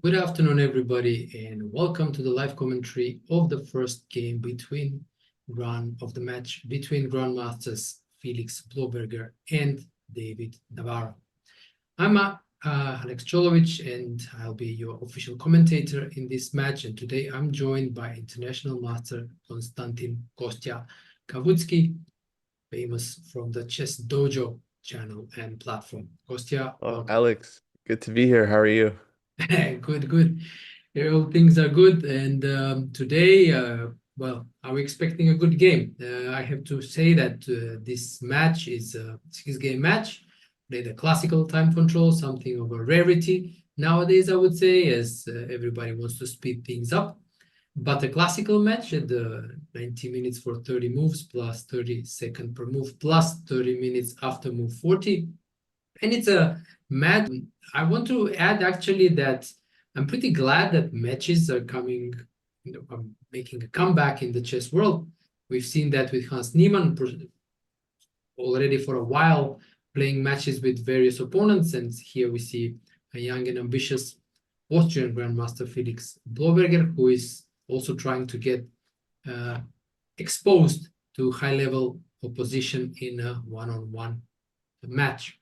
Good afternoon, everybody, and welcome to the live commentary of the first game between Grandmasters Felix Blohberger and David Navara. I'm Alex Cholovic, and I'll be your official commentator in this match. And today I'm joined by international master Konstantin Kostya Kavutskiy, famous from the Chess Dojo channel and platform. Kostya, Oh, welcome. Alex, good to be here. How are you? Good, good. All things are good. And today, well, are we expecting a good game? I have to say that this match is a six-game match. Played a classical time control, something of a rarity nowadays, I would say, as everybody wants to speed things up. But a classical match at the 90 minutes for 30 moves plus 30 seconds per move plus 30 minutes after move 40. And it's a match. I want to add actually that I'm pretty glad that matches are coming, making a comeback in the chess world. We've seen that with Hans Niemann already for a while, playing matches with various opponents. And here we see a young and ambitious Austrian Grandmaster Felix Blohberger, who is also trying to get exposed to high-level opposition in a one-on-one match.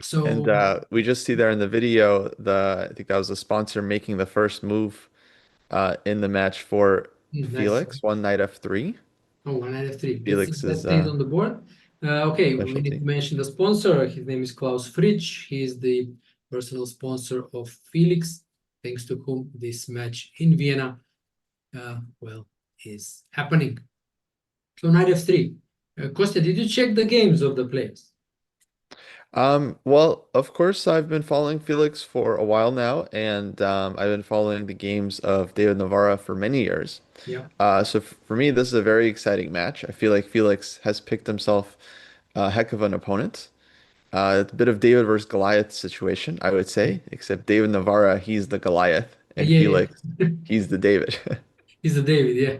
And So we just see there in the video, I think that was the sponsor making the first move in the match for nice. Felix, one knight f3. Oh, one out of three. Let's see if that Felix's stays on the board. Okay, we need to specialty. mention the sponsor. His name is Klaus Fritsch. He is the personal sponsor of Felix, thanks to whom this match in Vienna, well, is happening. So knight f3. Kostya, did you check the games of the players? Well, of course, I've been following Felix for a while now, and I've been following the games of David Navara for many years. Yeah. So for me, this is a very exciting match. I feel like Felix has picked himself a heck of an opponent. It's a bit of David versus Goliath situation, I would say, except David Navara, he's the Goliath, and Yeah, Felix, yeah. he's the David. He's a David, yeah.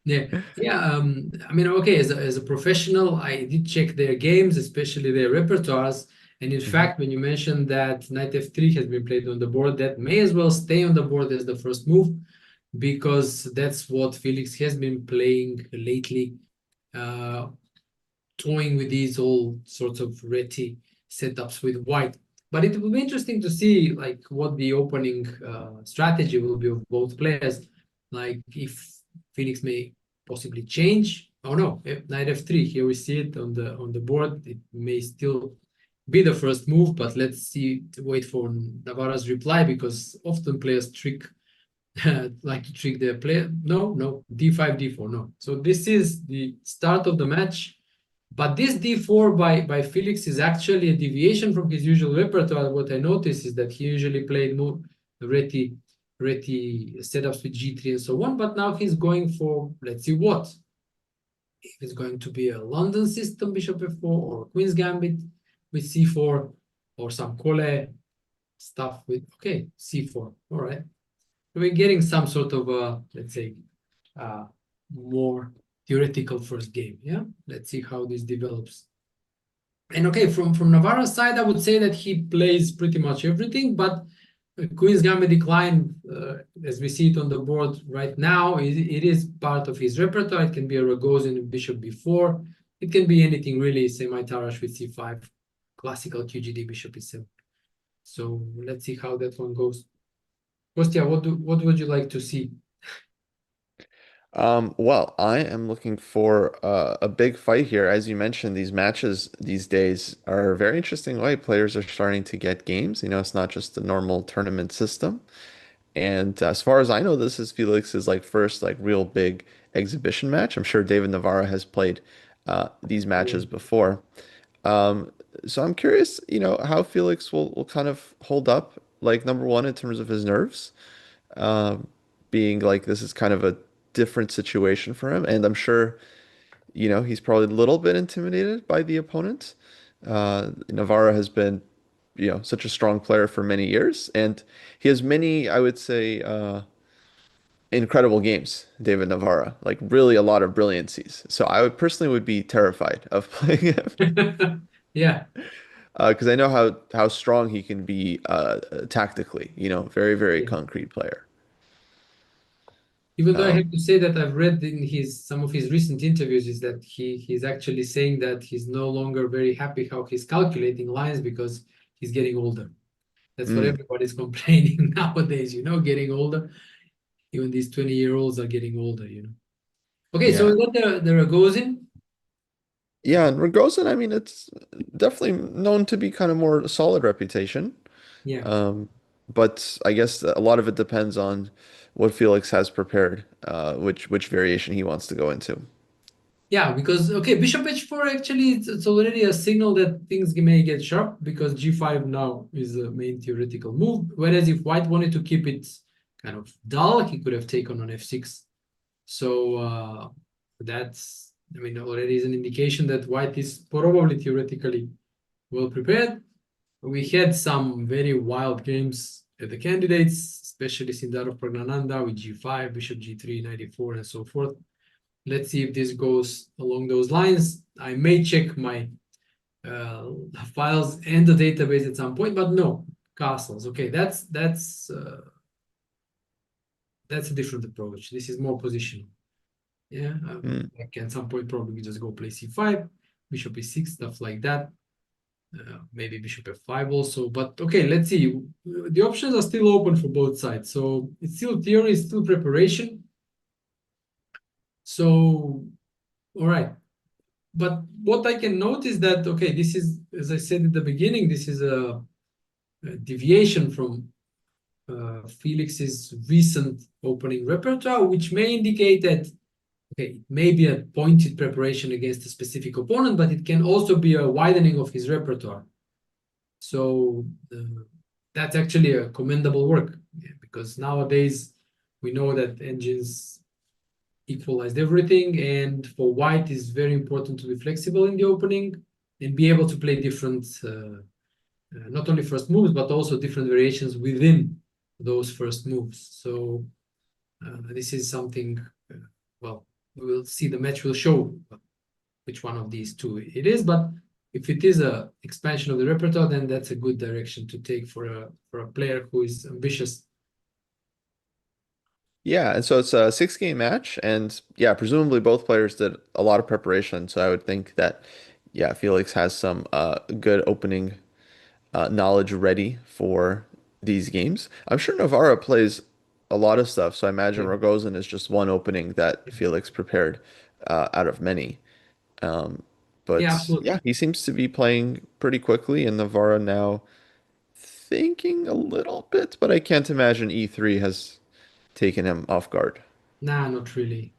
Yeah, yeah. I mean, okay, as a professional, I did check their games, especially their repertoires. And in Mhm. fact, when you mentioned that knight f3 has been played on the board, that may as well stay on the board as the first move, because that's what Felix has been playing lately, uh, toying with these all sorts of retty setups with white. But it will be interesting to see like what the opening strategy will be of both players. Like if Felix may possibly change. Oh no, knight f3. Here we see it on the board. It may still be the first move, but let's see. Wait for Navara's reply because often players like to trick their player. No, no, d5, d4, no. So this is the start of the match. But this d4 by Felix is actually a deviation from his usual repertoire. What I noticed is that he usually played more Reti setups with g3 and so on, but now he's going for, let's see what. If it's going to be a London system, bishop f4, or Queen's Gambit with c4, or some Cole stuff with, okay, c4, all right. We're getting some sort of let's say, more theoretical first game. Yeah, let's see how this develops. And okay, from Navara's side, I would say that he plays pretty much everything, but Queen's Gambit decline, as we see it on the board right now, it is part of his repertoire. It can be a Rogozin bishop b4. It can be anything really, semi-Tarrasch with c5, classical QGD bishop e7. So let's see how that one goes. Kostya, what would you like to see? Well, I am looking for a big fight here. As you mentioned, these matches these days are a very interesting way. Players are starting to get games. It's not just the normal tournament system. And as far as I know, this is Felix's like first like real big exhibition match. I'm sure David Navara has played these Yeah. matches before. Um, so I'm curious, how Felix will kind of hold up, like number one in terms of his nerves, um, being like this is kind of a different situation for him, and I'm sure, he's probably a little bit intimidated by the opponent. Navara has been, such a strong player for many years, and he has many, I would say, incredible games, David Navara, like really a lot of brilliancies. So I would personally would be terrified of playing him. Yeah. Because I know how strong he can be tactically. Very, very Yeah. concrete player. Even though I Um, have to say that I've read in his some of his recent interviews is that he's actually saying that he's no longer very happy how he's calculating lines because he's getting older. That's what mm, everybody's complaining nowadays, getting older. Even these 20-year-olds are getting older. Okay, so yeah. we got the Rogozin. Yeah, and Rogozin, I mean, it's definitely known to be kind of more solid reputation. Yeah. Um, but I guess a lot of it depends on what Felix has prepared, which variation he wants to go into. Yeah, because okay, Bishop H4 actually it's already a signal that things may get sharp because G5 now is the main theoretical move. Whereas if White wanted to keep it kind of dull, he could have taken on F6. So that's I mean already is an indication that White is probably theoretically well prepared. We had some very wild games at the candidates, especially Sindarov Pragnananda with G5, Bishop G3, 94, and so forth. Let's see if this goes along those lines. I may check my files and the database at some point, but no, castles. Okay, that's a different approach. This is more positional. Yeah, Mm. like at some point probably just go play C5, Bishop E6, stuff like that. Maybe Bishop F5 also. But okay, let's see. The options are still open for both sides. So it's still theory, it's still preparation. So, all right. But what I can note is that, okay, this is, as I said at the beginning, this is a deviation from Felix's recent opening repertoire, which may indicate that, okay, it may be a pointed preparation against a specific opponent, but it can also be a widening of his repertoire. So that's actually a commendable work because nowadays we know that engines equalized everything, and for White is very important to be flexible in the opening and be able to play different, not only first moves but also different variations within those first moves. So this is something. Well, we will see. The match will show which one of these two it is, but if it is a expansion of the repertoire, then that's a good direction to take for a player who is ambitious. Yeah, and so it's a six-game match, and yeah, presumably both players did a lot of preparation. So I would think that, yeah, Felix has some good opening knowledge ready for these games. I'm sure Navara plays a lot of stuff, so I imagine Yeah, Rogozin is just one opening that Felix prepared out of many. Um, yeah, but absolutely. yeah, he seems to be playing pretty quickly, and Navara now thinking a little bit, but I can't imagine E3 has taken him off guard. Nah, not really.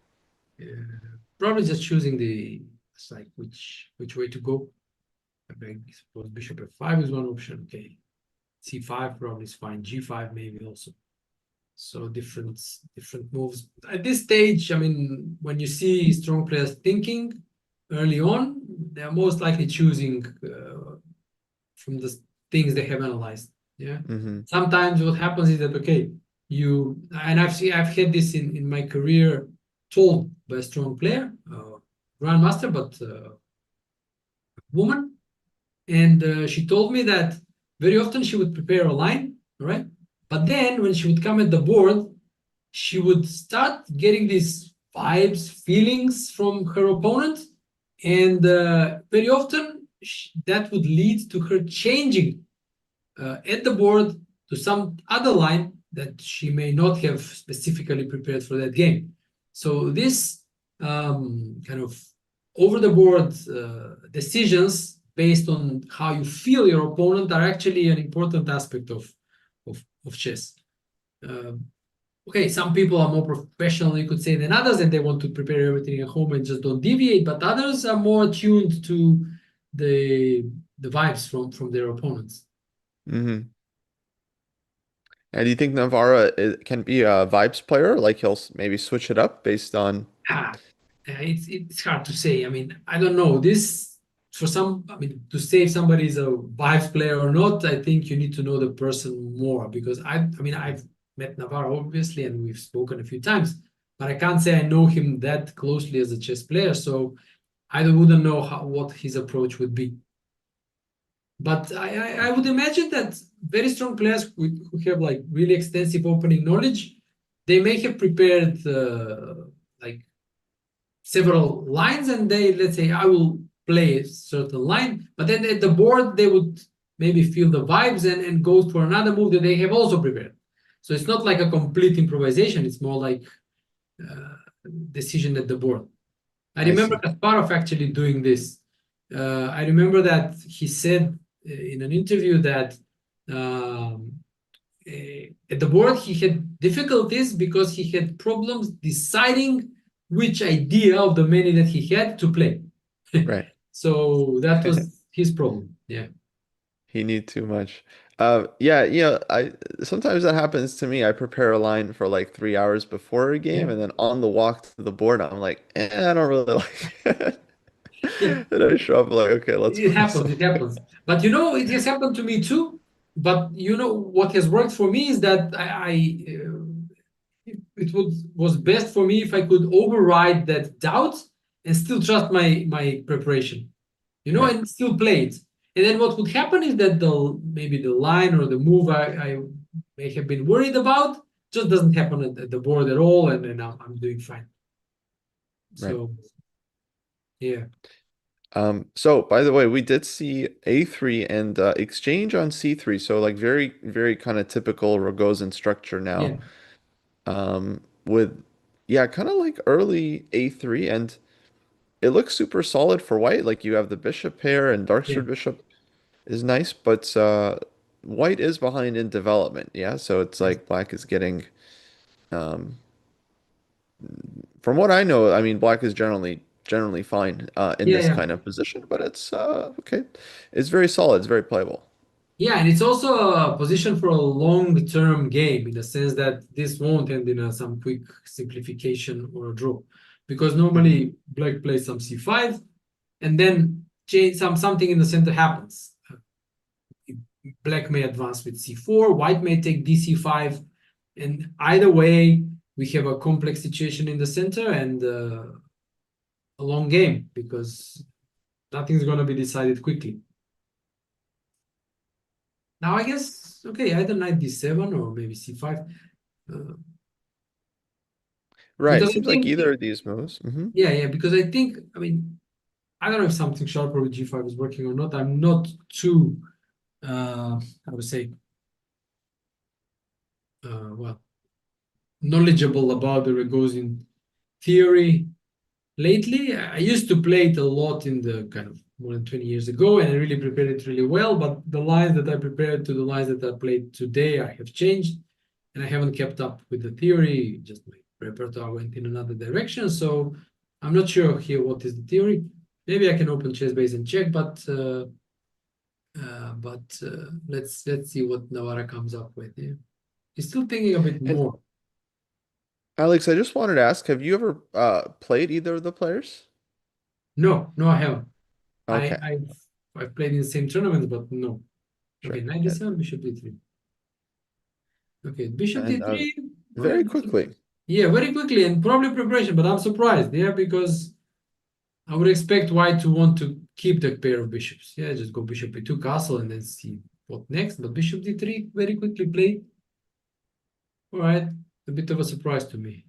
Probably just choosing it's like which way to go. I suppose Bishop F5 is one option. Okay, C5 probably is fine. G5 maybe also. So different moves. At this stage, I mean, when you see strong players thinking early on, they're most likely choosing from the things they have analyzed. Yeah. Hmm. Sometimes what happens is that okay, I've had this in my career told by a strong player, grandmaster, but woman, and she told me that very often she would prepare a line, right? But then when she would come at the board, she would start getting these vibes, feelings from her opponent, and very often that would lead to her changing at the board to some other line that she may not have specifically prepared for that game. So this kind of over the board decisions based on how you feel your opponent are actually an important aspect of chess. Um, okay, some people are more professional, you could say, than others, and they want to prepare everything at home and just don't deviate. But others are more attuned to the the vibes from their opponents. Hmm. And do you think Navara can be a vibes player? Like he'll maybe switch it up based on. Ah, it's hard to say. I mean, I don't know. This for some. I mean, to say if somebody is a vibes player or not, I think you need to know the person more because I mean, I've met Navarro obviously, and we've spoken a few times, but I can't say I know him that closely as a chess player. So I wouldn't know what his approach would be. But I would imagine that very strong players who have like really extensive opening knowledge, they may have prepared like several lines, and they, let's say, I will play a certain line, but then at the board they would maybe feel the vibes and go for another move that they have also prepared. So it's not like a complete improvisation, it's more like uh, decision at the board. I I remember see. Kasparov actually doing this. I remember that he said in an interview that um, at the board he had difficulties because he had problems deciding which idea of the many that he had to play. Right. So that was his problem. Yeah. He knew too much. Yeah, I sometimes that happens to me. I prepare a line for like 3 hours before a game, Yeah. and then on the walk to the board, I'm like, I don't really like it. Yeah. And I show up like, okay, let's It play happens. It something. happens. But you know, it has happened to me too. But you know what has worked for me is that it was best for me if I could override that doubt and still trust my preparation, you know, Right, and still play it. And then what would happen is that the maybe the line or the move I may have been worried about just doesn't happen at the board at all, and I'm doing fine. right. So yeah, So by the way, we did see A3 and exchange on C3, so like very, very kind of typical Rogozin structure now. yeah, With yeah, kind of like early A3, and it looks super solid for white. Like you have the bishop pair and yeah, dark bishop is nice, but white is behind in development. Yeah, so it's yes, like black is getting, um, from what I know, I mean, black is generally fine in yeah, this yeah. kind of position, but it's okay. It's very solid. It's very playable. Yeah, and it's also a position for a long-term game in the sense that this won't end in some quick simplification or a draw, because Hmm. normally black plays some c5, and then change something in the center happens. Black may advance with c4, white may take dc5, and either way, we have a complex situation in the center and a long game because nothing's going to be decided quickly. Now, I guess, okay, either knight d7 or maybe c5. Uh, Right. It because I seems like think, either of these moves. Hmm. yeah, yeah, because I think, I mean, I don't know if something sharper with g5 is working or not. I'm not too, I would say, well, knowledgeable about the Rogozin theory lately. I used to play it a lot in the kind of more than 20 years ago, and I really prepared it really well. But the lines that I prepared to the lines that I played today, I have changed, and I haven't kept up with the theory. Just my repertoire went in another direction. So I'm not sure here what is the theory. Maybe I can open ChessBase and check, but let's see what Navara comes up with. Yeah. He's still thinking a bit And more. Alex, I just wanted to ask, have you ever played either of the players? No, no, I haven't. I Okay, I've played in the same tournaments, but no. Okay, sure. knight d7, bishop d3. Okay, bishop And d3. very quickly. Yeah, very quickly and probably preparation, but I'm surprised. Yeah, because I would expect white to want to keep the pair of bishops. Yeah, just go bishop e2 castle and then see what next. But bishop d3 very quickly played. All right, a bit of a surprise to me.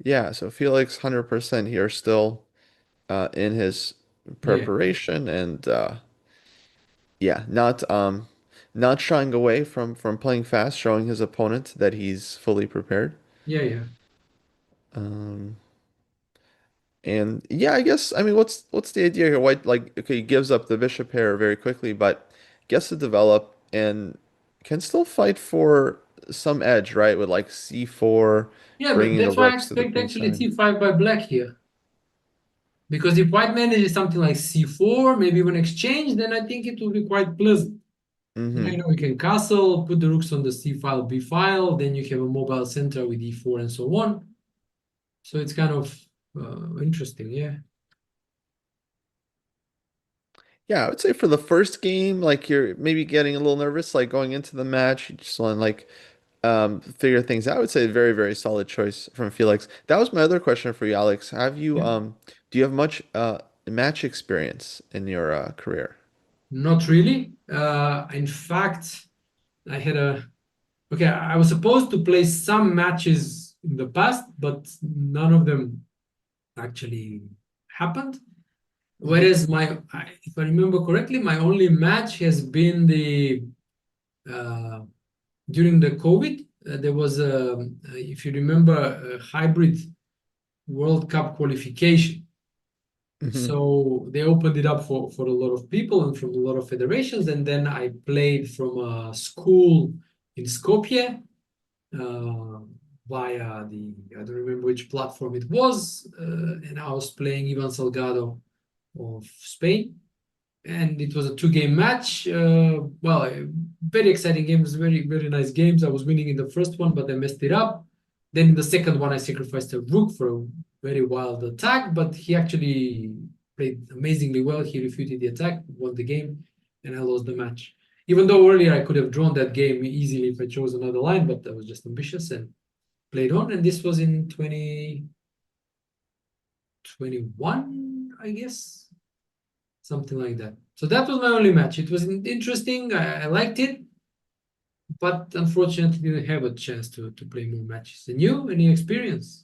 Yeah, so Felix 100% here still in his Yeah, preparation and yeah, not shying away from playing fast, showing his opponent that he's fully prepared. yeah, yeah, Um and yeah, I guess I mean what's the idea here? White like okay, he gives up the bishop pair very quickly, but gets to develop and can still fight for some edge, right? With like c4, yeah. But bringing the that's why I rooks to the expect queen actually side. c5 by black here. Because if white manages something like c4, maybe even exchange, then I think it will be quite pleasant. Now, you Hmm. know, we can castle, put the rooks on the c file, b file, then you have a mobile center with e4 and so on. So it's kind of interesting, yeah. Yeah, I would say for the first game, like you're maybe getting a little nervous, like going into the match, you just want to like figure things out. I would say very, very solid choice from Felix. That was my other question for you, Alex. Have you Yeah. do you have much match experience in your career? Not really. In fact, I had a okay. I was supposed to play some matches in the past, but none of them actually happened. Hmm. Whereas if I remember correctly, my only match has been the uh, during the COVID. There was if you remember, a hybrid World Cup qualification. Hmm. So they opened it up for a lot of people and from a lot of federations. And then I played from a school in Skopje uh, via I don't remember which platform it was. And I was playing Ivan Salgado of Spain. And it was a two-game match. Very exciting games, very, very nice games. I was winning in the first one, but I messed it up. Then in the second one, I sacrificed a rook for a very wild attack, but he actually played amazingly well. He refuted the attack, won the game, and I lost the match. Even though earlier I could have drawn that game easily if I chose another line, but I was just ambitious and played on. And this was in 2021, I guess, something like that. So that was my only match. It was interesting. I liked it, but unfortunately didn't have a chance to play more matches. And you, any experience?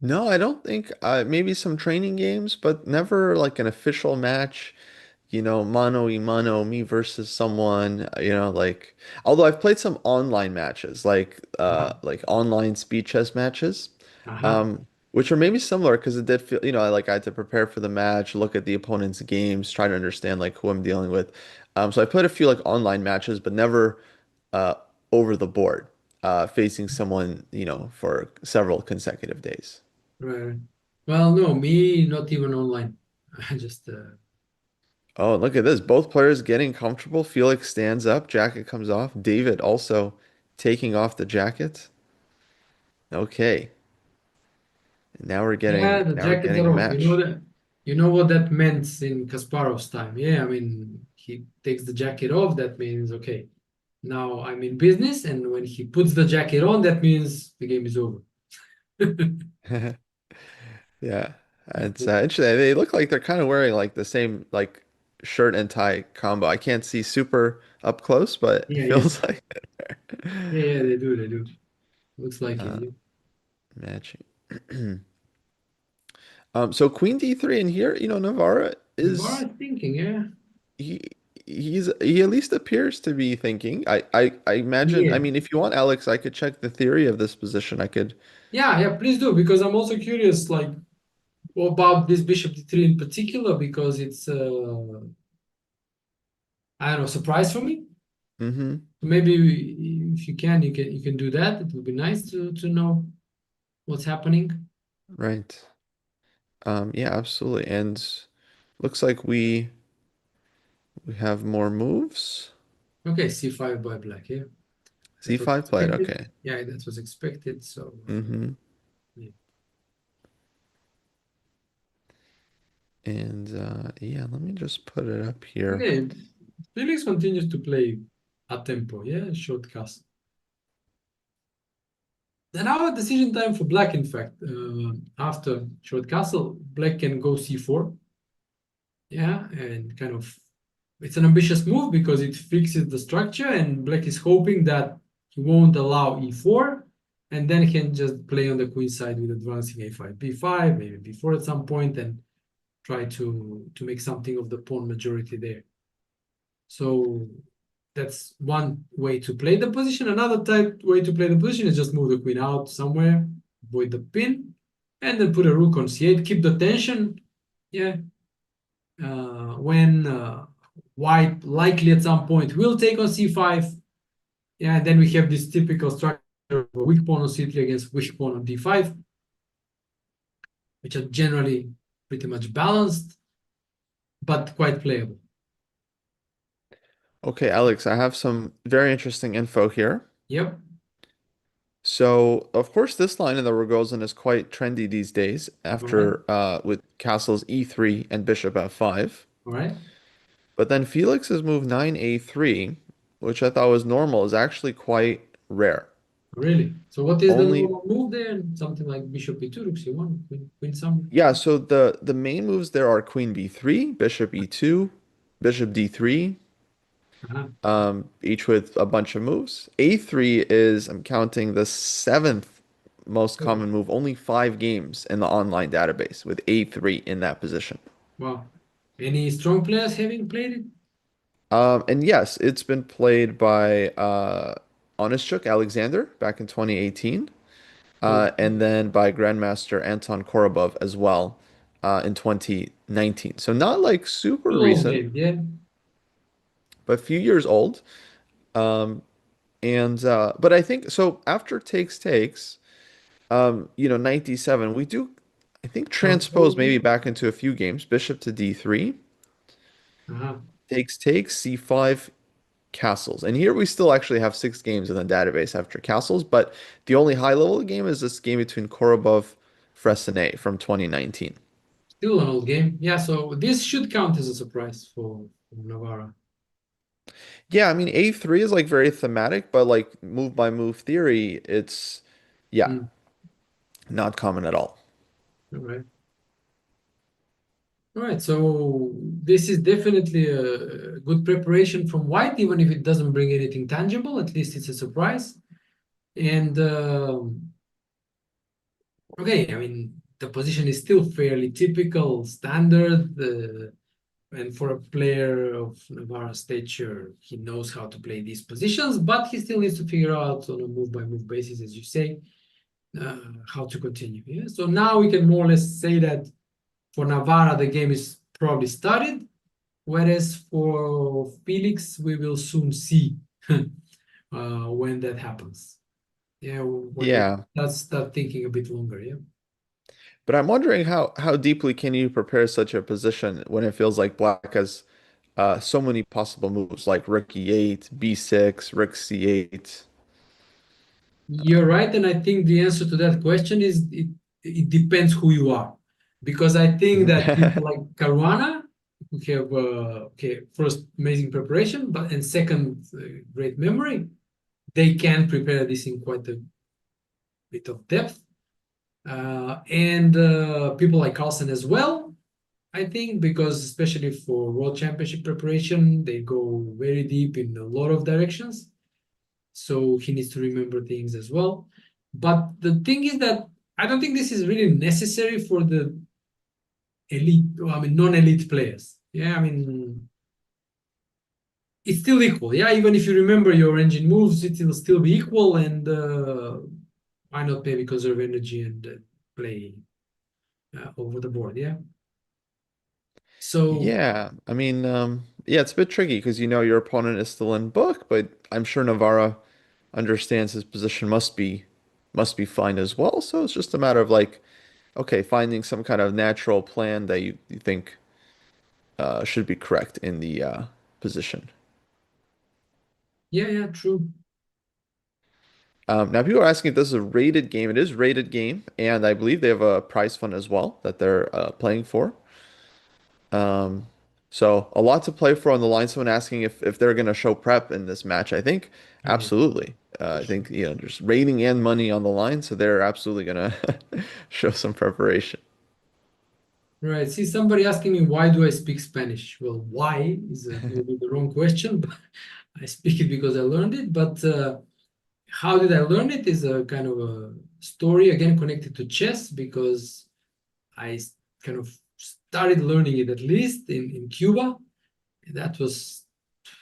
No, I don't think maybe some training games, but never like an official match, mano y mano, me versus someone, like although I've played some online matches, Uh-huh. like online speed chess matches, Uh-huh. which are maybe similar because it did feel, I had to prepare for the match, look at the opponent's games, try to understand like who I'm dealing with. So I played a few like online matches, but never uh over the board, facing someone, for several consecutive days. Right. Well, no, me not even online. I just Oh, look at this. Both players getting comfortable. Felix stands up, jacket comes off. David also taking off the jacket. Okay. yeah, the Now we're jackets getting are a off. You know match. that you know what that meant in Kasparov's time. Yeah, I mean he takes the jacket off, that means okay, now I'm in business, and when he puts the jacket on, that means the game is over. Yeah. It's interesting. They look like they're kind of wearing like the same like shirt and tie combo. I can't see super up close, but it Yeah, yeah. feels like Yeah, yeah, they do, they do. Looks like it. uh Yeah. matching. So Queen D3 in here, Navarra Navara is is thinking, yeah. he he at least appears to be thinking. I imagine. I Yeah. mean, if you want, Alex, I could check the theory of this position. I could. Yeah, yeah, please do, because I'm also curious, like, about this bishop d3 in particular, because it's I don't know, surprise for me. Hmm. Maybe if you can do that. It would be nice to know what's happening. Right. Yeah, absolutely. And looks like we have more moves. Okay, c5 by black, yeah. That was C5 played. expected. Okay. Yeah, that was expected. So Hmm. yeah. And yeah, let me just put it up here. Okay, Felix continues to play a tempo, yeah, short cast. And now a decision time for black, in fact. After short castle, black can go c4. Yeah, and kind of it's an ambitious move because it fixes the structure, and black is hoping that he won't allow e4, and then he can just play on the queen side with advancing a5, b5, maybe b4 at some point, and try to make something of the pawn majority there. So that's one way to play the position. Another type way to play the position is just move the queen out somewhere, avoid the pin, and then put a rook on c8, keep the tension. Yeah, when white likely at some point will take on c5. Yeah, and then we have this typical structure of a weak pawn on c3 against weak pawn on d5, which are generally pretty much balanced, but quite playable. Okay, Alex, I have some very interesting info here. Yep. So, of course, this line in the Rogozin is quite trendy these days All right. after with castles e3 and bishop f5. All right. But then Felix's move 9a3, which I thought was normal, is actually quite rare. Really? So what is the Only, normal move there? Something like bishop e2, rook c1, queen some. yeah, so the main moves there are queen b3, bishop e2, bishop d3, Uh-huh. each with a bunch of moves. A3 is, I'm counting, the seventh most Oh, common move, only 5 games in the online database with A3 in that position. wow. Any strong players having played it? And yes, it's been played by Onischuk Alexander back in 2018, Oh, and then by Grandmaster Anton Korobov as well in 2019. So not like super still old recent, game, yeah. but a few years old. Um, and but I think so after takes, 97, we do I think transpose Transpose, yeah. maybe back into a few games. Bishop to d3, Uh-huh. takes c5, castles. And here we still actually have 6 games in the database after castles, but the only high level game is this game between Korobov Fressinet from 2019. Still an old game. Yeah, so this should count as a surprise for Navara. Yeah, I mean A3 is like very thematic, but like move by move theory, it's yeah, Mm, not common at all. all right. All right, so this is definitely a good preparation from White, even if it doesn't bring anything tangible. At least it's a surprise. And okay, I mean, the position is still fairly typical, standard. And for a player of Navara's stature, he knows how to play these positions, but he still needs to figure out on a move-by-move basis, as you say, how to continue. Yeah? So now we can more or less say that for Navara, the game is probably started, whereas for Felix, we will soon see when that happens. Yeah, when we Yeah. start thinking a bit longer. Yeah. But I'm wondering how deeply can you prepare such a position when it feels like black has so many possible moves like rook e8, b6, rook c8. You're right, and I think the answer to that question is it depends who you are, because I think that people like Caruana who have okay, first amazing preparation, but and second great memory, they can prepare this in quite a bit of depth, and people like Carlsen as well. I think because especially for World Championship preparation, they go very deep in a lot of directions. So he needs to remember things as well. But the thing is that I don't think this is really necessary for the elite, I mean, non-elite players. Yeah, I mean, it's still equal. Yeah, even if you remember your engine moves, it will still be equal. And why not maybe conserve energy and play over the board? Yeah. So Yeah, I mean, yeah, it's a bit tricky because your opponent is still in book, but I'm sure Navarra understands his position must be fine as well. So it's just a matter of like, okay, finding some kind of natural plan that you think should be correct in the position. yeah, yeah, true. Now people are asking if this is a rated game. It is rated game, and I believe they have a prize fund as well that they're playing for. Um, so a lot to play for on the line. Someone asking if they're going to show prep in this match. I think Yeah, absolutely. for I sure. think there's rating and money on the line, so they're absolutely going to show some preparation. Right. See, somebody asking me why do I speak Spanish? Well, why is maybe the wrong question, but I speak it because I learned it. But how did I learn it is a kind of a story again connected to chess because kind of started learning it at least in Cuba. That was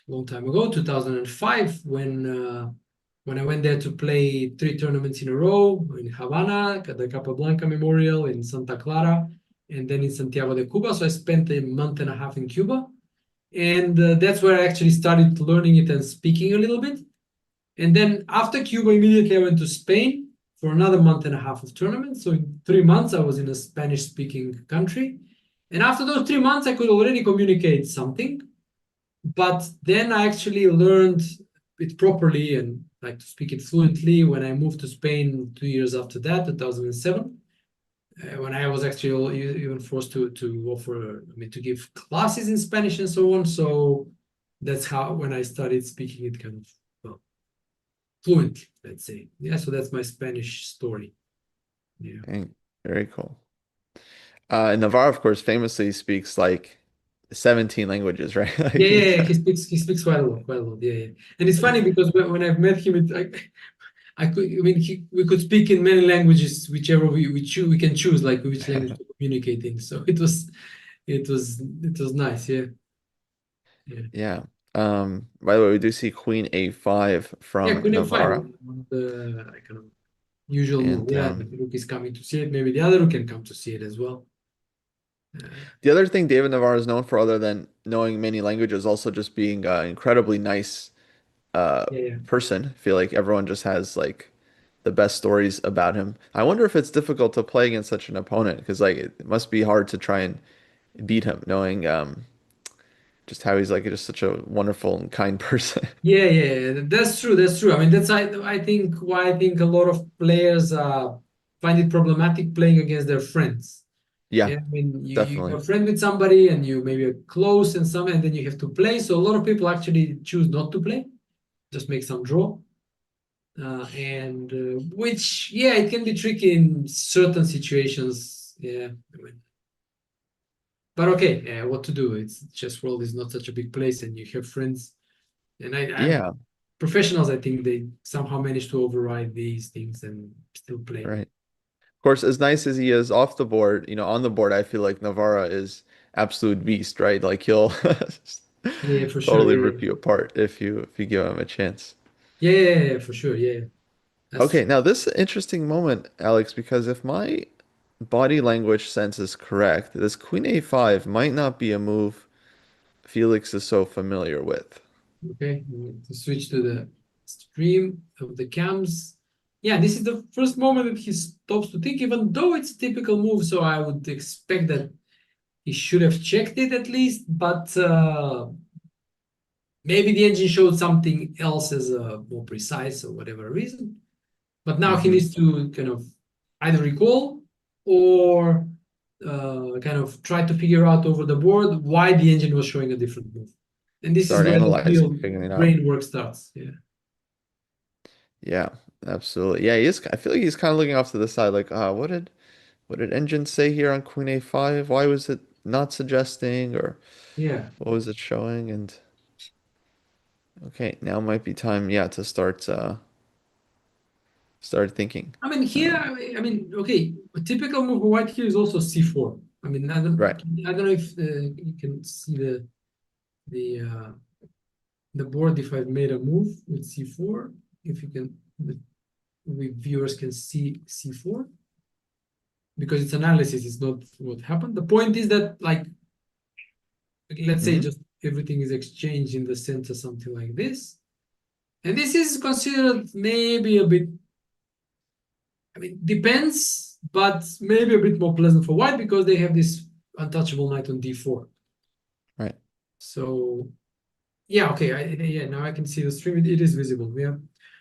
a long time ago, 2005, when I went there to play 3 tournaments in a row in Havana, the Capablanca Memorial in Santa Clara, and then in Santiago de Cuba. So I spent a month and a half in Cuba, and that's where I actually started learning it and speaking a little bit. And then after Cuba, immediately I went to Spain for another month and a half of tournaments. So in 3 months, I was in a Spanish-speaking country. And after those 3 months, I could already communicate something. But then I actually learned it properly and like to speak it fluently when I moved to Spain 2 years after that, 2007, when I was actually even forced to offer, I mean, to give classes in Spanish and so on. So that's how when I started speaking it kind of well. fluently, let's say. Yeah, so that's my Spanish story. Yeah. Dang, very cool. And Navarre, of course, famously speaks like 17 languages, right? Like Yeah, yeah, he's yeah. He speaks quite a lot, quite a lot. Yeah, yeah. And it's funny because when I've met him, I could, I mean, we could speak in many languages, whichever we choose, we can choose like which language to communicate in. So it was nice. Yeah, yeah, yeah. By the way, we do see Queen A5 yeah. from Queen F5, Navarra. one of the like, kind of usual move. And Yeah, the rook is coming to see it. Maybe the other rook can come to see it as well. the other thing David Navarro is known for, other than knowing many languages, also just being an incredibly nice uh, Yeah, yeah, person. I feel like everyone just has like the best stories about him. I wonder if it's difficult to play against such an opponent because like it must be hard to try and beat him, knowing just how he's like just such a wonderful and kind person. yeah, yeah, yeah. That's true. That's true. I mean, that's I think why I think a lot of players find it problematic playing against their friends. Yeah, Yeah, I mean, you're definitely. a friend with somebody and you maybe are close and some, and then you have to play. So a lot of people actually choose not to play, just make some draw. And which, yeah, it can be tricky in certain situations. Yeah, I mean, but okay, what to do? It's chess world is not such a big place, and you have friends. And Yeah, professionals, I think they somehow manage to override these things and still play. right. Of course, as nice as he is off the board, on the board, I feel like Navarra is absolute beast, right? Like he'll Yeah, for sure. totally Yeah, rip you apart if you give him a chance. yeah, yeah, yeah, yeah, for sure. Yeah, that's Okay, true. now this is an interesting moment, Alex, because if my body language sense is correct, this Queen A5 might not be a move Felix is so familiar with. Okay, we need to switch to the stream of the cams. Yeah, this is the first moment that he stops to think, even though it's a typical move. So I would expect that he should have checked it at least, but maybe the engine showed something else as a more precise or whatever reason. But now he Hmm. needs to kind of either recall or kind of try to figure out over the board why the engine was showing a different move. And this is Start where the analyzing, real figuring it out. brain work starts. Yeah. Yeah, absolutely. Yeah, he is. I feel like he's kind of looking off to the side, like, what did engine say here on Queen A5? Why was it not suggesting, or Yeah. what was it showing? And okay, now might be time, yeah, to start thinking. I mean, here, Um, I mean, okay, a typical move for white here is also c4. I mean, right. I don't know if you can see the uh, the board if I've made a move with c4. If you can, we viewers can see c4 because it's analysis. It's not what happened. The point is that, like, let's say Hmm. just everything is exchanged in the center, something like this, and this is considered maybe a bit. I mean, depends, but maybe a bit more pleasant for white because they have this untouchable knight on d4. Right. So yeah, okay, yeah, now I can see the stream. It is visible. Yeah.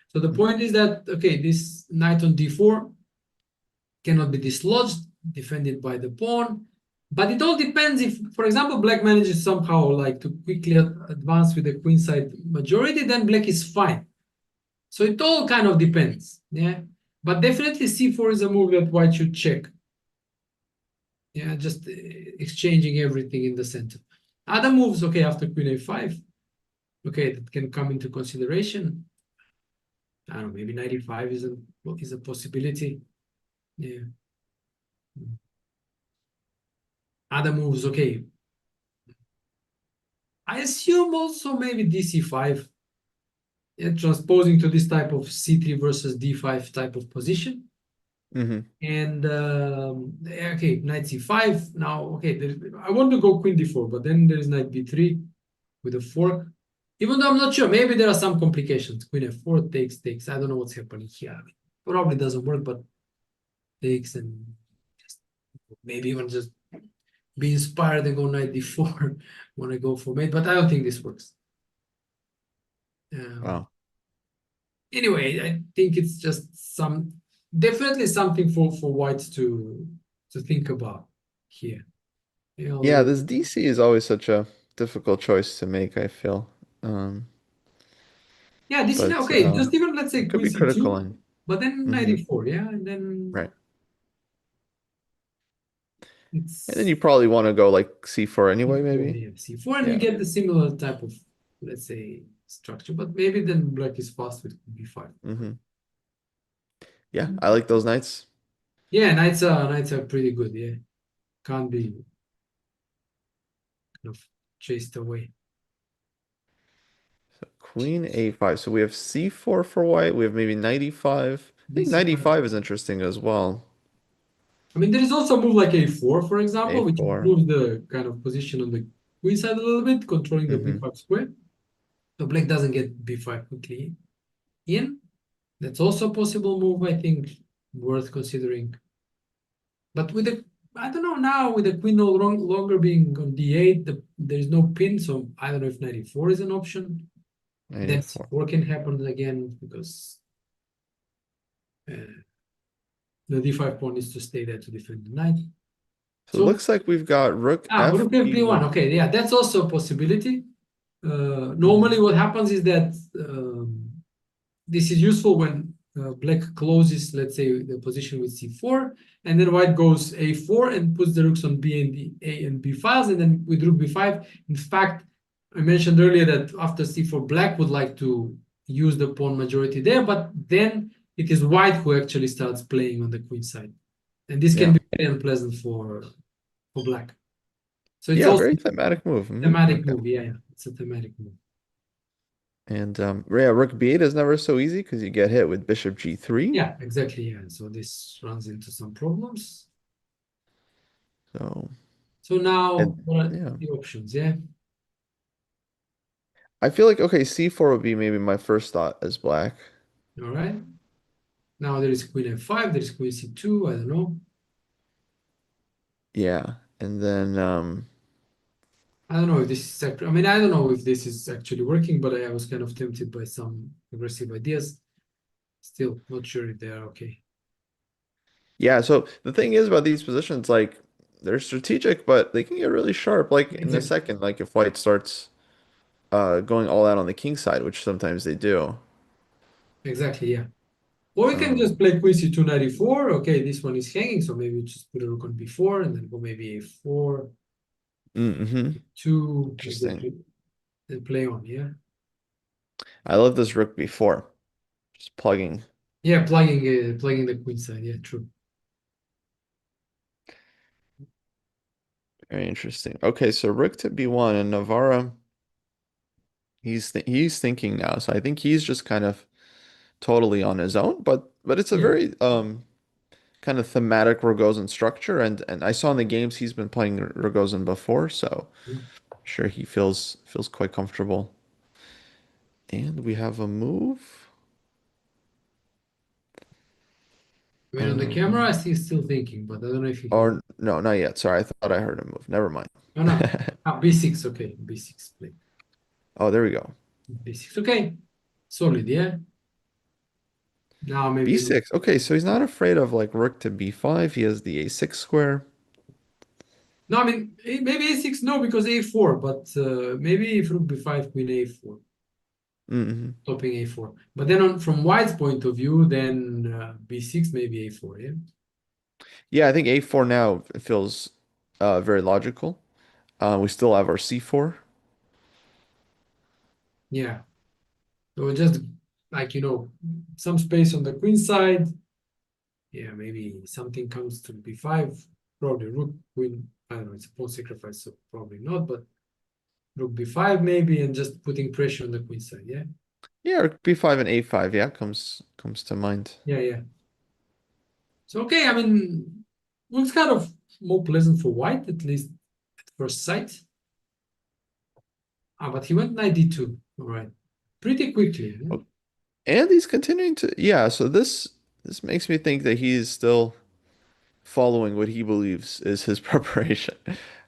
So the point is that okay, this knight on d4 cannot be dislodged, defended by the pawn. But it all depends if, for example, black manages somehow like to quickly advance with the queenside majority, then black is fine. So it all kind of depends. Yeah. But definitely c4 is a move that white should check. Yeah, just exchanging everything in the center. Other moves, okay, after queen a5, okay, that can come into consideration. I don't know, maybe 95 is a possibility. Yeah. Other moves, okay. I assume also maybe dc5, yeah, transposing to this type of c3 versus d5 type of position. Hmm. And okay, knight c5. Now, okay, I want to go queen d4, but then there is knight b3 with a fork. Even though I'm not sure, maybe there are some complications. Queen f4 takes. I don't know what's happening here. I mean, probably doesn't work, but takes and just maybe even just be inspired and go knight d4 when I go for mate. But I don't think this works. Um, Wow. anyway, I think it's just definitely something for whites to think about here. Yeah, Yeah, although this DC is always such a difficult choice to make, I feel. Um, Yeah, this is but okay. Just even let's it say could queen be critical c2, line. but then knight Hmm. e4, yeah, and then Right. And then it's you probably want to go like C4 anyway, c4, maybe. yeah, c4, and we Yeah. get the similar type of, let's say, structure, but maybe then black is fast with b5. Hmm. Yeah, I like those knights. Yeah, knights are pretty good, yeah. Can't be kind of chased away. So Queen A5. So we have C4 for white. We have maybe knight E5. I think knight bc5. E5 is interesting as well. I mean, there is also a move like a4, for example, which A4. improves the kind of position on the queen side a little bit, controlling the Hmm. b5 square. So black doesn't get b5 quickly in. That's also a possible move, I think, worth considering. But with the, I don't know now, with the queen no longer being on d8, there's no pin, so I don't know if 94 is an option. Knight Then A4. c4 can happen again because uh, the d5 pawn needs to stay there to defend the knight. So it So, looks like we've got rook F rook fb1. B1. Okay, yeah, that's also a possibility. Normally, Hmm. what happens is that this is useful when black closes, let's say, the position with c4, and then white goes a4 and puts the rooks on b and a and b files, and then with rook b5. In fact, I mentioned earlier that after c4, black would like to use the pawn majority there, but then it is white who actually starts playing on the queen side, and this can Yeah. be very unpleasant for black. So it's Yeah, also very thematic move. Hmm. thematic Okay. move. Yeah, yeah, it's a thematic move. And yeah, rook B8 is never so easy because you get hit with bishop G3. Yeah, exactly. Yeah. So this runs into some problems. So, So now, and what are yeah, the options? Yeah. I feel like, okay, C4 would be maybe my first thought as black. All right. Now there is queen f5. There is queen c2. I don't know. Yeah. And then, I don't know if this is. I mean, I don't know if this is actually working, but I was kind of tempted by some aggressive ideas. Still not sure if they are okay. yeah, so the thing is about these positions, like they're strategic, but they can get really sharp, like in a Exactly. second, like if white starts going all out on the king side, which sometimes they do. Exactly. Yeah. Or we can just Um, play queen c2 94. Okay, this one is hanging, so maybe we just put a rook on b4 and then go maybe a4, mm-hmm. 2, Interesting. and play on. Yeah. I love this rook b4, just plugging. Yeah, plugging the queen side. Yeah, true. Very interesting. Okay, so rook to b1 and Navara, he's thinking now. So I think he's just kind of totally on his own, but it's a Yeah. very kind of thematic Rogozin structure, and I saw in the games he's been playing Rogozin before, so Yeah. I'm sure he feels quite comfortable. And we have a move. I mean, on the camera, I Um, see he's still thinking, but I don't know if he heard. or no, not yet. Sorry, I thought I heard a move. Never mind. Oh, no. B6. Okay. B6 play. Oh, there we go. B6. Okay. Solid. Yeah. Now maybe. B6. Okay, so he's not afraid of like rook to B5. He has the A6 square. No, I mean, maybe A6, no, because A4, but maybe if rook B5, queen A4, Hmm. topping A4. But then from white's point of view, then B6, maybe A4. Yeah. Yeah, I think A4 now feels very logical. We still have our C4. Yeah. So just like, some space on the queen side. Yeah, maybe something comes to b5, probably rook, queen. I don't know, it's a pawn sacrifice, so probably not, but rook b5 maybe, and just putting pressure on the queen side. Yeah, Yeah, or B5 and A5. Yeah, comes to mind. yeah, yeah. So okay, I mean, looks kind of more pleasant for white, at least at first sight. But he went knight d2. All right, pretty quickly. Yeah? Oh, and he's continuing to, yeah, so this makes me think that he is still following what he believes is his preparation.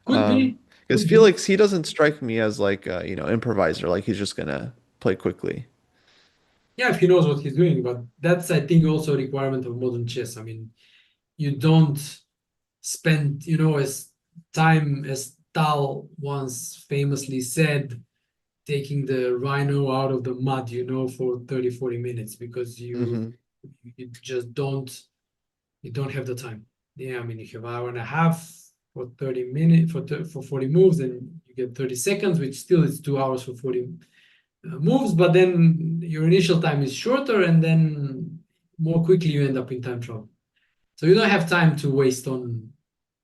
Could be, Because could be. Felix, he doesn't strike me as like improviser, like he's just gonna play quickly. Yeah, if he knows what he's doing, but that's I think also a requirement of modern chess. I mean, you don't spend, as time as Tal once famously said, taking the rhino out of the mud, for 30, 40 minutes because Hmm. you just you don't have the time. Yeah, I mean, you have an hour and a half for 30 minutes for 40 moves, and you get 30 seconds, which still is 2 hours for 40 moves, but then your initial time is shorter, and then more quickly you end up in time travel. So you don't have time to waste on,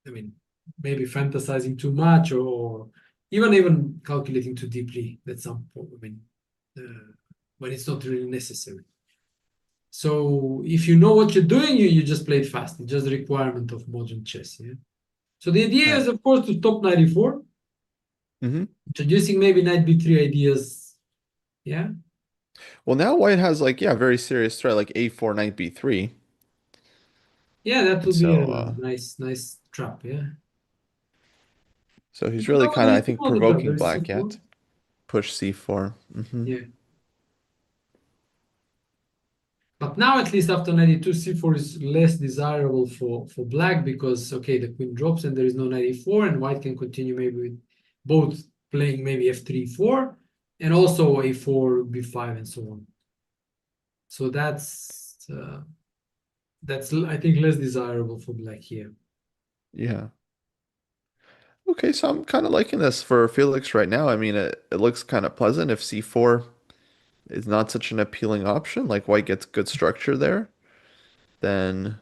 I mean, maybe fantasizing too much or even calculating too deeply at some point. I mean, when it's not really necessary. So if you know what you're doing, you just play it fast. It's just a requirement of modern chess. Yeah. So the idea Right. is, of course, to stop 94, Hmm. introducing maybe knight b3 ideas. Yeah. Well, now white has like, yeah, very serious threat, like a4, knight b3. Yeah, that And would be so, a nice trap. Yeah. so he's You really know, kind of, I you think, know the trap. provoking There's black C4. yet. Push c4. Yeah. But now, at least after 92, c4 is less desirable for black because, okay, the queen drops and there is no 94, and white can continue maybe with both playing maybe f3, 4, and also a4, b5, and so on. So that's I think less desirable for black here. Yeah. Okay, so I'm kind of liking this for Felix right now. I mean, it looks kind of pleasant if c4 is not such an appealing option, like white gets good structure there, then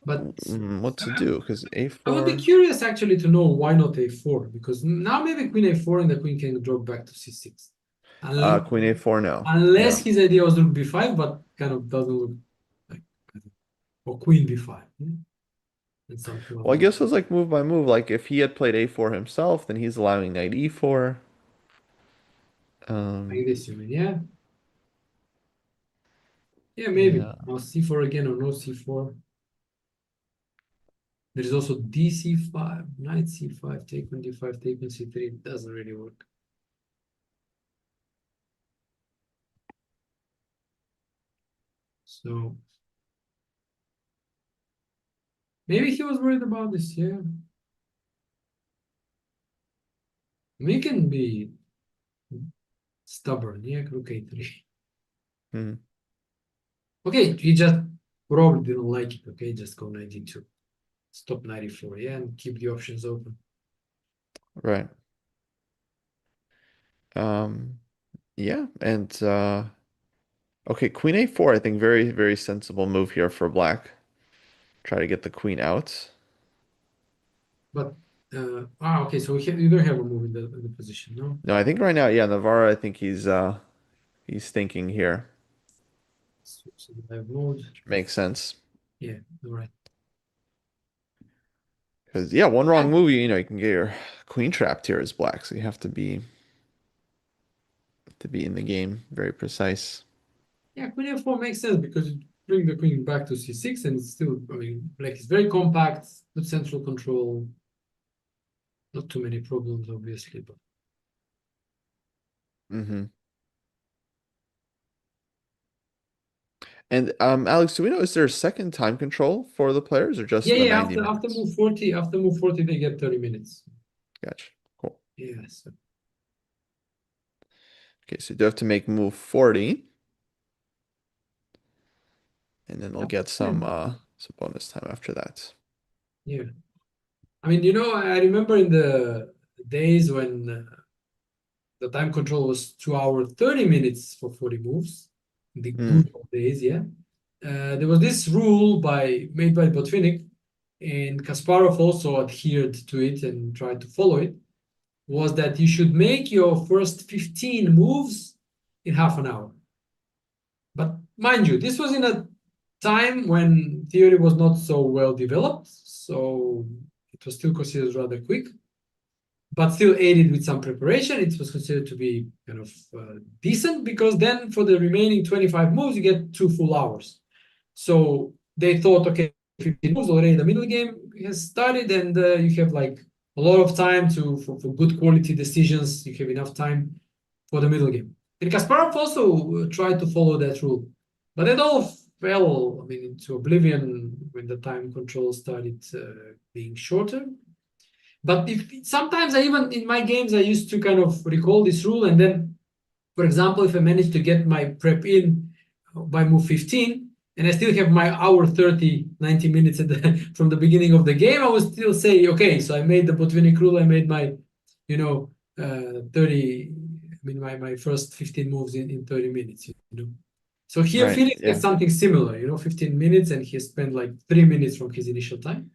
But what to do? Because I would be a4, curious actually to know why not a4, because now maybe queen a4 and the queen can drop back to c6. Unless, queen a4, no. unless Yeah. his idea was rook b5, but kind of doesn't look like, or queen b5, and something Well, I along. guess it's like move by move. Like if he had played a4 himself, then he's allowing knight e4. Like Um, this, you mean? Yeah, yeah, maybe. yeah, Now c4 again or no c4. There is also dc5, knight c5, take on d5, take on c3. It doesn't really work. So maybe he was worried about this. Yeah, we can be stubborn. Yeah, rook a3. hmm, Okay, he just probably didn't like it. Okay, just go 92. Stop 94. Yeah, and keep the options open. right. Um, yeah, and okay, queen a4, I think very, very sensible move here for black. Try to get the queen out. But okay, so you don't have a move in the position, no? No, I think right now, yeah, Navara, I think he's thinking here. So you have mode. Makes sense. Yeah, all right. Because yeah, one Yeah, wrong move, you can get your queen trapped here as black, so you have to be in the game, very precise. yeah, queen f4 makes sense because you bring the queen back to c6 and it's still, I mean, black is very compact, good central control, not too many problems, obviously, but Hmm. And Alex, do we know is there a second time control for the players or just yeah, the yeah, 90 after minutes? move 40, they get 30 minutes. Gotcha. Cool. Yeah, so Okay, so you do have to make move 40, and then they'll get yeah, some bonus time after that. yeah. I mean, I remember in the days when the time control was 2 hours 30 minutes for 40 moves, the Mm, good old days, yeah. There was this rule made by Botvinnik, and Kasparov also adhered to it and tried to follow it, was that you should make your first 15 moves in half an hour. But mind you, this was in a time when theory was not so well developed, so it was still considered rather quick, but still aided with some preparation. It was considered to be kind of decent because then for the remaining 25 moves, you get 2 full hours. So they thought, okay, 15 moves already, the middle game has started, and you have like a lot of time for good quality decisions. You have enough time for the middle game. And Kasparov also tried to follow that rule, but it all fell, I mean, into oblivion when the time control started being shorter. But if sometimes I even in my games I used to kind of recall this rule, and then, for example, if I manage to get my prep in by move 15, and I still have my hour 30, 90 minutes from the beginning of the game, I would still say, okay, so I made the Botvinnik rule, I made my, 30, I mean, my first 15 moves in 30 minutes, So here, Right. Felix Yeah. has something similar, 15 minutes, and he spent like 3 minutes from his initial time.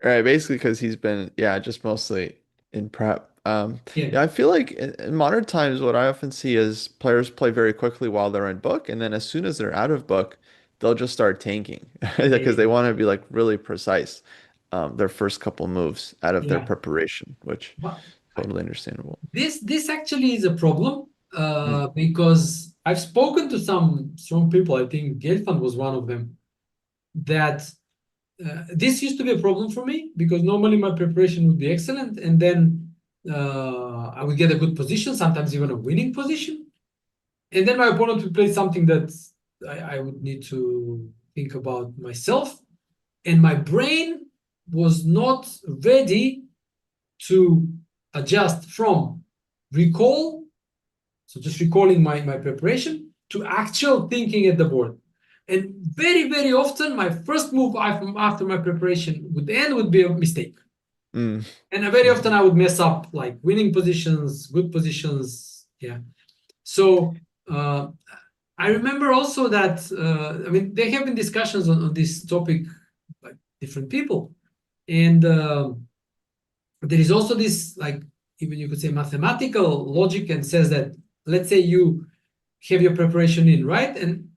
Right, basically because he's been, yeah, just mostly in prep. Yeah, Yeah, I feel like in modern times, what I often see is players play very quickly while they're in book, and then as soon as they're out of book, they'll just start tanking because they want to be like really precise, their first couple moves out of their yeah. preparation, which But totally understandable. this actually is a problem Mm, because I've spoken to some strong people. I think Gelfand was one of them. That this used to be a problem for me because normally my preparation would be excellent, and then I would get a good position, sometimes even a winning position, and then my opponent would play something that I would need to think about myself, and my brain was not ready to adjust from recall, so just recalling my preparation, to actual thinking at the board. And very, very often, my first move after my preparation would be a mistake. mm, And very often mhm. I would mess up like winning positions, good positions. Yeah. So I remember also that, I mean, there have been discussions on this topic by different people. And there is also this, like, even you could say mathematical logic, and says that, let's say you have your preparation in, right? And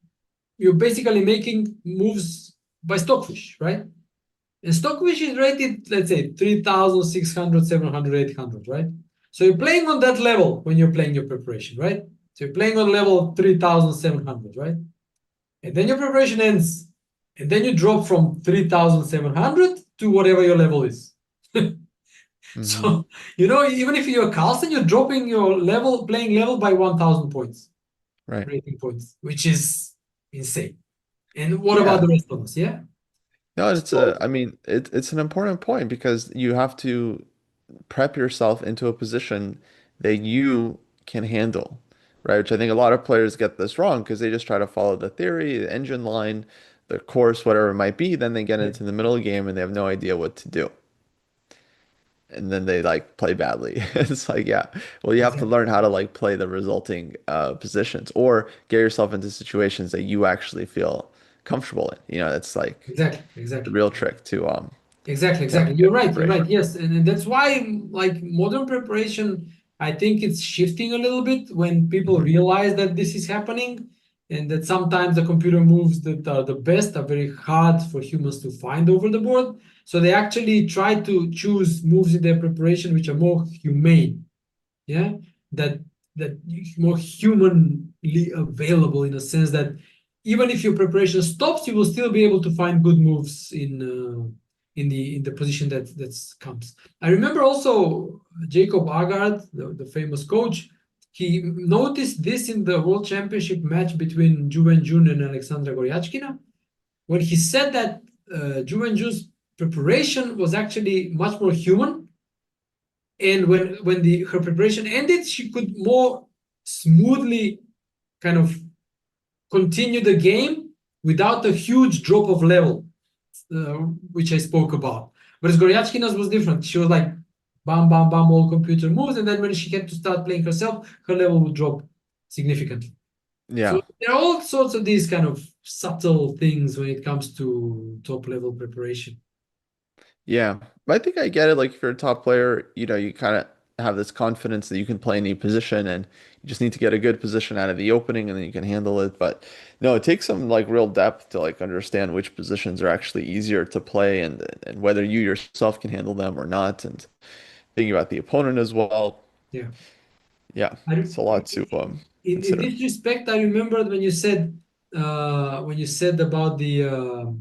you're basically making moves by stockfish, right? And stockfish is rated, let's say, 3,600, 700, 800, right? So you're playing on that level when you're playing your preparation, right? So you're playing on level 3,700, right? And then your preparation ends, and then you drop from 3,700 to whatever your level is. Mhm. So, even if you're Carlsen, you're dropping your level, playing level by 1,000 points, Right. rating points, which is insane. And what about Yeah. the rest of us? Yeah. No, So, I mean, it's an important point because you have to prep yourself into a position that you can handle, right? Which I think a lot of players get this wrong because they just try to follow the theory, the engine line, the course, whatever it might be. Then they get yeah, into the middle of the game and they have no idea what to do. And then they like play badly. It's like, yeah, well, you have to exactly, learn how to like play the resulting positions or get yourself into situations that you actually feel comfortable in. That's like exactly, the exactly. real trick Exactly, to have exactly. good You're right. You're right. preparation. Yes, and that's why, like, modern preparation, I think it's shifting a little bit when people Hmm. realize that this is happening, and that sometimes the computer moves that are the best are very hard for humans to find over the board. So they actually try to choose moves in their preparation which are more humane, yeah, that that more humanly available, in a sense that even if your preparation stops, you will still be able to find good moves in the position that comes. I remember also Jacob Agard, the famous coach. He noticed this in the World Championship match between Ju Jun and Alexandra Goryachkina, when he said that Ju Jun's preparation was actually much more human, and when the her preparation ended, she could more smoothly kind of continue the game without a huge drop of level, uh, which I spoke about. Whereas Goryachkina's was different. She was like bam, bam, bam, all computer moves, and then when she had to start playing herself, her level would drop significantly. So Yeah. there are all sorts of these kind of subtle things when it comes to top level preparation. Yeah, but I think I get it. Like if you're a top player, you kind of have this confidence that you can play any position and you just need to get a good position out of the opening and then you can handle it. But no, it takes some like real depth to like understand which positions are actually easier to play and whether you yourself can handle them or not and thinking about the opponent as well. Yeah. Yeah, I, it's a lot to in consider. this respect, I remembered when you said about the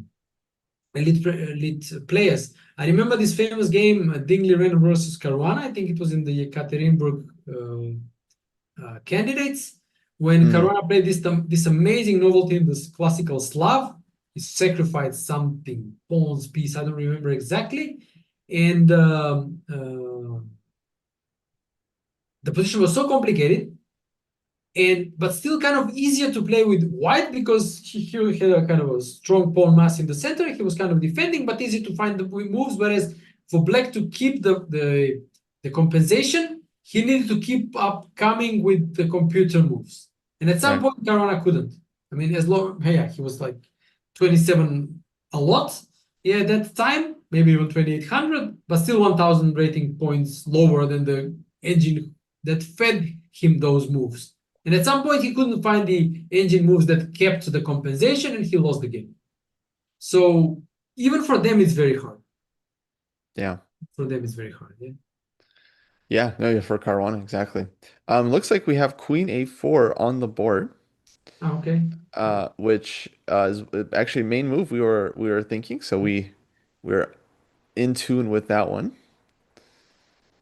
elite players. I remember this famous game, Dingley Ren versus Caruana. I think it was in the Ekaterinburg candidates, when Mm, Caruana played this amazing novelty in this classical Slav. He sacrificed something, pawns, piece. I don't remember exactly, and the position was so complicated and but still kind of easier to play with white because he had a kind of a strong pawn mass in the center. He was kind of defending, but easy to find the moves. Whereas for black to keep the compensation, he needed to keep up coming with the computer moves. And at some Right. point, Caruana couldn't. I mean, as long yeah, he was like 27 a lot. Yeah, at that time, maybe even 2800, but still 1000 rating points lower than the engine that fed him those moves. And at some point, he couldn't find the engine moves that kept the compensation and he lost the game. So even for them, it's very hard. Yeah. For them, it's very hard. Yeah. Yeah, no, yeah, for Caruana, exactly. Looks like we have Queen A4 on the board, Ah, okay. which is actually main move we were thinking, so we're in tune with that one.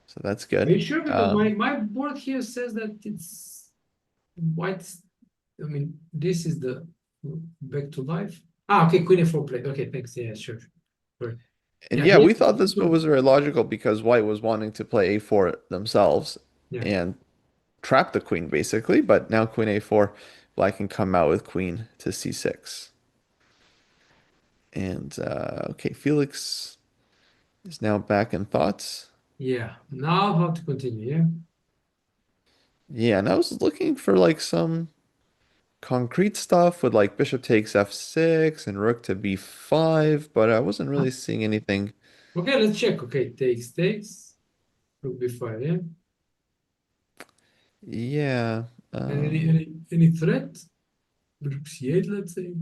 So that's Are good. you sure? Because my board here says that it's white. I mean, this is the back to life. Ah, okay. Queen F4 played. Okay, thanks. Yeah, sure. Sure. And Yeah, yeah, here. we thought this move was very logical because White was wanting to play A4 themselves Yeah. and trap the queen basically, but now Queen A4, Black can come out with Queen to C6. And okay, Felix is now back in thoughts. Yeah. Now how to continue? Yeah. Yeah, and I was looking for like some concrete stuff with like bishop takes F6 and rook to B5, but I wasn't Ah, really seeing anything. okay, let's check. Okay, takes. Rook B5. Yeah. Yeah. And Um, any threat? Rook C8, let's say.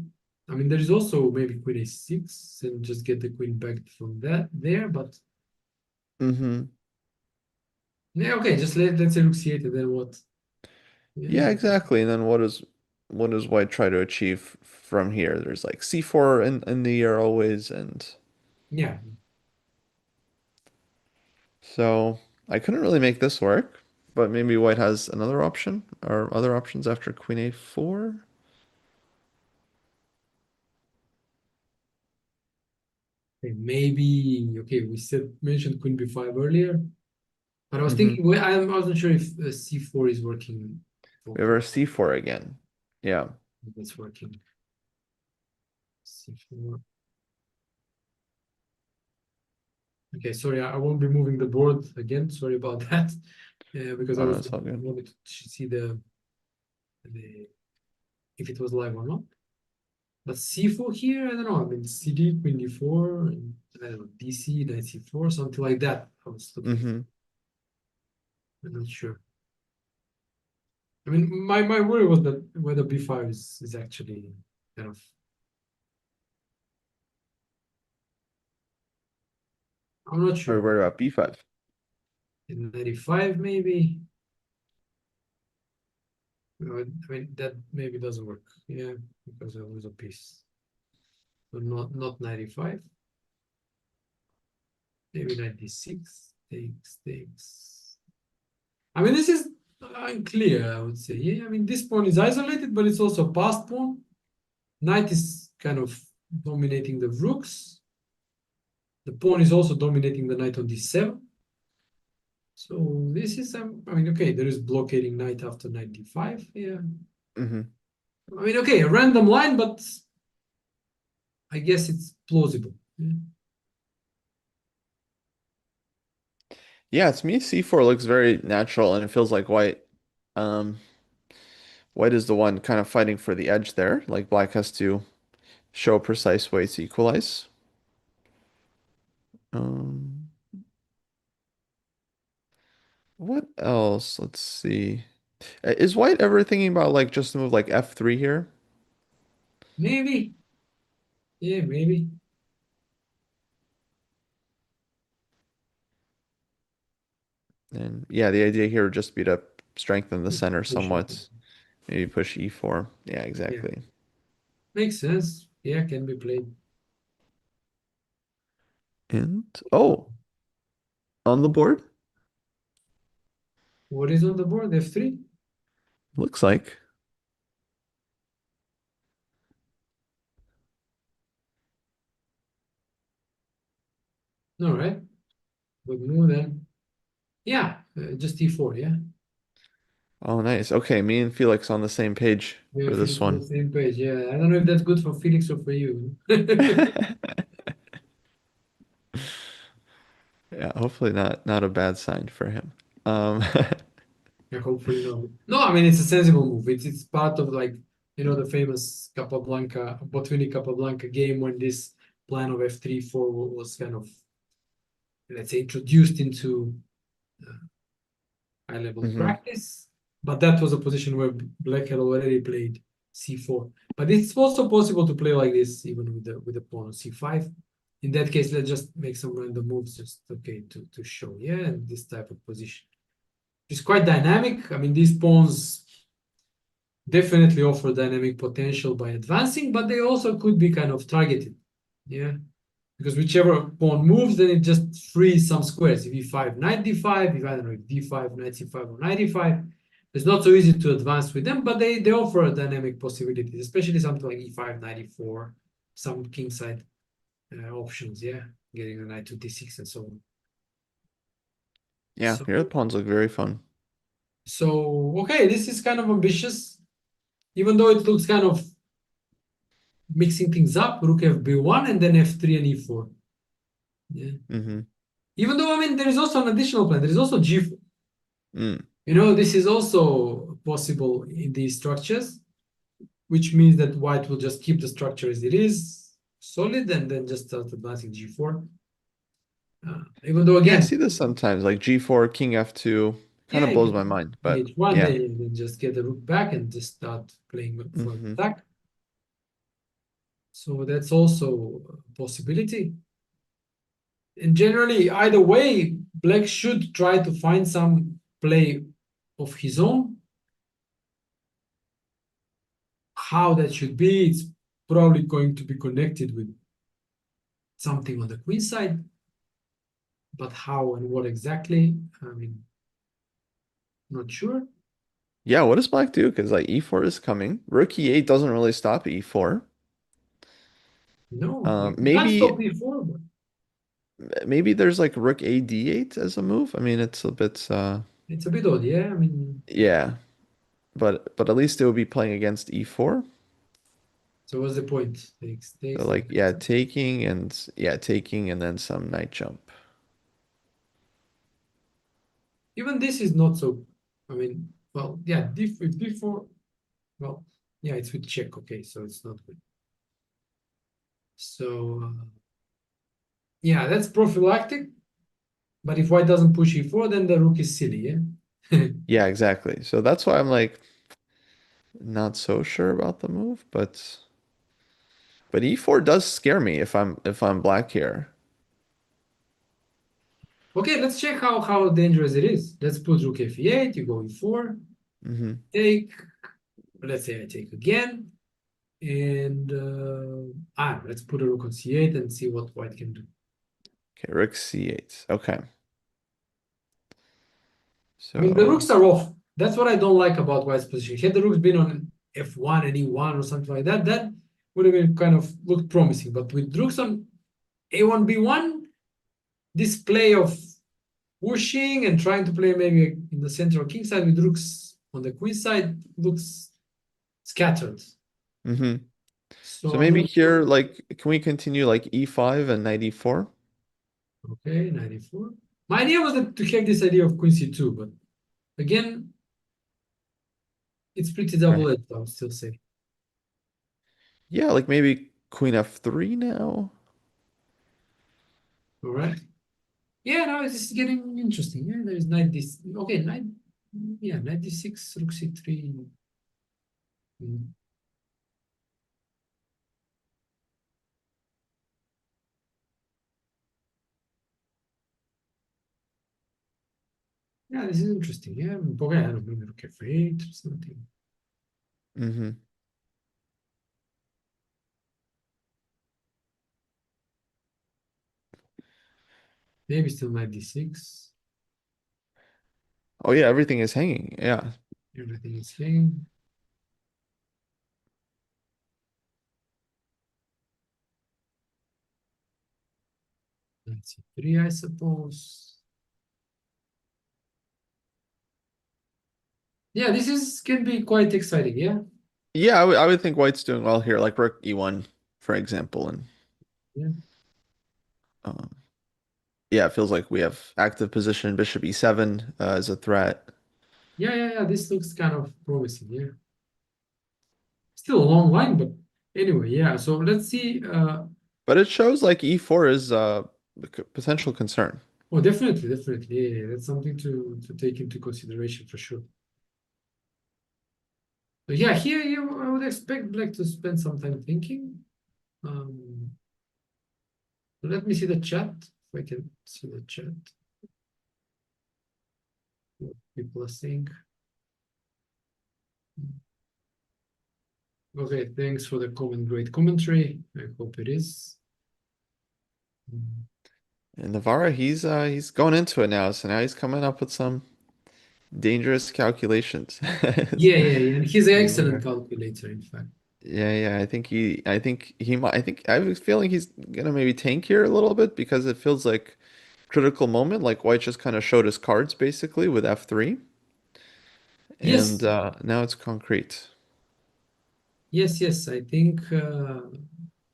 I mean, there is also maybe Queen A6 and just get the queen back from that there, but mhm. yeah, okay, just let's say Rook C8 and then what? Yeah. Yeah, exactly. And then what does White try to achieve from here? There's like C4 in the air always, and Yeah. so I couldn't really make this work, but maybe White has another option or other options after Queen A4. Okay, maybe okay, we said mentioned Queen B5 earlier, but I was Mm-hmm. thinking well, I wasn't sure if C4 is working We have our properly. C4 again. Yeah. If it's working. C4. Okay, sorry, I won't be moving the board again. Sorry about that. Because I Oh, was that's all good. wanted to see the if it was live or not. But C4 here, I don't know. I mean, CD, Queen D4, and, I don't know, DC, Knight C4, something like that. I was looking. Mm-hmm. I'm not sure. I mean, my worry was that whether B5 is actually kind of. I'm not We're sure. worried about B5. In 95, maybe. I mean, that maybe doesn't work. Yeah, because I lose a piece. But not 95. Maybe 96. Takes. I mean, this is unclear, I would say. Yeah, I mean, this pawn is isolated, but it's also a passed pawn. Knight is kind of dominating the rooks. The pawn is also dominating the knight on d7. So this is, I mean, okay, there is blockading knight after knight d5. Yeah. Mm-hmm. I mean, okay, a random line, but I guess it's plausible. Yeah. Yeah, to me, C4 looks very natural and it feels like um, White is the one kind of fighting for the edge there. Like Black has to show a precise way to equalize. Um, what else? Let's see. Is White ever thinking about like just a move like F3 here? Maybe. Yeah, maybe. And yeah, the idea here would just be to strengthen the center Push it. somewhat. Maybe push E4. Yeah, Yeah. exactly. Makes sense. Yeah, can be played. And oh, on the board, What is on the board? F3? looks like. All right. Good move then. Yeah, just d4, yeah. Oh, nice. Okay, me and Felix on the same page We are for this Felix on the one. same page. Yeah, I don't know if that's good for Felix or for you. Yeah, hopefully not a bad sign for him. Um, Yeah, hopefully not. No, I mean it's a sensible move. It's part of like the famous Capablanca Botvinnik Capablanca game when this plan of f3-4 was kind of, let's say, introduced into uh, high level mhm. practice. But that was a position where Black had already played c4. But it's also possible to play like this even with the pawn on c5. In that case, let's just make some random moves, just okay to show. Yeah, and this type of position. It's quite dynamic. I mean, these pawns definitely offer dynamic potential by advancing, but they also could be kind of targeted. Yeah, because whichever pawn moves, then it just frees some squares. If e5, knight d5, if I don't know, if d5, knight c5, or knight e5, it's not so easy to advance with them, but they offer a dynamic possibilities, especially something like e5, knight e4, some kingside options. Yeah, getting a knight to d6 and so on. Yeah, So, your pawns look very fun. so okay, this is kind of ambitious, even though it looks kind of mixing things up, rook fb1 and then f3 and e4. Yeah. Hmm. Even though, I mean, there is also an additional plan. There is also g4. Mm. This is also possible in these structures, which means that white will just keep the structure as it is, solid, and then just start advancing g4. Even though, Yeah, I again, see this sometimes, like G4, King F2, kind yeah, of you blows my can mind, king but h1, yeah. then just get the rook back and just start playing for an Hmm. attack. So that's also a possibility. And generally, either way, black should try to find some play of his own. How that should be, it's probably going to be connected with something on the queen side, but how and what exactly, I mean, not sure. Yeah, what does black do? Because like E4 is coming. Rook E8 doesn't really stop E4. No, you can't Maybe stop before, but maybe there's like Rook A D8 as a move. I mean, it's a bit it's a bit odd, yeah. I mean, yeah, but at least it would be playing against E4. so what's the point? Takes, So takes, like yeah, taking and then some knight jump. even this is not so, I mean, well, yeah, if d4, well, yeah, it's with check, okay, so it's not good. So, yeah, that's prophylactic. But if white doesn't push e4, then the rook is silly, yeah? Yeah, exactly. So that's why I'm like not so sure about the move, but E4 does scare me if I'm black here. Okay, let's check how dangerous it is. Let's put rook f8, you go e4, Hmm. take, let's say I take again, and let's put a rook on c8 and see what white can do. Okay, Rook C8. Okay. I mean, the So, rooks are off. That's what I don't like about white's position. Had the rooks been on f1 and e1 or something like that, that would have been kind of looked promising. But with rooks on a1, b1, this play of pushing and trying to play maybe in the central king side with rooks on the queen side looks scattered. hmm. So So I'm maybe not sure. here, like, can we continue like E5 and knight E4? Okay, 94. My idea was that to have this idea of queen c2, but again, it's pretty Right. double-edged, I would still say. Yeah, like maybe Queen F3 now. All right. Yeah, now it's getting interesting. Yeah, there's knight d. Okay, knight d6, rook c3. Mm. Yeah, this is interesting. Yeah, okay, I don't know, maybe rook f8 or something. Hmm. Maybe still knight d6. Oh yeah, everything is hanging. Yeah. Everything is hanging. Knight c3, I suppose. Yeah, can be quite exciting. Yeah. Yeah, I would think White's doing well here, like Rook E1, for example, and Yeah. um, yeah, it feels like we have active position. Bishop E7 is a threat, Yeah. This looks kind of promising. Yeah. Still a long line, but anyway, yeah. So let's see. but it shows like E4 is a potential concern. Oh, definitely. Yeah. That's something to take into consideration for sure. So yeah, here I would expect Black to spend some time thinking. Um, Let me see the chat. If I can see the chat. What people are saying. Okay, thanks for the comment. Great commentary. I hope it is. And Navara, he's going into it now, so now he's coming up with some dangerous calculations. Yeah. And he's an I excellent wonder. calculator, in fact. Yeah. I have a feeling he's gonna maybe tank here a little bit because it feels like critical moment, like White just kind of showed his cards basically with F3, and Yes, now it's concrete. yes. I think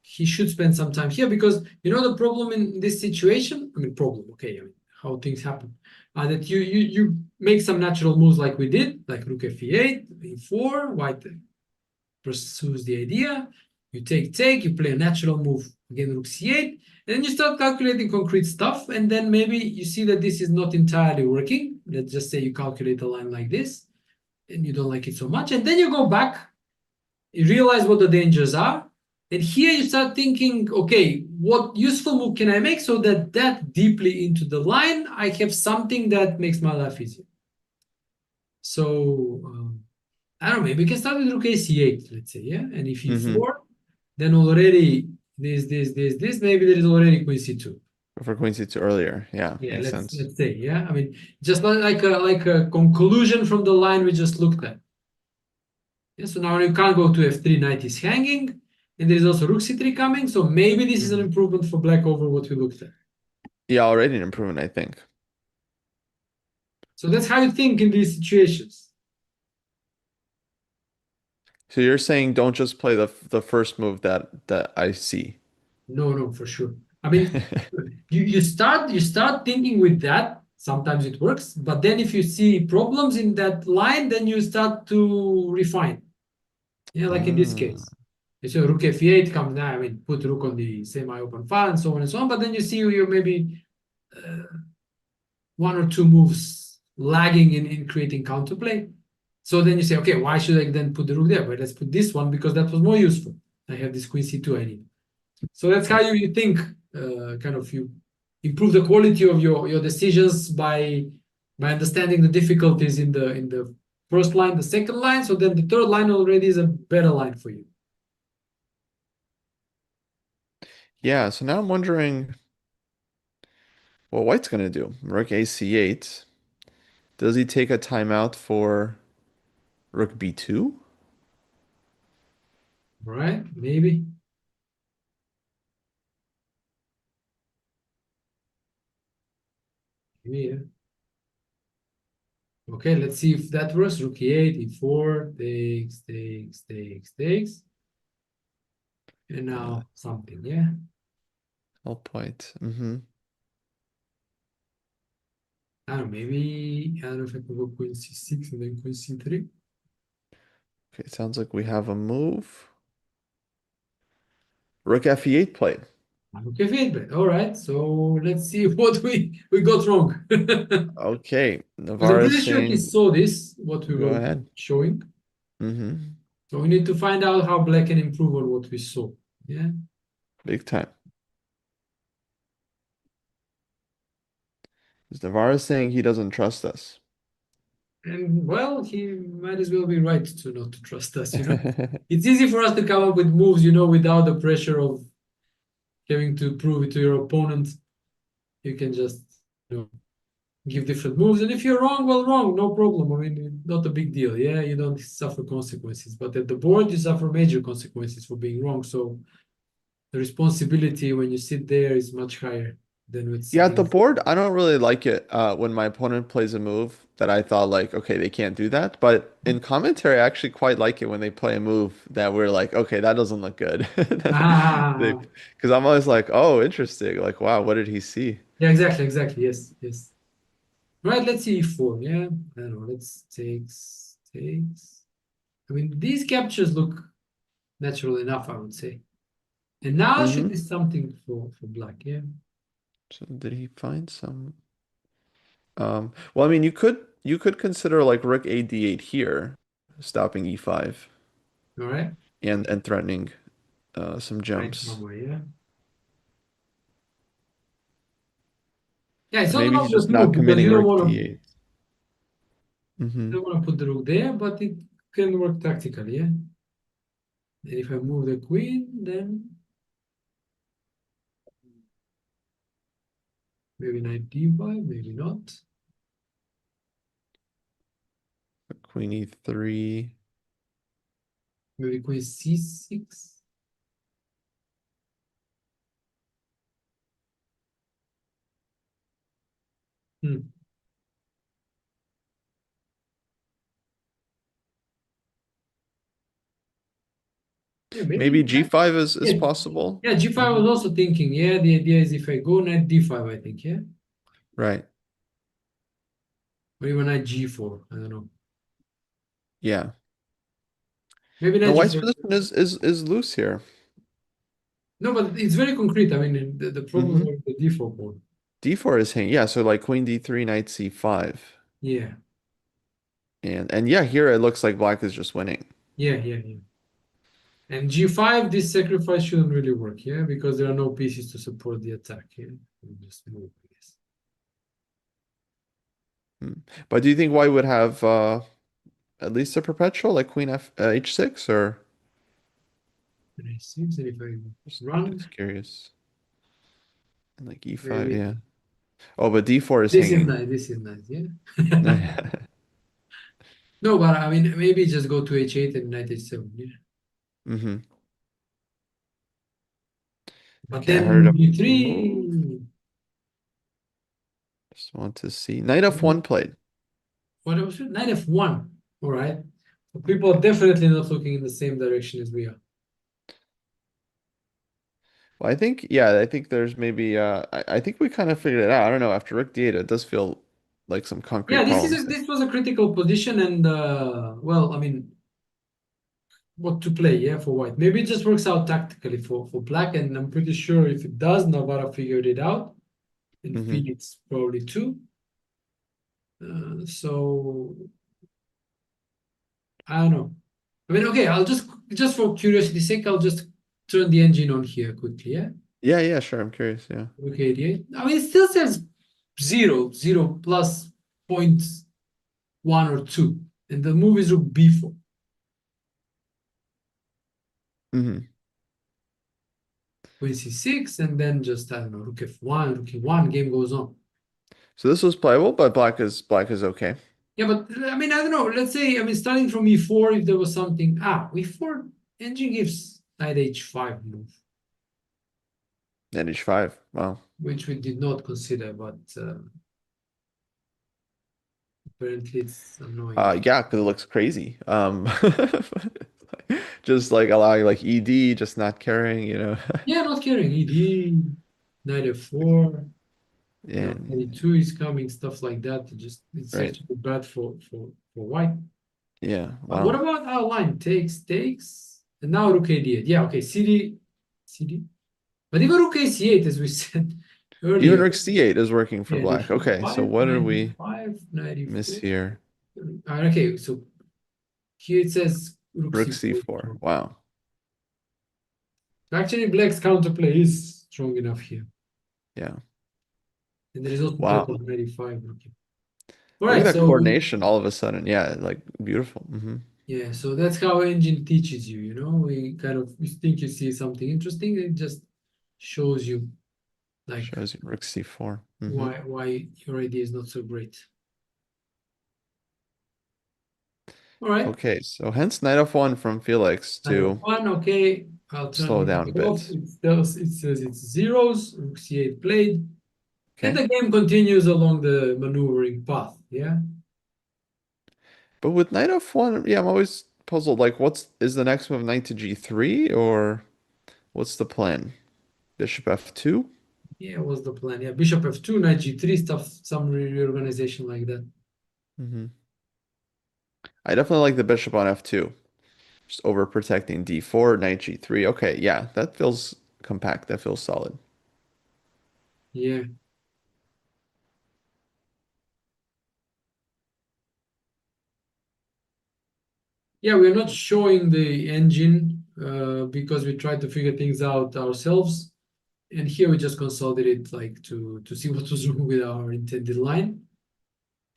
he should spend some time here because you know the problem in this situation. I mean, problem. Okay, I mean how things happen. That you make some natural moves like we did, like Rook F8, E4, White pursues the idea. You take, you play a natural move again, Rook C8, and then you start calculating concrete stuff, and then maybe you see that this is not entirely working. Let's just say you calculate a line like this, and you don't like it so much, and then you go back, you realize what the dangers are, and here you start thinking, okay, what useful move can I make so that deeply into the line, I have something that makes my life easier. So I don't know, maybe we can start with Rook AC8, let's say, yeah? And if Mm-hmm. E4, then already this, maybe there is already Queen C2. For Queen C2 earlier, yeah, Yeah, makes let's sense. let's say, yeah. I mean, just like a conclusion from the line we just looked at. Yeah, so now you can't go to F3, knight is hanging, and there is also Rook C3 coming, so maybe this is an Hmm. improvement for black over what we looked at. Yeah, already an improvement, I think. So that's how you think in these situations. So you're saying don't just play the first move that I see. No, for sure. I mean, you start thinking with that. Sometimes it works, but then if you see problems in that line, then you start to refine. Yeah, like in this Ah. case. So Rook F8 comes now. I mean, put Rook on the semi-open file and so on and so on. But then you see you maybe uh, one or two moves lagging in creating counterplay. So then you say, okay, why should I then put the Rook there? But let's put this one because that was more useful. I have this Queen C2 I need. So that's how you think, kind of you improve the quality of your decisions by understanding the difficulties in the first line, the second line. So then the third line already is a better line for you. Yeah, so now I'm wondering what White's gonna do. Rook AC8. Does he take a timeout for Rook B2? All right, maybe. Yeah. Okay, let's see if that works. Rook E8, E4, takes. And Yeah, now something, yeah. I'll point. Mm-hmm. I don't know, maybe I don't know if I could go Queen C6 and then Queen C3. Okay, sounds like we have a move. Rook F8 played. Okay, feedback. All right. So let's see what we got wrong. Because Okay, I'm Navarra's pretty sure he saying saw this, what we go were ahead. showing. Mm-hmm. So we need to find out how black can improve on what we saw. Yeah. Big time. Is Navarra's saying he doesn't trust us? And well, he might as well be right to not to trust us. It's easy for us to come up with moves, without the pressure of having to prove it to your opponent. You can just, you know, give different moves. And if you're wrong, well, wrong, no problem. I mean, not a big deal. Yeah, you don't suffer consequences. But at the board, you suffer major consequences for being wrong. So the responsibility when you sit there is much higher. then with Yeah, at the against. board, I don't really like it when my opponent plays a move that I thought like, okay, they can't do that. But in commentary, I actually quite like it when they play a move that we're like, okay, that doesn't look good. They, Ah, because I'm always like, oh, interesting. Like, wow, what did he see? yeah, exactly, exactly. Yes, yes. Right, let's see e4. Yeah, I don't know. Let's takes. I mean, these captures look natural enough, I would say. And now should be Hmm. something for black. Yeah. So did he find some? Well, I mean, you could consider like Rook a d8 here, stopping e5 All right. and threatening some Right. jumps. One more. Yeah. Yeah, it's And not an maybe he's obvious just move not because committing you don't Rook want to d8. Hmm. put the rook there, but it can work tactically. Yeah. And if I move the queen, then maybe knight d5, maybe not. Queen e3. Maybe queen c6. Hmm. Yeah, maybe. Maybe g5 is Yeah, possible. yeah. G5 Hmm. was also thinking. Yeah, the idea is if I go knight d5, I think. Yeah, Right. or even knight g4. I don't know. Yeah. Maybe Now knight White's g4. position is loose here. No, but it's very concrete. I mean, the problems Hmm. are with the d4 pawn. d4 is hanging. Yeah, so like queen d3, knight c5. Yeah, And yeah, here it looks like black is just winning. yeah, yeah, yeah. And g5, this sacrifice shouldn't really work, yeah, because there are no pieces to support the attack. Yeah, we just move, I guess. Hmm. But do you think White would have at least a perpetual like queen f h6 or And a6, and if I just run, curious. And like e5, maybe yeah. Oh, but d4 is this is hanging. nice. This is nice, yeah. No, but I mean, maybe just go to h8 and knight h7, yeah. Hmm. But Okay, I then heard a move move. g3. Just want to see. Knight f1 played. What was it? Knight f1. All right. So people are definitely not looking in the same direction as we are. Well, I think, yeah, I think there's maybe I think we kind of figured it out. I don't know, after Rook d8, it does feel like some Yeah, concrete problems there. this was a critical position, and well, I mean, what to play, yeah, for white. Maybe it just works out tactically for black, and I'm pretty sure if it does, Navara figured it out, and Hmm. Felix probably too. So I don't know. I mean, okay, I'll just for curiosity's sake, I'll just turn the engine on here quickly, yeah. Yeah, yeah, sure. I'm curious. Yeah. Okay, 88. I mean, it still says zero plus point one or two, and the move is rook b4, Hmm. queen c6, and then just I don't know, rook f1, rook e1, game goes on. So this was playable, but black is okay. Yeah, but I mean, I don't know. Let's say, I mean, starting from e4, if there was something, e4 engine gives knight h5 move, And h5. Wow. which we did not consider, but apparently it's annoying. Yeah, because it looks crazy. Just like allowing like ED, just not caring, you know. Yeah, not caring. ED, knight f4, And 22 is coming, stuff like that. It's right. actually bad for white. Yeah. What Wow. about our line? Takes, and now rook a8. Yeah, okay, CD. But even rook a8, as we said Even earlier, Rook C8 is working for yeah, the black. Okay, so e5, what did we 95, miss 94. here? Okay, so here it says rook Rook c4. C4. Wow. Actually, black's counterplay is strong enough here. Yeah. And there is also threat Wow. of 95. Okay. All Look at right, that so coordination all of a sudden. Yeah, like beautiful. Hmm. yeah, so that's how engine teaches you, you know. We kind of you think you see something interesting, it just shows you like Shows you Rook C4. Hmm. why your idea is not so great. All right. Okay, so hence knight f1 from Felix Knight to f1, okay. I'll turn slow down a it off. bit. It says it's zeros. Rook c8 played. Then Okay. the game continues along the maneuvering path. Yeah. But with knight f1, yeah, I'm always puzzled. Like, is the next move knight to g3 or what's the plan? Bishop f2? Yeah, was the plan. Yeah, bishop f2, knight g3 stuff, some reorganization like that. Hmm. I definitely like the bishop on f2. Just overprotecting d4, knight g3. Okay, yeah, that feels compact. That feels solid. Yeah. Yeah, we're not showing the engine because we try to figure things out ourselves. And here we just consolidate like to see what was wrong with our intended line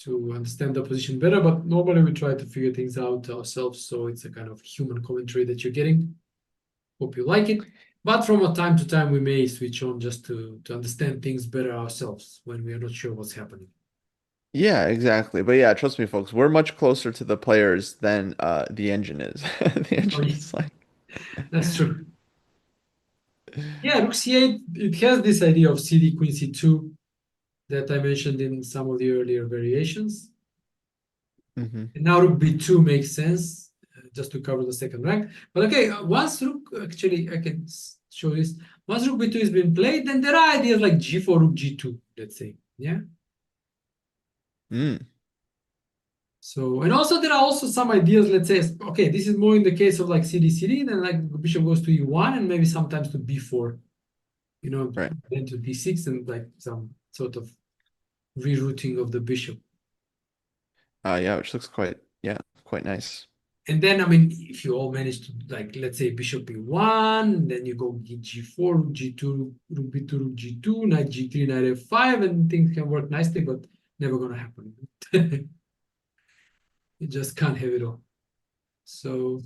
to understand the position better. But normally we try to figure things out ourselves. So it's a kind of human commentary that you're getting. Hope you like it. But from a time to time, we may switch on just to understand things better ourselves when we are not sure what's happening. Yeah, exactly. But yeah, trust me, folks, we're much closer to the players than the engine is. The Oh, engine yeah, is like, that's true. Yeah, rook c8, it has this idea of cd queen c2 that I mentioned in some of the earlier variations. hmm. And now rook b2 makes sense just to cover the second rank. But okay, once rook, actually, I can show this. Once rook b2 has been played, then there are ideas like g4, rook g2, let's say. Yeah. Mm, So, and also there are also some ideas, let's say, okay, this is more in the case of like cd, then like bishop goes to e1 and maybe sometimes to b4, right. then to d6 and like some sort of rerouting of the bishop. Yeah, which looks quite nice. And then, I mean, if you all manage to, like, let's say bishop e1, then you go g4, rook g2, rook b2, rook g2, knight g3, knight f5, and things can work nicely, but never gonna happen. You just can't have it all. So,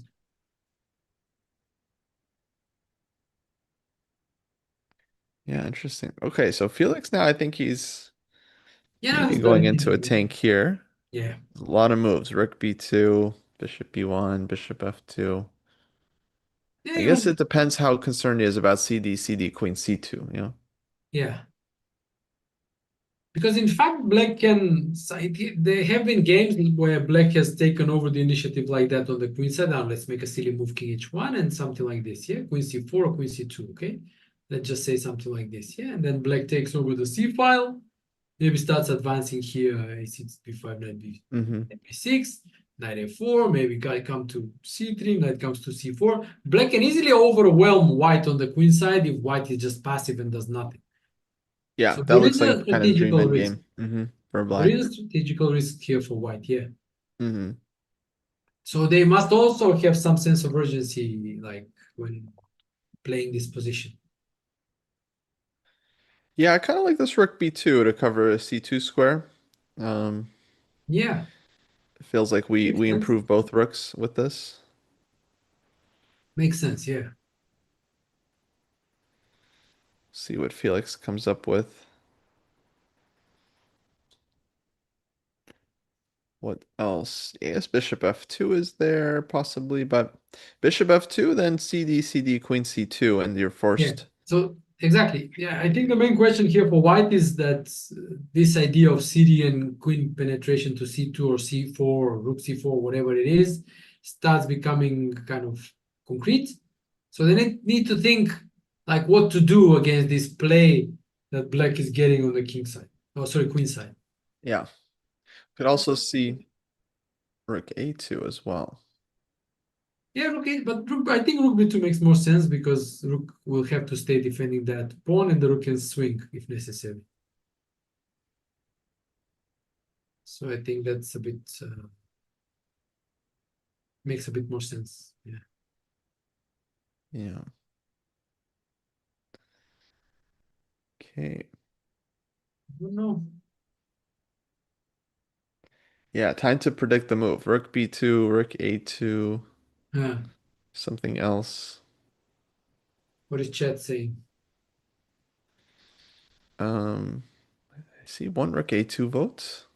Yeah, interesting. Okay, so Felix now I think he's yeah, now maybe he's going starting into a thinking. tank here. Yeah. A lot of moves. Rook b2, bishop b1, bishop f2. Yeah, I you guess know, it depends how concerned he is about cd, queen c2, you know? yeah. Because in fact, Black can. There have been games where Black has taken over the initiative like that on the queen side. Now let's make a silly move, king h1, and something like this. Yeah, queen c4 or queen c2. Okay, let's just say something like this. Yeah, and then Black takes over the c file. Maybe starts advancing here. A6, b5, knight Hmm. b6, knight a4. Maybe guy come to c3. Knight comes to c4. Black can easily overwhelm White on the queen side if White is just passive and does nothing. Yeah, So that there looks is like a a kind of dream strategical end risk. game for There black. is a strategical risk here for White, yeah. Hmm. So they must also have some sense of urgency, like when playing this position. Yeah, I kind of like this rook b2 to cover a c2 square. Um, Yeah, it feels like we makes we sense. improve both rooks with this. Makes sense, yeah. See what Felix comes up with. What else? Yes, bishop f2 is there possibly, but bishop f2, then cd, queen c2, and you're Yeah. forced. So exactly. Yeah, I think the main question here for White is that this idea of CD and queen penetration to C2 or C4 or rook C4, whatever it is, starts becoming kind of concrete. So they need to think like what to do against this play that Black is getting on the king side. Oh, sorry, queen side. Yeah. Could also see rook a2 as well. Yeah, rook eight, but rook, I think rook b2 makes more sense because rook will have to stay defending that pawn and the rook can swing if necessary. So I think that's a bit makes a bit more sense. Yeah. Yeah. Okay. I don't know. Yeah, time to predict the move. Rook b2, rook a2, Uh, something else. what is chat saying? I see one rook a2 vote.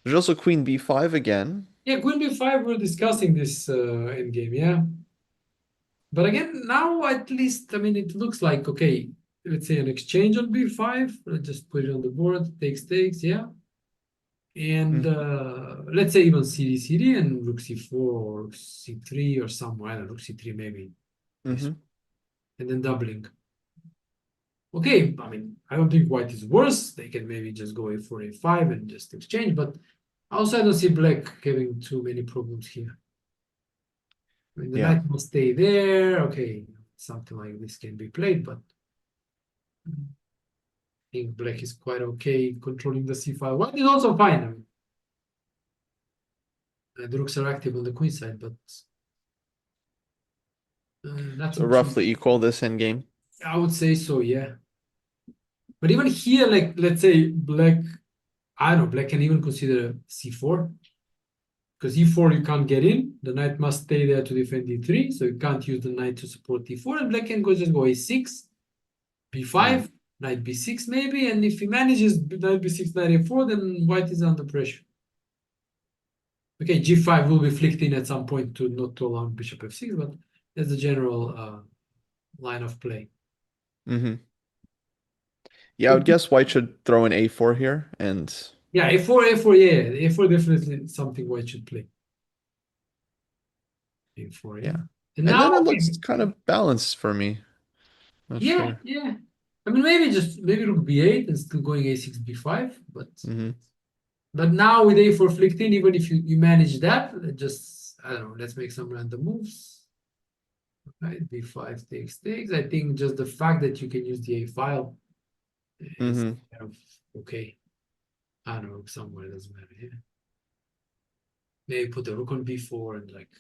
There's also queen b5 again. Yeah, queen b5. We're discussing this endgame. Yeah, but again, now at least I mean it looks like okay. let's say an exchange on b5. Let's just put it on the board, takes, yeah. And Mm-hmm. let's say even cd and rook c4 or rook c3 or somewhere, I don't know, rook c3 maybe, this, Mm-hmm. and then doubling. Okay, I mean, I don't think white is worse. They can maybe just go for a5 and just exchange, but also I don't see black having too many problems here. I mean, the Yeah. knight must stay there. Okay, something like this can be played, but I think black is quite okay controlling the c5. White is also fine. I mean, the rooks are active on the queen side, but So nothing too. roughly equal this endgame. I would say so, yeah. But even here, like let's say black, I don't know, black can even consider c4 because e4 you can't get in. The knight must stay there to defend e3, so you can't use the knight to support e4, and black can go just go a6, Mm. b5, knight b6 maybe, and if he manages knight b6, knight a4, then white is under pressure. Okay, g5 will be flicked in at some point to not to allow bishop f6, but that's the general line of play. Mm-hmm. Yeah, I would guess white should throw an a4 here and Yeah, a4, yeah, a4 definitely something white should play. A4, yeah. yeah. And And now, then it okay, looks kind of balanced for me. Not yeah, sure. yeah. I mean, maybe rook b8 and still going a6, b5, Mm-hmm. but now with a4 flicked in, even if you manage that, just I don't know, let's make some random moves. Right, b5 takes. I think just the fact that you can use the a file is Mm-hmm. kind of okay. I don't know, somewhere doesn't matter. Yeah. Maybe put the rook on b4 and like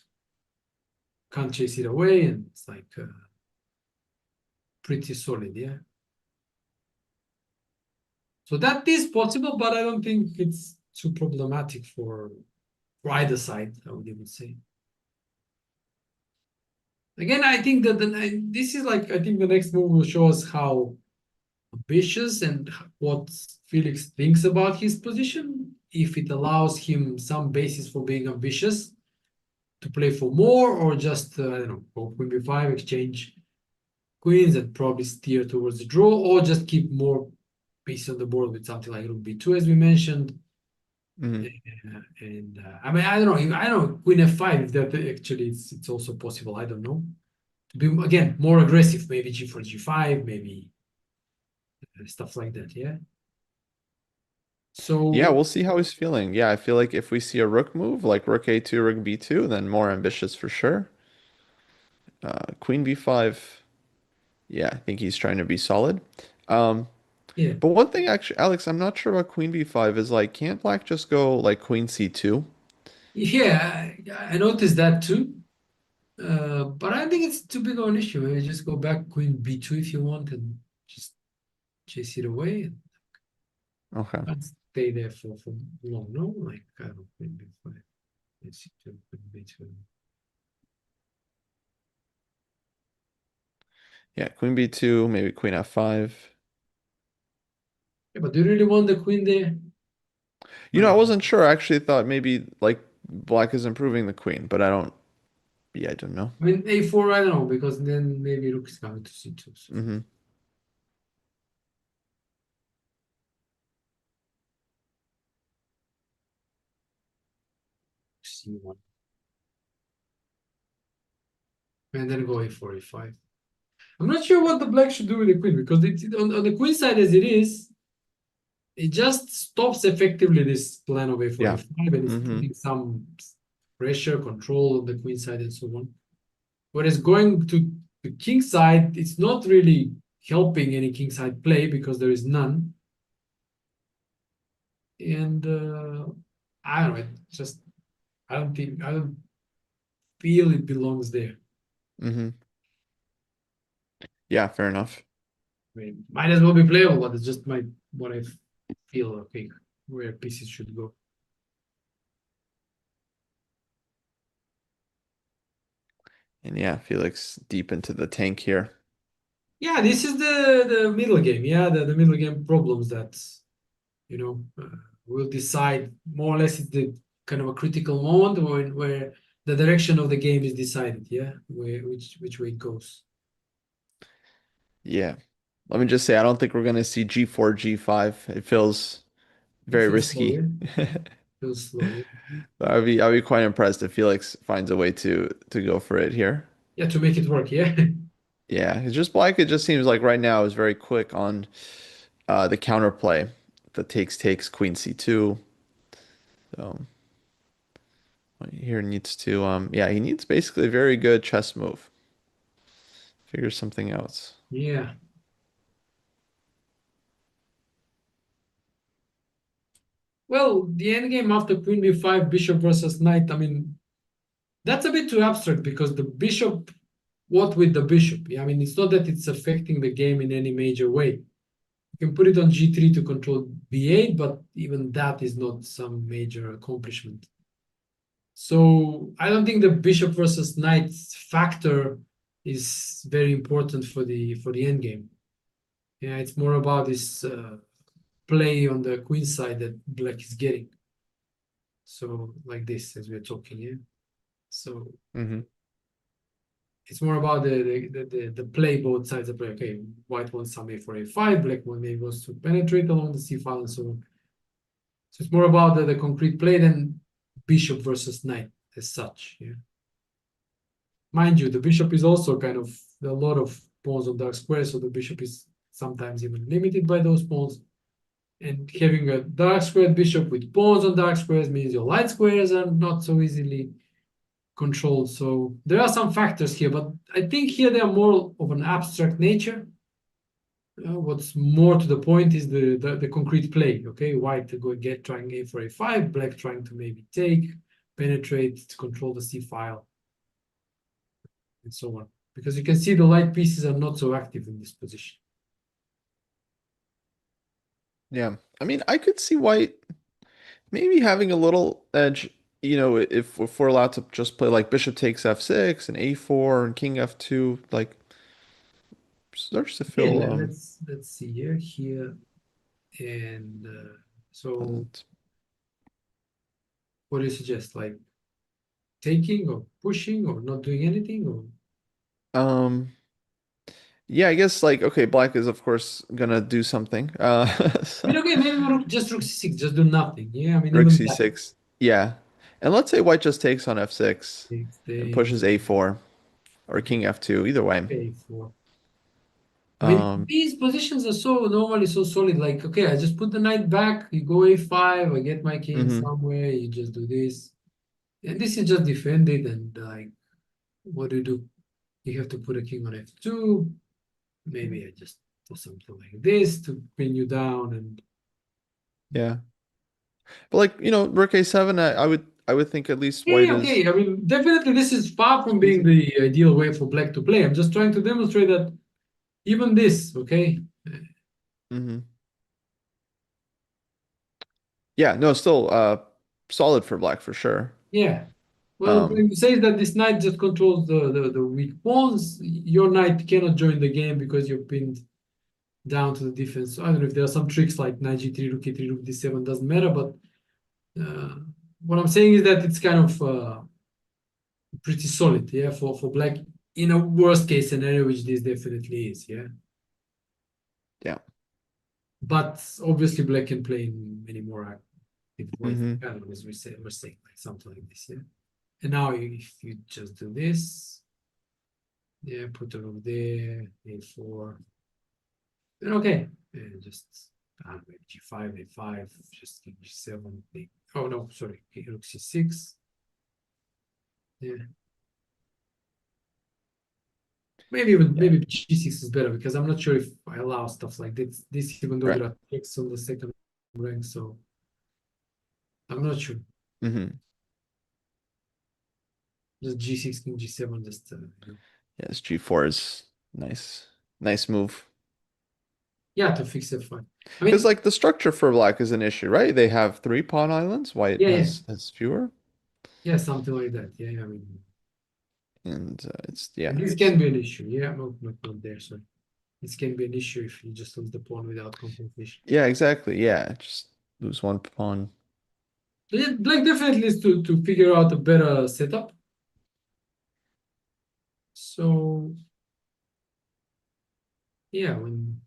can't chase it away, and it's like pretty solid, yeah. So that is possible, but I don't think it's too problematic for either side, I would even say. Again, I think that this is like I think the next move will show us how ambitious and what Felix thinks about his position. If it allows him some basis for being ambitious to play for more, or just I don't know, go queen b5, exchange queens, and probably steer towards the draw, or just keep more pieces on the board with something like rook b2, as we mentioned. Mm-hmm. And I mean, I don't know. I don't know queen f5. If that actually it's also possible. I don't know. To be again more aggressive, maybe g4, g5, maybe stuff like that. Yeah. Yeah, So we'll see how he's feeling. Yeah, I feel like if we see a rook move, like rook a2, rook b2, then more ambitious for sure. Queen b5. Yeah, I think he's trying to be solid. Um, yeah, but one thing actually, Alex, I'm not sure about queen b5 is like, can't black just go like queen c2? yeah. I noticed that too. But I think it's too big of an issue. Maybe just go back queen b2 if you want, and just chase it away, and Okay. not stay there for long. No, like I don't know, queen b5, queen c2, queen b2. Yeah, queen b2, maybe queen f5. Yeah, but do you really want the queen there? You know, I No. wasn't sure. I actually thought maybe like black is improving the queen, but I don't, yeah, I don't know. I mean, a4, I don't know, because then maybe rook is coming to c2. So Hmm. c1. And then go a4, a5. I'm not sure what the black should do with the queen, because on the queen side as it is, it just stops effectively this plan of a4, Yeah. a5, and it's Hmm. putting some pressure, control on the queen side and so on. Whereas going to the king side, it's not really helping any king side play because there is none. And I don't know, it just I don't feel it belongs there. Hmm. Yeah, fair enough. I mean, might as well be playable, but it's just my what I feel okay where pieces should go. And yeah, Felix deep into the tank here. Yeah, this is the middle game. Yeah, the middle game problems that you know will decide more or less. It's the kind of a critical moment where the direction of the game is decided. Yeah, which way it goes. Yeah. let me just say, I don't think we're going to see G4, G5. It feels It very feels slow, risky. yeah. Feels slow, yeah. I'd be quite impressed if Felix finds a way to go for it here. Yeah, to make it work, yeah. Yeah, it's just Black. It just seems like right now is very quick on the counterplay. The takes Queen C2. So here needs to yeah, he needs basically a very good chess move. Figure something out. Yeah. Well, the endgame after Queen B5, Bishop versus Knight, I mean, that's a bit too abstract because the bishop, what with the bishop? Yeah, I mean, it's not that it's affecting the game in any major way. You can put it on G3 to control B8, but even that is not some major accomplishment. So I don't think the bishop versus knight factor is very important for the endgame. Yeah, it's more about this play on the queen side that black is getting. So like this, as we're talking, yeah. So Hmm. it's more about the play both sides of play. Okay, white wants some a4 a5, black one maybe wants to penetrate along the c file and so on. So it's more about the concrete play than bishop versus knight as such. Yeah. Mind you, the bishop is also kind of a lot of pawns on dark squares, so the bishop is sometimes even limited by those pawns. And having a dark squared bishop with pawns on dark squares means your light squares are not so easily controlled. So there are some factors here, but I think here they are more of an abstract nature. What's more to the point is the concrete play. Okay, white to go get trying a for a5, black trying to maybe take, penetrate to control the c file, and so on. Because you can see the light pieces are not so active in this position. Yeah. I mean, I could see white maybe having a little edge, if we're allowed to just play like bishop takes f6 and a4 and king f2, like starts to Okay, feel let's see here, and so pleasant. what do you suggest? Like taking or pushing or not doing anything or Um, yeah, I guess like okay, black is of course gonna do something. I mean, So okay, maybe just rook c6, just do nothing. Yeah, I mean rook even that c6. Yeah. And let's say white just takes on f6 takes and the pushes a4 or king f2, either way. a4. I mean, Um, these positions are so normally so solid. Like, okay, I just put the knight back, you go a5, I get my king mhm. somewhere, you just do this. And this is just defended, and like, what do you do? You have to put a king on f2. Maybe I just do something like this to pin you down. And Yeah. But like, rook a7, I would think at least yeah, white yeah, is okay. I mean, definitely this is far from being squeezing. the ideal way for black to play. I'm just trying to demonstrate that even this, okay? Hmm. Yeah, no, still solid for black for sure. Yeah. Well, Um, when you say that this knight just controls the weak pawns, your knight cannot join the game because you're pinned down to the defense. So I don't know if there are some tricks like knight g3, rook e3, rook d7, doesn't matter, but uh, what I'm saying is that it's kind of pretty solid, yeah, for black in a worst case scenario, which this definitely is, yeah. yeah. But obviously, black can play in many more active ways, Hmm. kind of as we're saying, like something like this, yeah. And now, if you just do this, yeah, put it over there, a4, then okay, and just I don't know, g5, a5, just king g7. Oh no, sorry, rook c6, yeah. Yeah. Maybe g6 is better because I'm not sure if I allow stuff like this even though Right. there are checks on the second rank, so I'm not sure. Hmm. Just g6, king g7, just Yes, G4 is nice. Nice move. yeah, to fix f5. I Because mean, like the structure for black is an issue, right? They have three pawn islands. White yeah, yeah, has fewer. yeah, something like that. Yeah, I mean, And it's and yeah, this it's can be an issue. Yeah, not there. So this can be an issue if you just lose the pawn without compensation. yeah, exactly. Yeah, just lose one pawn. So yeah, black definitely needs to figure out a better setup. So yeah, when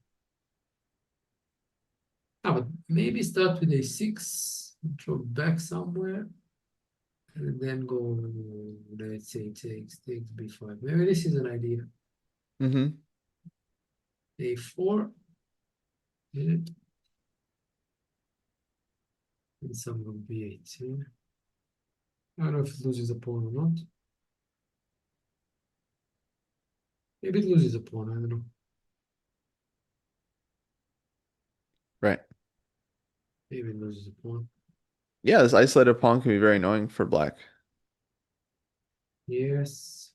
But maybe start with a6, drop back somewhere, and then go, let's say, takes b5. Maybe this is an idea. Mm-hmm. A4, yeah, and some of b8 here. I don't know if it loses a pawn or not. Maybe it loses a pawn, I don't know. Right. Maybe it loses a pawn. Yeah, this isolated pawn can be very annoying for black. Yes.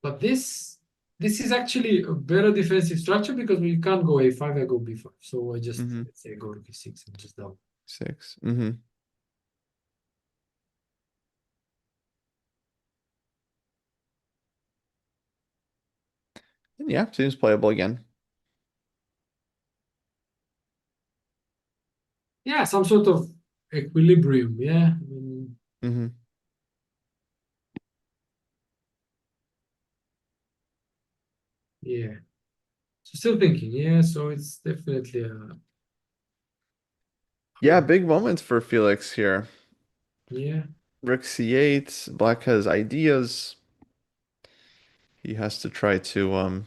But this is actually a better defensive structure because we can't go a5, I go b5. So I just, Mm-hmm. let's say, go to b6 and just double. 6. Mm-hmm. And yeah, seems playable again. Yeah, some sort of equilibrium. Yeah. Mm-hmm. Yeah. So still thinking. Yeah. So it's definitely Yeah, big moments for Felix here. yeah. Rook c8, black has ideas. He has to try to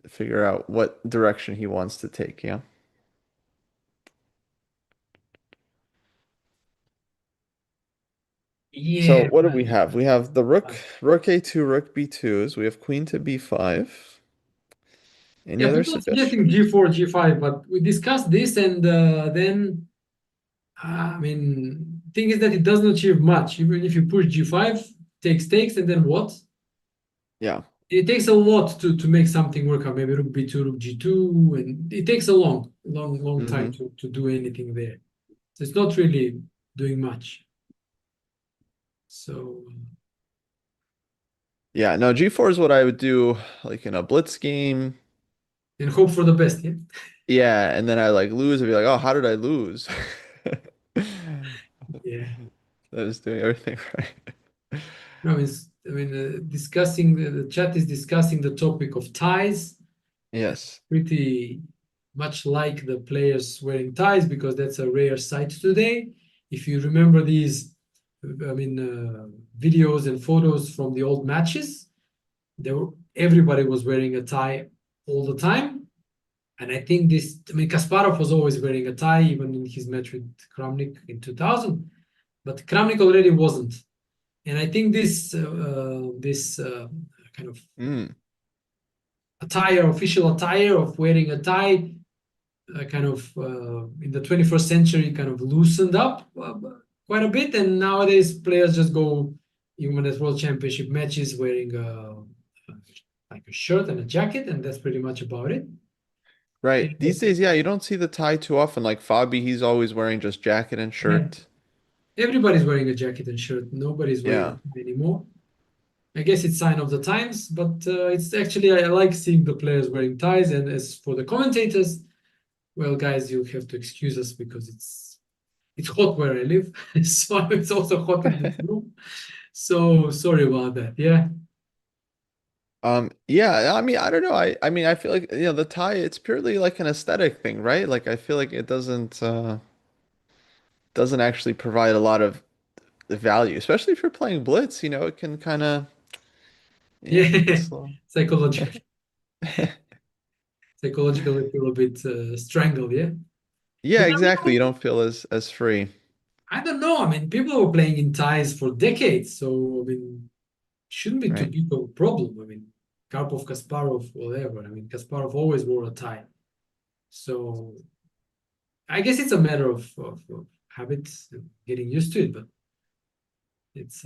figure out what direction he wants to take, yeah. So Yeah. what do Well, we have? We have the rook a2, rook b2s. We have queen to b5. Any yeah. other People are suggesting suggestions? g4, g5, but we discussed this, and then I mean, thing is that it doesn't achieve much. Even if you push g5, takes, and then what? Yeah. It takes a lot to make something work out. Maybe rook b2, rook g2, and it takes a long time Hmm. to do anything there. So it's not really doing much. So Yeah, no, g4 is what I would do like in a blitz game. and hope for the best. Yeah. Yeah, and then I like lose and be like, oh, how did I lose? Yeah. I was doing everything right. No, I mean, discussing the chat is discussing the topic of ties. Yes. Pretty much like the players wearing ties because that's a rare sight today. If you remember these, I mean, videos and photos from the old matches, everybody was wearing a tie all the time. And I think this, I mean, Kasparov was always wearing a tie, even in his match with Kramnik in 2000, but Kramnik already wasn't. And I think this kind of Mm, attire, official attire of wearing a tie, in the 21st century, kind of loosened up quite a bit. And nowadays, players just go, even at World Championship matches, wearing like a shirt and a jacket, and that's pretty much about it. right. These And, days, yeah, you don't see the tie too often. Like Fabi, he's always wearing just jacket and yeah, shirt. everybody's wearing a jacket and shirt. Nobody's wearing Yeah. a tie anymore. I guess it's sign of the times, but it's actually I like seeing the players wearing ties. And as for the commentators, well, guys, you have to excuse us because it's hot where I live, so it's also hot in this room. So sorry about that. Yeah, Yeah, I mean, I don't know. I mean, I feel like, the tie, it's purely like an aesthetic thing, right? Like I feel like it doesn't actually provide a lot of value, especially if you're playing Blitz, it can kind of, yeah, slow. psychological, psychologically feel a bit strangled. Yeah, Yeah, but exactly. You don't feel as free, I don't know. I mean, people were playing in ties for decades, so I mean, shouldn't be too right? big of a problem. I mean, Karpov, Kasparov, whatever. I mean, Kasparov always wore a tie, so I guess it's a matter of habits and getting used to it. But it's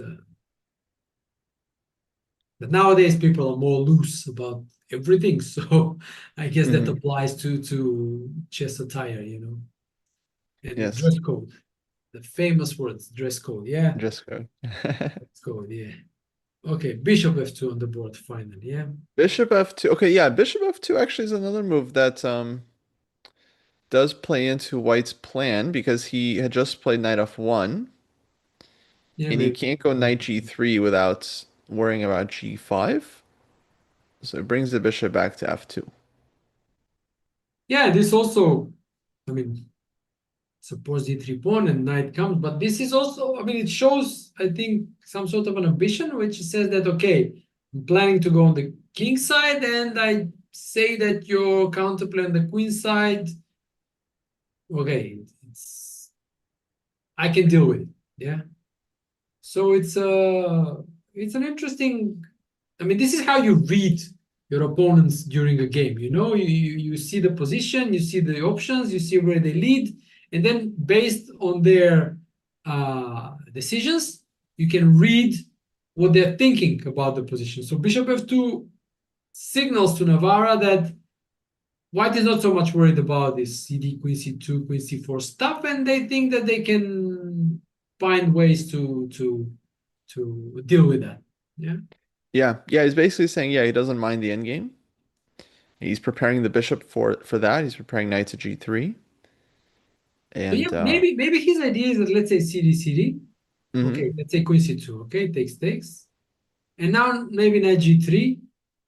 but nowadays people are more loose about everything. So I guess that Hmm. applies to chess attire, and Yes, dress code. The famous words, dress code. Yeah, just go. dress code. Yeah. Okay, bishop f2 on the board finally. Yeah. Bishop f2. Okay, yeah, bishop f2 actually is another move that does play into White's plan because he had just played knight f1 Yeah, and he maybe. can't go knight g3 without worrying about g5. So it brings the bishop back to f2. Yeah, this also, I mean, supports d3 pawn and knight comes, but this is also, I mean, it shows, I think, some sort of an ambition, which says that, okay, I'm planning to go on the king side, and I say that your counterplay on the queen side, okay, I can deal with it. Yeah. So it's an interesting. I mean, this is how you read your opponents during a game. You see the position, you see the options, you see where they lead, and then based on their decisions, you can read what they're thinking about the position. So bishop f2 signals to Navara that White is not so much worried about this CD, Queen C2, Queen C4 stuff, and they think that they can find ways to deal with that. Yeah. Yeah, yeah, he's basically saying, yeah, he doesn't mind the endgame. He's preparing the bishop for that. He's preparing knight to g3. So yeah, And maybe his idea is that let's say CD. Okay, mhm, let's say Queen C2. Okay, takes. And now maybe knight G3.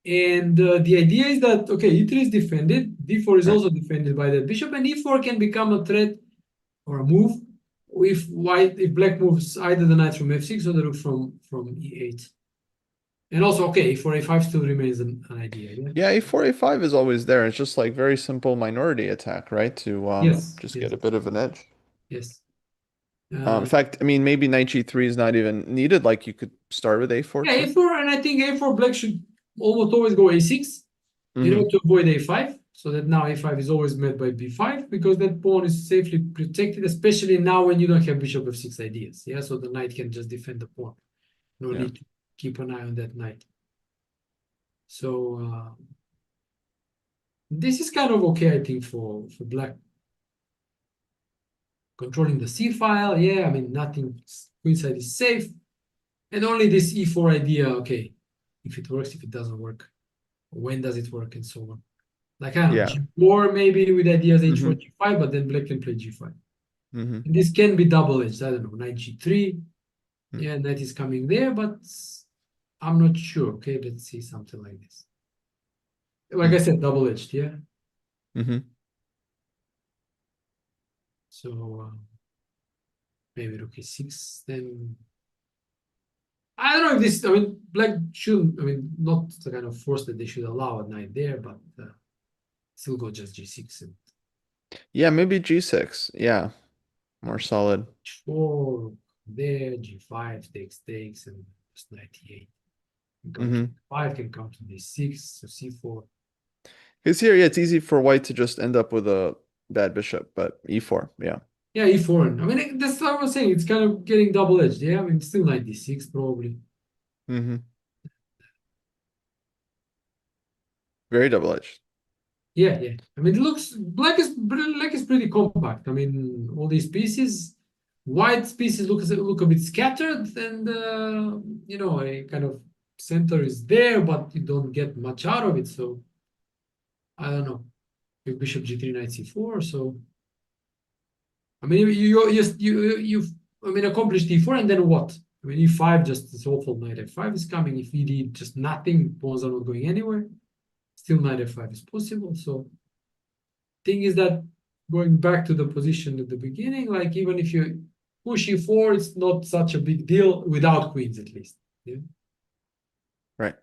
And the idea is that okay, E3 is defended, D4 is right. also defended by the bishop, and E4 can become a threat or a move if black moves either the knight from f6 or the rook from e8. And also, okay, for a5 still remains an idea. Yeah. Yeah, a4, a5 is always there. It's just like very simple minority attack, right? To Yes. just get Yes. a bit of an edge. Yes. In Uh, fact, I mean, maybe knight g3 is not even needed. Like you could start with a4 yeah, too. a4, and I think a4 black should almost always go a6, Hmm. to avoid a5. So that now a5 is always met by b5 because that pawn is safely protected, especially now when you don't have bishop f6 ideas. Yeah, so the knight can just defend the pawn. No Yeah. need to keep an eye on that knight. So this is kind of okay, I think, for black. Controlling the C file, yeah, I mean, nothing, queenside is safe. And only this E4 idea, okay, if it works, if it doesn't work, when does it work, and so on. Like, I don't know, Yeah. G4 maybe with ideas H4, Hmm. G5, but then black can play G5. Hmm. And this can be double-edged, I don't know, knight G3, yeah, knight is coming there, but I'm not sure. Okay, let's see something like this. Like I said, double-edged, yeah. Hmm. So maybe rook e6, then I don't know if this, I mean, black shouldn't, I mean, not the kind of force that they should allow a knight there, but still go just g6 and Yeah, maybe g6. Yeah, more solid. h4 there, g5 takes, and just knight e8. Can come to Hmm. d5, can come to d6, so c4. Because here, yeah, it's easy for white to just end up with a bad bishop, but e4, yeah. Yeah, e4. I mean, that's what I was saying. It's kind of getting double-edged. Yeah, I mean, still knight d6 probably. Hmm. Very double-edged. Yeah, yeah. I mean, it looks black is pretty compact. I mean, all these pieces, white pieces look a bit scattered, and a kind of center is there, but you don't get much out of it. So I don't know. Bishop g3, knight c4. So I mean, you've I mean accomplished e4, and then what? I mean, e5 just this awful knight f5 is coming. If ed just nothing, pawns are not going anywhere. Still knight f5 is possible. So thing is that going back to the position at the beginning, like even if you push e4, it's not such a big deal without queens at least. Yeah. Right.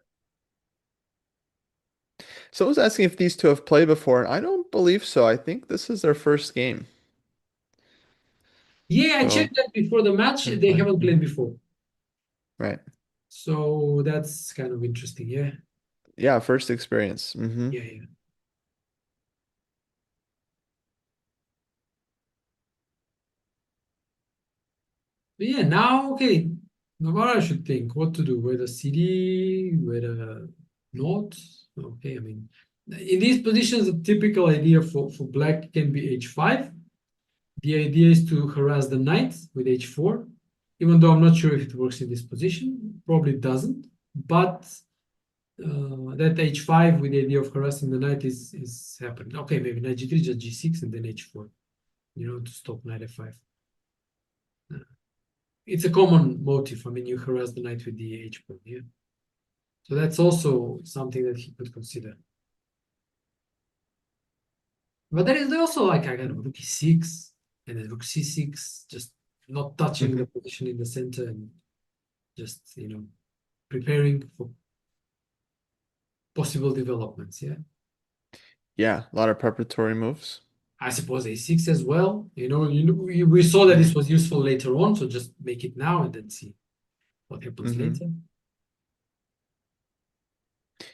So I was asking if these two have played before, and I don't believe so. I think this is their first game. Yeah, I So checked that before the match. haven't They played. haven't played Mhm. before. Right. So that's kind of interesting. Yeah. Yeah, first experience. Yeah, yeah. But yeah, now okay. Navara should think what to do, whether CD, whether not. Okay, I mean in these positions, a typical idea for black can be h5. The idea is to harass the knight with h4, even though I'm not sure if it works in this position. Probably doesn't. But that h5 with the idea of harassing the knight is happening. Okay, maybe knight g3, just g6, and then h4, to stop knight f5. It's a common motive. I mean, you harass the knight with the h pawn. Yeah. So that's also something that he could consider. But there is also like I don't know, rook e6 and then rook c6, just not touching the Hmm. position in the center and just preparing for possible developments. Yeah, Yeah, a lot of preparatory moves. I suppose a6 as well. We saw that this Hmm. was useful later on, so just make it now and then see what happens Hmm. later.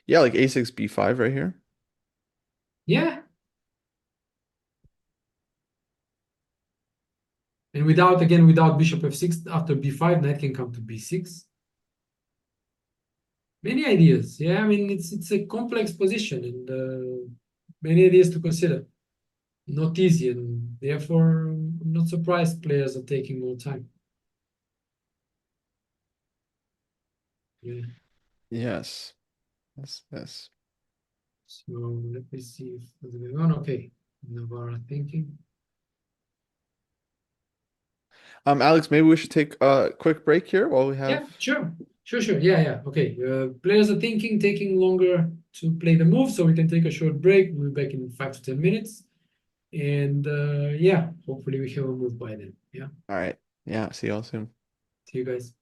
Yeah, like a6 b5 right here. Yeah, and without bishop f6 after b5, knight can come to b6. Many ideas. Yeah, I mean it's a complex position and many ideas to consider. Not easy, and therefore I'm not surprised players are taking more time. Yeah. Yes. Yes, yes. So let me see if what's going on. Okay, Navara thinking. Alex, maybe we should take a quick break here while we Yeah, have. sure. Yeah, yeah. Okay. Players are thinking, taking longer to play the move, so we can take a short break. We'll be back in 5 to 10 minutes, and yeah, hopefully we have a move by then. Yeah. All right. Yeah, see y'all soon. See you guys.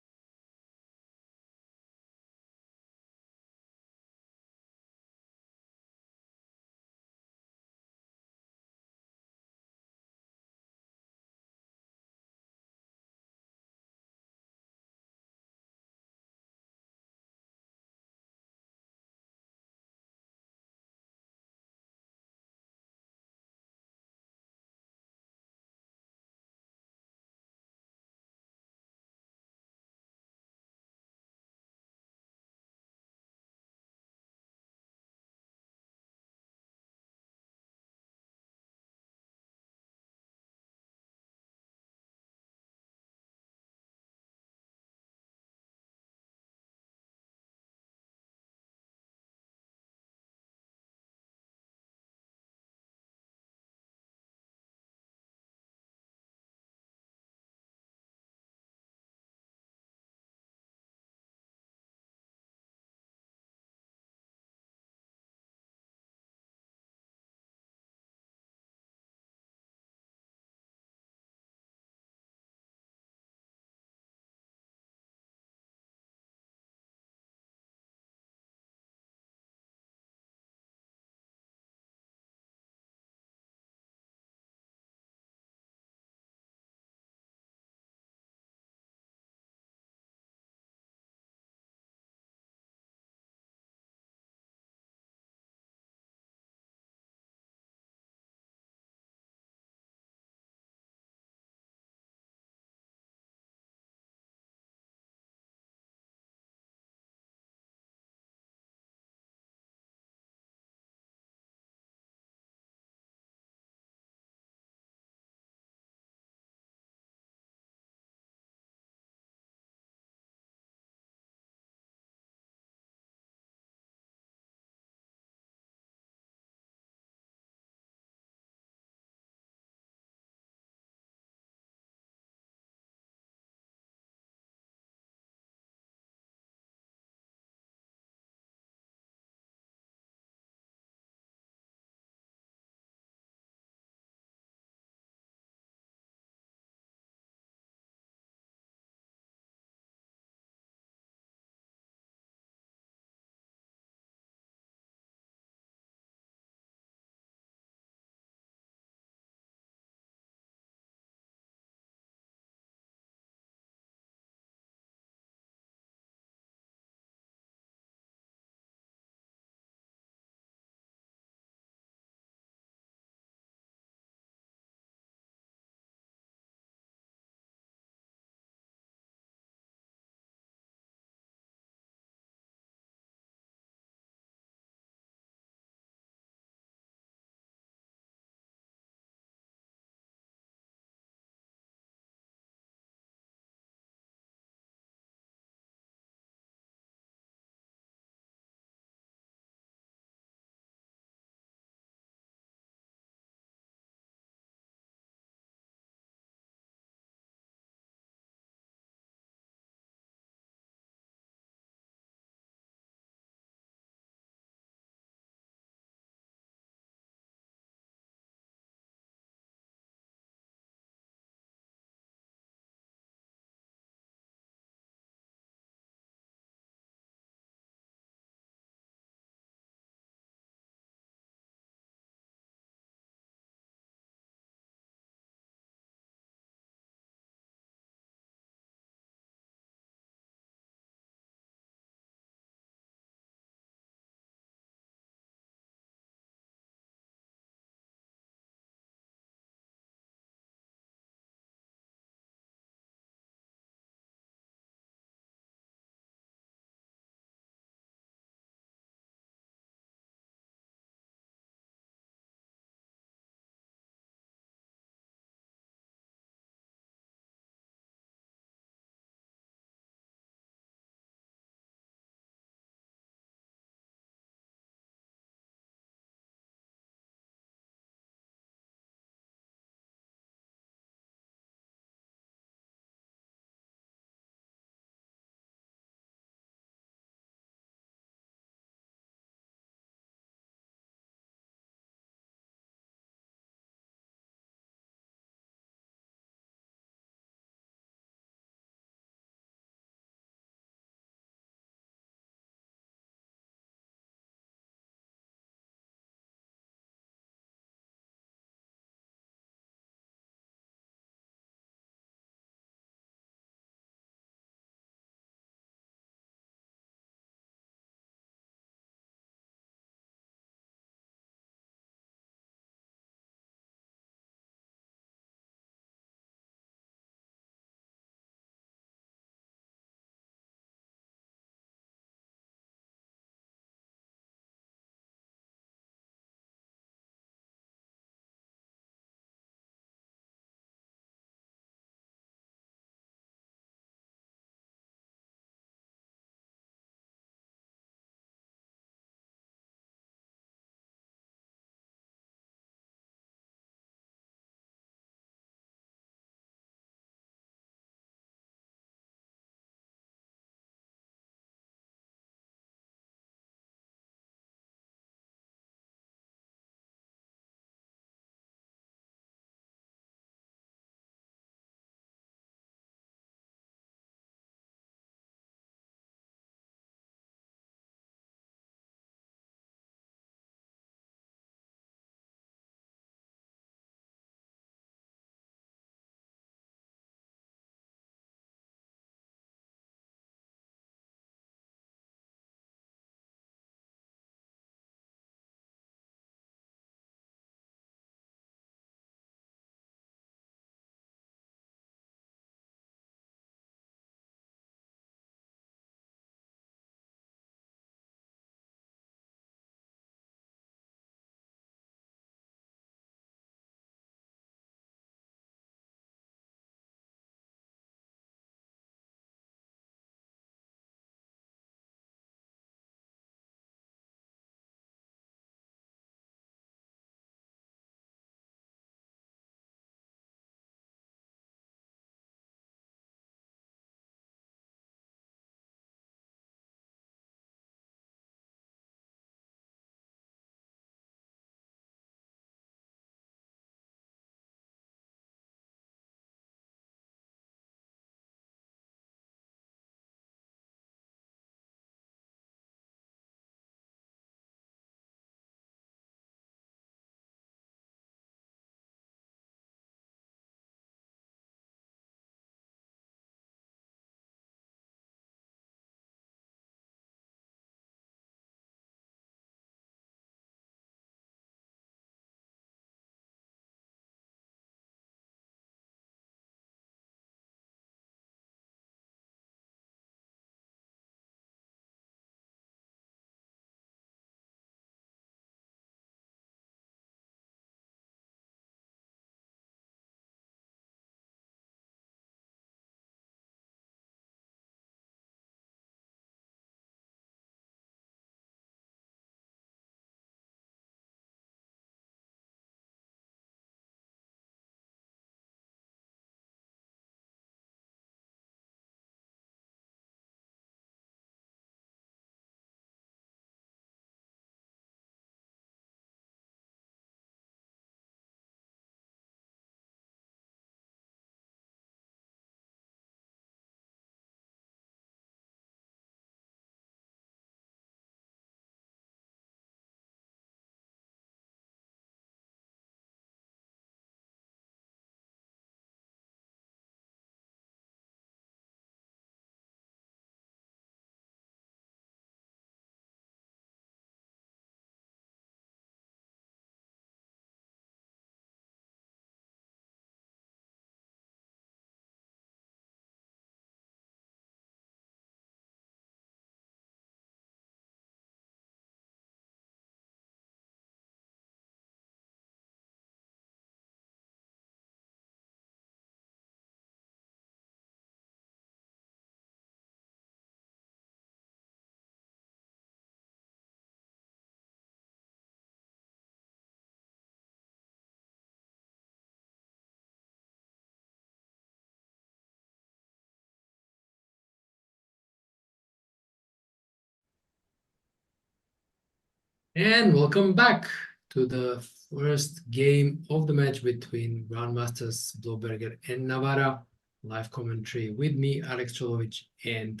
And welcome back to the first game of the match between Grandmasters Blohberger and Navara. Live commentary with me, Alex Colovic, and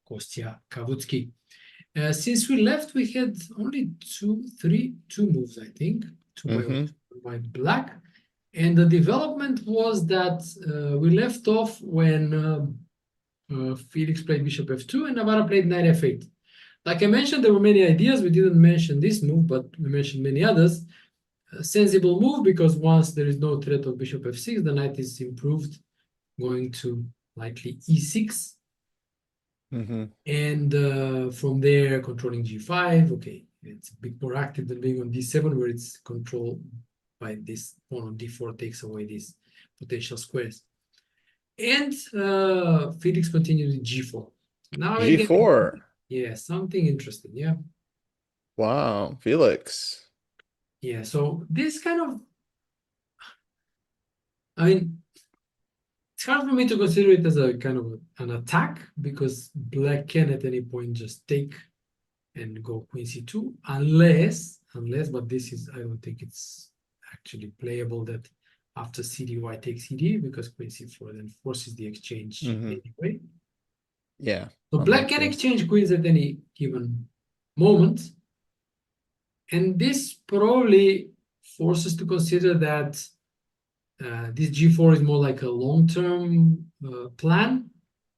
Kostya Kavutskiy. Since we left, we had only two moves, I think. Two Mm-hmm. white, black. And the development was that we left off when Felix played bishop f2 and Navara played knight f8. Like I mentioned, there were many ideas. We didn't mention this move, but we mentioned many others. A sensible move because once there is no threat of bishop f6, the knight is improved, going to likely e6. Mm-hmm. And from there, controlling g5. Okay, it's a bit more active than being on d7, where it's controlled by this pawn on d4 takes away these potential squares. And Felix continues with g4. Now again, G4. yeah, something interesting. Yeah. Wow, Felix. Yeah, so this kind of, I mean, it's hard for me to consider it as a kind of an attack because black can at any point just take and go queen c2, unless, but this is, I don't think it's actually playable that after cd, white takes cd because queen c4 then forces the exchange Mm-hmm. anyway. Yeah, So black can unlikely. exchange queens at any given moment. And this probably forces to consider that this g4 is more like a long-term plan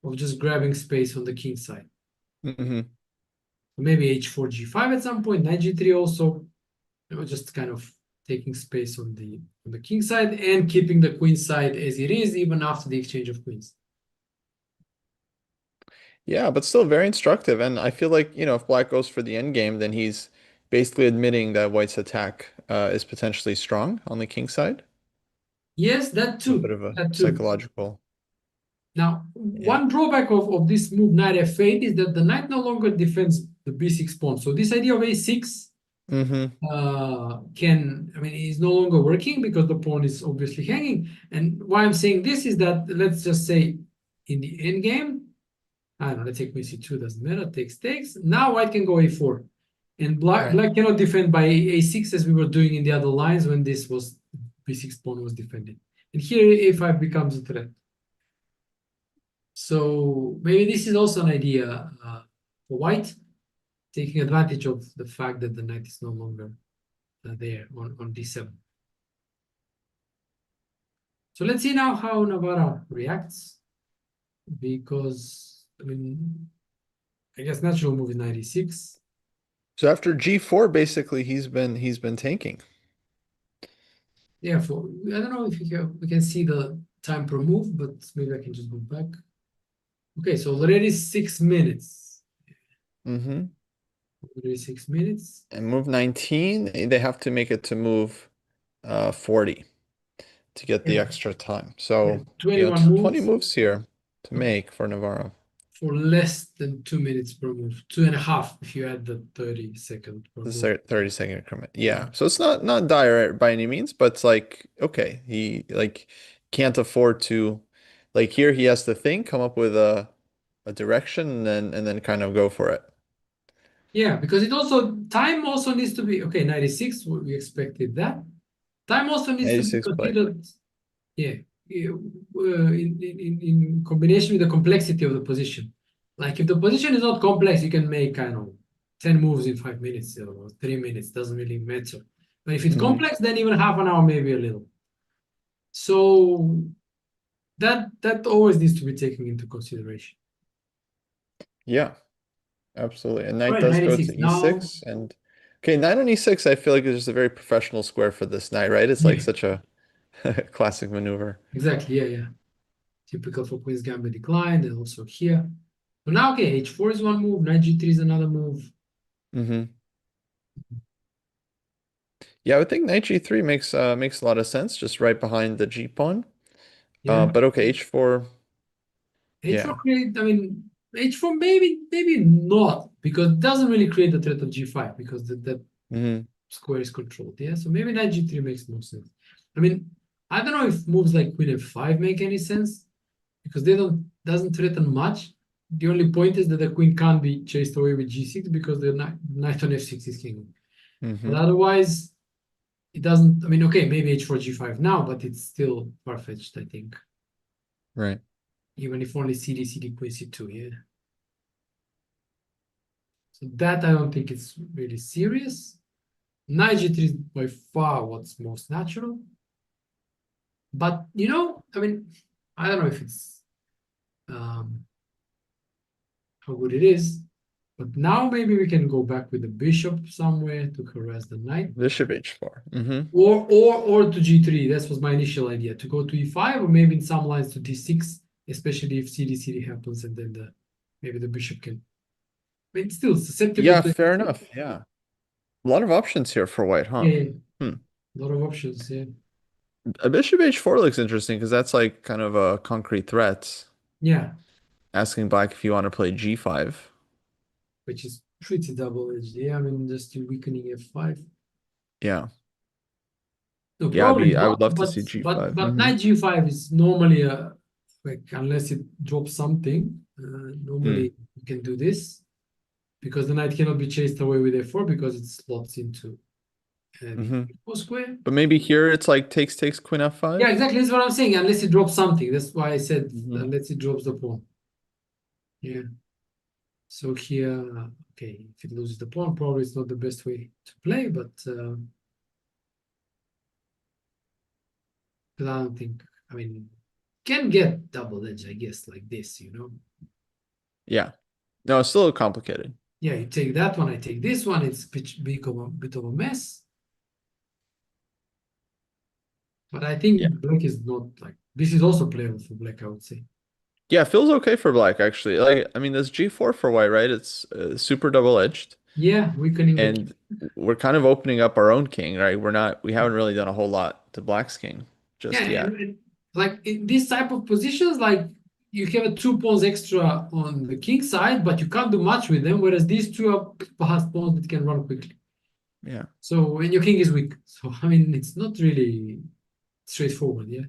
of just grabbing space on the king side. Mm-hmm. Maybe h4, g5 at some point, knight g3 also, just kind of taking space on the king side and keeping the queen side as it is even after the exchange of queens. Yeah, but still very instructive. And I feel like, if black goes for the end game, then he's basically admitting that white's attack is potentially strong on the king side. Yes, that A too, bit of a that too. psychological. Now, Yeah. one drawback of this move knight f8 is that the knight no longer defends the b6 pawn. So this idea of a6 Mm-hmm. I mean, is no longer working because the pawn is obviously hanging. And why I'm saying this is that, let's just say in the end game, I don't know, let's take queen c2, doesn't matter, takes. Now white can go a4. And Right. black cannot defend by a6 as we were doing in the other lines when this was b6 pawn was defended. And here a5 becomes a threat. So maybe this is also an idea for white, taking advantage of the fact that the knight is no longer there on d7. So let's see now how Navara reacts, because, I mean, I guess natural move is 96. So after G4, basically he's been tanking. Yeah, I don't know if we can see the time per move, but maybe I can just go back. Okay, so already 6 minutes. Mm-hmm. Already 6 minutes. And move 19, they have to make it to move 40 to get the Yeah, extra time. yeah, So, 21 20 moves moves here to make for Navarro. for less than 2 minutes per move. 2.5 if you add the 30-second per The move. 30-second increment. Yeah. Yeah. So it's not dire by any means, but it's like, okay, he like can't afford to like here he has to think, come up with a direction and then kind of go for it. Yeah, because time also needs to be okay. 96, we expected that. Time also needs to be 86 play. considered, yeah, in combination with the complexity of the position. Like if the position is not complex, you can make kind of 10 moves in 5 minutes or 3 minutes, doesn't really matter. But if it's Hmm. complex, then even half an hour, maybe a little. So that always needs to be taken into consideration. Yeah, absolutely. And All knight right, does go 96. to Now, e6 and okay, knight on e6 I feel like is just a very professional square for this knight, right? It's like yeah, such a classic maneuver. exactly. Yeah. Typical for Queen's Gambit declined, and also here. So now, okay, h4 is one move, knight g3 is another move. Hmm. Yeah, I would think knight g3 makes a lot of sense, just right behind the g pawn. Yeah, But okay, h4, h4 yeah. create. I mean, h4 maybe not because it doesn't really create the threat of g5 because that Hmm. square is controlled. Yeah, so maybe knight g3 makes more sense. I mean, I don't know if moves like queen f5 make any sense because they doesn't threaten much. The only point is that the queen can't be chased away with g6 because the knight on f6 is king. But Hmm. otherwise, it doesn't. I mean, okay, maybe h4 g5 now, but it's still far-fetched, I think. Right. Even if only cd queen c2, yeah. So that I don't think it's really serious. Knight g3 is by far what's most natural. But I mean, I don't know if it's how good it is. But now maybe we can go back with the bishop somewhere to harass the knight. Bishop h4. Hmm. Or to g3. That was my initial idea, to go to e5 or maybe in some lines to d6, especially if cd happens and then maybe the bishop can. But it's still susceptible Yeah, to. fair enough. Yeah. A lot of options here for white, huh? Yeah, Hmm. a lot of options. Yeah, A bishop h4 looks interesting because that's like kind of a concrete threat. yeah, Asking black if you want to play g5. which is pretty double-edged. Yeah, I mean, just weakening f5. Yeah. No, Yeah, probably I not. would love to But see but g5. but Hmm. knight g5 is normally a like, unless it drops something. Hmm. Normally you can do this because the knight cannot be chased away with f4 because it slots into the Hmm. equal square. But maybe here it's like takes queen Yeah, f5. exactly. That's what I'm saying. Unless it drops something. That's why I said Hmm. unless it drops the pawn. Yeah. So here, okay, if it loses the pawn, probably it's not the best way to play, but I don't think. I mean, can get double edge, I guess, like this. Yeah. No, it's still complicated. Yeah, you take that one, I take this one. It's a bit of a mess. But I Yeah. think black is not like this is also playable for black, I would say. Yeah, it feels okay for black actually. Like I mean, there's g4 for white, right? It's super double-edged, Yeah, weakening the king. and we're kind of opening up our own king, right? We haven't really done a whole lot to black's king Yeah, just yet. and like in this type of positions, like you have a two pawns extra on the king side, but you can't do much with them. Whereas these two are fast pawns that can run quickly. Yeah. So and your king is weak. So I mean, it's not really straightforward. Yeah,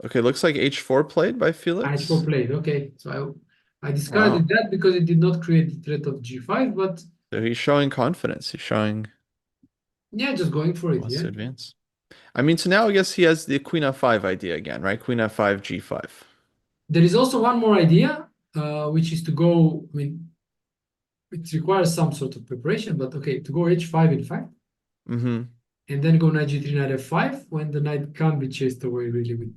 Okay, looks like h4 played by h4 Felix. played. Okay, so I Wow. discarded that because it did not create the threat of g5. But So he's showing confidence. He's showing yeah, just going for he it. wants Yeah. to advance. I mean, so now I guess he has the queen f5 idea again, right? Queen f5, g5. There is also one more idea, which is to go. I mean, it requires some sort of preparation, but okay, to go h5 in fact, Mm-hmm. and then go knight g3, knight f5 when the knight can't be chased away really with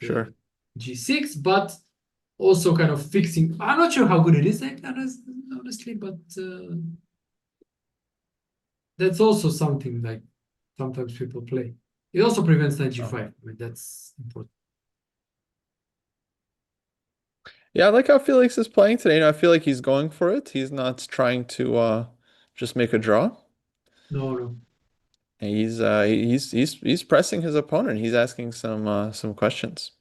Sure. g6, but also kind of fixing. I'm not sure how good it is, like, honestly, but that's also something like sometimes people play. It also prevents knight Oh. g5. I mean, that's important. Yeah, I like how Felix is playing today. I feel like he's going for it. He's not trying to just make a draw. No, no. And he's pressing his opponent. He's asking some questions.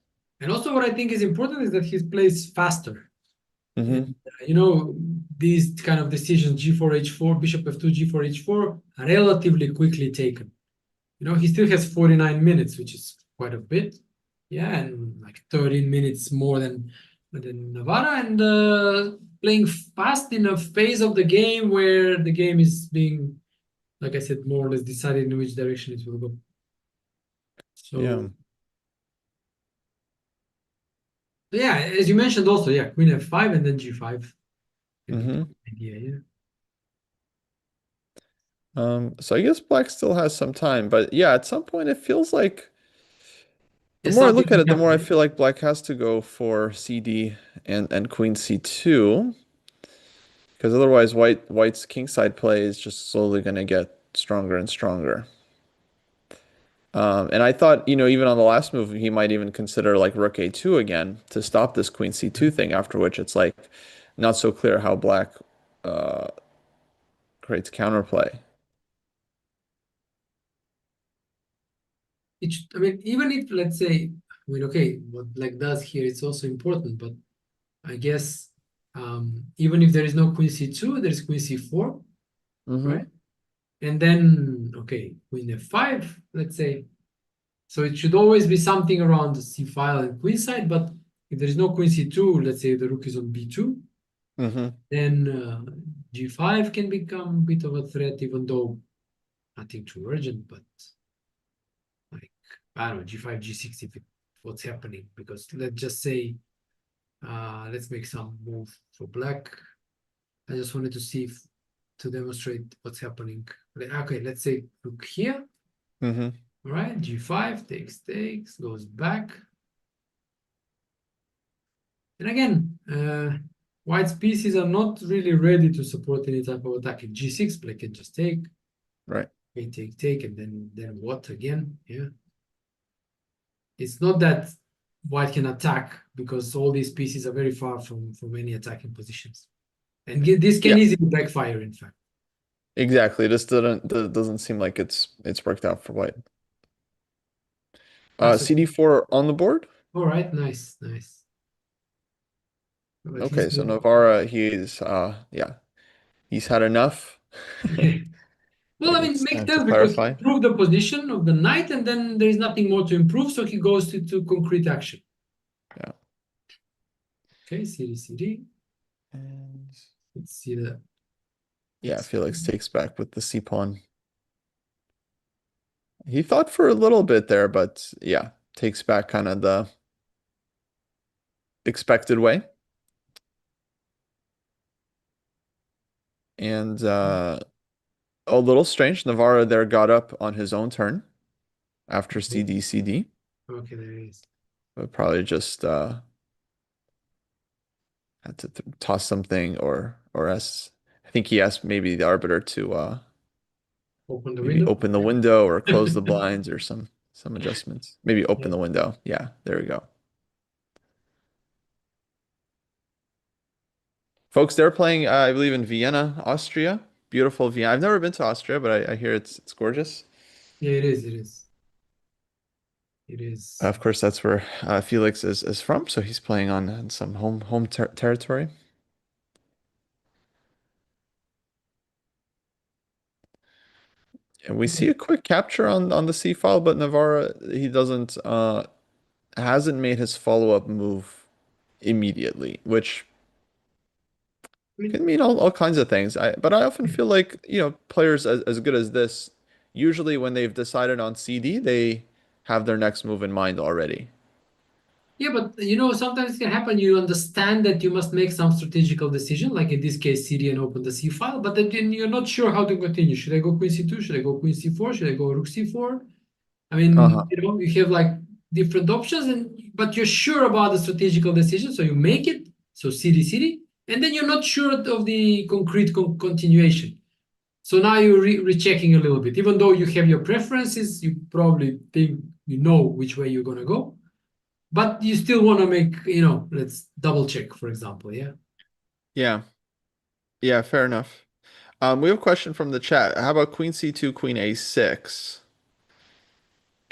And also, what I think is important is that he plays faster. And Hmm. these kind of decisions, g4, h4, bishop f2, g4, h4, are relatively quickly taken. He still has 49 minutes, which is quite a bit. Yeah, and like 13 minutes more than Navara, and playing fast in a phase of the game where the game is being, like I said, more or less decided in which direction it will go. Yeah. So yeah, as you mentioned also, yeah, queen f5 and then g5 can be Hmm. the idea, yeah. So I guess black still has some time, but yeah, at some point it feels like the Yeah, more I something look at is it, the more I happening. feel like black has to go for CD and queen c2, because otherwise white's kingside play is just slowly going to get stronger and stronger. And I thought, even on the last move, he might even consider like rook a2 again to stop this queen c2 thing, after which it's like not so clear how black uh, creates counterplay. I mean, even if let's say, I mean, okay, what black does here, it's also important, but I guess even if there is no queen c2, there's queen c4, right? Hmm. And then, okay, queen f5, let's say. So it should always be something around the c file and queen side, but if there is no queen c2, let's say the rook is on b2, Mm-hmm. Then g5 can become a bit of a threat, even though nothing too urgent, but like, I don't know, g5, g6, if it, what's happening, because let's just say, let's make some move for black. I just wanted to see if, to demonstrate what's happening. Okay, let's say look here. Mm-hmm. All right, g5 takes, goes back. And again, white's pieces are not really ready to support any type of attack. In g6, black can just take, Right. take, and then what again? Yeah. It's not that white can attack because all these pieces are very far from any attacking positions. And this can Yeah, easily backfire, in fact. exactly. This doesn't seem like it's worked out for white. That's okay. CD4 on the board. All right, nice, nice. Well, at Okay, least so Navara, he's yeah, he's had enough. yeah. Well, I Maybe mean, it's makes time to sense because he clarify. improved the position of the knight, and then there is nothing more to improve, so he goes to concrete action. Yeah. Okay, CD. And Let's see the yeah, Felix takes back with the C pawn. He thought for a little bit there, but yeah, takes back kind of the expected way. And a little strange, Navara there got up on his own turn after CD. okay, there it is. But probably just had to toss something or s. I think he asked maybe the arbiter to Open the maybe window. open the window or close the blinds or some adjustments. Maybe open Yeah. the window. Yeah, there we go. Folks, they're playing, I believe, in Vienna, Austria. Beautiful Vienna. I've never been to Austria, but I hear it's gorgeous. Yeah, it is. It is. It is. Of course, that's where Felix is from, so he's playing on some home territory. And we see a quick capture on the C file, but Navarra he doesn't hasn't made his follow-up move immediately, which I mean, can mean all kinds of things. But I often feel like, players as good as this, usually when they've decided on CD, they have their next move in mind already. yeah, but sometimes it can happen. You understand that you must make some strategical decision, like in this case, CD and open the C file, but then you're not sure how to continue. Should I go queen C2? Should I go queen C4? Should I go rook C4? I mean, Uh-huh. you have like different options, but you're sure about the strategical decision, so you make it. So CD, and then you're not sure of the concrete continuation. So now you're rechecking a little bit. Even though you have your preferences, you probably think you know which way you're gonna go, but you still want to make, let's double check, for example. Yeah. Yeah. Yeah, fair enough. We have a question from the chat. How about Queen C2, Queen A6?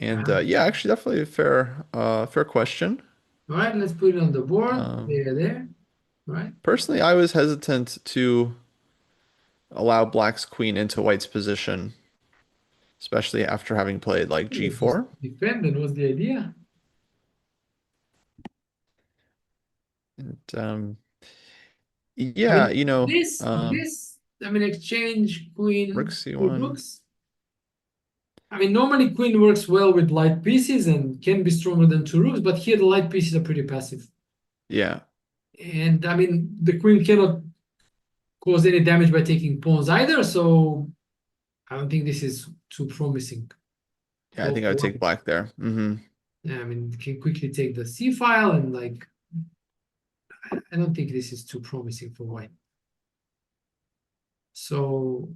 And Ah, yeah, actually, definitely a fair question. all right, let's put it on the board. Um, There. All right. Personally, I was hesitant to allow Black's queen into White's position, especially after having played like Just G4. defend, and what's the idea? And I yeah, mean, I mean, exchange Rook queen with C1. rooks. I mean, normally queen works well with light pieces and can be stronger than two rooks, but here the light pieces are pretty passive. Yeah. And I mean, the queen cannot cause any damage by taking pawns either, so I don't think this is too promising Yeah, I for think I would take white. Black there. Yeah, I mean, you can quickly take the c file, and like, I don't think this is too promising for white. So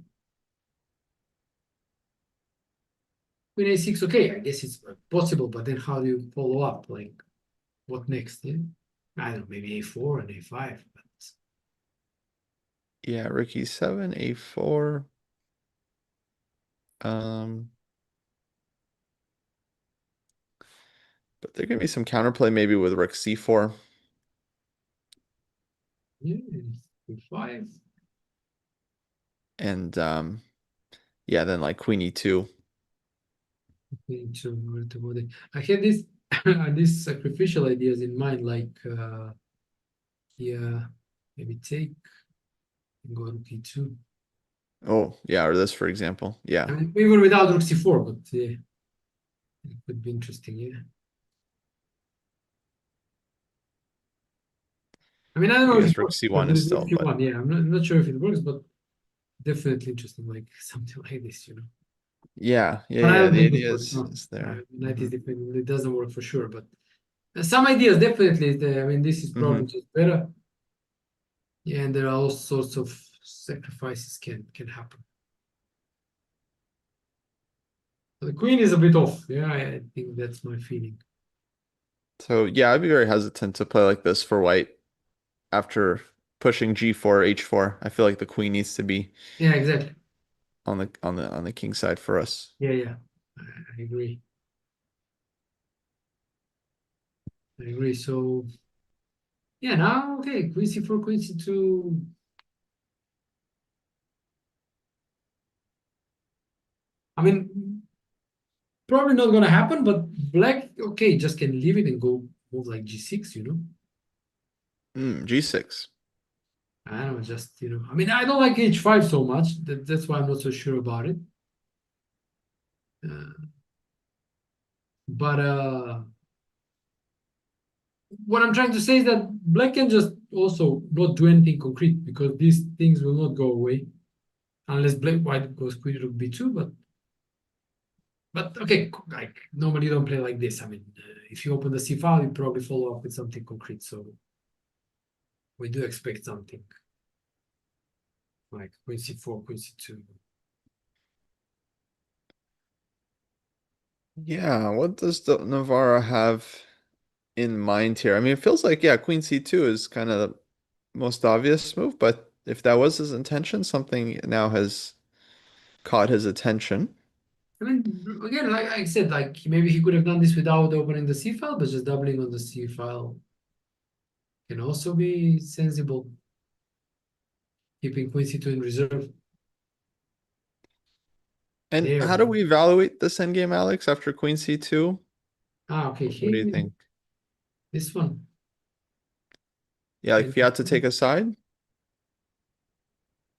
queen a6, okay, I guess it's possible, but then how do you follow up? Like, what next? Yeah? I don't know, maybe a4 and a5. But Yeah, Rook E7, A4. Um, but there can be some counterplay maybe with Rook C4. yeah, a5. And yeah, then like Queen E2. To go there. I had this these sacrificial ideas in mind, like yeah. maybe take and go rook e2. Oh, yeah, or this, for example. I Yeah. mean, even without rook c4, but yeah, it could be interesting. Yeah. I mean, I don't I know if guess it rook works because c1 there is is rook still, but c1. Yeah, I'm not sure if it works, but definitely interesting, like something like this, you know. yeah, yeah, But I yeah. don't The think this idea works. No, is there. knight is definitely it doesn't work for sure. But some ideas definitely. I mean, this is Hmm. probably just better. Yeah, and there are all sorts of sacrifices can happen. The queen is a bit off. Yeah, I think that's my feeling. So yeah, I'd be very hesitant to play like this for white after pushing g4, h4. I feel like the queen needs to be Yeah, exactly. on the king side for us. Yeah, yeah, I agree. I agree. So yeah, now okay, queen c4, queen c2. I mean, probably not gonna happen, but black, okay, just can leave it and go move like g6, you know. G6. I don't know, just I mean, I don't like h5 so much. That's why I'm not so sure about it. Uh, but what I'm trying to say is that black can just also not do anything concrete because these things will not go away unless black white goes queen rook b2. But okay, like normally you don't play like this. I mean, if you open the c file, you probably follow up with something concrete. So we do expect something like queen c4, queen c2. Yeah, what does the Navara have in mind here? I mean, it feels like, yeah, Queen C2 is kind of the most obvious move, but if that was his intention, something now has caught his attention. I mean, again, like I said, like maybe he could have done this without opening the C file, but just doubling on the C file can also be sensible, keeping Queen C2 in reserve. And There. how do we evaluate this endgame, Alex, after Queen C2? Okay, What do you here, think? this one. Yeah, like And if you had to take a side?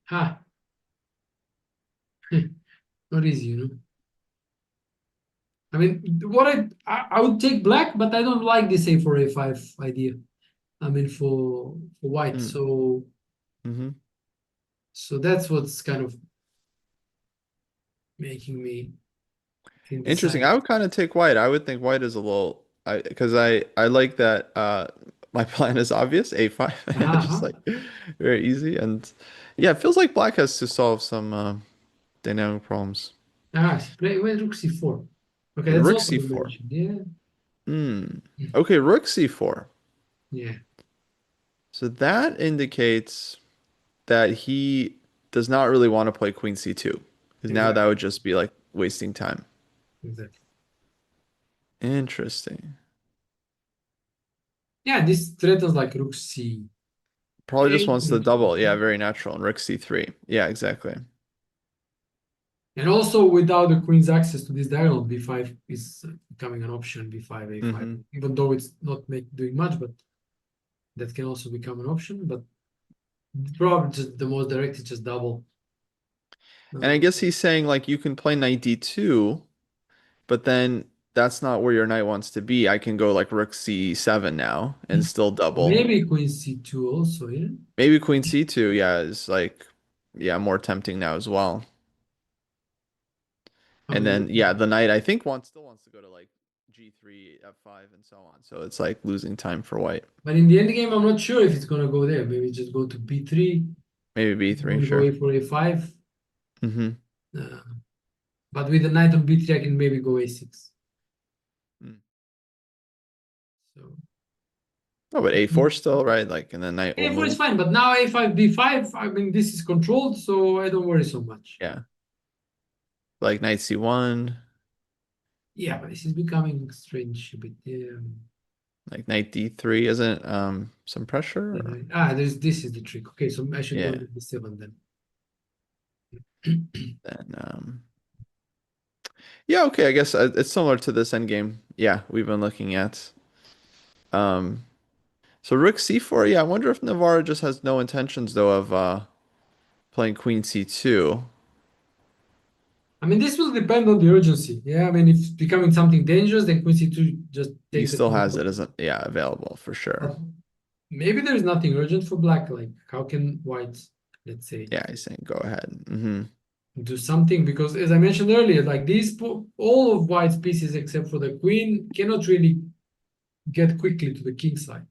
ha, not easy, I mean, I would take black, but I don't like this A4 A5 idea. I mean, for white. Mm. Hmm. So that's what's kind of making me Interesting. indecisive. I would kind of take white. I would think white is a little I because I like that my plan is obvious, A5. It's just Uh-huh. like very easy. And yeah, it feels like black has to solve some dynamic problems. Play wait, rook C4. Okay, And that's rook also C4. mentioned. Yeah. Hmm. Okay, rook C4. Yeah, So that indicates that he does not really want to play Queen C2. Because now that exactly. would just be like wasting time. Exactly. Interesting. Yeah, this threatens like rook C8, Probably just wants the rook double. Yeah, C7. very natural. And rook C3. Yeah, exactly. And also without the queen's access to this diagonal, B5 is becoming an option, B5, A5, Hmm. even though it's not doing much, but that can also become an option. But probably just the most direct is just double. And I Uh, guess he's saying like you can play knight D2, but then that's not where your knight wants to be. I can go like rook C7 now and still double. Maybe queen C2 also, yeah. Maybe Queen C2, yeah, is like yeah, more tempting now as well. I And mean, then yeah, the knight I think wants to go to like G3, F5, and so on. So it's like losing time for white. but in the end game, I'm not sure if it's gonna go there. Maybe just go to B3, Maybe B3, maybe go sure. A4, A5. Hmm. Uh, but with the knight on B3, I can maybe go A6. So Oh, but A4 still, right? Like, and then knight will A4 is move. fine, but now A5, B5, I mean, this is controlled, so I don't worry so much. Yeah. Like knight C1, Yeah, but this is becoming strange a bit. like knight D3 isn't some pressure or This is the trick. Okay, so I should go yeah. into B7 then. Then yeah, okay, I guess it's similar to this endgame. Yeah, we've been looking at. Um So rook c4, yeah, I wonder if Navarra just has no intentions though of playing queen c2. I mean, this will depend on the urgency. Yeah, I mean, if it's becoming something dangerous, then queen c2 just He takes the still top. has it as a, yeah, available for sure. But maybe there is nothing urgent for black. Like, how can white, let's say, Yeah, he's saying go ahead. do something? Because as I mentioned earlier, like all of white's pieces except for the queen cannot really get quickly to the king side.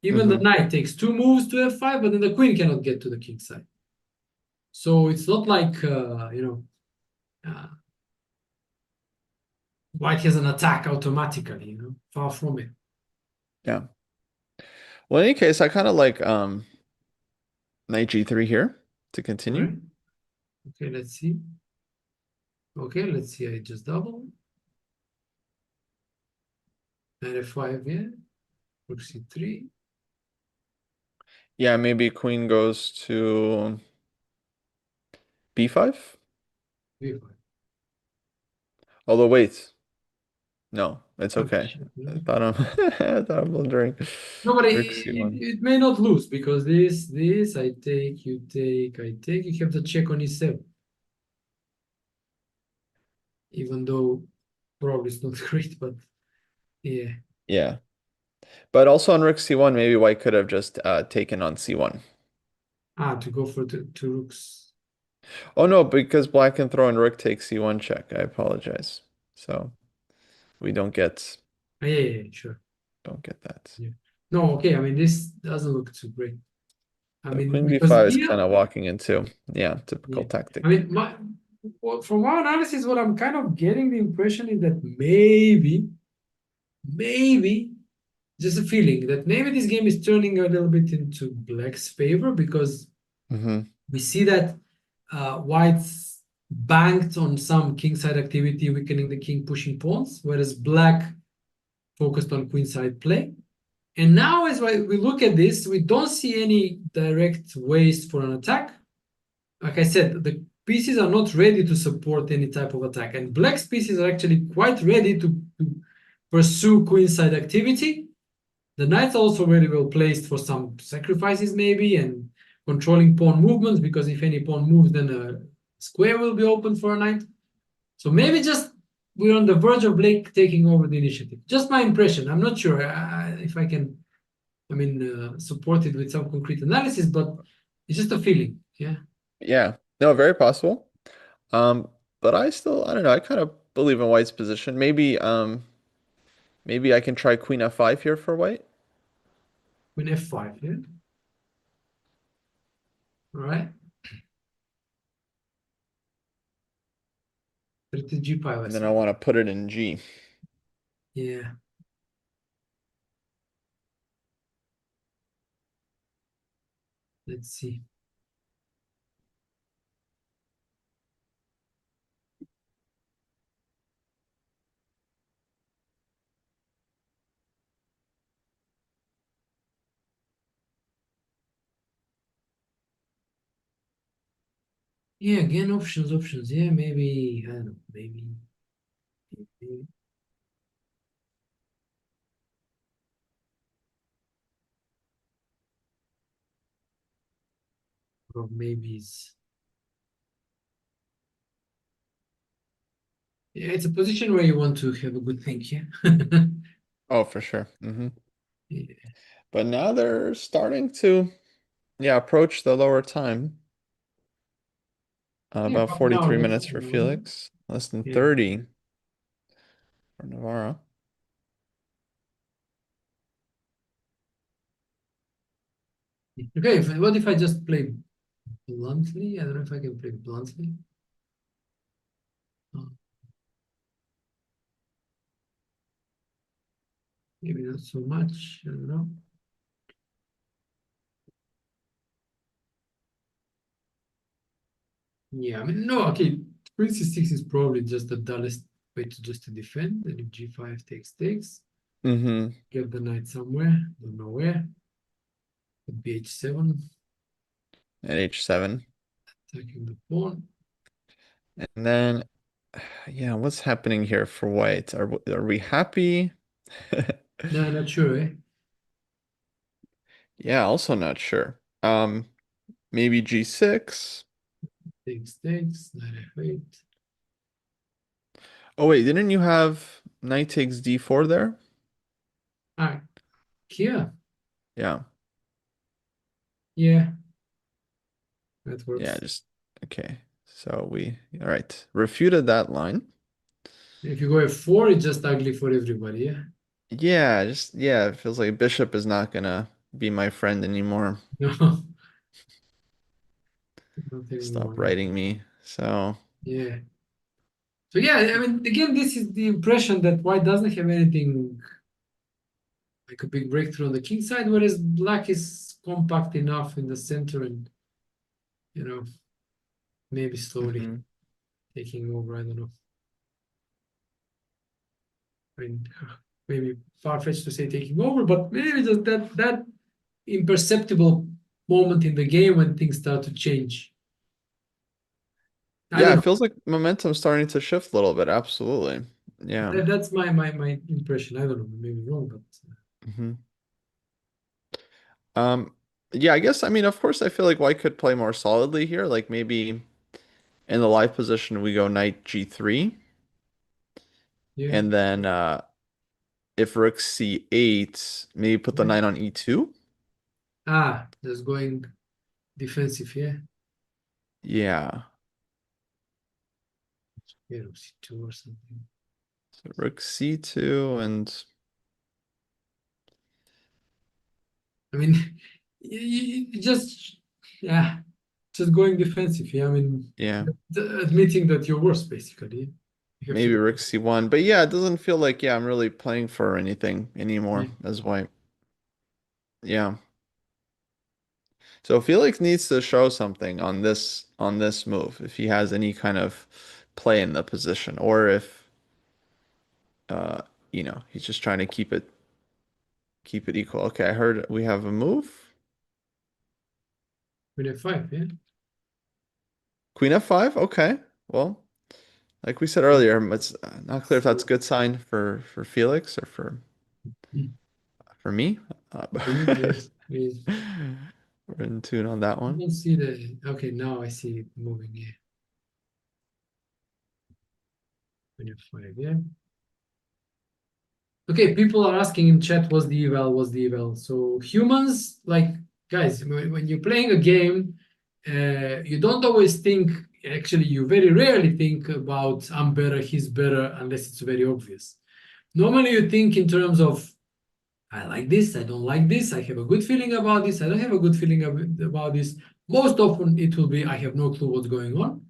Even the Hmm. knight takes two moves to f5, but then the queen cannot get to the king side. So it's not like white has an attack automatically. Far from it. Yeah. Well, in any case, I kind of like knight g3 here to All continue. right. Okay, let's see. Okay, let's see. I just double. Knight f5, yeah. Rook c3. Yeah, maybe queen goes to b5. b5. Although wait, no, it's Oh, okay. shit, I no. thought I'm I thought I'm wondering. No, but Rook c1. it may not lose because this, I take, you take, I take. You have the check on e7, even though probably it's not great, but yeah. Yeah. But also on rook c1, maybe white could have just taken on c1. To go for two rooks. Oh no, because black can throw in rook takes c1 check. I apologize. So we Yeah, sure. don't get that. Yeah. No, okay. I mean, this doesn't look too great. I So mean, queen because b5 is here, kind of walking into, yeah, typical yeah. I tactic. mean, from our analysis, what I'm kind of getting the impression is that maybe, just a feeling that maybe this game is turning a little bit into black's favor because Hmm. we see that white's banked on some kingside activity, weakening the king, pushing pawns, whereas black focused on queenside play. And now, as we look at this, we don't see any direct ways for an attack. Like I said, the pieces are not ready to support any type of attack, and black's pieces are actually quite ready to pursue queenside activity. The knight's also very well placed for some sacrifices, maybe, and controlling pawn movements, because if any pawn moves, then a square will be open for a knight. So maybe just we're on the verge of Blake taking over the initiative. Just my impression. I'm not sure if I can, support it with some concrete analysis, but it's just a feeling. Yeah. Yeah, no, very possible. Um, but I don't know, I kind of believe in white's position. Maybe I can try queen f5 here for white. Queen f5. Yeah. All right. Strategy g5, I And then I see. want to put it in G. Yeah. Let's see. Yeah, again, options. Yeah, maybe, I don't know, maybe, or maybe yeah, it's a position where you want to have a good think, yeah. Oh, for sure. Yeah, But now they're starting to, yeah, approach the lower time. yeah, About half an hour 43 left. minutes for Felix, less than Yeah. 30 for Navarra. Okay, what if I just play bluntly? I don't know if I can play bluntly. Oh, maybe not so much. I don't know. Yeah, I mean, no, okay. Queen c6 is probably just the dullest way to defend. And if g5 takes, Mm-hmm. get the knight somewhere, don't know where. Could be h7, At h7. attacking the pawn. And then, yeah, what's happening here for white? Are we happy? No, not sure, eh? Yeah, also not sure. Maybe G6. Takes, knight F8. Oh wait, didn't you have knight takes D4 there? Ah, here. Yeah. Yeah, that Yeah, works. just okay. So we all right. Refuted that line. If you go F4, it's just ugly for everybody, yeah? Yeah, just yeah, it feels like bishop is not gonna be my friend anymore. No, not Stop anymore. writing me. So Yeah. So yeah, I mean, again, this is the impression that white doesn't have anything like a big breakthrough on the king side, whereas black is compact enough in the center and, you know, maybe slowly mhm. taking over. I don't know. I mean, maybe far-fetched to say taking over, but maybe just that imperceptible moment in the game when things start to change. I Yeah, don't it know. feels like momentum's starting to shift a little bit. Absolutely. Yeah. That's my impression. I don't know. Maybe wrong, but hmm Um, yeah, I guess I mean, of course, I feel like White could play more solidly here. Like maybe in the live position we go knight G3, yeah. and then if rook C8, maybe put the Yeah. knight on E2. Just going defensive. Yeah. Yeah. Yeah, C2 or something. So rook C2 and I mean, just yeah, just going defensive. Yeah, I mean, yeah, admitting that you're worse, basically. You have to maybe do. rook C1. But yeah, it doesn't feel like yeah, I'm really playing for anything Yeah, anymore as White. Yeah. So Felix needs to show something on this move if he has any kind of play in the position or if uh he's just trying to keep it equal. Okay, I heard we have a move. with F5. Yeah. Queen F5. Okay. Well, like we said earlier, it's not clear if that's a good sign for Felix or for me. Uh, Yes, yes. we're in tune on that I one. don't see the. Okay, now I see it moving. Yeah, with F5. Yeah. Okay, people are asking in chat, what's the eval? What's the eval? So humans, like guys, when you're playing a game, you don't always think. Actually, you very rarely think about I'm better, he's better, unless it's very obvious. Normally, you think in terms of I like this, I don't like this, I have a good feeling about this, I don't have a good feeling about this. Most often, it will be I have no clue what's going on.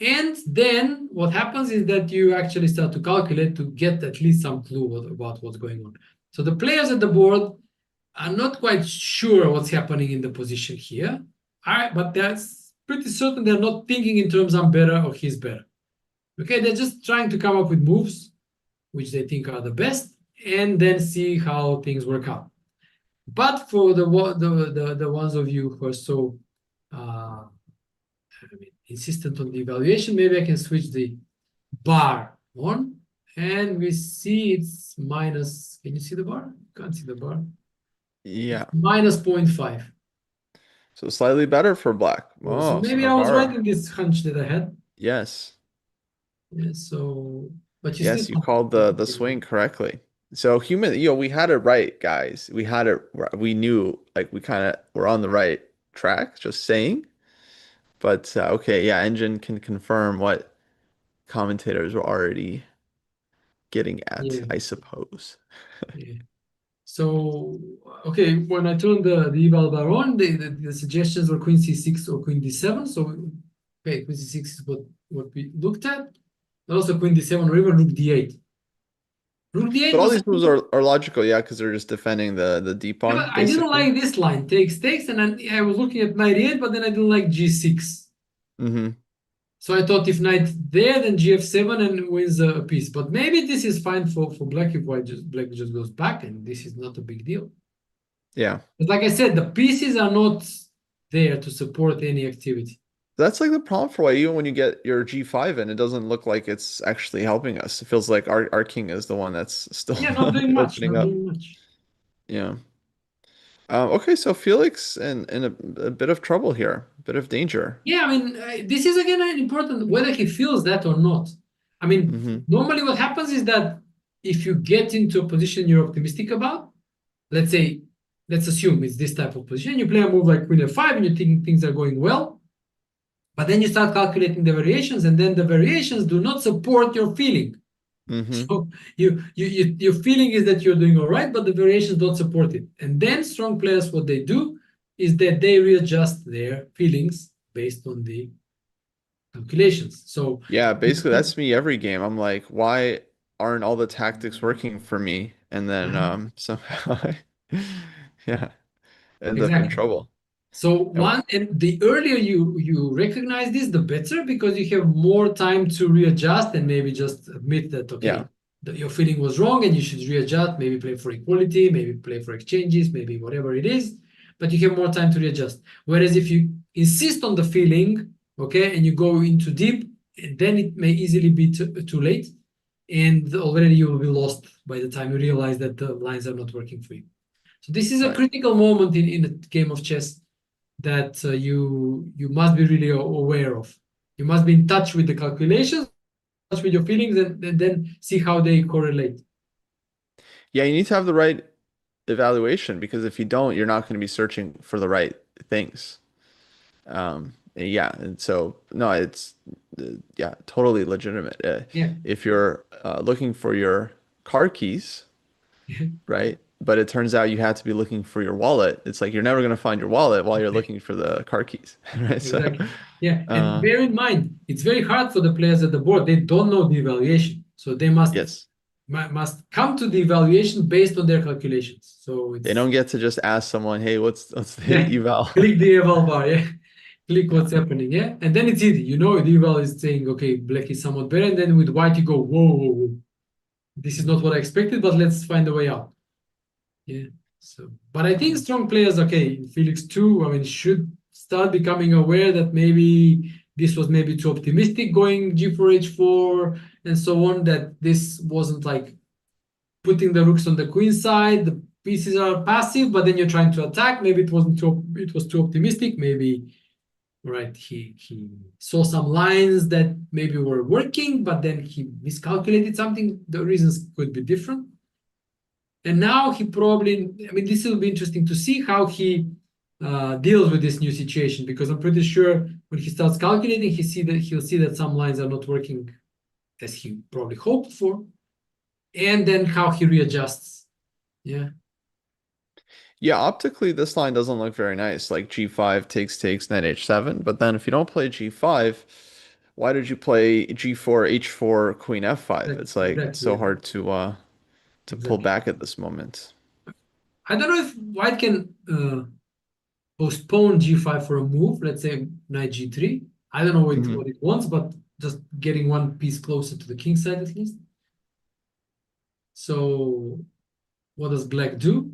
And then what happens is that you actually start to calculate to get at least some clue about what's going on. So the players at the board are not quite sure what's happening in the position here. All right, but that's pretty certain they're not thinking in terms I'm better or he's better. Okay, they're just trying to come up with moves which they think are the best and then see how things work out. But for the ones of you who are so uh, I mean, insistent on the evaluation, maybe I can switch the bar on, and we see it's minus. Can you see the bar? Can't see the bar. It's Yeah. minus 0.5. So slightly better for black. So Oh, so maybe I was right Navara. in this hunch that I had. Yes. Yeah, so, but you still Yes, you called the swing correctly. So we had it right, guys. We had it we knew like we kind of were on the right track, just saying. But okay, yeah, Engine can confirm what commentators were already getting at, yeah, I suppose. yeah. So okay, when I turned the eval bar on, the suggestions were queen c6 or queen d7. So okay, queen c6 is what we looked at. And also queen d7 or even rook d8. Rook d8 But all was these moves are logical, yeah, because they're just defending the d yeah, but pawn, I didn't basically. like this line takes, and then I was looking at knight e8, but then I didn't like g6. hmm So I thought if knight there, then gf7 and wins a piece. But maybe this is fine for black if black just goes back, and this is not a big deal. Yeah. But like I said, the pieces are not there to support any activity. That's like the problem for why even when you get your G5 in, it doesn't look like it's actually helping us. It feels like our king is the one that's still Yeah, not doing much, opening not up. doing much. Yeah. Okay, so Felix in a bit of trouble here, a bit of danger. Yeah, I mean, this is again important whether he feels that or not. I mean, Hmm. normally what happens is that if you get into a position you're optimistic about, let's say, let's assume it's this type of position, you play a move like Queen F5 and you think things are going well, but then you start calculating the variations, and then the variations do not support your feeling. Hmm. So your feeling is that you're doing all right, but the variations don't support it. And then strong players, what they do is that they readjust their feelings based on the calculations. So Yeah, basically that's me every game. I'm like, why aren't all the tactics working for me? And then somehow yeah, end up in exactly. trouble. So Oh, one, and the earlier you recognize this, the better, because you have more time to readjust and maybe just admit that yeah. okay, that your feeling was wrong and you should readjust. Maybe play for equality, maybe play for exchanges, maybe whatever it is. But you have more time to readjust. Whereas if you insist on the feeling, okay, and you go into deep, then it may easily be too late, and already you will be lost by the time you realize that the lines are not working for you. So this is a Right. critical moment in a game of chess that you must be really aware of. You must be in touch with the calculations, touch with your feelings, and then see how they correlate. Yeah, you need to have the right evaluation because if you don't, you're not going to be searching for the right things. Yeah, and so no, it's yeah, totally legitimate. Yeah, If you're looking for your car keys, right? But it turns out you had to be looking for your wallet. It's like you're never going to find your wallet while you're looking for the car keys, right? So, exactly. Yeah, and uh, bear in mind, it's very hard for the players at the board. They don't know the evaluation, so they must yes, must come to the evaluation based on their calculations. So they it's don't get to just ask someone, "Hey, what's yeah, the eval?" click the eval bar. Yeah, click Yeah. what's happening. Yeah, and then it's easy. You know, the eval is saying okay, black is somewhat better, and then with white you go whoa, whoa, whoa. This is not what I expected, but let's find a way out. Yeah. So, but I think Um, strong players, okay, Felix too, I mean, should start becoming aware that maybe this was maybe too optimistic going G4, H4, and so on, that this wasn't like putting the rooks on the queen side, the pieces are passive, but then you're trying to attack. Maybe it was too optimistic. Maybe right, he saw some lines that maybe were working, but then he miscalculated something. The reasons could be different. And now he probably, I mean, this will be interesting to see how he deals with this new situation, because I'm pretty sure when he starts calculating, he'll see that some lines are not working as he probably hoped for, and then how he readjusts. Yeah, yeah, optically, this line doesn't look very nice. Like G5 takes knight H7, but then if you don't play G5, why did you play G4, H4, Queen F5? It's like it's exactly, so yeah, hard to pull exactly. back at this moment. I don't know if White can postpone G5 for a move. Let's say knight G3. I don't know Hmm. what it wants, but just getting one piece closer to the king side at least. So what does Black do?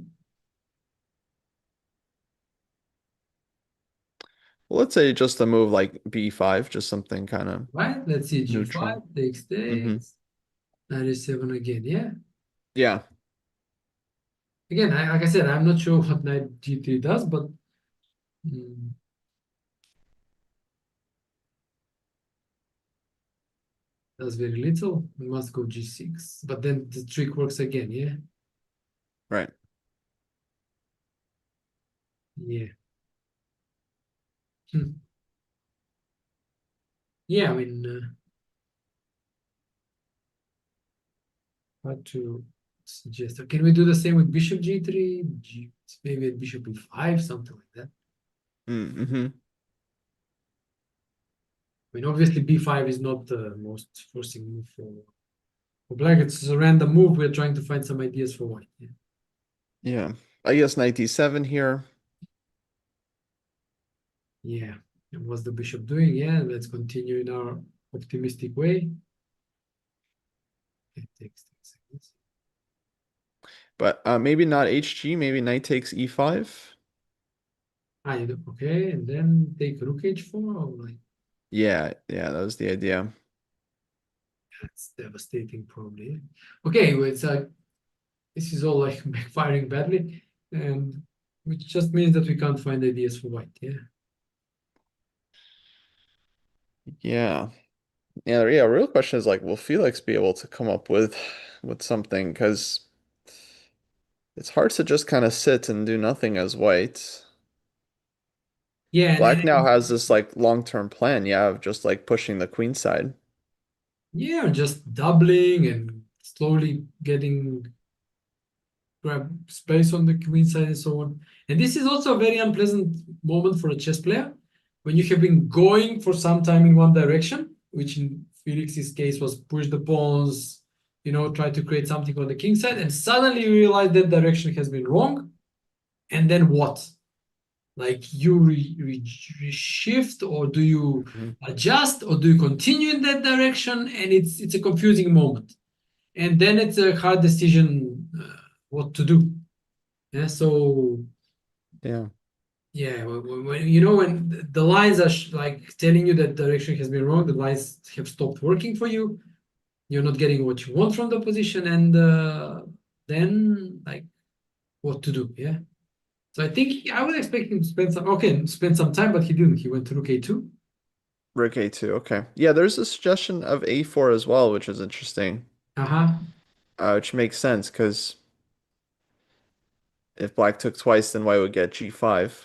Well, let's say just a move like B5, just something kind of Right? Let's see. G5 neutral. takes Hmm. takes. 97 again. Yeah. Yeah, Again, like I said, I'm not sure what knight G3 does, but mm, does very little. We must go G6. But then the trick works again. Yeah. right. Yeah. Hmm. Yeah. I mean, how to suggest? Can we do the same with Bishop G3? Maybe at Bishop E5, something like that. Mm-hmm. I mean, obviously B5 is not the most forcing move for Black. It's a random move. We're trying to find some ideas for White. Yeah. Yeah. I guess knight D7 here. Yeah. And what's the bishop doing? Yeah, let's continue in our optimistic way. It takes 10 seconds. But maybe not HG, maybe knight takes E5. Okay, and then take rook h4. Oh, like Yeah, yeah, that was the idea. that's devastating, probably. Okay, well, it's this is all like backfiring badly, and which just means that we can't find ideas for white. Yeah. Yeah. Yeah, real question is like, will Felix be able to come up with something? Because it's hard to just kind of sit and do nothing as white. Yeah, Black now has this like long-term plan, yeah, of just like pushing the queen side. yeah, just doubling and slowly getting grab space on the queen side and so on. And this is also a very unpleasant moment for a chess player when you have been going for some time in one direction, which in Felix's case was push the pawns, try to create something on the king side, and suddenly you realize that direction has been wrong. And then what? Like you shift, or do you Mhm. adjust, or do you continue in that direction? And it's a confusing moment. And then it's a hard decision what to do. Yeah, so Yeah. yeah, when the lines are like telling you that direction has been wrong, the lines have stopped working for you. You're not getting what you want from the position, and then like what to do? Yeah. So I think I was expecting to spend some time, but he didn't. He went to rook a2. Rook A2, okay. Yeah, there's a suggestion of A4 as well, which is interesting. Uh-huh. Which makes sense because if black took twice, then white would get G5.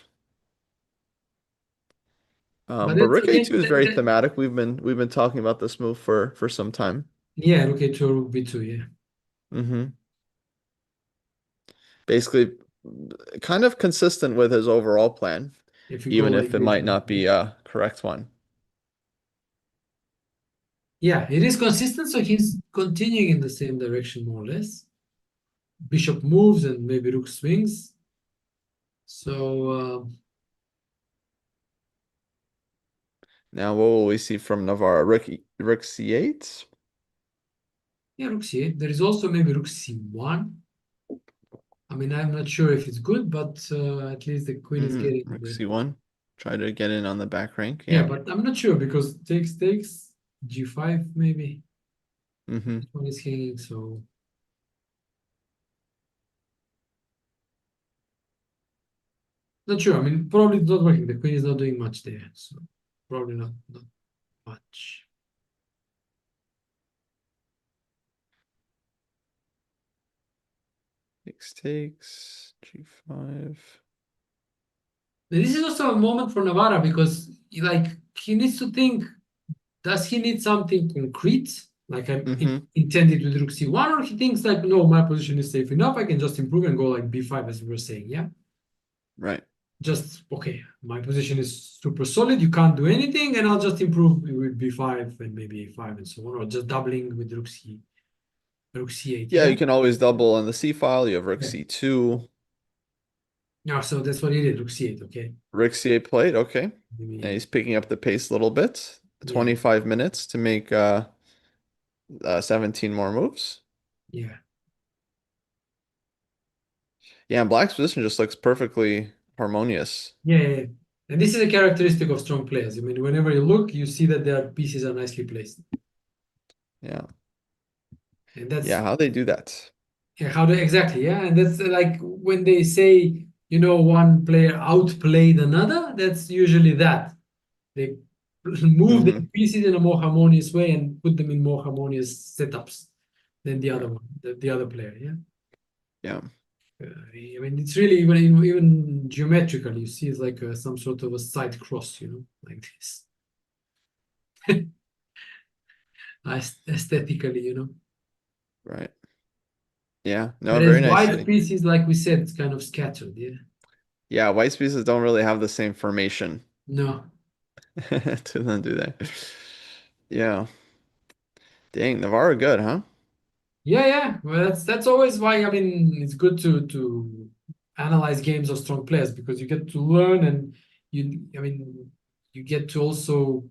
But But that's rook again, A2 is very thematic. We've been talking about this move for some time. yeah, rook a2 or rook b2. Yeah. Hmm. Basically, kind of consistent with his overall plan, If you go even like if it this. might not be a correct one. Yeah, it is consistent, so he's continuing in the same direction more or less. Bishop moves and maybe rook swings. So Now, what will we see from Navara? Rook C8? yeah, rook c8. There is also maybe rook c1. I mean, I'm not sure if it's good, but at least the queen is getting Rook there. C1. Try to get in on the back rank. Yeah, Yeah. but I'm not sure because takes g5 maybe. Hmm. This one is hanging, so not sure. I mean, probably it's not working. The queen is not doing much there, so probably not much. Takes G5. This is also a moment for Navara because like he needs to think, does he need something concrete? Like Hmm. intended with rook c1, or he thinks like, no, my position is safe enough. I can just improve and go like b5 as we were saying. Yeah. Right. Just okay, my position is super solid. You can't do anything, and I'll just improve with b5 and maybe a5 and so on, or just doubling with rook c8. Yeah, Yeah. you can always double on the C file. You have rook Yeah. C2. Yeah. So that's what he did. Rook c8. Okay. Rook C8 played. Okay. And Maybe. he's picking up the pace a little bit. Yeah. 25 minutes to make 17 more moves. Yeah. Yeah, and black's position just looks perfectly harmonious. Yeah. Yeah. And this is a characteristic of strong players. I mean, whenever you look, you see that their pieces are nicely placed, Yeah. and Yeah, that's how they do that. yeah, how do exactly, yeah, and that's like when they say, one player outplayed another. That's usually that. They move the Hmm. pieces in a more harmonious way and put them in more harmonious setups than the other Right. one, the other player. Yeah. Yeah. I mean, it's really even geometrically, you see it's like some sort of a side cross, like this. Aesthetically. Right. Yeah. No, Whereas very white nicely. pieces, like we said, it's kind of scattered. Yeah. Yeah, white pieces don't really have the same formation No. to them, do they? Yeah. Dang, Navarro good, huh? Yeah, yeah. Well, that's always why I mean it's good to analyze games of strong players because you get to learn and you get to also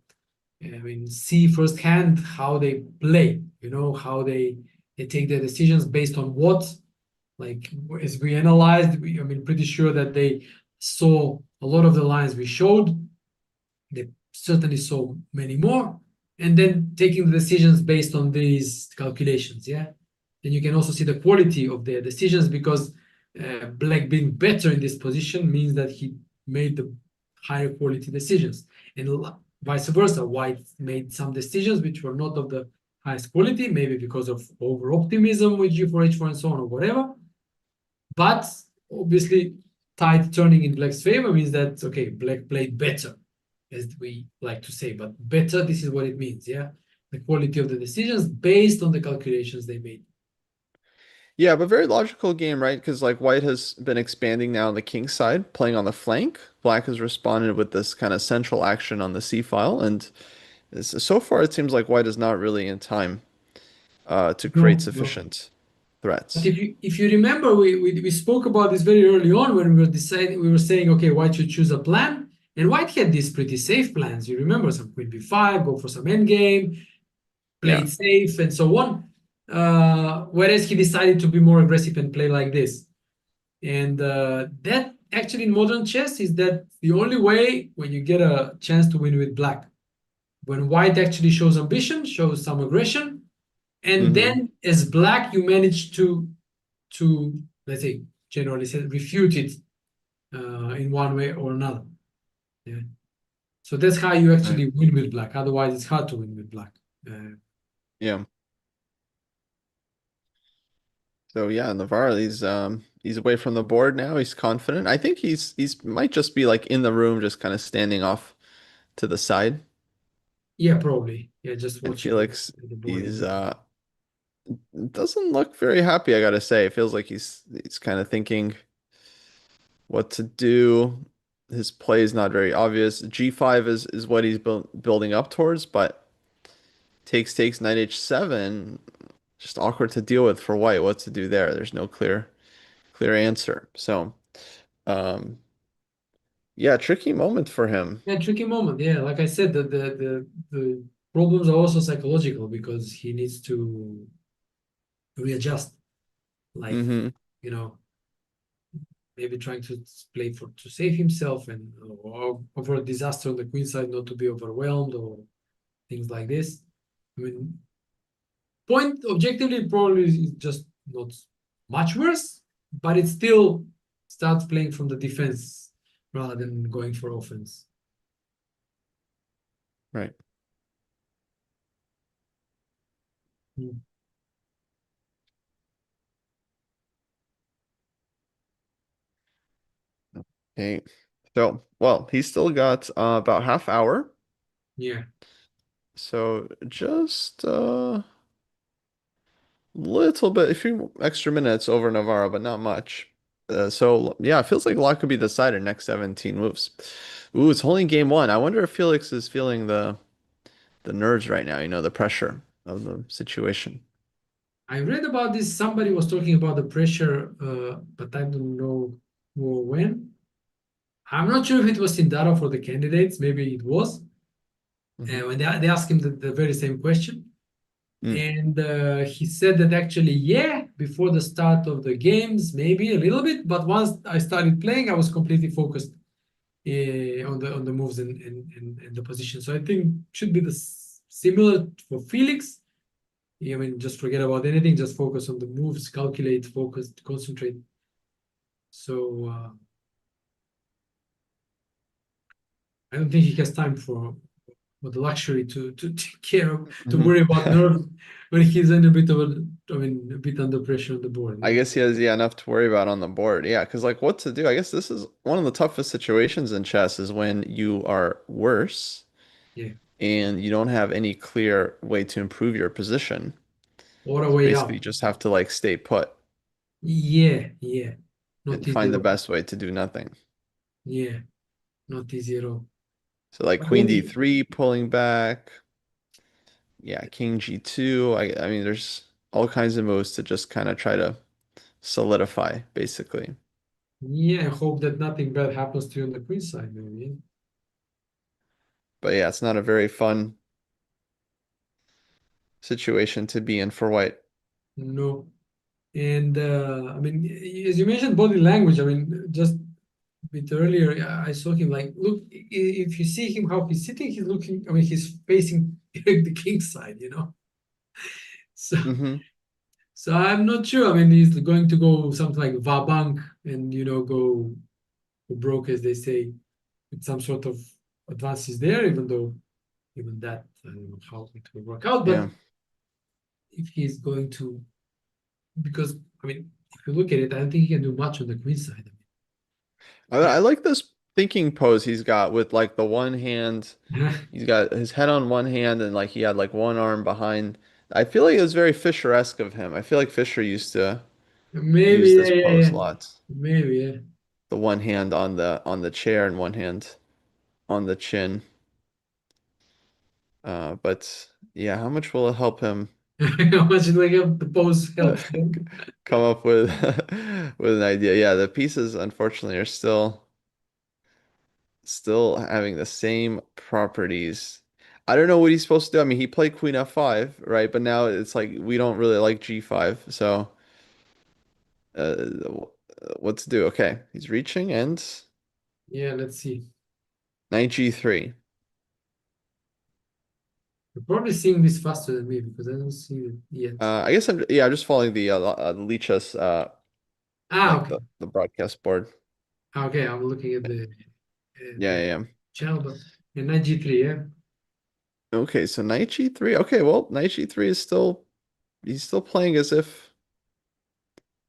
see firsthand how they play, how they take their decisions based on what, like as we analyzed, pretty sure that they saw a lot of the lines we showed. They certainly saw many more, and then taking the decisions based on these calculations. Yeah, and you can also see the quality of their decisions because Black being better in this position means that he made the higher quality decisions, and vice versa. White made some decisions which were not of the highest quality, maybe because of over optimism with G4, H4, and so on, or whatever. But obviously, tide turning in Black's favor means that okay, Black played better, as we like to say. But better, this is what it means, yeah. The quality of the decisions based on the calculations they made. Yeah, but very logical game, right? Because like white has been expanding now on the king side, playing on the flank. Black has responded with this kind of central action on the c file, and so far it seems like white is not really in time to create No, no. sufficient But threats. if you remember, we spoke about this very early on when we were deciding, we were saying, okay, white should choose a plan, and white had these pretty safe plans. You remember, some queen b5, go for some endgame, play Yeah. it safe, and so on. Whereas he decided to be more aggressive and play like this. And that actually in modern chess is that the only way when you get a chance to win with black. When white actually shows ambition, shows some aggression, and Hmm. then as black you manage to let's say generally said refute it in one way or another. Yeah. So that's how you Right. actually win with black. Otherwise, it's hard to win with black. Uh, Yeah. So yeah, Navarre, he's away from the board now. He's confident. I think he's might just be like in the room, just kind of standing off to the side. yeah, probably. Yeah, just And watching Felix, the board. he's Yeah. doesn't look very happy, I gotta say. It feels like he's kind of thinking what to do. His play is not very obvious. G5 is what he's building up towards, but takes knight h7, just awkward to deal with for white. What to do there? There's no clear answer. So, um, yeah, tricky moment for him. Yeah, tricky moment. Yeah, like I said, the problems are also psychological because he needs to readjust. Like, Hmm. you know, maybe trying to play for to save himself and or over a disaster on the queen side, not to be overwhelmed or things like this. I mean, point objectively probably is just not much worse, but it still starts playing from the defense rather than going for offense. Right. Mm. Okay. So, well, he's still got about half hour. Yeah, So just little bit, a few extra minutes over Navarro, but not much. So yeah, it feels like a lot could be decided next 17 moves. Ooh, it's only game one. I wonder if Felix is feeling the nerves right now, the pressure of the situation. I read about this. Somebody was talking about the pressure, but I don't know who or when. I'm not sure if it was Sindara for the candidates. Maybe it was. Hmm. When they asked him the very same question. Mm. And he said that actually, yeah, before the start of the games, maybe a little bit, but once I started playing, I was completely focused on the moves and the position. So I think should be the similar for Felix. I mean, just forget about anything, just focus on the moves, calculate, focus, concentrate. So I don't think he has time for the luxury to take care of, to Mhm. worry about nerves when he's in a bit of a, I mean, a bit under pressure on the board. I Yeah. guess he has, yeah, enough to worry about on the board. Yeah, because like what to do? I guess this is one of the toughest situations in chess is when you are worse Yeah. and you don't have any clear way to improve your position. Or a So way basically, out. you just have to like stay put Yeah, yeah. Not and easy find at the all. best way to do nothing. Yeah, not easy at all. So like But Queen then, D3 pulling back. Yeah, King G2. I mean, there's all kinds of moves to just kind of try to solidify, basically. yeah, I hope that nothing bad happens to you on the queen side, maybe. But yeah, it's not a very fun situation to be in for white. No. And I mean, as you mentioned, body language. I mean, just a bit earlier, I saw him like, look, if you see him how he's sitting, he's looking. I mean, he's facing the king side, you know. So, Hmm. So I'm not sure. I mean, he's going to go something like va-bank and go broke, as they say, with some sort of advances there. Even though even that, I don't know how it will work out. But Yeah. if he's going to, because I mean, if you look at it, I don't think he can do much on the queen side. I like this thinking pose he's got with like the one hand. I mean, He's got his head on one hand and like he had like one arm behind. I feel like it was very Fisher-esque of him. I feel like Fisher used to maybe, use yeah, this yeah, pose yeah. a lot. Maybe, yeah. The one hand on the chair and one hand on the chin. But yeah, how much will it help him How much like the pose helps. come up with with an idea? Yeah, the pieces unfortunately are still having the same properties. I don't know what he's supposed to do. I mean, he played Queen F5, right? But now it's like we don't really like G5, so uh, what to do? Okay, he's reaching and Yeah, let's see. knight G3. You're probably seeing this faster than me because I don't see it yet. I guess I'm just following the Lichess like Okay. the broadcast board. Okay, I'm looking at Yeah, the yeah, yeah. channel, but in knight g3, yeah. Okay, so knight G3. Okay, well, knight G3 is still he's still playing as if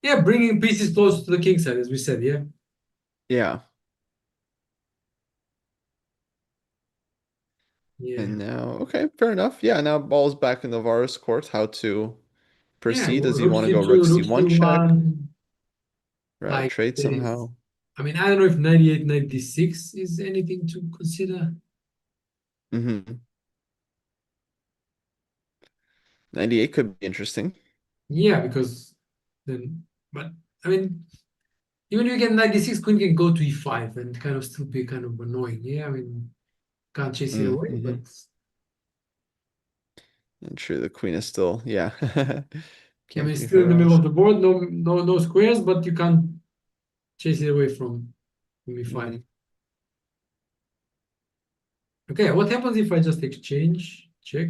Yeah, bringing pieces close to the king side, as we said, yeah. yeah. Yeah. And now, okay, fair enough. Yeah, now ball's back in Navara's court. How to Yeah, proceed? Does he rook want to go c2, rook rook C1 check? c1, Right, like trade there is. somehow. I mean, I don't know if 98, 96 is anything to consider. Mm-hmm. 98 could be interesting. Yeah, because then, but I mean, even if you get 96, queen can go to e5 and kind of still be kind of annoying. Yeah, I mean, can't chase it away, Mm-hmm. but And true, the queen is still, yeah. I Can't mean, be still in the middle harassed. of the board, no squares, but you can't chase it away from e5. Mm-hmm. Okay, what happens if I just exchange, check,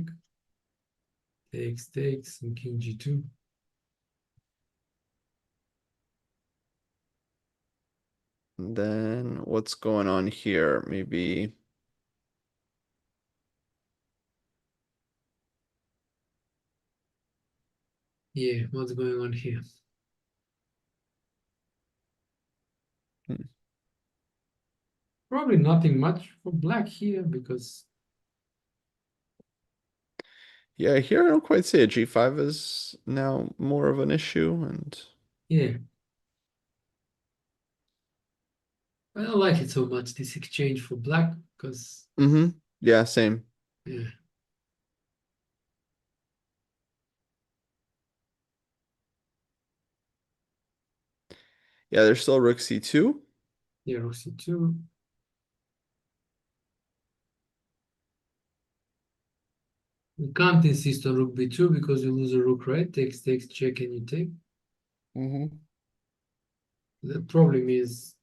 takes, and king g2? And then what's going on here? Maybe. Yeah, what's going on here? Hmm. Probably nothing much for black here because, Yeah, here I don't quite see it. G5 is now more of an issue, and yeah, I don't like it so much, this exchange for black, because, mm-hmm. Yeah, same. yeah, Yeah, there's still rook C2. yeah, rook c2. We can't insist on rook b2 because you lose a rook, right? Takes, check, and you take. Mm-hmm. The problem is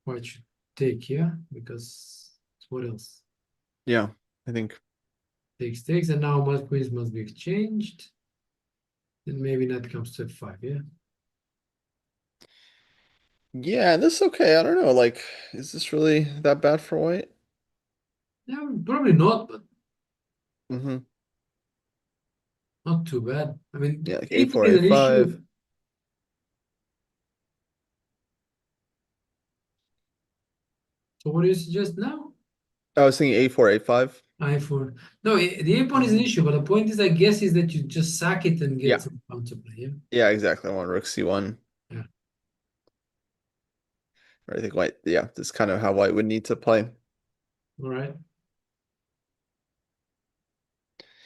white should take, yeah, because what else? Yeah, I think. Takes, and now my queens must be exchanged. Then maybe knight comes to f5, yeah? Yeah, this is okay. I don't know. Like, is this really that bad for white? Yeah, probably not, but Mm-hmm. not too bad. I mean, Yeah, like a4 A4, is an issue. A5. So what do you suggest now? I was thinking A4, A5. I4. No, the a pawn is an Mm-hmm. issue, but the point is, I guess, is that you just sack it and get Yeah, some counterplay, yeah? yeah, exactly. I want rook C1. Yeah. Or I think white, yeah, this is kind of how white would need to play. All right.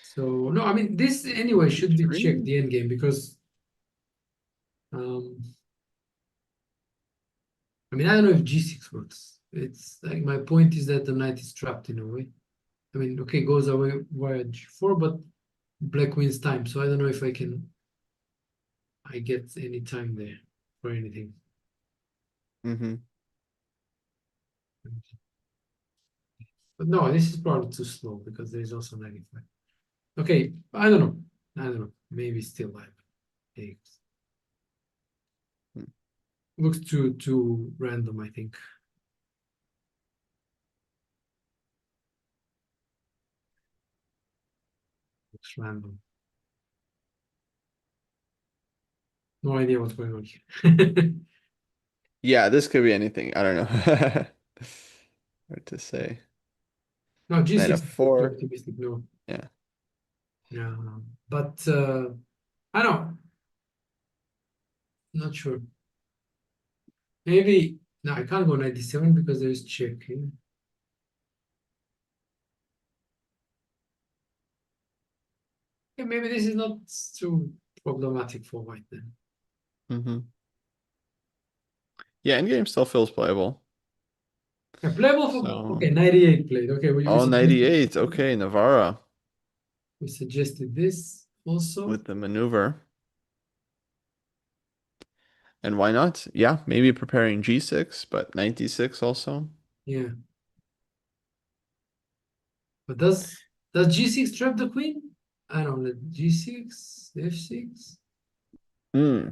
So no, I mean this anyway should be checked G3. the end game because um I mean I don't know if g6 works. It's like my point is that the knight is trapped in a way. I mean, okay, goes away via g4, but black wins time. So I don't know if I get any time there for anything. Mm-hmm. But no, this is probably too slow because there is also 95. Okay, I don't know. I don't know. Maybe still like takes. Looks too random, I think. Looks random. No idea what's going on here. Yeah, this could be anything. I don't know. Hard to say. No, Knight G6 is too f4. optimistic. No, Yeah. no. But I don't. Not sure. Maybe no, I can't go 97 because there is check here. Yeah, maybe this is not too problematic for white then. Hmm. Yeah, endgame still feels playable. Yeah, playable for So, okay, 98 played. Okay, oh, 98. Okay, Navara we suggested this also. with the maneuver. And why not? Yeah, maybe preparing G6, but 96 also. Yeah. But does G6 trap the queen? I don't know. G6, F6. Hmm,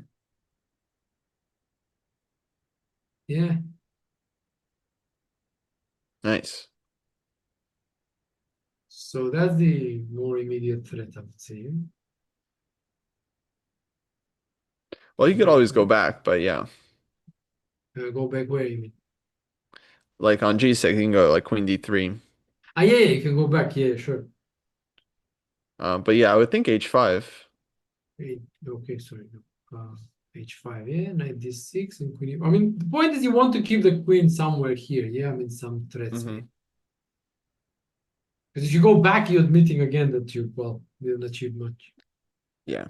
Yeah. nice. So that's the more immediate threat, I would say. Well, you could always go back, but yeah. Go back where you mean? Like on G6, you can go like Queen D3. Ah, yeah, you can go back. Yeah, sure. But yeah, I would think H5. Okay, sorry. No. H5, yeah, knight d6 and queen. I mean, the point is you want to keep the queen somewhere here. Yeah, I mean, some threats. Hmm. Because if you go back, you're admitting again that you, well, didn't achieve much. Yeah,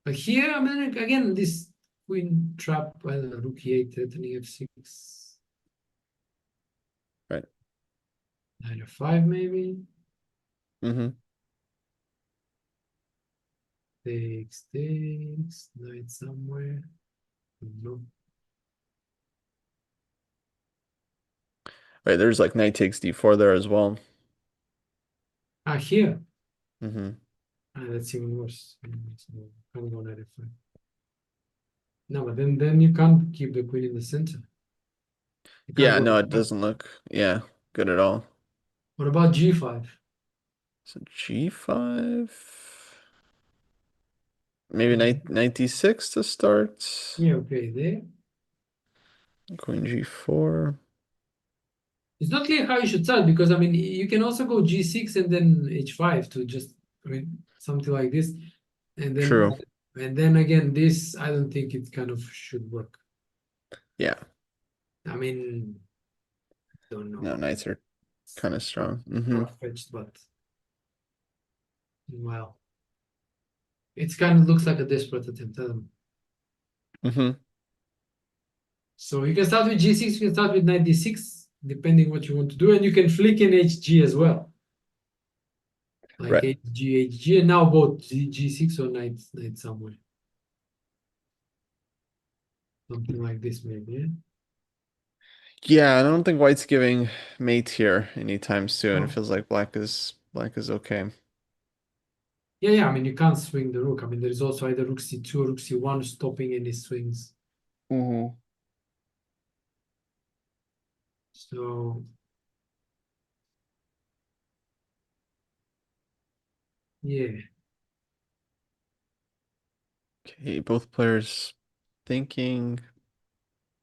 But here, I mean, again, this queen trap, I don't know, rook e8, threatening f6, right. knight f5 maybe, Hmm. takes, knight somewhere. No. Right, there's like knight takes D4 there as well. Ah, here. Hmm. Ah, that's even worse. So, can't go knight f5. No, but then you can't keep the queen in the center. You can't Yeah, go no, like it that. doesn't look, yeah, good at all. What about g5? So G5, maybe knight 96 to start. Yeah, okay, there. Queen G4. It's not clear how you should start because I mean you can also go g6 and then h5 to just I mean something like this, and then True. again this I don't think it kind of should work. Yeah. I mean don't know. No, knights are It's kind of strong. Hmm. far-fetched, but well, it kind of looks like a desperate attempt. I don't know. Hmm. So you can start with g6, you can start with knight d6, depending what you want to do, and you can flick in hg as well, like Right. hg, and now both g6 or knight somewhere, something like this maybe. Yeah? Yeah, I don't think white's giving mate here anytime soon. It Oh. feels like black is okay. Yeah, yeah. I mean, you can't swing the rook. I mean, there is also either rook c2 or rook c1 stopping any swings. Hmm. So, yeah. Okay, both players thinking.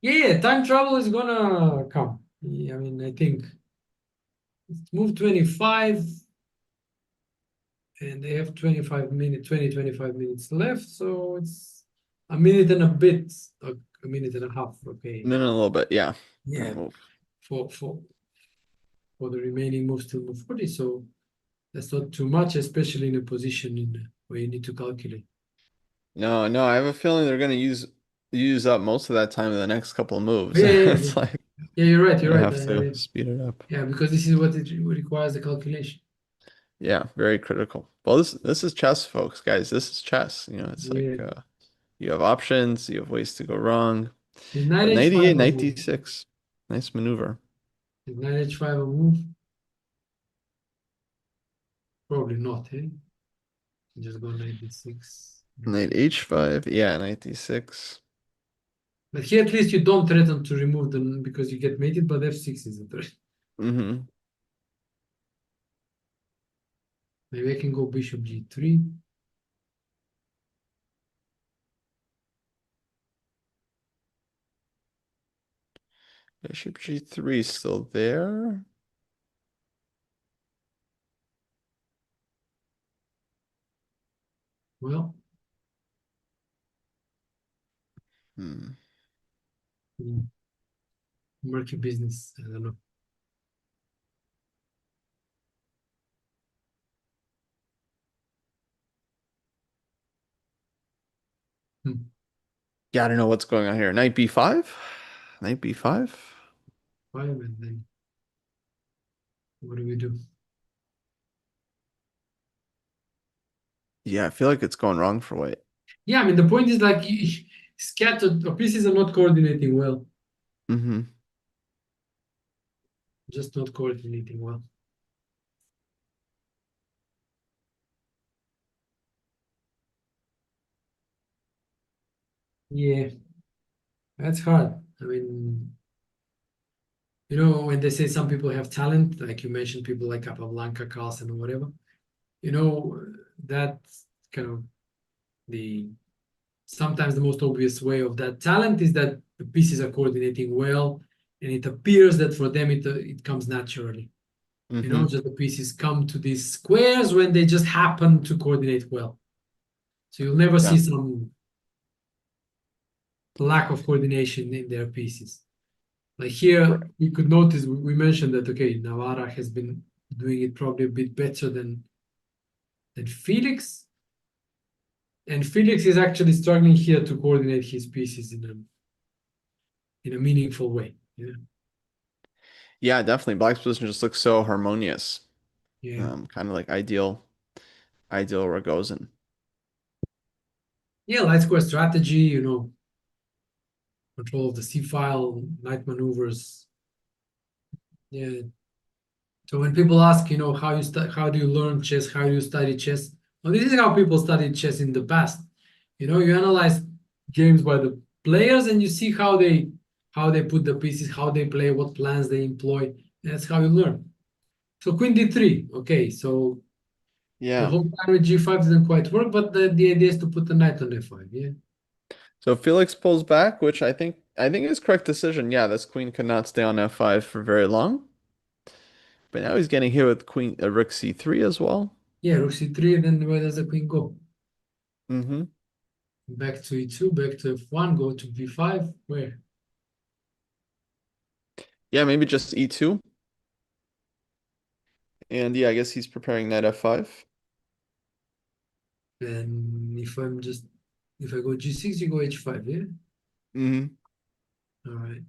Yeah, yeah. Time travel is gonna come. Yeah, I mean, I think it's move 25 and they have 25 minutes, 25 minutes left. So it's a minute and a bit, a minute and a half. Okay. No, no, a little bit. Yeah. Yeah. Gonna move. For for for the remaining moves till move 40. So that's not too much, especially in a position where you need to calculate. No, no, I have a feeling they're gonna use up most of that time in the next couple of moves. Yeah, yeah, yeah. It's like Yeah, you're right. You're gonna right. have to speed it up. Yeah, because this is what it requires the calculation. Yeah, very critical. Well, this is chess, folks, guys. This is chess. It's like Yeah. you have options, you have ways to go wrong. Is knight But h5 98, a move? 96. Nice maneuver. Is knight h5 a move? Probably not, eh? Just go knight d6. Knight H5. Yeah, 96. But here at least you don't threaten to remove them because you get mated, but f6 is a threat. Mm-hmm. Maybe I can go bishop g3. Bishop G3 still there. Well, Hmm. murky business. I don't know. Hmm. Yeah, I don't know what's going on here. Knight B5? Knight B5? Five, and then what do we do? Yeah, I feel like it's going wrong for white. Yeah, I mean the point is like scattered or pieces are not coordinating well. Mm-hmm. Just not coordinating well. Yeah, that's hard. I mean, when they say some people have talent, like you mentioned, people like Capablanca, Carlsen, or whatever, you know, that's kind of the sometimes the most obvious way of that talent is that the pieces are coordinating well, and it appears that for them it comes naturally. Mm-hmm. Just the pieces come to these squares when they just happen to coordinate well. So you'll never see Yeah. some lack of coordination in their pieces. Like here, Right. we could notice we mentioned that okay, Navara has been doing it probably a bit better than Felix, and Felix is actually struggling here to coordinate his pieces in a meaningful way. Yeah, Yeah, definitely. Black's position just looks so harmonious. yeah, Kind of like ideal Rogozin. yeah. Light square strategy, control of the C file, knight maneuvers. Yeah. So when people ask, how do you learn chess? How do you study chess? Well, this is how people studied chess in the past. You analyze games by the players and you see how they put the pieces, how they play, what plans they employ. That's how you learn. So Queen D3. Okay, so the Yeah. whole plan with G5 didn't quite work, but the idea is to put the knight on F5. Yeah. So Felix pulls back, which I think is correct decision. Yeah, this queen could not stay on F5 for very long. But now he's getting hit with queen rook C3 as well. Yeah, Rook C3, then where does the queen go? Mm-hmm. Back to E2, back to F1, go to B5. Where? Yeah, maybe just E2. And yeah, I guess he's preparing knight F5. Then if I go G6, you go H5, yeah? Mm-hmm. All right.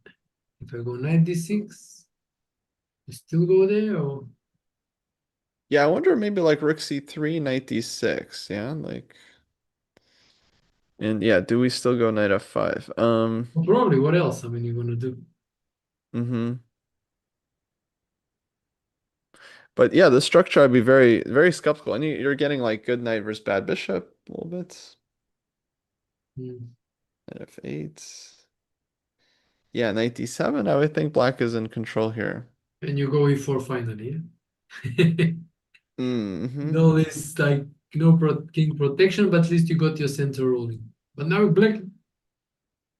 If I go knight D6, you still go there or Yeah, I wonder maybe like rook C3, knight D6. Yeah, like and yeah, do we still go knight F5? well, probably what else? I mean, you're gonna do. Mm-hmm. But yeah, the structure I'd be very, very skeptical. And you're getting like good knight versus bad bishop a little bit. Hmm. Knight F8. Yeah, knight D7. I would think black is in control here. And you go E4 finally, yeah? Mm-hmm. No, this like no king protection, but at least you got your center rolling. But now black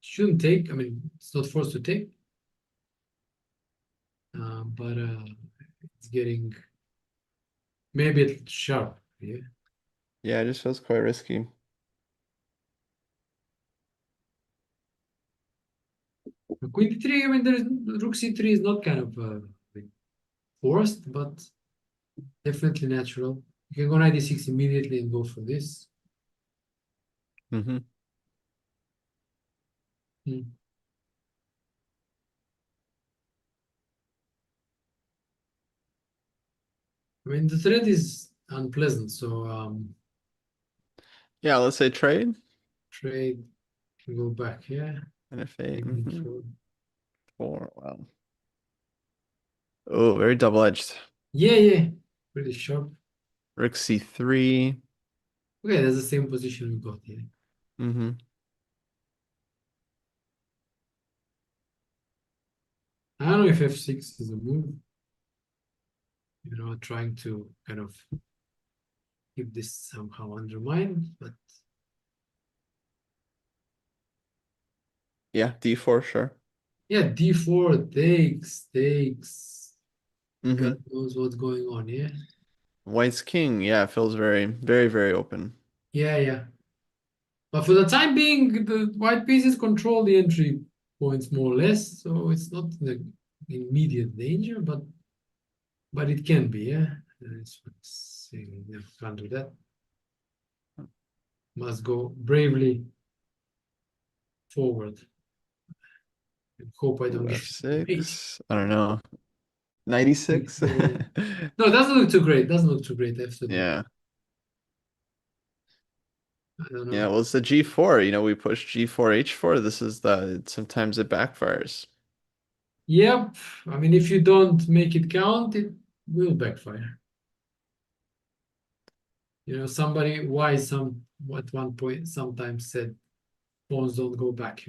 shouldn't take. I mean, it's not forced to take. But it's getting maybe it's sharp. Yeah. Yeah, it just feels quite risky. Queen d3. I mean, there's rook c3 is not kind of like forced, but definitely natural. You can go knight d6 immediately and go for this. Mm-hmm. Hmm. I mean, the threat is unpleasant, so Yeah, let's say trade. trade can go back. Yeah, And F8. maybe Mm-hmm. for 4. Wow. Oh, very double-edged. yeah, yeah, pretty sharp. Rook C3. Okay, that's the same position we got here. Mm-hmm. I don't know if f6 is a move, trying to kind of keep this somehow undermined, but Yeah, d4, sure. yeah, d4 takes. God Mm-hmm. knows what's going on, yeah. White's king, yeah, feels very, very, very open. Yeah, yeah. But for the time being, the white pieces control the entry points more or less, so it's not in immediate danger, but it can be, yeah. That's what's saying, yeah, can't do that. Must go bravely forward and hope I Ooh, don't get mate. f6. I don't know. 96? No, it doesn't look too great. Doesn't look too great, I have to admit. Yeah. I don't Yeah, know. well, it's the g4. We push g4, h4. This is sometimes it backfires. Yep. I mean, if you don't make it count, it will backfire. Somebody wise at one point sometimes said pawns don't go back.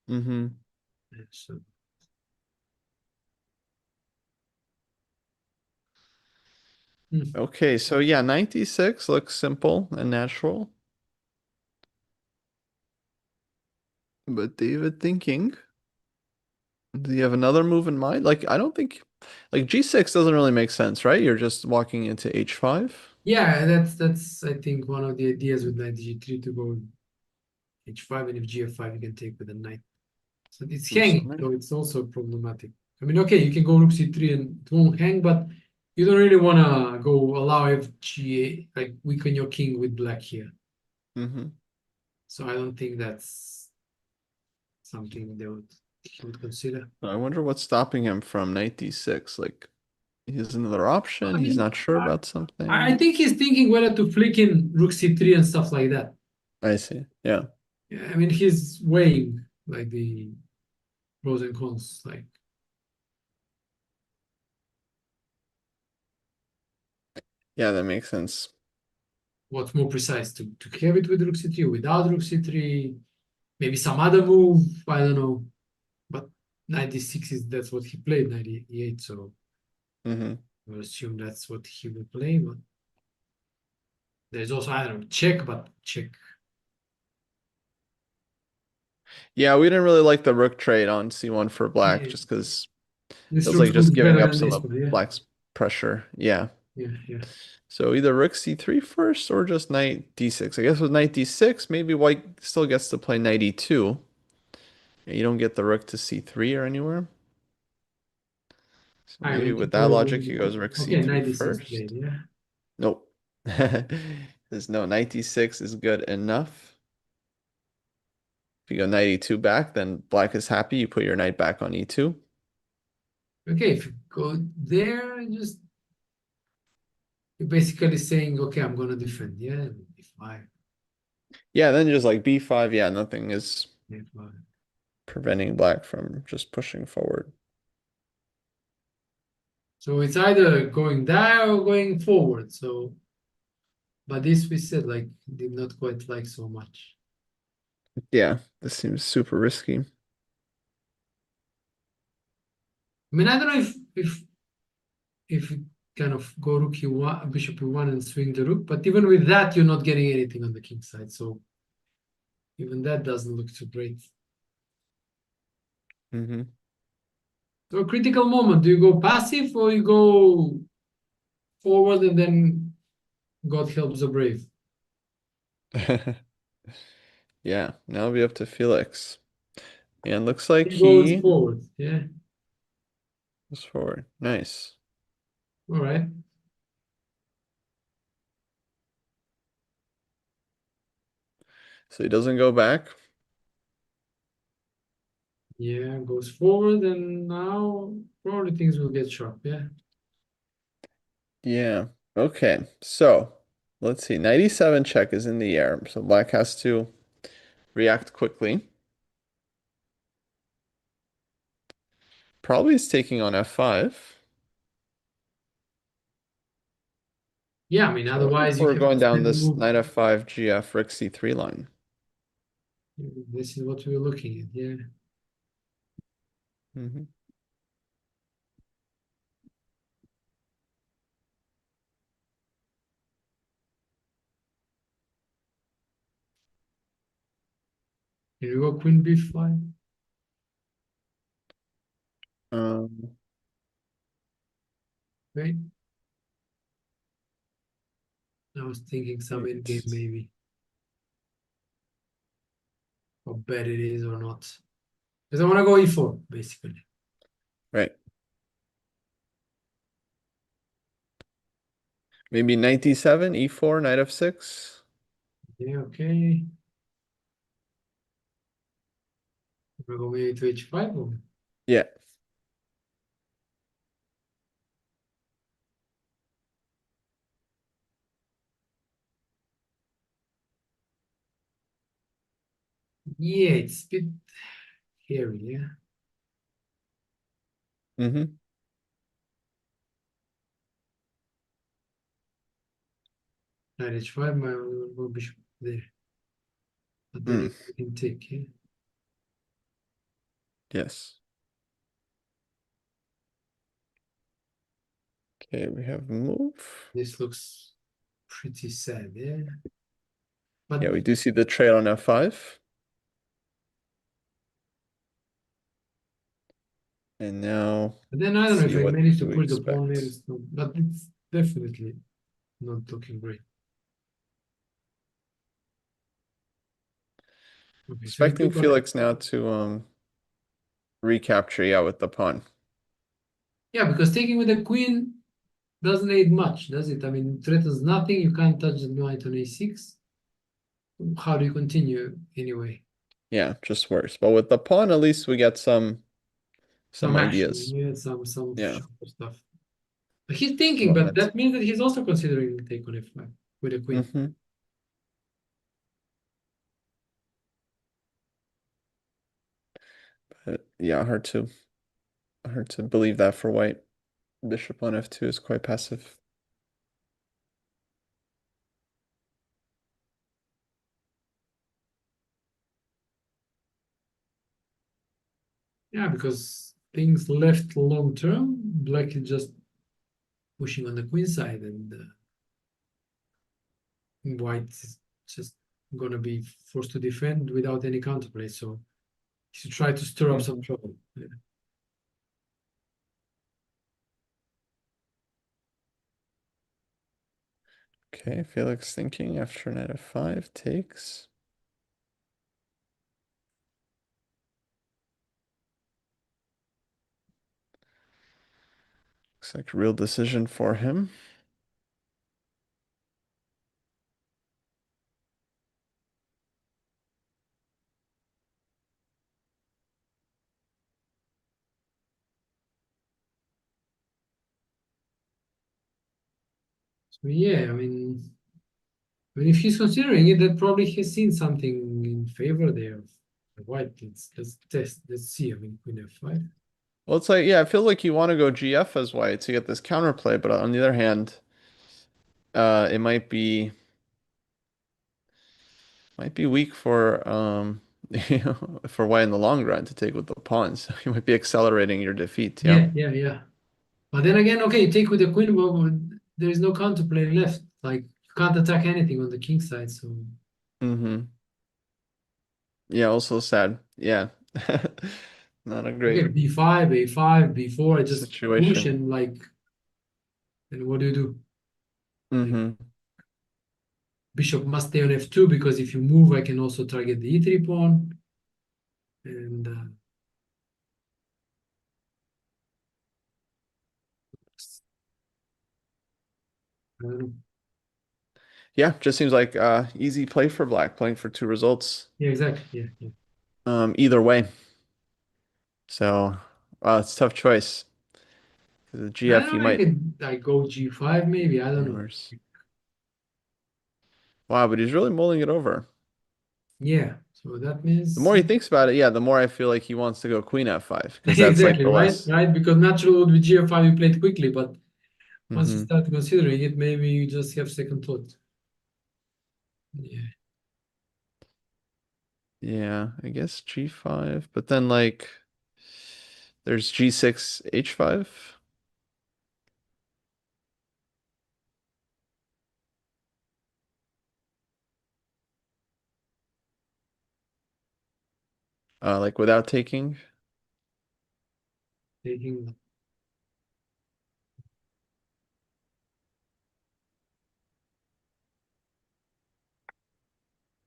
Mm-hmm. Yeah, so hmm. Okay, so yeah, 96 looks simple and natural. But David thinking, do you have another move in mind? Like, I don't think, like g6 doesn't really make sense, right? You're just walking into h5. Yeah, that's I think one of the ideas with knight g3 to go h5, and if gf5 you can take with a knight. So it's Ooh, so hanging, so it's also problematic. I mean, okay, you can go rook c3 and it won't hang, but you don't really wanna go allow fg like weaken your king with black here. mm-hmm. So I don't think that's something he would consider. I wonder what's stopping him from knight d6. Like, he has another option. I He's mean, not sure I, about I something. think he's thinking whether to flick in rook c3 and stuff like that. I see. Yeah. Yeah, I mean, he's weighing like the pros and cons. Like, Yeah, that makes sense. what's more precise to have it with rook c3 or without rook c3? Maybe some other move. I don't know. But 96 is that's what he played, 98. So Mm-hmm. I would assume that's what he will play. But there's also, I don't know, check, but check. Yeah, we didn't really like the rook trade on c1 for black Yeah, just because this feels looks like just giving better up than some this of one. Yeah, black's pressure. Yeah. yeah, yeah. So either rook c3 first or just knight d6. I guess with knight d6, maybe white still gets to play knight e2. You don't get the rook to c3 or anywhere. So I maybe we with could that go. logic, he goes rook Okay, c3 96 played. first. Yeah. Nope. There's no knight d6 is good enough. If you go knight e2 back, then black is happy. You put your knight back on e2. Okay, if you go there, just you're basically saying, okay, I'm gonna defend. Yeah, f5, Yeah, then just like b5. Yeah, nothing is f5. preventing black from just pushing forward. So it's either going there or going forward. So, but this we said like did not quite like so much. Yeah, this seems super risky. I mean, I don't know if you kind of go rook e1, bishop e1 and swing the rook, but even with that, you're not getting anything on the king side. So even that doesn't look too great. Hmm. So a critical moment, do you go passive or you go forward and then God helps the brave? Yeah, now it'll be up to Felix. And looks like He goes he forward. Yeah. goes forward. Nice. All right. So he doesn't go back. Yeah, goes forward, and now probably things will get sharp. Yeah. Yeah. Okay. So let's see. 97 check is in the air. So black has to react quickly. Probably is taking on f5. Yeah, I mean, So I wonder if otherwise you we're have to going down spend the this move. knight f5 gf rook c3 line. This is what we were looking at. Yeah. Hmm. Here we go, queen b5. Um, Right? I was thinking some endgame right. maybe. How bad it is or not. Because I want to go e4, basically. Right. Maybe knight d7, e4, knight f6. Yeah, okay. We're going maybe to h5 or Yeah. yeah, it's a bit hairy, yeah. Mm-hmm. Knight h5, my bishop there. But then Mm. you can take, yeah. Yes. Okay, we have move. This looks pretty sad, yeah. But Yeah, we do see the trail on f5. And now but then I don't know if see I what managed to do we push the pawn, maybe expect. it's not, but it's definitely not looking great. Okay, so he Expecting took on it. Felix now to recapture, yeah, with the pawn. Yeah, because taking with the queen doesn't aid much, does it? I mean, it threatens nothing. You can't touch the knight on a6. How do you continue anyway? Yeah, just worse. But with the pawn, at least we get some Some action, ideas. yeah, some Yeah. sharper stuff. But he's thinking, Well, but that's that means that he's also considering take on f5 with a queen. mm-hmm. But yeah, hard to believe that for white. Bishop on f2 is quite passive. Yeah, because things left long term, black is just pushing on the queen side, and white is just gonna be forced to defend without any counterplay. So he should try to stir up some Hmm. trouble. Yeah. Okay, Felix thinking after knight f5 takes. Looks like a real decision for him. So yeah, if he's considering it, that probably he's seen something in favor there of white. Let's test. Let's see. I mean, queen f5. Well, it's like, yeah, I feel like you want to go GF as white to get this counterplay, but on the other hand, it might be weak for for white in the long run to take with the pawns. You might be accelerating your defeat, yeah. Yeah, yeah, yeah. But then again, okay, you take with the queen, but there is no counterplay left. Like you can't attack anything on the king side. So Mm-hmm. Yeah, also sad. Yeah. Not a okay, great b5, a5, b4. I just push situation. and like, and what do you do? Like, Mm-hmm. bishop must stay on f2 because if you move, I can also target the e3 pawn. And I don't know. Yeah, just seems like easy play for black, playing for two results. Yeah, exactly. Yeah, yeah. Either way. So, it's a tough choice. 'Cause the I GF, don't you know. I might could like go g5 maybe. I don't know. hammers. Wow, but he's really mulling it over. Yeah. So that The means more he thinks about it, yeah, the more I feel like he wants to go queen f5 because that's like exactly the right, less. right. Because natural would be g5 you played quickly, but once you Hmm. start considering it, maybe you just have second thought. Yeah. Yeah, I guess g5, but then like there's g6, h5. like without taking. Taking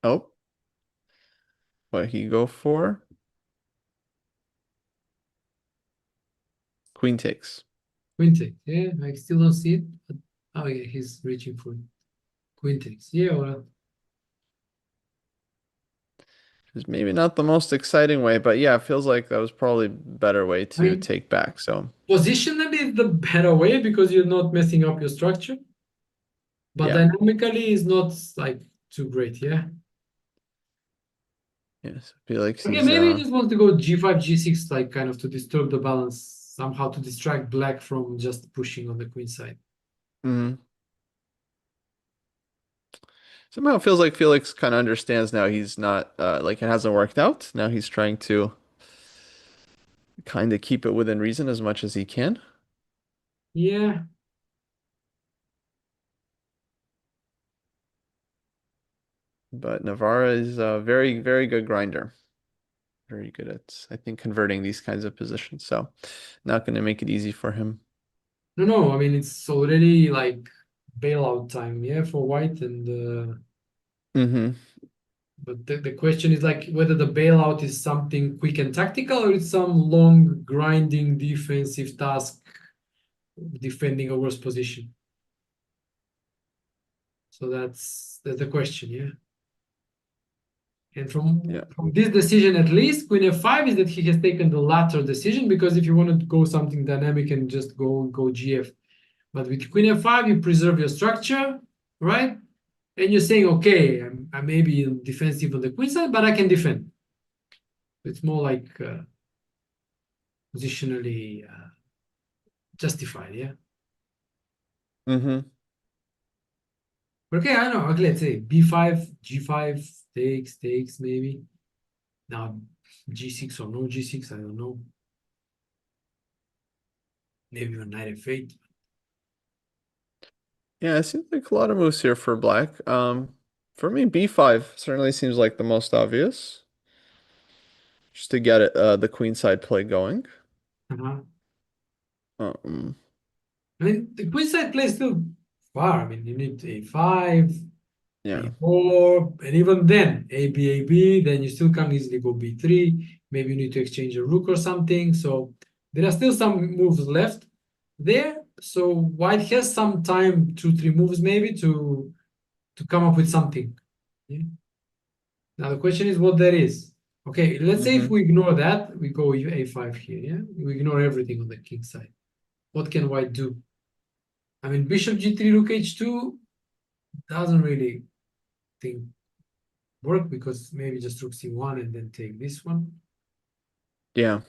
Oh, what he go for? Queen takes. queen takes. Yeah, I still don't see it. But, oh yeah, he's reaching for it. Queen takes. Yeah, well, Is maybe not the most exciting way, but yeah, it feels like that was probably a better way I to mean, take back. So positionally is the better way because you're not messing up your structure, but yeah, dynamically is not like too great. Yeah. yes, Felix Okay, is maybe he just wants to go g5, g6, like kind of to disturb the balance somehow to distract black from just pushing on the queen side. mhm. Somehow it feels like Felix kind of understands now he's not like it hasn't worked out. Now he's trying to kind of keep it within reason as much as he can. Yeah. But Navara is a very, very good grinder. Very good at, I think, converting these kinds of positions. So not going to make it easy for him. No, no, I mean it's already like bailout time, yeah, for white and Hmm. but the question is like whether the bailout is something quick and tactical or it's some long grinding defensive task defending a worse position. So that's the question, yeah. And Yeah. from this decision, at least, Queen F5 is that he has taken the latter decision because if you want to go something dynamic and just go GF, but with Queen F5 you preserve your structure, right? And you're saying, okay, I may be defensive on the queen side, but I can defend. It's more like positionally justified, yeah. Hmm. Okay, I know. Okay, let's say B5, G5 takes maybe. Now G6 or no G6, I don't know. Maybe even knight F8. Yeah, it seems like a lot of moves here for black. For me, B5 certainly seems like the most obvious, just to get it, the queen side play going. Uh-huh. Um, I mean, the queen side play is still far. I mean, you need A5, yeah. A4, and even then, A B, then you still can't easily go B3. Maybe you need to exchange a rook or something. So there are still some moves left there. So white has some time, 2, 3 moves maybe to come up with something. Yeah. Now the question is what that is. Okay, let's say if Hmm. we ignore that, we go A5 here. Yeah, we ignore everything on the king side. What can white do? I mean, bishop G3, rook H2 doesn't really think work because maybe just rook C1 and then take this one. Yeah.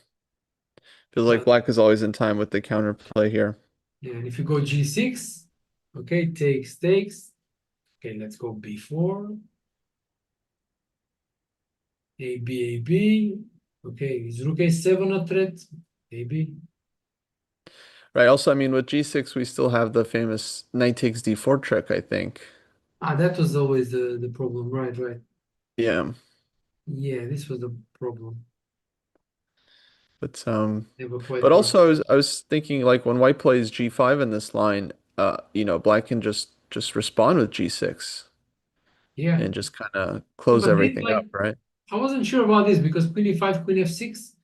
Feels like But black is always in time with the counterplay here. yeah, and if you go G6, okay, takes. Okay, let's go B4, A B. Okay, is rook A7 a threat? Maybe. Right. Also, I mean, with G6, we still have the famous knight takes D4 trick, I think. Ah, that was always the problem. Right, right. Yeah. Yeah, this was the problem. But Never quite but worked. also I was thinking like when white plays G5 in this line, black can just respond with G6 Yeah. and just kind of Yeah, close but this everything like up, right? I wasn't sure about this because Queen E5, Queen F6.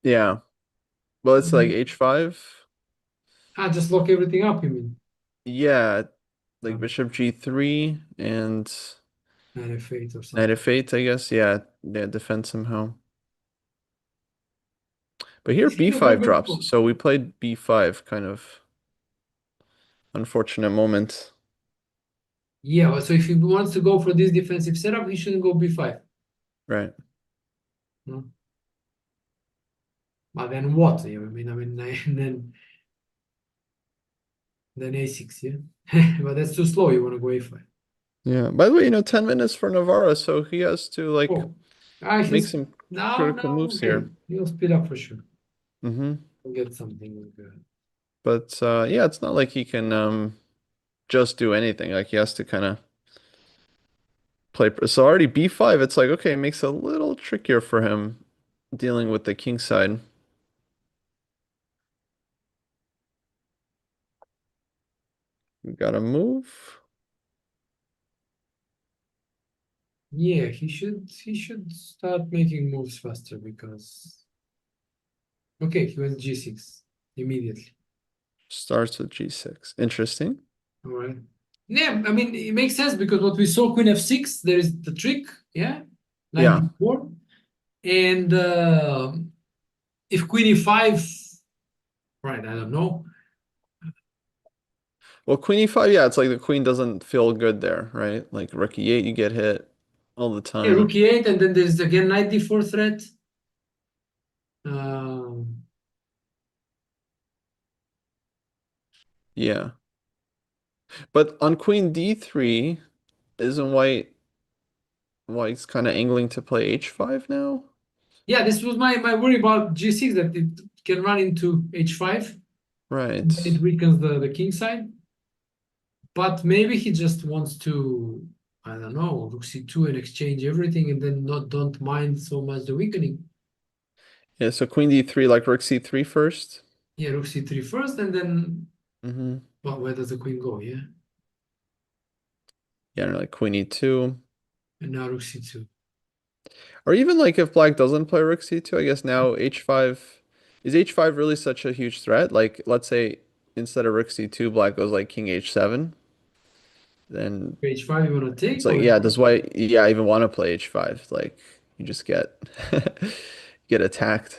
Yeah. Well, it's like Mhm. H5. Ah, just lock everything up, you mean? Yeah, like Um, bishop G3 and Knight F8 or knight something. F8, I guess. Yeah, yeah, defend somehow. But here This is a very B5 good drops. call. So we played B5, kind of unfortunate moment. Yeah, well, so if he wants to go for this defensive setup, he shouldn't go B5. Right. No? But then what? Yeah, I mean, then A6, yeah. But that's too slow. You want to go A5. Yeah. By the way, 10 minutes for Navarra, so he has to like Oh, ah, make he's some now, critical now, moves okay. here. He'll speed up for sure. Hmm. He'll get something good. But yeah, it's not like he can just do anything. Like he has to kind of play. So already B5, it's like okay, it makes it a little trickier for him. dealing with the king side. We got to move. Yeah, he should start making moves faster because okay, he went G6 immediately. Starts with g6. Interesting. All right. Yeah, I mean it makes sense because what we saw Queen F6, there is the trick, yeah, Knight Yeah. D4, and if Queen E5, right? I don't know. Well, queen e5, yeah, it's like the queen doesn't feel good there, right? Like rook e8, you get hit all the Yeah, Rook time. E8, and then there's again Knight D4 threat. Um, Yeah. But on queen d3, isn't white's kind of angling to play h5 now? yeah, this was my worry about G6 that it can run into H5. It Right. weakens the king side. But maybe he just wants to, I don't know, Rook C2 and exchange everything and then not don't mind so much the weakening. Yeah, so queen d3, like rook c3 first. Yeah, Rook C3 first, and then, Mm-hmm. well, where does the queen go? Yeah, Yeah, and like queen e2. and now Rook C2. Or even like if black doesn't play rook c2, I guess now h5 is h5 really such a huge threat? Like let's say instead of rook c2, black goes like king h7, then H5 you want to it's take, like or yeah, does white yeah even want to play h5? Like you just get get attacked.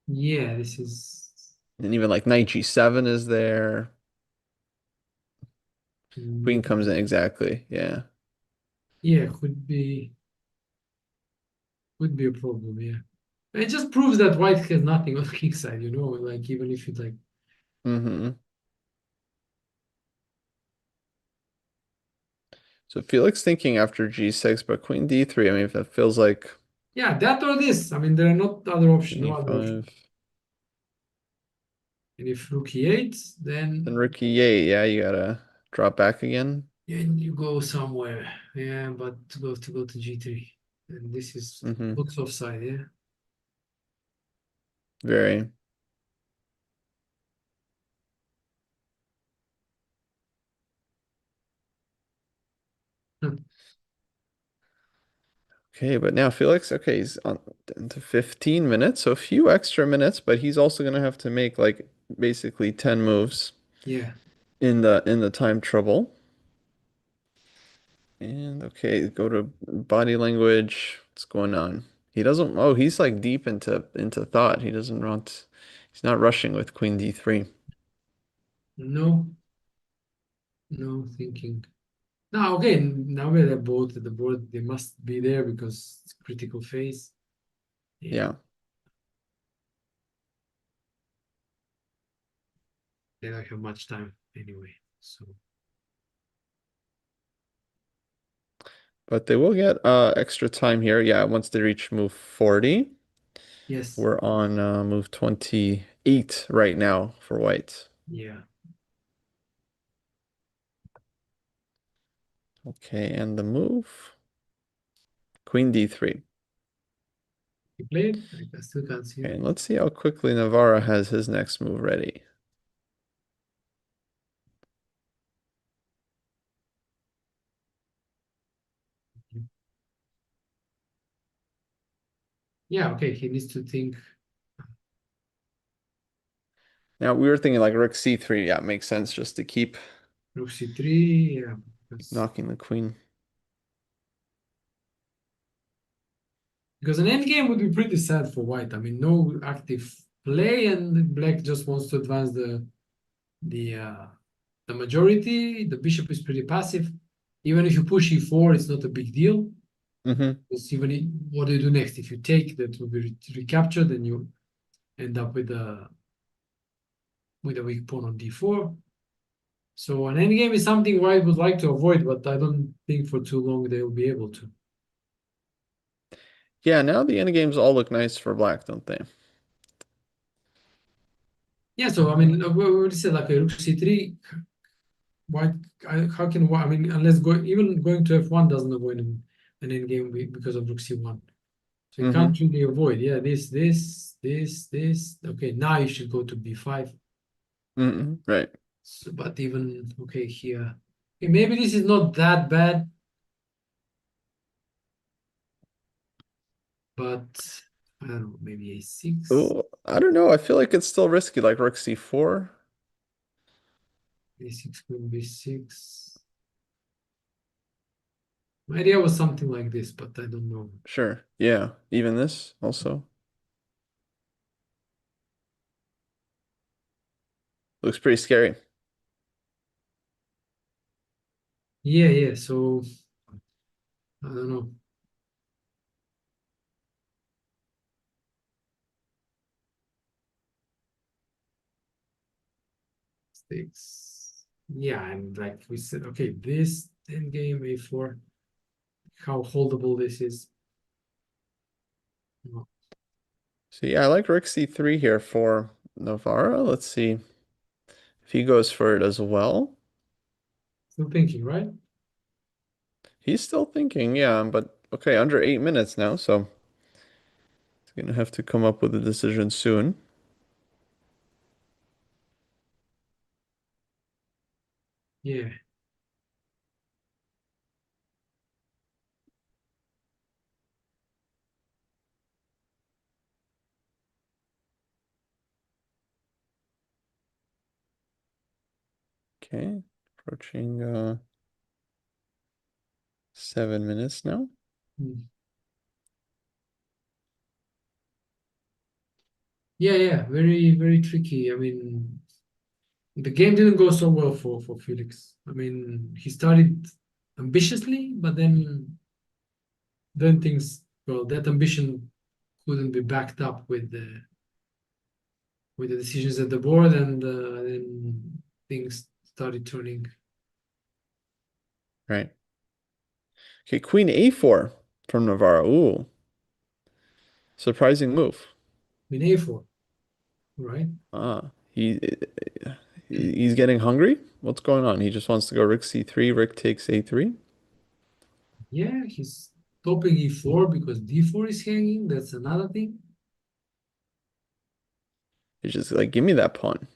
yeah, this is And even like knight g7 is there. Queen comes in exactly. Yeah. yeah, could be a problem. Yeah, it just proves that white has nothing on the king side. Like even if you like, Hmm. So Felix thinking after g6, but queen d3, I mean if that feels like yeah, that or this. I mean, there are not other options, queen no other option. e5. And if Rook E8, Then then rook e8, yeah, you gotta drop back again. yeah, you go somewhere. Yeah, but to go to G3. And this is Hmm. looks offside, yeah. Very. Hmm. Okay, but now Felix, okay, he's on into 15 minutes, so a few extra minutes, but he's also gonna have to make like basically 10 moves Yeah. in the time trouble. And okay, go to body language. What's going on? He doesn't, oh, he's like deep into thought. He doesn't want, he's not rushing with Queen D3. No, no thinking. Now again, now we're both at the board, they must be there because it's critical phase. And Yeah. they don't have much time anyway. So But they will get extra time here. Yeah, once they reach move 40. yes, We're on move 28 right now for white. yeah. Okay, and the move, Queen D3. He played. I still can't see it. Okay, and let's see how quickly Navara has his next move ready. Yeah, okay. He needs to think Now we were thinking like Rook C3, yeah, makes sense just to keep Rook C3, yeah, because knocking the queen. Because an endgame would be pretty sad for white. I mean, no active play, and black just wants to advance the uh, the majority. The bishop is pretty passive. Even if you push e4, it's not a big deal. Hmm. Because what do you do next? If you take, that will be recaptured, then you end up with a weak pawn on d4. So an endgame is something white would like to avoid, but I don't think for too long they will be able to. Yeah, now the endgames all look nice for black, don't they? Yeah, so I mean, we already said like a rook c3. Why? How can I mean, unless even going to f1 doesn't avoid an endgame because of rook c1. So you Mm-hmm. can't really avoid. Yeah, this. Okay, now you should go to b5. Mm-hmm. Right. So, but even okay here, okay, maybe this is not that bad, but I don't know, maybe a6, Oh, I don't know. I feel like it's still risky, like rook c4. a6 queen b6. My idea was something like this, but I don't know. Sure. Yeah. Even this also looks pretty scary. Yeah, yeah. So I don't know. Stakes. Yeah, and like we said, okay, this endgame a4, how holdable this is. No, So yeah, I like rook c3 here for Navara. Let's see if he goes for it as well. still thinking, right? He's still thinking, yeah, but okay, under 8 minutes now, so he's gonna have to come up with a decision soon. Yeah. Okay, approaching 7 minutes now. Mm. Yeah, yeah, very, very tricky. I mean, the game didn't go so well for Felix. I mean, he started ambitiously, but then things, well, that ambition couldn't be backed up with the decisions at the board, and then things started turning. Right. Okay, Queen A4 from Navarro. Ooh, surprising move. In a4, right? Ah, he's getting hungry. What's going on? He just wants to go rook c3, rook takes a3. Yeah, he's topping e4 because d4 is hanging. That's another thing. He's just like, give me that pawn.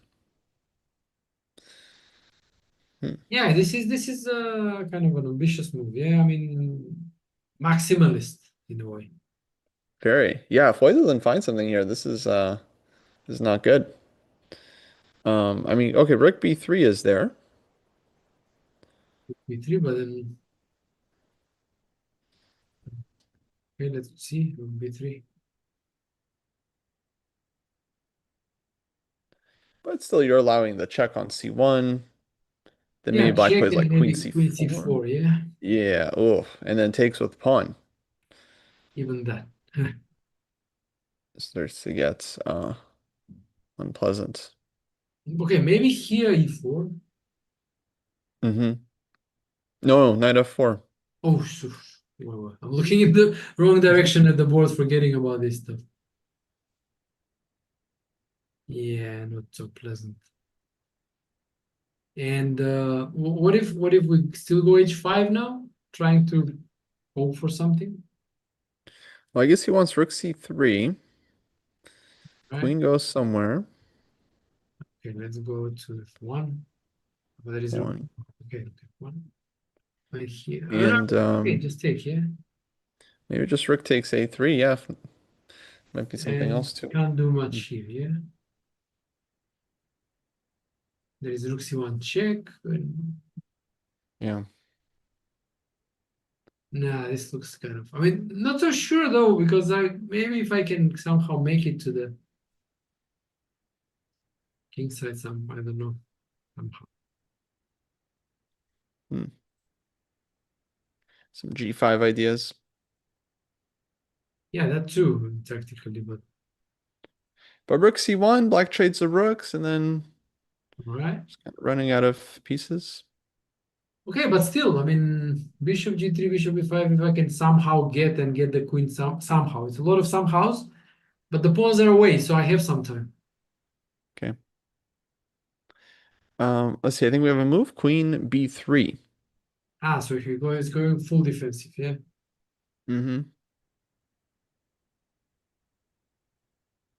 Hmm. Yeah, this is kind of an ambitious move. Yeah, I mean, maximalist in a way. Very. Yeah, if White doesn't find something here, this is not good. I mean, okay, rook b3 is there, b3, but then okay, let's see b3. but still you're allowing the check on c1. Then maybe Yeah, black check plays and like queen maybe queen c4. c4. Yeah, Yeah, oh, and then takes with pawn. even that. Starts to get unpleasant. Okay, maybe here e4. Mm-hmm. No, knight f4. Oh, well, I'm looking in the wrong direction at the board, forgetting about this stuff. Yeah, not so pleasant. And what if we still go h5 now, trying to hope for something, Well, I guess he wants rook c3. right? Queen goes somewhere. Okay, let's go to f1. But there is a One. okay, one right here. Oh, no, And okay, just take, yeah, maybe just rook takes a3. Yeah, might be something and else too. can't do Hmm. much here, yeah. There is rook c1 check. And, Yeah. nah, this looks kind of. I mean, not so sure though, because I maybe if I can somehow make it to the king side, I don't know, somehow. Hmm. Some g5 ideas. Yeah, that too, tactically, but But rook c1, black trades the rooks, and then all right. just kind of running out of pieces. Okay, but still, I mean, bishop g3, bishop b5, if I can somehow get the queen somehow. It's a lot of somehows, but the pawns are away, so I have some time. Okay. Let's see. I think we have a move. Queen b3. Ah, so if you go, it's going full defensive, yeah. Mm-hmm.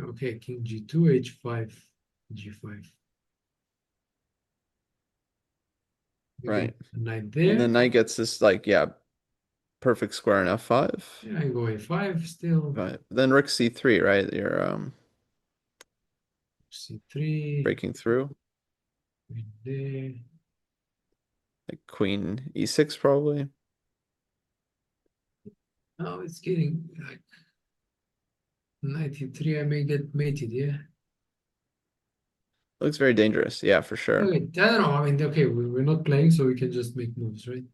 Okay, king g2, h5, g5. We get Right. a knight And there. then knight gets this like, yeah, perfect square in f5. Yeah, I go a5 still. Right. Then rook c3, right? You're c3, breaking through. queen there. Like queen e6 probably. Oh, it's getting like 93. I may get mated, yeah. Looks very dangerous. Yeah, for sure. Okay, I don't know. I mean, okay, we're not playing, so we can just make moves, right?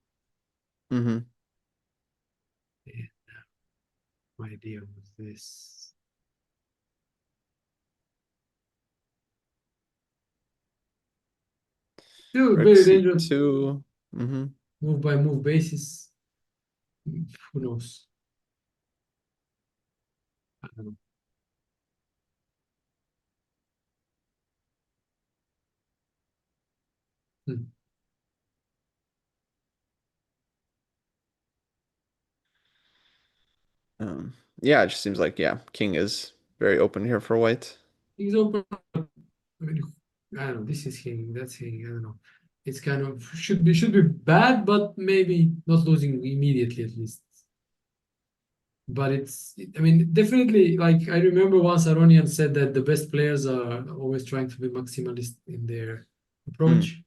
Mm-hmm. Yeah, my idea was this. Still Rook very dangerous. c2. Mm-hmm. Move by move basis. Who knows? I don't know. Hmm. Yeah, it just seems like, yeah, king is very open here for white. He's open. I mean, I don't know. This is hanging. That's hanging. I don't know. It's kind of should be bad, but maybe not losing immediately at least. But I mean, definitely. Like I remember once Aronian said that the best players are always trying to be maximalist in their Mm. approach.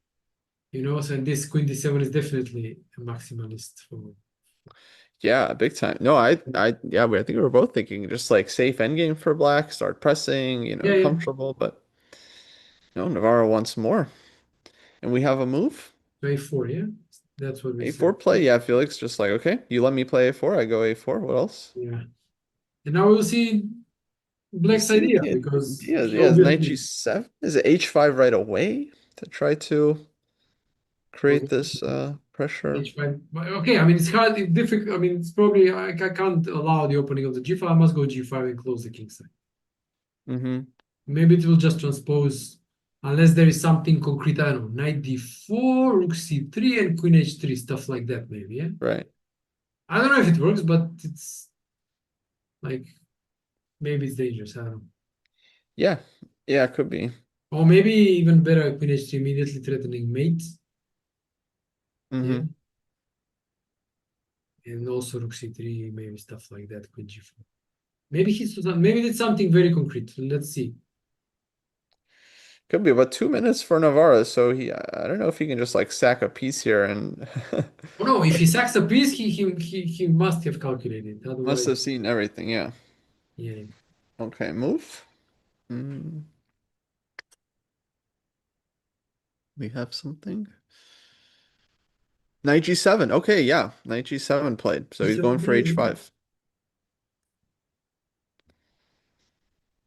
So this Queen D7 is definitely a maximalist for. Yeah, big time. No, yeah, I think we were both thinking just like safe endgame for black, start pressing, Yeah, yeah. comfortable, but no, Navarro wants more. And we have a move. A4, yeah. That's what we said. A4 play. Yeah, Felix just like, okay, you let me play A4, I go A4. What else? Yeah. And now we'll see You Black's see idea the because idea. he Yeah, is knight obviously G7? Is it H5 right away to try to was create this pressure? H5. But okay, I mean it's hard, it's difficult. I mean it's probably I can't allow the opening of the G5. I must go G5 and close the king side. Mm-hmm. Maybe it will just transpose unless there is something concrete. I don't know, knight D4, rook C3, and queen H3, stuff like that. Maybe, yeah. Right. I don't know if it works, but it's like maybe it's dangerous. I don't know. Yeah. Yeah, it could be. Or maybe even better, queen H3 immediately threatening mate. Yeah. Mm-hmm. And also rook C3, maybe stuff like that, queen G4. Maybe it's something very concrete. Let's see. Could be about 2 minutes for Navarra, so I don't know if he can just like sack a piece here and Oh no, if he sacks a piece, he must have calculated. must Otherwise, have seen everything. Yeah. yeah. Okay, move. Mm, we have something. Knight G7. Okay, yeah. Knight G7 played. So he's going for H5.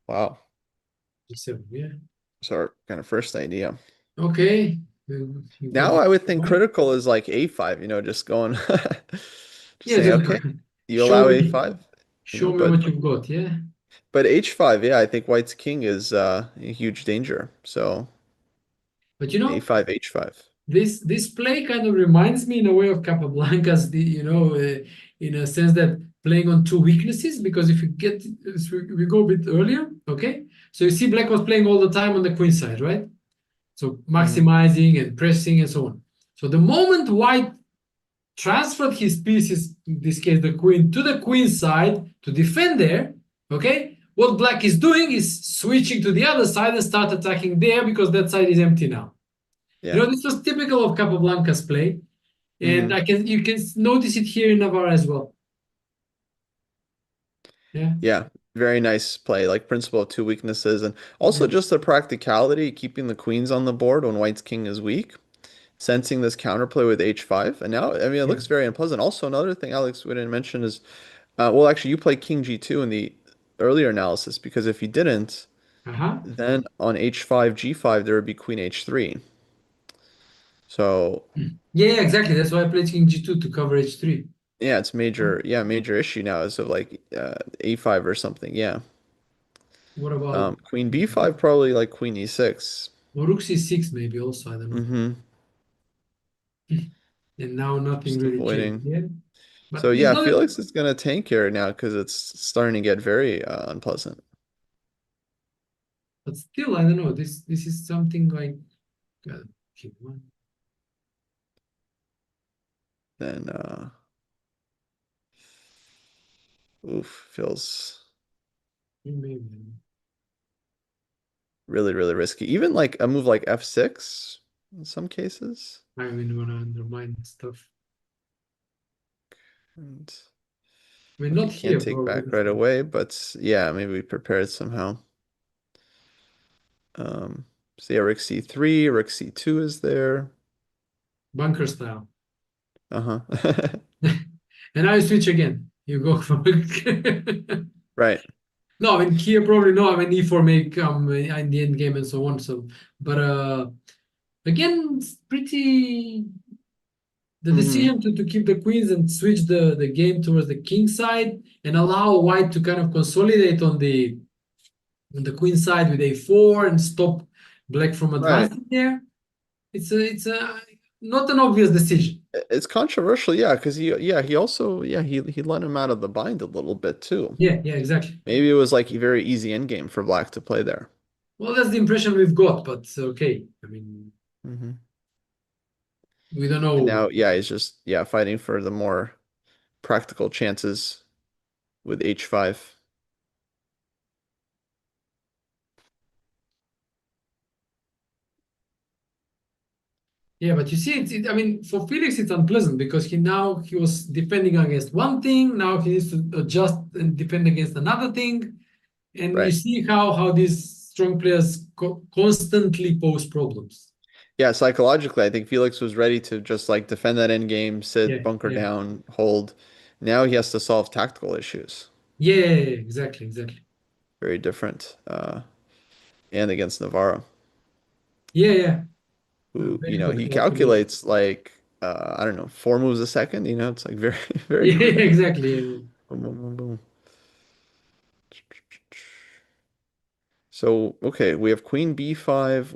Wow. G7, yeah. So our kind of first idea. Okay. You got Now the I would think one. critical is like A5, just going just Yeah, saying, just okay, you show allow me A5, show me but what you've got, yeah. H5, yeah, I think White's king is a huge danger. So But A5, H5. this play kind of reminds me in a way of Capablanca's, in a sense that playing on two weaknesses, because if you get, if we go a bit earlier, okay? So you see Black was playing all the time on the queen side, right? So Hmm. maximizing and pressing and so on. So the moment White transferred his pieces, in this case the queen, to the queen side to defend there, okay? What Black is doing is switching to the other side and start attacking there because that side is empty now. Yeah. This was typical of Capablanca's play, and Hmm. you can notice it here in Navarre as well. Yeah, Yeah. Very nice play, like principle of two weaknesses, and yeah, also just the practicality, keeping the queens on the board when White's king is weak, sensing this counterplay with H5. And now, I mean, it yeah. looks very unpleasant. Also, another thing, Alex, we didn't mention is, well, actually, you played King G2 in the earlier analysis because if you didn't, Uh-huh. then on H5, G5, there would be Queen H3. So, Yeah, exactly. That's why I played King G2 to cover H3. yeah, it's major, yeah, major issue now is of like A5 or something. Yeah. What about Queen B5, probably like Queen E6. Rook C6 maybe also, I don't know. Mm-hmm. And now nothing Just really changed. avoiding. Yeah. So But it's yeah, not. Felix is gonna tank here now because it's starting to get very unpleasant. But still, I don't know. This is something like okay, one, Then oof, feels maybe. really, really risky. Even like a move like f6 in some cases. I mean, wanna undermine stuff. And I mean, not okay, can't here, take probably. back right away, but yeah, maybe we prepare it somehow. So yeah, rook c3, rook c2 is there. Bunker style. Uh-huh. And now you switch again. You go for Right. no, I mean here probably no. I mean e4 may come in the end game and so on. So, but again, it's pretty the Hmm. decision to keep the queens and switch the game towards the king side and allow white to kind of consolidate on the queen side with a4 and stop black from Right. advancing there. It's a not an obvious decision. It's controversial, yeah, because he also he let him out of the bind a little bit too. Yeah, yeah, exactly. Maybe it was like a very easy endgame for black to play there. Well, that's the impression we've got, but okay. I mean, Hmm. we don't And know. now, yeah, he's just fighting for the more practical chances with h5. Yeah, but you see, I mean, for Felix, it's unpleasant because he was defending against one thing. Now he needs to adjust and defend against another thing. And you Right. see how these strong players constantly pose problems. Yeah, psychologically, I think Felix was ready to just like defend that end game, sit, Yeah, bunker yeah, down, hold. Now he has to solve tactical issues. yeah, yeah, yeah, exactly, exactly. Very different. And against Navarro, Yeah, yeah. who, Very good he calculation. calculates like I don't know, 4 moves a second, it's like very, very Yeah, quick. exactly. Boom, boom, boom, boom. So, okay, we have Queen B5,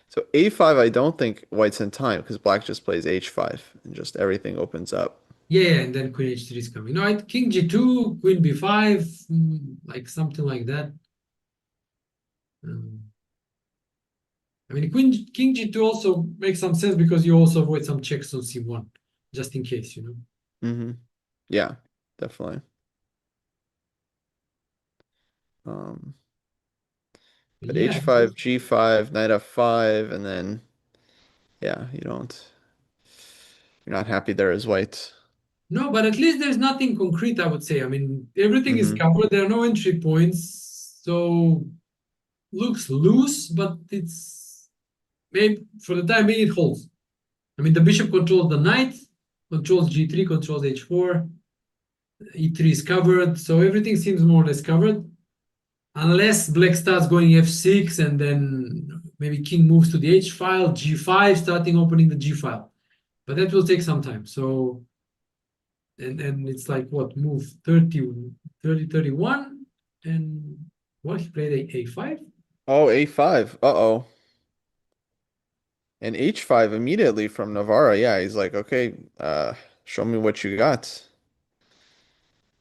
so A5 I don't think white's in time because black just plays H5 and just everything opens up. Yeah, yeah, and then Queen H3 is coming. No, King G2, Queen B5, like something like that. Um, I mean, King G2 also makes some sense because you also avoid some checks on C1, just in case, you know. Hmm. Yeah, definitely. Um, But but yeah, H5, G5, Knight F5, and then yeah, you're not happy there as white. no, but at least there's nothing concrete, I would say. I mean, everything is Hmm. covered. There are no entry points, so looks loose, but it's maybe for the time being it holds. I mean, the bishop controls the knight, controls G3, controls H4, E3 is covered, so everything seems more or less covered. Unless black starts going f6 and then maybe king moves to the h file, g5, starting opening the g file. But that will take some time. So, and it's like what, move 31, and what, he played a5? Oh, A5. Uh-oh. And H5 immediately from Navarra. Yeah, he's like, okay, show me what you got.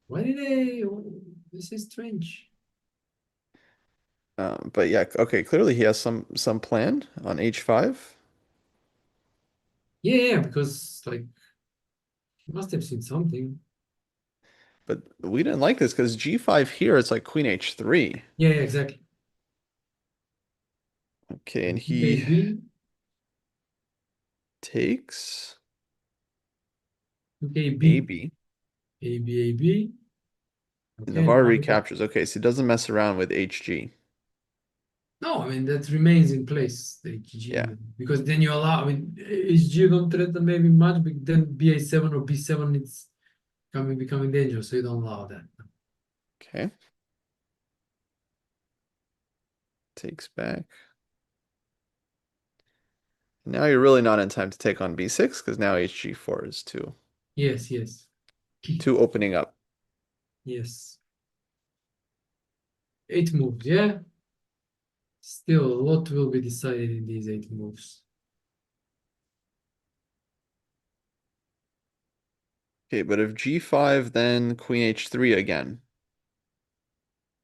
Why did I? This is strange. But yeah, okay, clearly he has some plan on H5. Yeah, yeah, because like he must have seen something. But we didn't like this because G5 here, it's like Queen H3. Yeah, yeah, exactly. Okay, and Rook he AB, takes rook AB, AB. AB, AB. And Okay, Navarre now recaptures. Okay, so he doesn't mess around with HG. no, I mean that remains in place, the Yeah. HG, because then you allow. I mean, HG don't threaten maybe much, but then BA7 or B7, it's becoming dangerous, so you don't allow that. Okay. Takes back. Now you're really not in time to take on B6 because now HG4 is Yes, yes, two opening up. yes. 8 moves, yeah. Still, a lot will be decided in these 8 moves. Okay, but if G5, then Queen H3 again.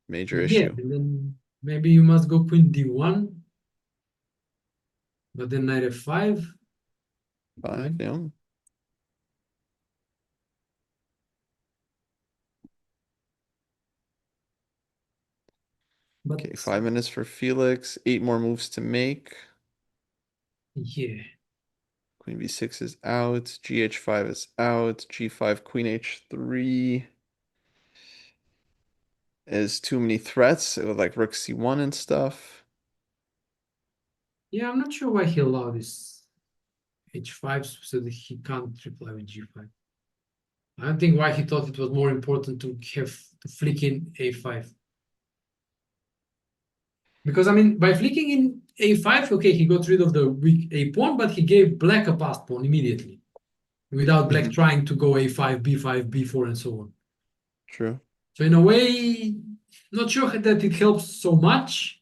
Major Yeah, issue. and then Maybe you must go queen d1, but then knight f5. Five, Right? yeah. Okay, But 5 minutes for Felix. 8 more moves to make. yeah, Queen b6 is out. Gh5 is out. G5, Queen h3 is too many threats with like Rook c1 and stuff. yeah, I'm not sure why he allowed this h5 so that he can't reply with g5. I don't think why he thought it was more important to have to flick in a5. Because I mean, by flicking in a5, okay, he got rid of the weak a pawn, but he gave black a passed pawn immediately, without black Hmm. trying to go a5, b5, b4, and so on. True. So in a way, not sure that it helps so much.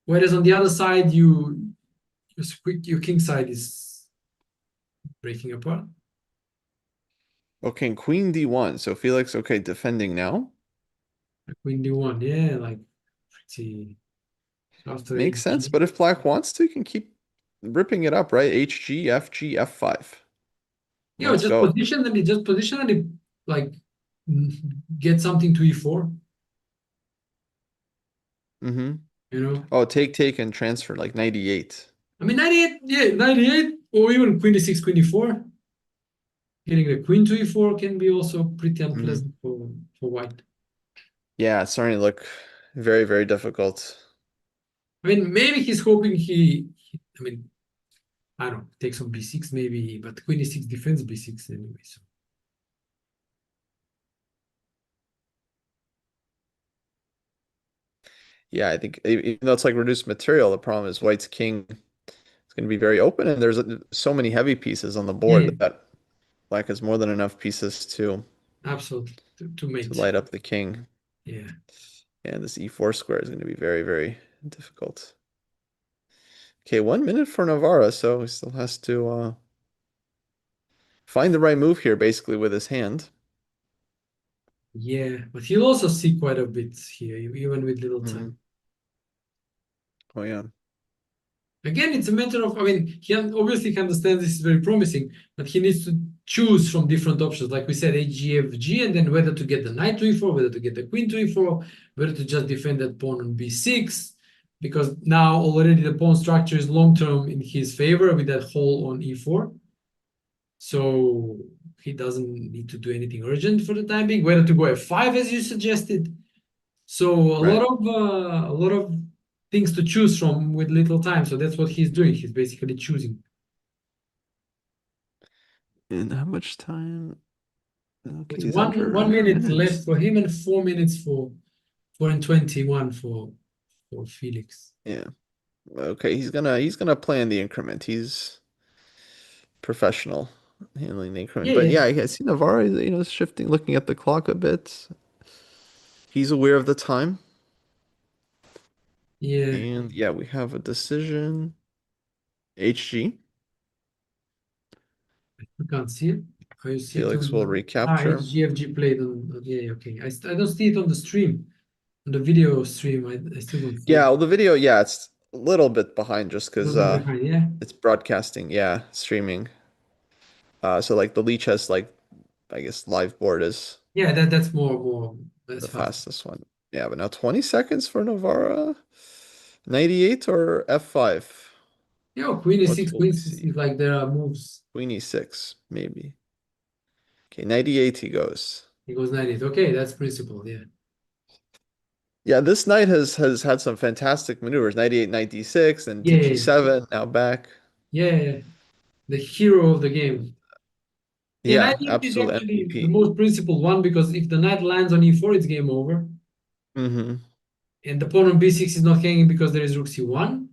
Whereas on the other side, your king side is breaking apart. Okay, Queen d1. So Felix, okay, defending now. Queen d1, yeah, like pretty after Makes sense. hg. But if black wants to, you can keep ripping it up, right? Hg, fg, f5. You know, Let's go. just position and it, like mm, get something to e4. Mm-hmm. You know, Oh, take and transfer like 98. I mean 98, yeah, 98, or even queen d6, queen d4. Getting the queen to e4 can be also pretty Hmm. unpleasant for white. Yeah, it's starting to look very, very difficult. I mean, maybe he's hoping I mean, I don't know, takes on b6 maybe, but queen e6 defends b6 anyway. So Yeah, I think even though it's like reduced material, the problem is White's king is going to be very open, and there's so many heavy pieces on the yeah, board that Black has more than enough pieces absolutely to to mate. light up the king. Yeah, And this e4 square is going to be very, very difficult. Okay, 1 minute for Navara, so he still has to find the right move here, basically, with his hand. yeah, but he'll also see quite a bit here, even with little Hmm. time. Oh, yeah. Again, it's a matter of, I mean, obviously he understands this is very promising, but he needs to choose from different options. Like we said, HG, and then whether to get the knight to e4, whether to get the queen to e4, whether to just defend that pawn on b6, because now already the pawn structure is long-term in his favor with that hole on e4. So he doesn't need to do anything urgent for the time being, whether to go f5 as you suggested. So Right. a lot of things to choose from with little time. So that's what he's doing. He's basically choosing. And how much time? Okay, It's he's under 1 minute left minutes. for him and 4 minutes for 4 and 21 for Felix. Yeah. Okay, he's gonna plan the increment. He's professional handling the increment. Yeah, But yeah, yeah, I see Navarre, shifting, looking at the clock a bit. He's aware of the time. yeah. And yeah, we have a decision. HG. You can't see it. How you see it Felix will on recapture. HGFG played on yeah, okay. I don't see it on the stream. On the video stream, I still don't see Yeah, it. well, the video, yeah, it's a little bit behind just A because little bit behind, yeah. it's broadcasting, yeah, streaming. So like the leech has like I guess live board is Yeah, that's more that's the fast. fastest one. Yeah, but now 20 seconds for Novara. 98 or F5? Yeah, queen What e6, will queen we e6 see? is like there are moves. Queen E6, maybe. Okay, 98 he goes. He goes 90. Okay, that's principle, yeah. Yeah, this knight has had some fantastic maneuvers. 98, knight D6, and to Yeah, G7, now back. yeah. The hero of the game. Yeah, knight Yeah, e8 is absolute actually the MVP. most principled one because if the knight lands on e4, it's game over. Hmm. And the pawn on b6 is not hanging because there is rook c1.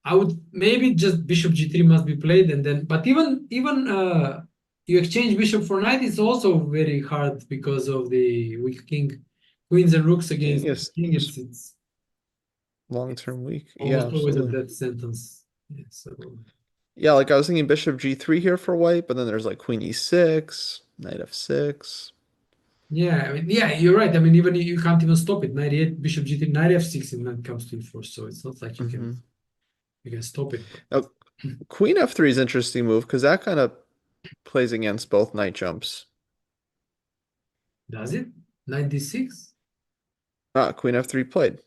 I would maybe just bishop g3 must be played and then, but even you exchange bishop for knight, it's also very hard because of the weak king, queens and rooks King against is king. just It's long-term weak. Yeah, almost always a absolutely. death sentence. Yeah, so Yeah, like I was thinking bishop G3 here for white, but then there's like queen E6, knight F6. Yeah, I mean, yeah, you're right. I mean, even you can't even stop it. 98 bishop g3, knight f6, and then comes to e4. So it's not like Hmm you can stop it. But Now, Queen f3 is an interesting move because that kind of plays against both knight jumps. does it? Knight d6? Ah, Queen f3 played.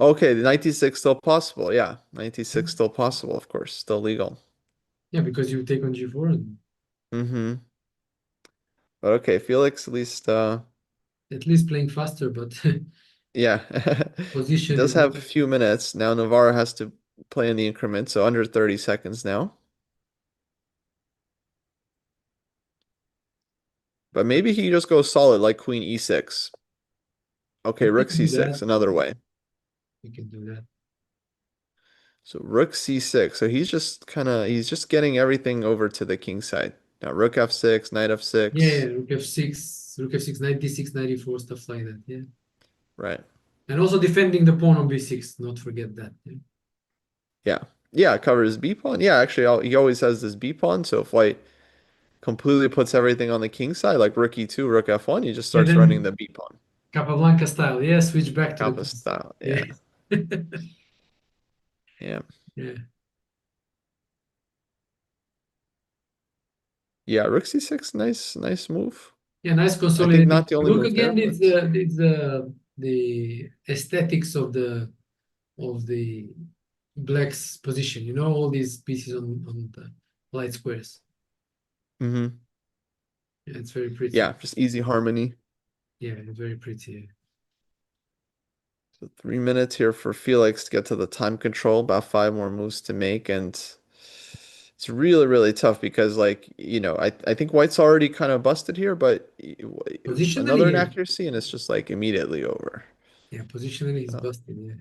Okay, the knight d6 still possible. Yeah, knight d6 still possible, of course, still legal. Yeah, because you take on g4 and Hmm But okay, Felix at least at least playing faster, but yeah. He position does is have a few minutes. Now Navara has to play in the increment, so under 30 seconds now. But maybe he just goes solid like Queen e6. we Okay, can Rook do c6, that. another way. We can do that. So Rook c6. So he's just getting everything over to the king side. Now Rook f6, knight Yeah, yeah, f6. rook f6, knight d6, knight e4, stuff like that. Yeah. Right. And also defending the pawn on b6, not forget that. Yeah. Yeah. Yeah, it covers b pawn. Yeah, actually he always has this b pawn, so if white completely puts everything on the king side, like rook e2, rook f1, he just Yeah, starts running the then b pawn. Capablanca style. Yeah, switch back to the Kappa queen. style. Yeah. Yeah. Yeah. Yeah. Yeah, rook c6, nice move. Yeah, nice I think consolidating. not the only Look move there, again, but the aesthetics of the black's position. You know, all these pieces on the light squares. hmm Yeah, it's very pretty. yeah, just easy harmony. Yeah, it's very pretty. So 3 minutes here for Felix to get to the time control, about five more moves to make, and it's really, really tough because I think White's already kind of busted here, but Positionally, another yeah. inaccuracy and it's just like immediately over. Yeah, positionally is Uh, busted. Yeah.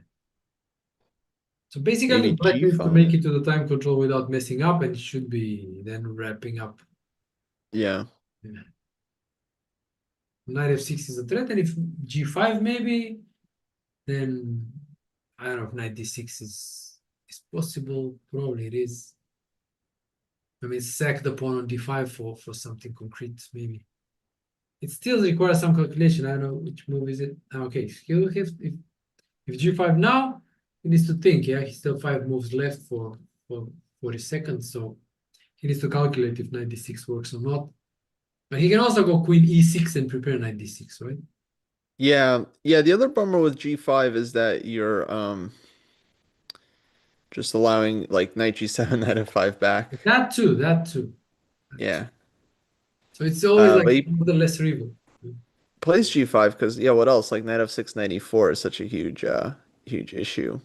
So basically, maybe black needs to make G5. it to the time control without messing up, and should be then wrapping up. Yeah. Yeah. Knight f6 is a threat, and if g5 maybe, then I don't know if knight d6 is possible. Probably it is. I mean, sack the pawn on d5 for something concrete, maybe. It still requires some calculation. I don't know which move is it. Okay, he'll have if g5 now, he needs to think. Yeah, he's still 5 moves left for 40 seconds, so he needs to calculate if knight d6 works or not. But he can also go queen e6 and prepare knight d6, right? Yeah. Yeah, the other bummer with G5 is that you're just allowing like knight G7, knight F5 back. That too, that too, that too. Yeah. So it's always like But he the less evil. plays G5 because yeah, what else? Like knight F6, knight E4 is such a huge issue.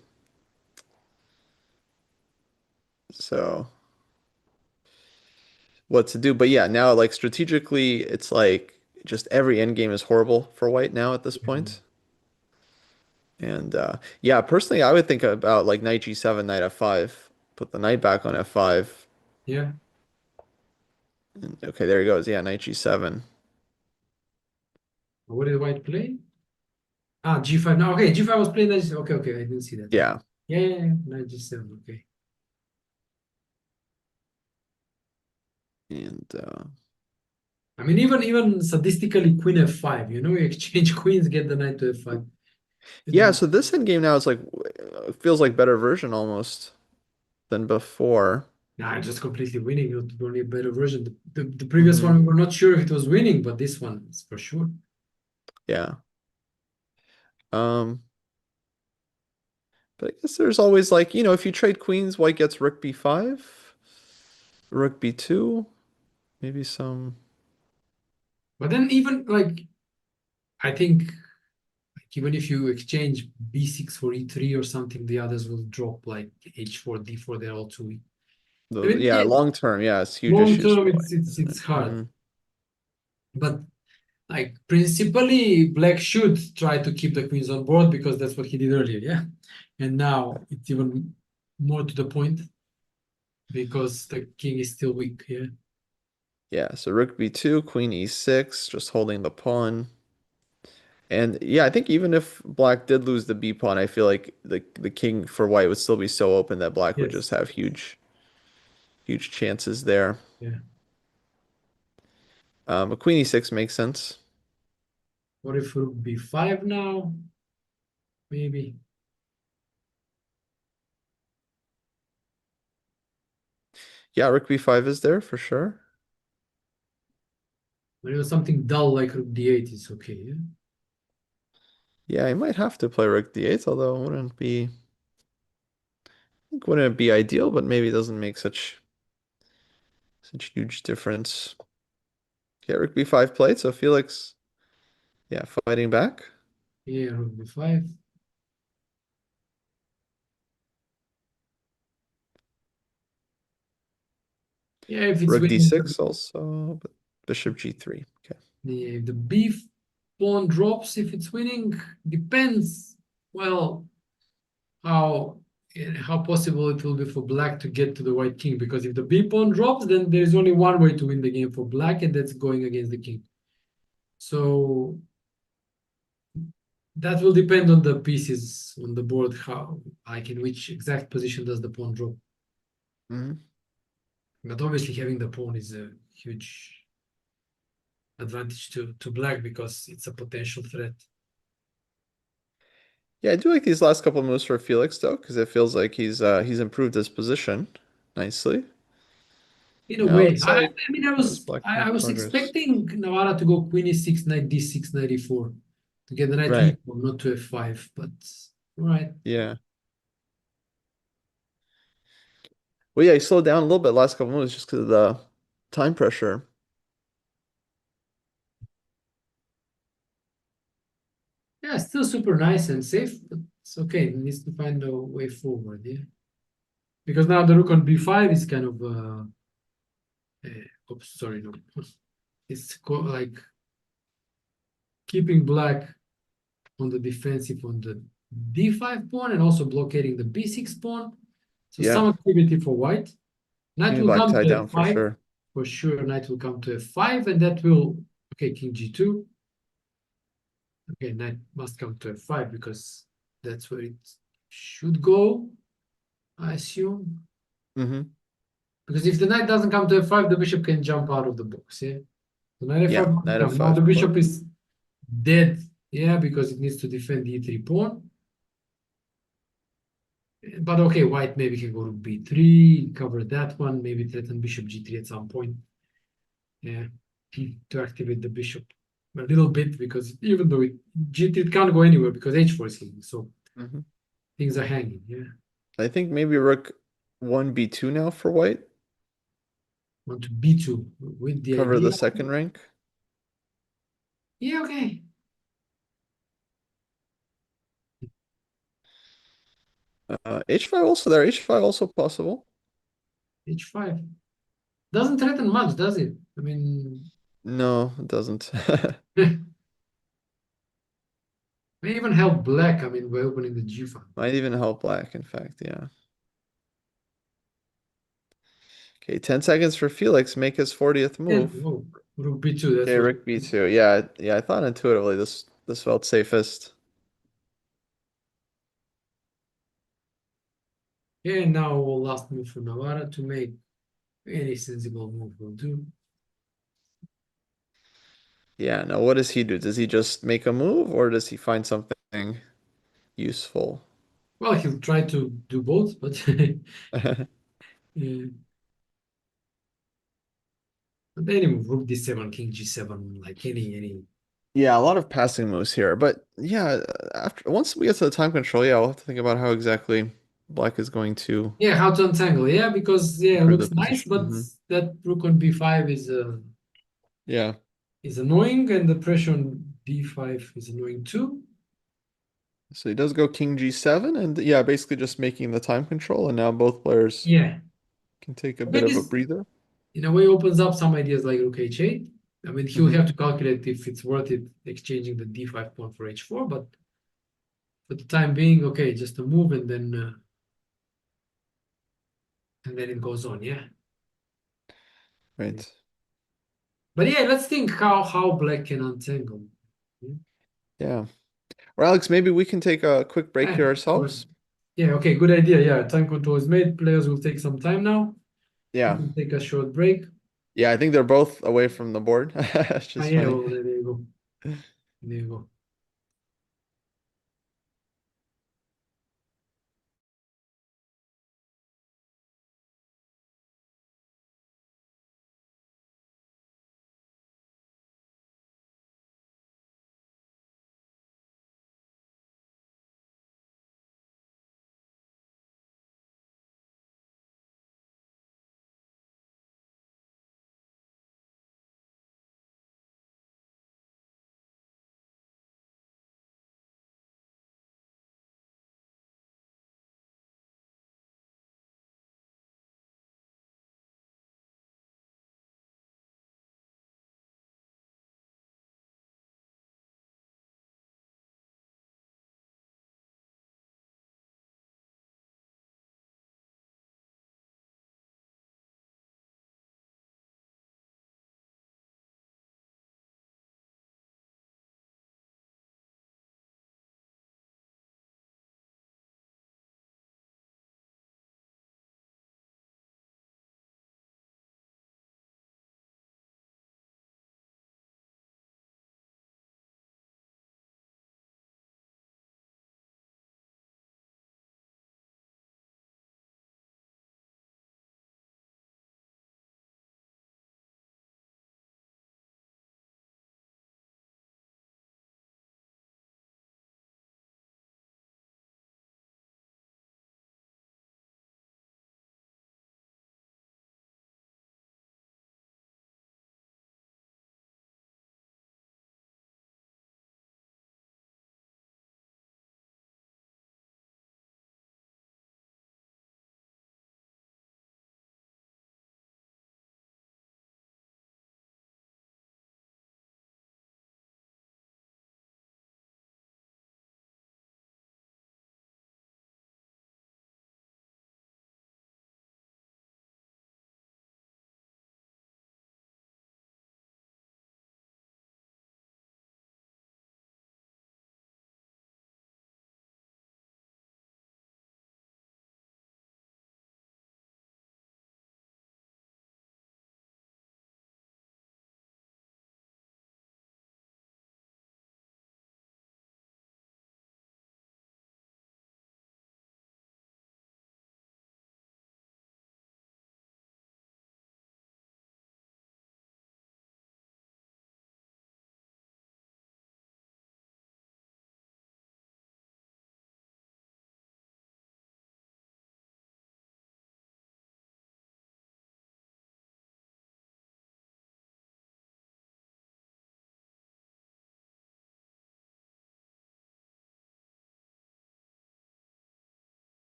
So what to do? But yeah, now like strategically, it's like just every endgame is horrible for white now at this point. And yeah, personally, I would think about like knight G7, knight F5, put the knight back on F5. Yeah. And, okay, there he goes. Yeah, knight G7. What did white play? Ah, g5. Now, okay, g5 was playing knight. Okay, okay, I didn't see that. Yeah, Yeah, yeah, yeah, yeah. Knight g7. Okay. and I mean, even sadistically, queen f5. You know, you exchange queens, get the knight to f5. yeah. And So this endgame now is like feels like better version almost than before. nah, just completely winning. Not only a better version. The previous one, we Hmm were not sure if it was winning, but this one is for sure. Yeah. Um, but I guess there's always like, if you trade queens, white gets rook b5, rook b2, maybe some. But then even like I think like even if you exchange b6 for e3 or something, the others will drop like h4, d4. They're all too weak. I mean, Yeah, yeah, long term, yeah, it's huge long issues term for white, isn't it's it? hard. But like principally, black should try to keep the queens on board because that's what he did earlier, yeah. And now it's even more to the point because the king is still weak, yeah. Yeah, so rook b2, queen e6, just holding the pawn. And yeah, I think even if black did lose the b pawn, I feel like the king for white would still be so open that black would just Yes. have huge chances there. Yeah. A queen e6 makes sense. What if rook b5 now? Maybe. Yeah, rook b5 is there for sure. But it was something dull like rook d8 is okay, yeah? Yeah, he might have to play rook d8, although it wouldn't be, I think wouldn't be ideal, but maybe it doesn't make such huge difference. Yeah, rook b5 played, so Felix, yeah, fighting back. Yeah, rook b5. Yeah, if it's Rook winning, d6 also, but bishop g3. Okay. yeah, if the b pawn drops, if it's winning, depends, well, how how possible it will be for black to get to the white king. Because if the b pawn drops, then there's only one way to win the game for black, and that's going against the king. So that will depend on the pieces on the board, how like in which exact position does the pawn drop. Mhm. But obviously having the pawn is a huge advantage to black because it's a potential threat. Yeah, I do like these last couple of moves for Felix though, because it feels like he's improved his position nicely. In a Yeah, I way, would I, say I mean, how does Black I make was progress? expecting Navara to go queen e6, knight d6, knight e4 to get the knight to Right. e4, not to f5. But all right, Yeah. Well, yeah, he slowed down a little bit last couple of moves just because of the time pressure. yeah, still super nice and safe, but it's okay. It needs to find a way forward, yeah. Because now the rook on b5 is kind of oops, sorry, no, it's like keeping black on the defensive on the d5 pawn and also blockading the b6 pawn. So Yeah, some activity for white. Knight keeping will Black come tied to down for f5 sure. for sure. Knight will come to f5, and that will okay. King g2. Okay, knight must come to f5 because that's where it should go, I assume. Hmm. Because if the knight doesn't come to f5, the bishop can jump out of the box. Yeah, the knight f5 Yeah, must knight come. Now the f5 play. bishop is dead. Yeah, because it needs to defend the e3 pawn. But okay, white maybe can go to b3, cover that one, maybe threaten bishop g3 at some point. Yeah, to activate the bishop a little bit because even though it can't go anywhere because h4 is hanging, so Hmm. things are hanging. Yeah, I think maybe rook 1 b2 now for white. want to b2 with the Cover the idea. second rank. Yeah, okay, H5 also there. H5 also possible. h5 doesn't threaten much, does it? I mean, No, it doesn't. may even help black. I mean, by opening the g5. Might even help Black, in fact. Yeah. Okay, 10 seconds for Felix. Make his 40th And move. oh, rook b2. That's Okay, what. rook b2. Yeah, yeah. I thought intuitively this felt safest. Yeah, now last move for Navara to make any sensible move will do. Yeah. Now, what does he do? Does he just make a move, or does he find something useful? Well, he'll try to do both, but yeah. But any move, rook d7, king g7, like any. Yeah, a lot of passing moves here, but yeah, after once we get to the time control, yeah, I'll have to think about how exactly Black is going to Yeah, how to untangle? Yeah, because yeah, it improve the looks nice, position. but Hmm. that rook on b5 Yeah. is annoying, and the pressure on d5 is annoying too. So he does go king g7, and yeah, basically just making the time control, and now both players Yeah, can take a I mean bit of a this breather. in a way opens up some ideas like rook h8. I mean, he'll Hmm. have to calculate if it's worth it exchanging the d5 pawn for h4, but for the time being, okay, just a move and then it goes on. Yeah. Right. But yeah, let's think how black can untangle. Yeah. Yeah. Well, Alex, maybe we can take a quick break Ah, here sure. ourselves. Yeah, okay, good idea. Yeah, time control is made. Players will take some time now. We Yeah. can take a short break. Yeah, I think they're both away from the board. It's Ah, just yeah, funny. well, there you go. There you go.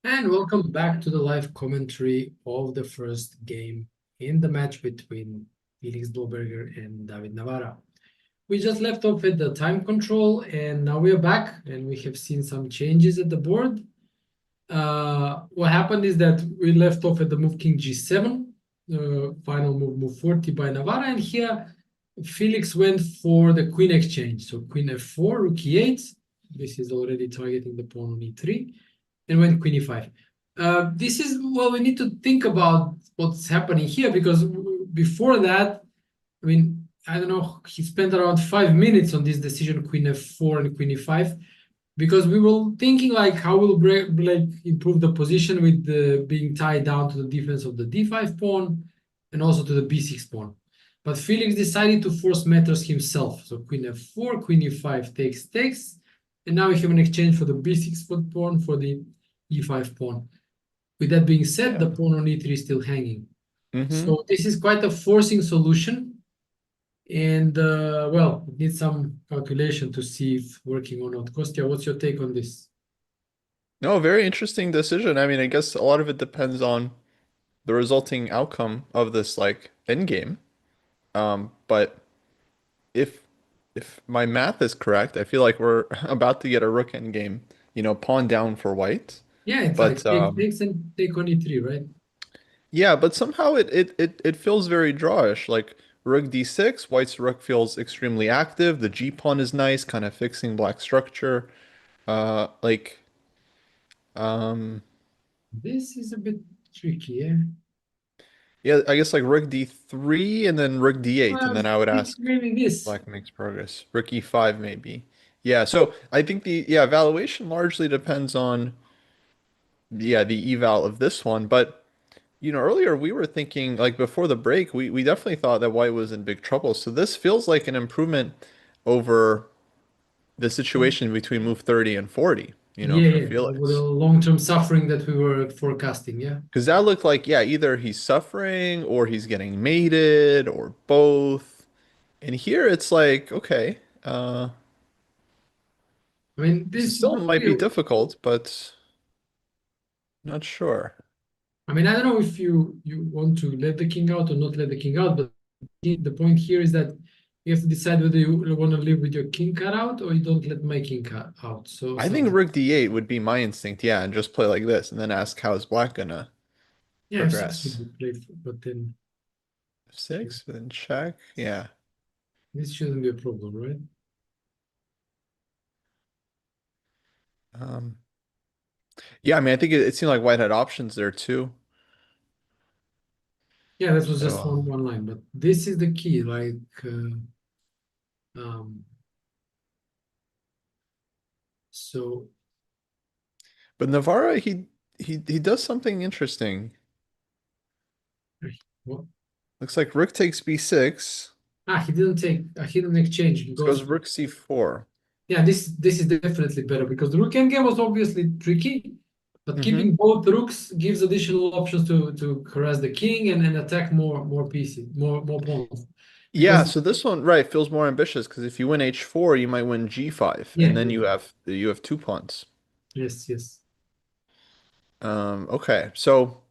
And welcome back to the live commentary of the first game in the match between Felix Blohberger and David Navara. We just left off at the time control, and now we are back, and we have seen some changes at the board. What happened is that we left off at the move King G7, final move 40 by Navara, and here Felix went for the Queen exchange. So Queen F4, Rook E8. This is already targeting the pawn on E3, and went Queen E5. This is, well, we need to think about what's happening here, because before that, I mean, I don't know, he spent around 5 minutes on this decision, Queen F4 and Queen E5, because we were thinking like how will like improve the position with the being tied down to the defense of the D5 pawn and also to the B6 pawn. But Felix decided to force matters himself. So Queen F4, Queen E5 takes, and now we have an exchange for the B6 pawn for the E5 pawn. With that being said, Yeah. the pawn on E3 is still hanging. Mm-hmm. So this is quite a forcing solution. And well, it needs some calculation to see if working or not. Kostya, what's your take on this? No, very interesting decision. I mean, I guess a lot of it depends on the resulting outcome of this like end game. But if if my math is correct, I feel like we're about to get a rook end game, pawn down for white. Yeah, it's like But takes and take on E3, right? yeah, but somehow it feels very drawish. Like rook d6, white's rook feels extremely active. The g pawn is nice, kind of fixing black structure. Like um This is a bit tricky, yeah. yeah, I guess like rook d3 and then rook d8, and Well, then I would think ask maybe this. black makes progress. Rook e5 maybe. Yeah, so I think the valuation largely depends on the eval of this one, but earlier we were thinking like before the break, we definitely thought that white was in big trouble. So this feels like an improvement over the situation between move 30 and 40, Yeah, for yeah, with the Felix. long-term suffering that we were forecasting, yeah. Because that looked like, yeah, either he's suffering or he's getting mated or both. And here it's like, okay, I mean, this this still would might be, be difficult, but not sure. I mean, I don't know if you want to let the king out or not let the king out, but the point here is that you have to decide whether you want to live with your king cut out or you don't let my king cut out. So, I so think rook d8 would be my instinct, yeah, and just play like this and then ask how is black gonna yeah, F6 could progress. be played, but then F6, then check. Yeah. this shouldn't be a problem, right? Um, yeah, I mean, I think it seemed like white had options there too. Yeah, that was So, just one line, but this is the key. Like, um, so but Navarra, he does something interesting. what? Looks like rook takes b6. He didn't take. He didn't exchange. He This goes goes. rook c4. Yeah, this is definitely better because the rook endgame was obviously tricky, but Mm-hmm. keeping both rooks gives additional options to harass the king and attack more pieces, more pawns. Yeah, Because so this one, right, feels more ambitious because if you win h4, you might win g5, yeah, and then yeah, you have two pawns. yes. Okay, so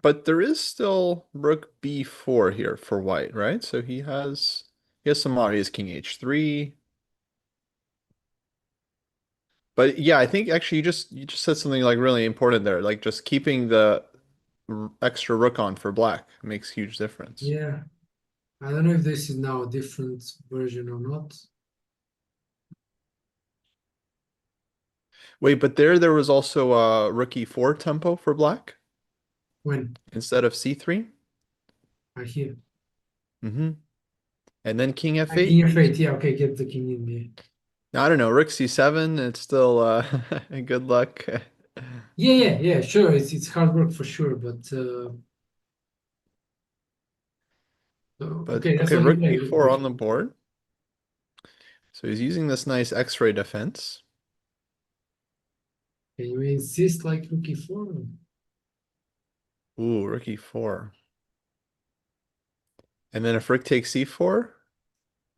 but there is still rook b4 here for white, right? So he has some more. He has king h3. But yeah, I think actually you just said something like really important there. Like just keeping the extra rook on for black makes huge difference. Yeah. I don't know if this is now a different version or not. Wait, but there was also a rook e4 tempo for black When instead of c3. I hear Mm-hmm. And then king king f8. f8, yeah, okay, get the king in there. I don't know, rook c7, it's still good luck. Yeah, sure. It's hard work for sure, but But okay, that's okay, what he rook played. b4 on the board. So he's using this nice x-ray defense. Can you insist like rook e4? Ooh, rook e4. And then if rook takes c4,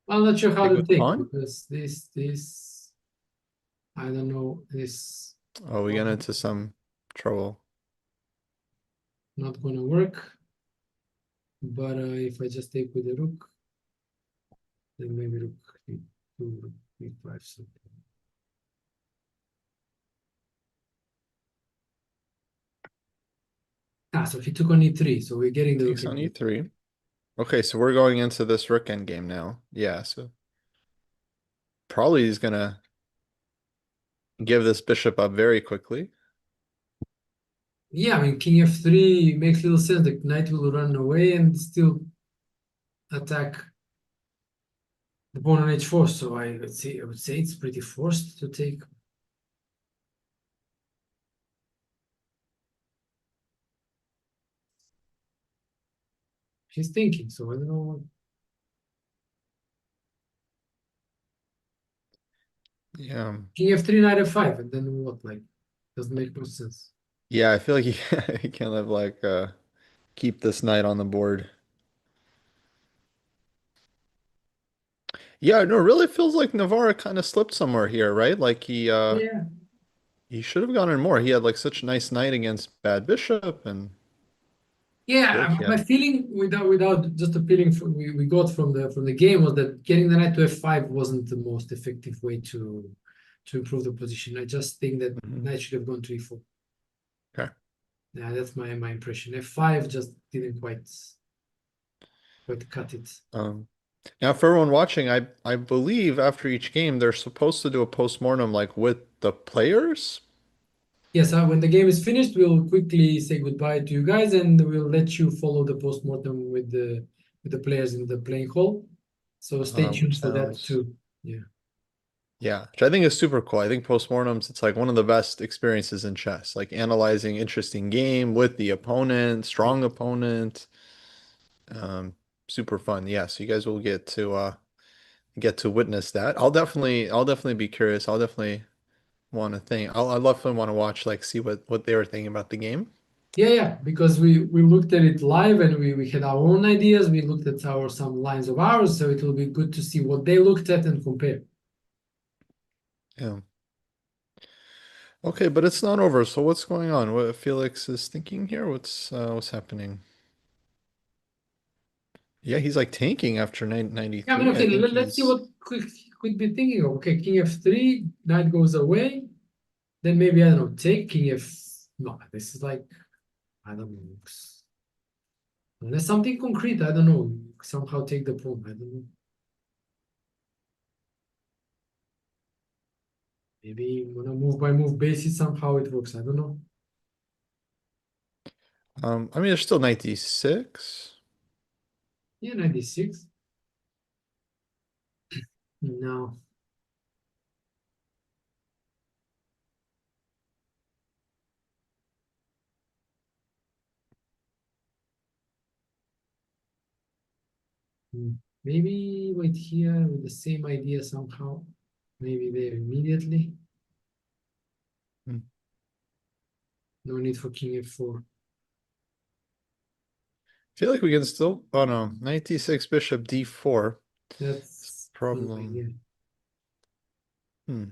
I'm not sure how take to with take pawn. because this I don't know. This Oh, we get into some trouble. not gonna work. But if I just take with the rook, then maybe rook e2, rook e5 something. Ah, so he took on e3, so we're getting the rook Takes on e3. e3. Okay, so we're going into this rook endgame now. Yeah, so probably he's gonna give this bishop up very quickly. Yeah, I mean, king f3 makes little sense. The knight will run away and still attack the pawn on h4. So I would say it's pretty forced to take. He's thinking, so I don't know what. Yeah. King f3, knight f5, and then what? Like, doesn't make no sense. Yeah, I feel like he can't have like keep this knight on the board. Yeah, no, it really feels like Navarra kind of slipped somewhere here, right? Like Yeah, he should have gone in more. He had like such a nice knight against bad bishop, and I feel like yeah. he My had. feeling without just the feeling we got from the game was that getting the knight to f5 wasn't the most effective way to improve the position. I just think that Mhm. knight should have gone to e4. Okay. Yeah, that's my impression. F5 just didn't quite cut it. Um, Now for everyone watching, I believe after each game they're supposed to do a postmortem like with the players. Yes, when the game is finished, we'll quickly say goodbye to you guys, and we'll let you follow the postmortem with the players in the playing hall. So stay tuned Which for that sounds too. Yeah. yeah, which I think is super cool. I think postmortems, it's like one of the best experiences in chess, like analyzing interesting game with the opponent, strong opponent. Um, Super fun. Yeah, so you guys will get to witness that. I'll definitely be curious. I'll definitely want to think. I'll definitely want to watch, like see what they were thinking about the game. Yeah, yeah, because we looked at it live and we had our own ideas. We looked at our some lines of ours, so it will be good to see what they looked at and compare. Yeah. Okay, but it's not over. So what's going on? What Felix is thinking here? What's happening? Yeah, he's like tanking after Yeah, I mean, 93. I okay, think let's see he's what could be thinking of. Okay, king f3, knight goes away. Then maybe I don't know, take king f. No, this is like I don't know. Unless something concrete, I don't know. Somehow take the pawn. I don't know. Maybe on a move by move basis, somehow it works. I don't know. I mean there's still 96. Yeah, 96. No. Hmm. Maybe wait here with the same idea somehow. Maybe there immediately. Hmm. No need for king f4. Feel like we can still, oh no, 96 bishop d4. That's one Problem. idea. Hmm.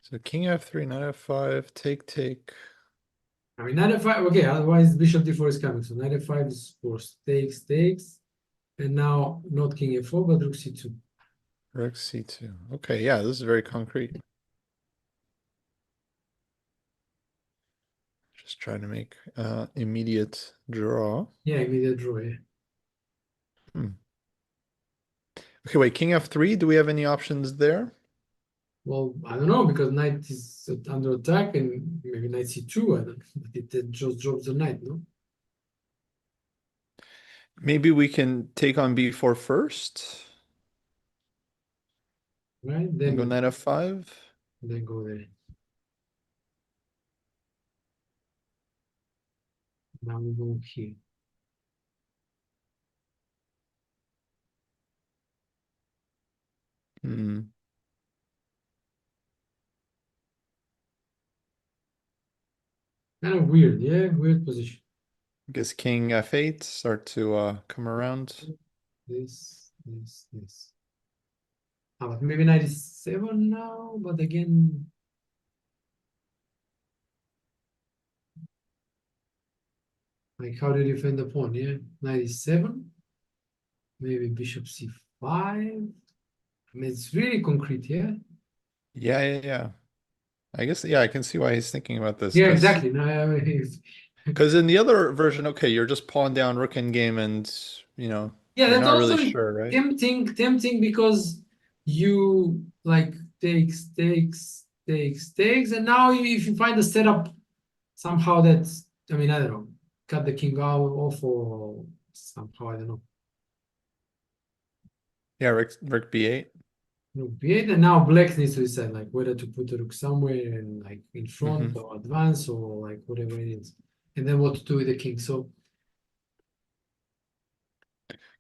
So king f3, knight f5, take. I mean, knight f5. Okay, otherwise bishop d4 is coming. So knight f5 is forced. Takes. And now not king f4, but rook c2. Rook c2. Okay, yeah, this is very concrete. Just trying to make immediate draw. Yeah, immediate draw. Yeah. Hmm. Okay, wait, king f3, do we have any options there? Well, I don't know because knight is under attack and maybe knight c2. I don't know, but it just drops the knight, no? Maybe we can take on b4 first Right? and go Then knight f5. then go there. Now we go here. Hmm. Kind of weird, yeah, weird position. I guess king f8 start to come around. This. But maybe 97 now, but again, like how do you defend the pawn? Yeah, 97, maybe bishop c5. I mean, it's really concrete, yeah? Yeah, yeah, yeah. I guess, yeah, I can see why he's thinking about this Yeah, exactly. No, I mean, because in the other version, okay, you're just pawn down rook in game and, you know, yeah, you're that not really also is sure, right? tempting because you like takes, and now if you find a setup somehow that's, I mean, I don't know, cut the king out off or somehow, I don't know. Yeah, rook b8. Rook b8, and now black needs to decide like whether to put the rook somewhere and like in front Hmm. or advance or like whatever it is, and then what to do with the king. So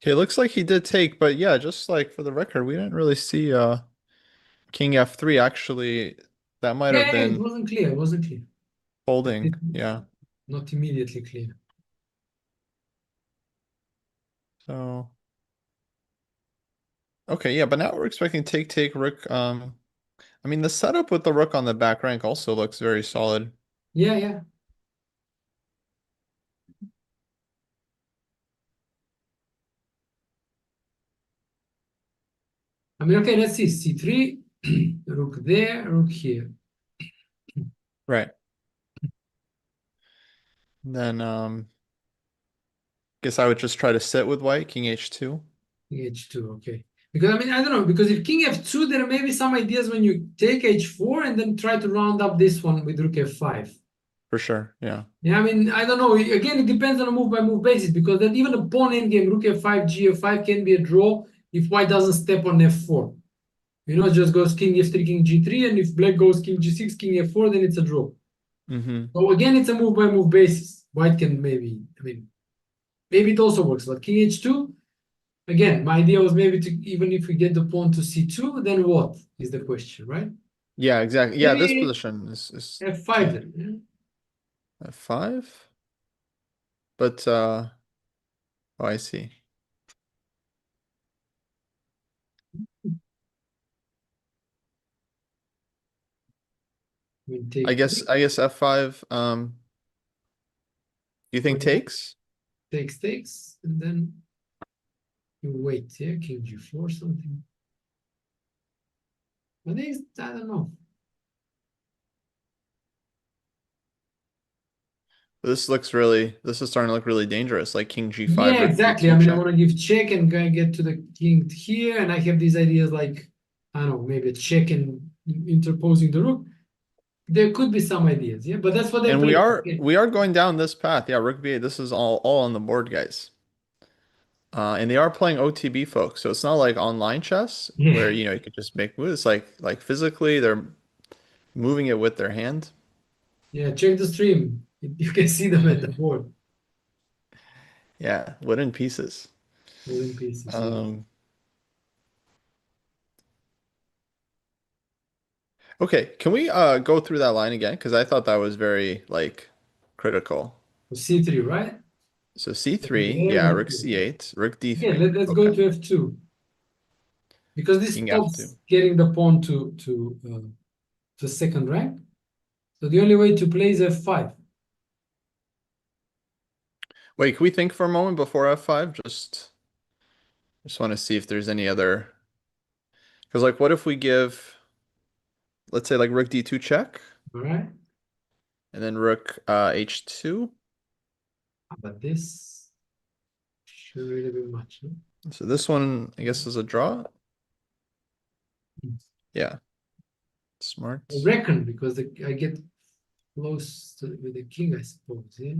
Okay, it looks like he did take, but yeah, just like for the record, we didn't really see king f3 actually. That might yeah, have yeah, it been wasn't clear. It wasn't clear. folding. Yeah. Not immediately clear. So okay, yeah, but now we're expecting take rook. I mean the setup with the rook on the back rank also looks very solid. Yeah, yeah. I mean, okay, let's see. C3, rook there, rook here. Right. Then guess I would just try to sit with white, king h2. H2, okay. Because I mean, I don't know, because if king f2, there may be some ideas when you take h4 and then try to round up this one with rook f5. For sure. Yeah. Yeah, I mean, I don't know. Again, it depends on a move by move basis because then even a pawn endgame, rook f5, g f5 can be a draw if white doesn't step on f4. You know, it just goes king f3, king g3, and if black goes king g6, king f4, then it's a draw. Hmm. So again, it's a move by move basis. White can maybe, I mean, maybe it also works, but king h2, again, my idea was maybe to, even if we get the pawn to c2, then what is the question, right? Yeah, exactly. Yeah, this Maybe position is f5 key. then. Yeah? F5? But oh, I see. We I take guess three, I guess f5 you think when it takes? takes, and then you wait, yeah, king g4 something. I think, I don't know. This is starting to look really dangerous, like king g5, Yeah, rook exactly. I g2 mean, I check. want to give check and get to the king here, and I have these ideas like, I don't know, maybe a check and interposing the rook. There could be some ideas, yeah, but that's what they're And we playing. are Yeah, we are going down this path. Yeah, rook b8. This is all on the board, guys. And they are playing OTB, folks. So it's not like online chess where yeah, you know you could just make moves. Like physically, they're moving it with their hand. yeah. Check the stream. You can see them at the board, Yeah, wooden pieces. moving pieces. Yeah. Um, okay, can we go through that line again? Because I thought that was very like critical. So C3, right? So Then C3, there, yeah, then rook here. C8, rook Okay, D3. let's go Okay, to F2 because this king F2. stops getting the pawn to second rank. So the only way to play is F5. Wait, can we think for a moment before F5? Just want to see if there's any other. Because like, what if we give, let's say like rook D2 check, All right, and then rook H2. but this should really be much. No? So this one, I guess, is a draw. Yeah, I smart. reckon because I get close with the king, I suppose. Yeah,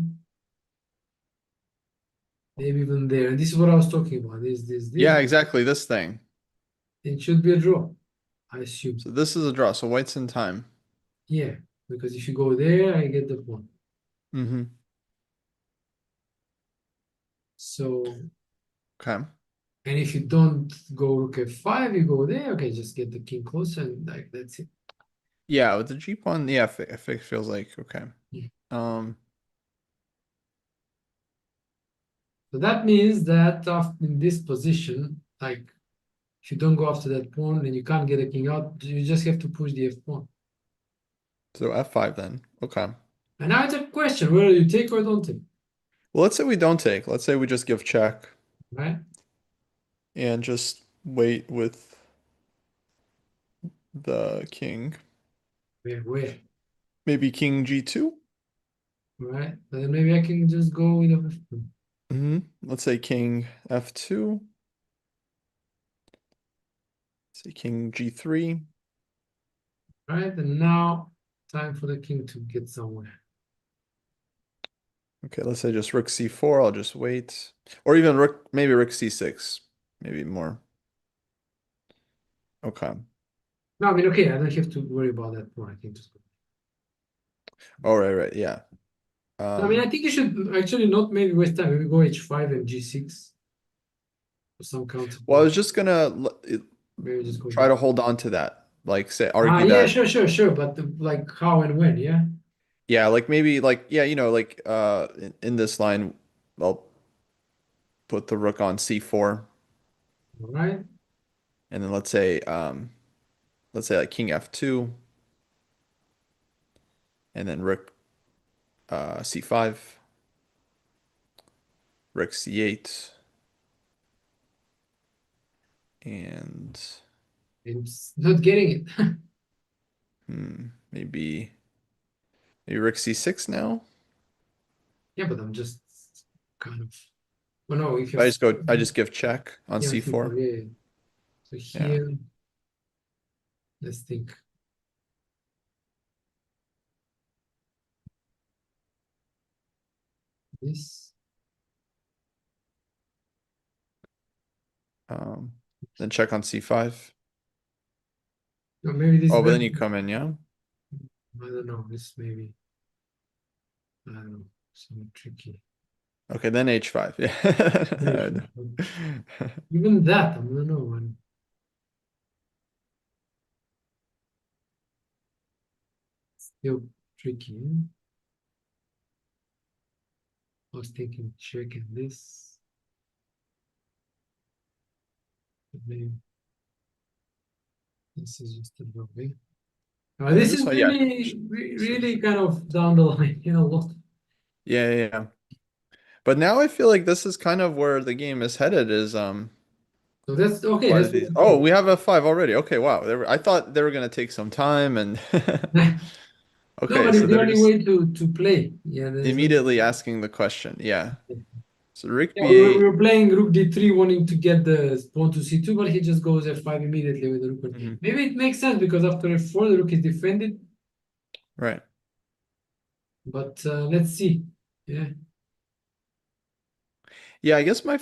maybe even there. And this is what I was talking about. This. Yeah, exactly. This thing. It should be a draw, I assume. So this is a draw. So white's in time. Yeah, because if you go there, I get the pawn. Mm-hmm. So, Okay. and if you don't go rook f5, you go there. Okay, just get the king closer, and like that's it. Yeah, with the G pawn, yeah, it feels like okay. Yeah. Um, So that means that in this position, like If you don't go after that pawn, then you can't get a king out. You just have to push the f pawn. So f5 then. Okay. And now it's a question whether you take or don't take, Well, let's say we don't take. Let's say we just give check right? and just wait with the king. Where, Maybe king g2. right? But then maybe I can just go with a f pawn, Let's say king f2. Say king g3. right? And now time for the king to get somewhere. Okay, let's say just rook c4. I'll just wait. Or even rook, maybe rook c6. Maybe more. Okay. No, I mean, okay, I don't have to worry about that pawn. I can just go. Oh, right, right. Yeah. No, I mean, I Um, think you should actually not maybe waste time. Maybe go h5 and g6 for some counter well, I play. was just gonna Maybe just go try back. to hold on to that. Like say Ah, argue yeah, that. sure. But like how and when, yeah? Yeah, like maybe like yeah, like in this line, I'll put the rook on c4, All right. and then let's say like king f2, and then rook c5, rook c8, and It's not getting it. maybe rook c6 now. Yeah, but I'm just kind of. Oh no, if you I have. just go I just give check on Yeah, c4. yeah, yeah. So Yeah. here, let's think. This. Um, then check on c5. Or maybe this Oh, but better. then you come in, yeah? I don't know. This maybe. I don't know. Some tricky. Okay, then h5. Yeah, Yeah. sure. Even that, I don't know. Still tricky. I was thinking check and this. Maybe this is just a little bit. Yeah, This this is one, yeah. really kind of down the line, a lot. Yeah. But now I feel like this is kind of where the game is headed is So that's okay. why That's did what these we Oh, think. we have f5 already. Okay, wow. I thought they were gonna take some time and No, okay, but so it's the they're only just way to play. Yeah, there's no. immediately asking the question. Yeah. So rook Yeah, we b8. were playing Rook D3, wanting to get the pawn to C2, but he just goes F5 immediately with the Rook. Mhm. Maybe it makes sense because after F4 the Rook is defended. Right. But let's see. Yeah, Yeah, I guess my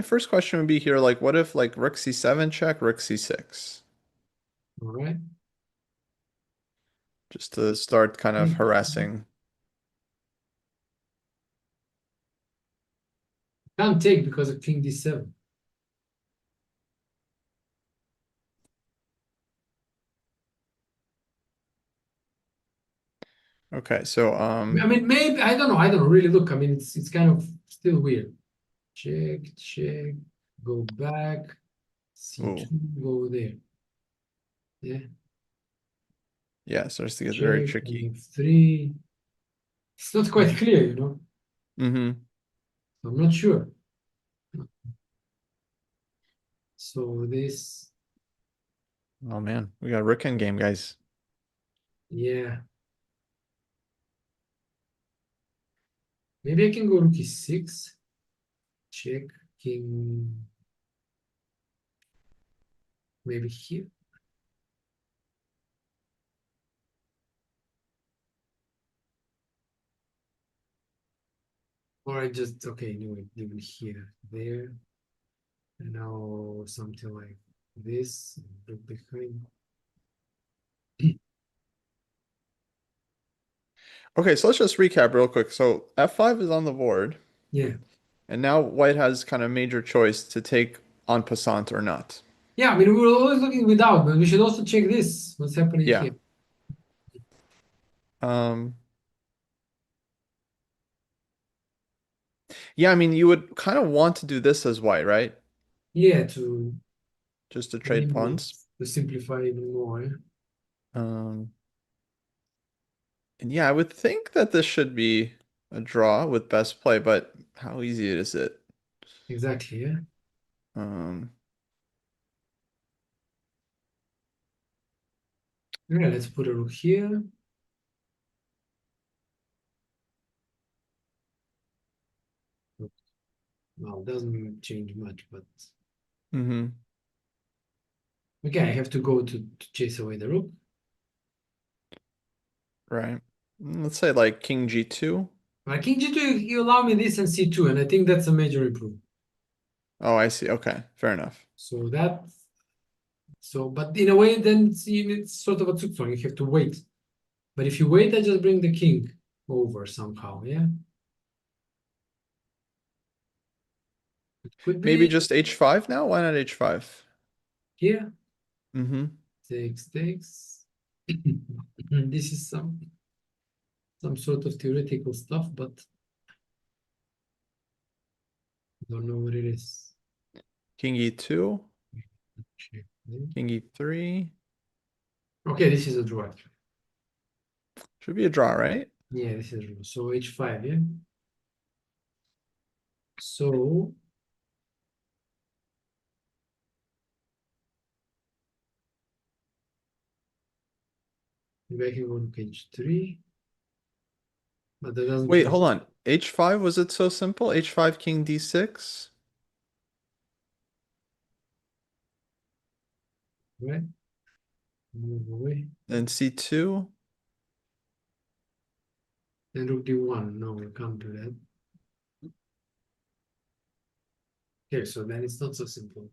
first question would be here, like, what if like rook c7 check, rook c6, all right. just to start kind of Maybe. harassing. Can't take because of King D7. Okay, so I mean, maybe I don't know. I don't know. Really, look. I mean, it's kind of still weird. Check, go back, ooh, C2, go there. Yeah, yeah, it starts to get very check, and tricky. F3. It's not quite Mhm. clear, you know. Mm-hmm. I'm not sure. So this, Oh man, we got rook end game, guys. yeah, maybe I can go rook e6, check, king, maybe here, or I just okay, anyway, even here, there, and now something like this, look behind. Okay, so let's just recap real quick. So f5 is on the board, Yeah, and now white has kind of major choice to take en passant or not. yeah. I mean, we were always looking without, but we should also check this. What's happening Yeah. here? Um, yeah, I mean, you would kind of want to do this as white, right? Yeah, to just to trade Maybe pawns. to simplify even more. Yeah? Um, and yeah, I would think that this should be a draw with best play, but how easy is it? Exactly. Yeah. Um, Yeah. Let's put a rook here. Well, doesn't change much, but mhm, okay, I have to go to chase away the rook. right. Let's say like King G2. Like King G2, you allow me this and C2, and I think that's a major improvement. Oh, I see. Okay, fair enough. So that, but in a way, then it's sort of a Zugzwang. You have to wait. But if you wait, I just bring the king over somehow. Yeah, it could Maybe be just H5 now? Why not H5? here. Mm-hmm. Takes. This is some sort of theoretical stuff, but I don't know what it is. King E2, Okay, King E3. okay, this is a draw. Should be a draw, right? Yeah, this is a draw. So H5, yeah. So maybe I can go to H3, but that doesn't Wait, change, hold on. H5, was it so simple? H5, King D6? right? Move away. Then C2? Then rook D1. No, we can't do that. Okay, so then it's not so simple.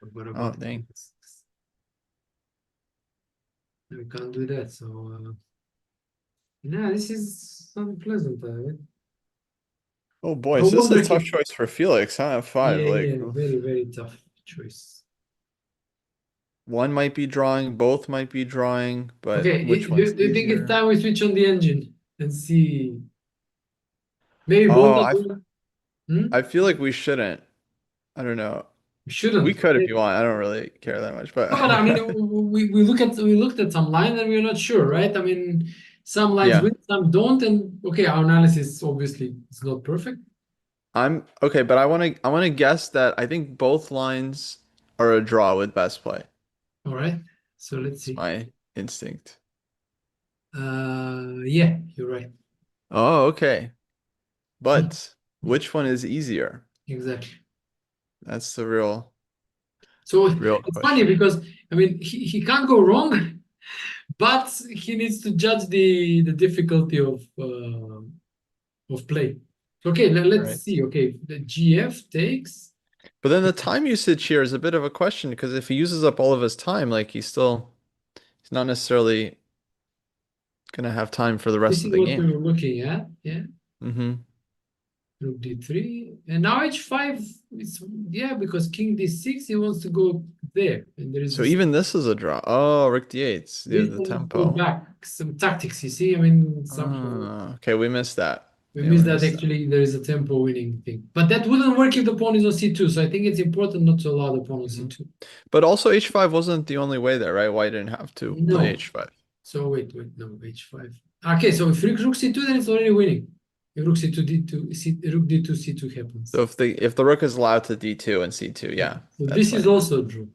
But what Oh, about dang. this? We can't do that. So yeah, this is unpleasant. Oh boy, I so this is a wonder tough if choice for Felix, huh? F5, yeah, like yeah, oof. very, very tough choice. One might be drawing, both might be drawing, but Okay, which one's do you think it's easier? time we switch on the engine and see? Maybe both Oh, are good. Hmm? I feel like we shouldn't. I don't know. We We shouldn't. could if you want. I don't really care that much, but No, but I mean, we looked at some lines and we're not sure, right? I mean, some lines yeah. win, some don't, and okay, our analysis obviously is not perfect. I'm okay, but I want to guess that I think both lines are a draw with best play. All right, so let's It's see. my instinct. Yeah, you're right. Oh, okay. But which one is easier? Exactly. That's the real So real it's funny question. because I mean he can't go wrong, but he needs to judge the difficulty of play. Okay, let's Right. see. Okay, the GF takes. But then the time usage here is a bit of a question because if he uses up all of his time, like he's not necessarily gonna have time for the This rest of is the what we game. were looking at. Yeah, Mm-hmm. rook D3, and now H5 is yeah because King D6 he wants to go there, and there is So this. even this is a draw. Oh, Rick D8's This the one pull tempo. back some tactics. You see, I mean somehow. Ah, okay, we missed that. We Yeah, we missed that missed that. actually there is a tempo winning thing. But that wouldn't work if the pawn is on C2. So I think it's important not to allow the pawn on Hmm. C2. But also H5 wasn't the only way there, right? White didn't have to play No. H5. So wait, no, H5. Okay, so if rook C2, then it's already winning. If rook C2, D2, rook D2, C2 happens. So if the rook is allowed to D2 and C2, Yeah. yeah, So that's this is winning. also true.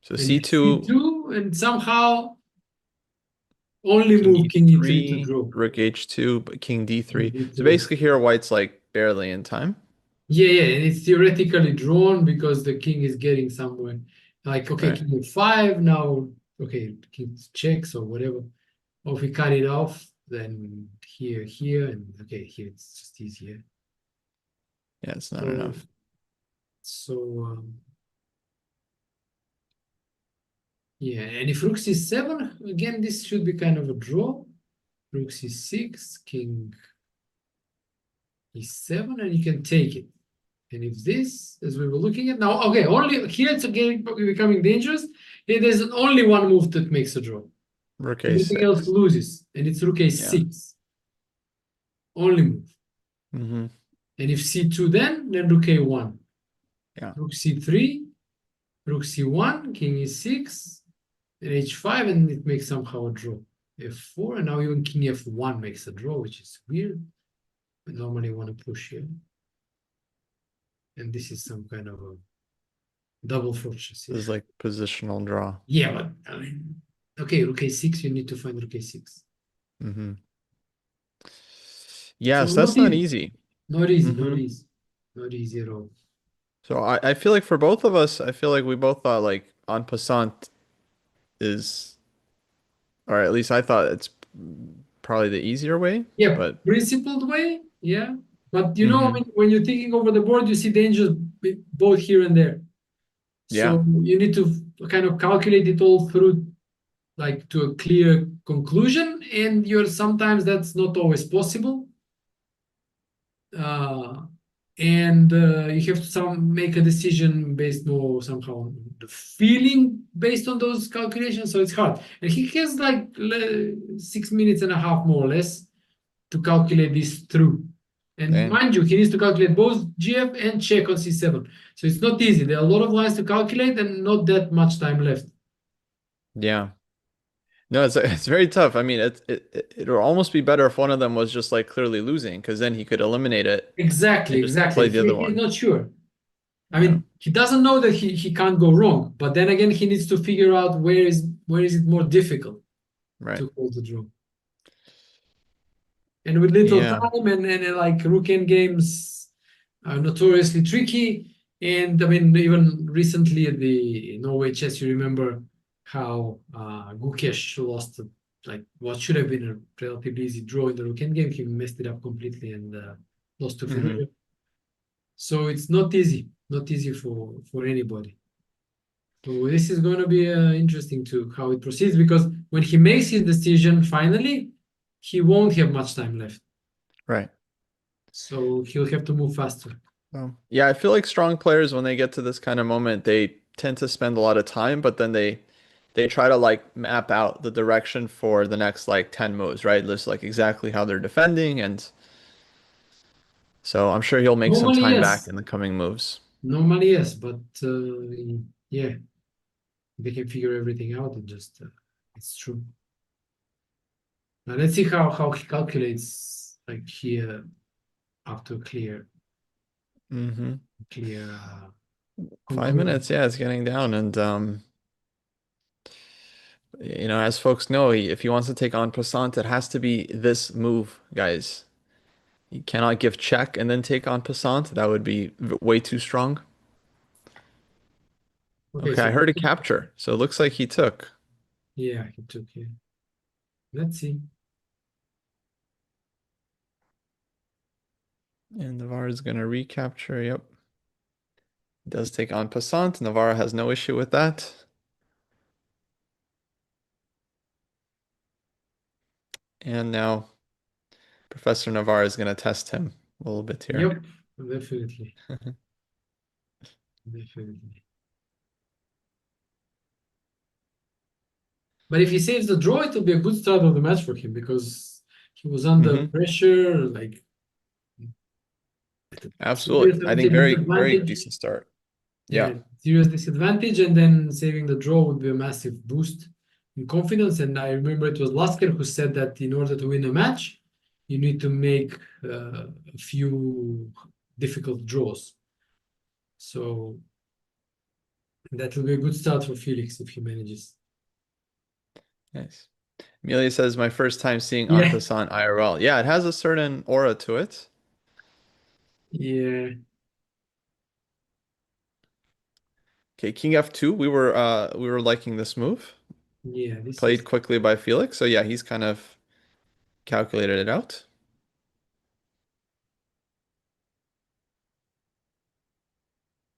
So And if C2, C2, and somehow only King move King E3 to E3, draw. Rook H2, but King King D3. So D3. basically here White's like barely in time. Yeah, and it's theoretically drawn because the king is getting somewhere. Like, okay, Right. king F5, now, okay, king checks or whatever. Or if we cut it off, then here, and okay, here it's just easier. Yeah, it's not So, enough. so yeah, and if rook C7, again, this should be kind of a draw. Rook C6, king E7, and you can take it. And if this, as we were looking at now, okay, only here it's again becoming dangerous. Here there's only one move that makes a draw. Rook Everything else A6. loses, and it's rook Yeah. A6. Only move. Hmm. And if C2 then rook A1. Yeah. Rook c3, rook c1, king e6, and h5, and it makes somehow a draw. f4, and now even king f1 makes a draw, which is weird. We normally want to push here. And this is some kind of a double fortress This here. is like positional draw. Yeah, but I mean, okay, rook a6, you need to find rook a6. Hmm. So Yes, not that's not easy, easy. not easy, not Hmm. easy, not easy at all. So I feel like for both of us, I feel like we both thought like en passant is, or at least I thought it's probably the easier way, Yeah, but principled way, yeah. But you know, hmm. when you're thinking over the board, you see dangers both here and there. Yeah, So you need to kind of calculate it all through, like to a clear conclusion, and you're sometimes that's not always possible. Uh, and you have to make a decision based more somehow on the feeling based on those calculations. So it's hard. And he has like 6 minutes and a half more or less to calculate this through. And dang. mind you, he needs to calculate both GF and check on C7. So it's not easy. There are a lot of lines to calculate and not that much time left. Yeah. No, it's very tough. I mean, it would almost be better if one of them was just like clearly losing, because then he could eliminate it Exactly, and just exactly. play the other He's one. not sure. I Yeah, mean, he doesn't know that he can't go wrong, but then again, he needs to figure out where is it more difficult right. to call the draw. And with little Yeah. time and like rook end games are notoriously tricky. And I mean, even recently at the Norway chess, you remember how Gukesh lost like what should have been a relatively easy draw in the rook end game. He messed it up completely and lost to Hmm. Feruja. So it's not easy for anybody. So this is going to be interesting to how it proceeds because when he makes his decision finally, he won't have much time left. Right. So he'll have to move faster. Yeah, I feel like strong players when they get to this kind of moment, they tend to spend a lot of time, but then they try to like map out the direction for the next like 10 moves, right? Just like exactly how they're defending, and so I'm sure he'll make some Normally, time back yes. in the coming moves. Normally, yes. But yeah, they can figure everything out and just it's true. Now let's see how he calculates like here after Hmm. clear 5 minutes, conclusion. yeah, it's getting down, and as folks know, if he wants to take on passant, it has to be this move, guys. You cannot give check and then take on passant. That would be way too strong. Okay, Okay, I so heard a capture, so it looks like he took. yeah, he took it. Let's see. And Navara is going to recapture. Yep. Does take on passant. Navara has no issue with that. And now Professor Navara is going to test him a little bit here. Yep, definitely, definitely. But if he saves the draw, it will be a good start of the match for him because he was under Hmm. pressure, like at a serious Absolutely. I think very, very disadvantage. decent start. Yeah, Yeah. serious disadvantage, and then saving the draw would be a massive boost in confidence. And I remember it was Lasker who said that in order to win a match, you need to make a few difficult draws. So that will be a good start for Felix if he manages. Nice. Emilia says, my first time seeing en Yeah, passant IRL. Yeah, it has a certain aura to it. yeah, Okay, King F2. We were liking this move. yeah. This Played was quickly by Felix. So yeah, he's kind of calculated it out.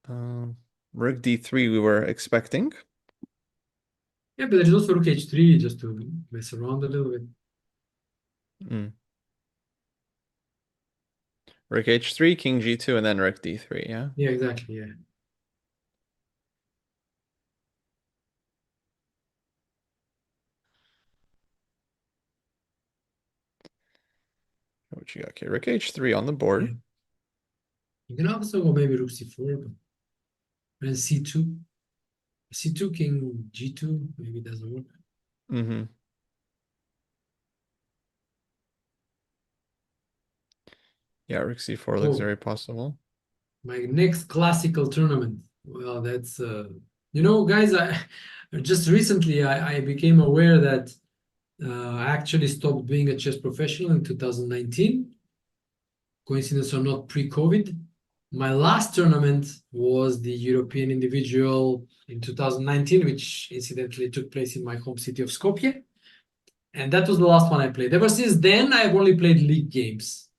Um, Rook D3 we were expecting. yeah, but there's also Rook H3 just to mess around a little bit. Mm. Rook H3, King G2, and then Rook D3, yeah? Yeah, exactly. Yeah, What you got here? Rook H3 on the yeah. board. You can also go maybe Rook C4, but and c2. C2, king g2, maybe it doesn't work. Hmm. Yeah, rook c4 looks Oh, very possible. my next classical tournament. Well, that's guys, I just recently I became aware that I actually stopped being a chess professional in 2019. Coincidence or not, pre-COVID. My last tournament was the European Individual in 2019, which incidentally took place in my home city of Skopje. And that was the last one I played. Ever since then, I've only played league games.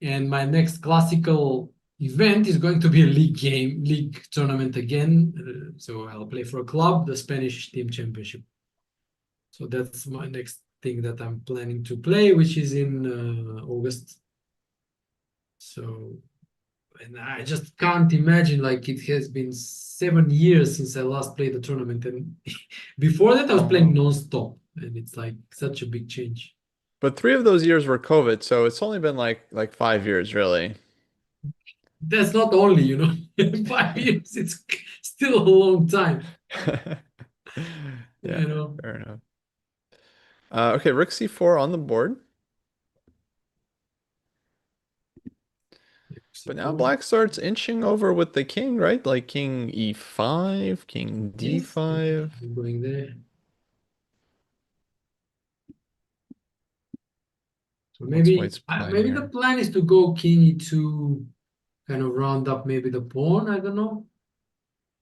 And my next classical event is going to be a league tournament again. So I'll play for a club, the Spanish Team Championship. So that's my next thing that I'm planning to play, which is in August. So, and I just can't imagine, like, it has been 7 years since I last played the tournament. And before that, I was Oh, playing wow. non-stop. And it's like such a big change. But 3 of those years were COVID, so it's only been like 5 years, really. That's not only, 5 years, it's still a long time, Yeah, you know. fair enough. Okay, rook c4 on the board. But now C4. black starts inching over with the king, right? Like king e5, king Yes, d5. I'm going there. So What's maybe white's plan maybe the here? plan is to go king e2, kind of round up maybe the pawn. I don't know.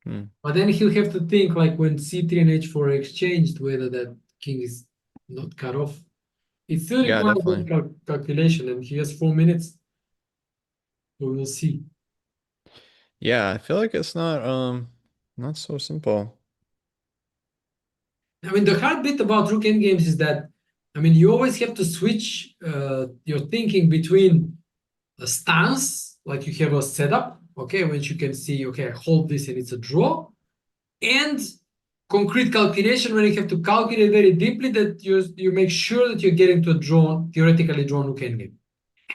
Hmm. But then he'll have to think, like, when c3 and h4 are exchanged, whether that king is not cut off. It still Yeah, requires a definitely. calculation, and he has 4 minutes, so we'll see. Yeah, I feel like it's not so simple. I mean, the hard bit about rook endgames is that, I mean, you always have to switch your thinking between a stance, like you have a setup, okay, which you can see, okay, I hold this and it's a draw, and concrete calculation when you have to calculate very deeply that you make sure that you're getting to a drawn, theoretically drawn rook endgame.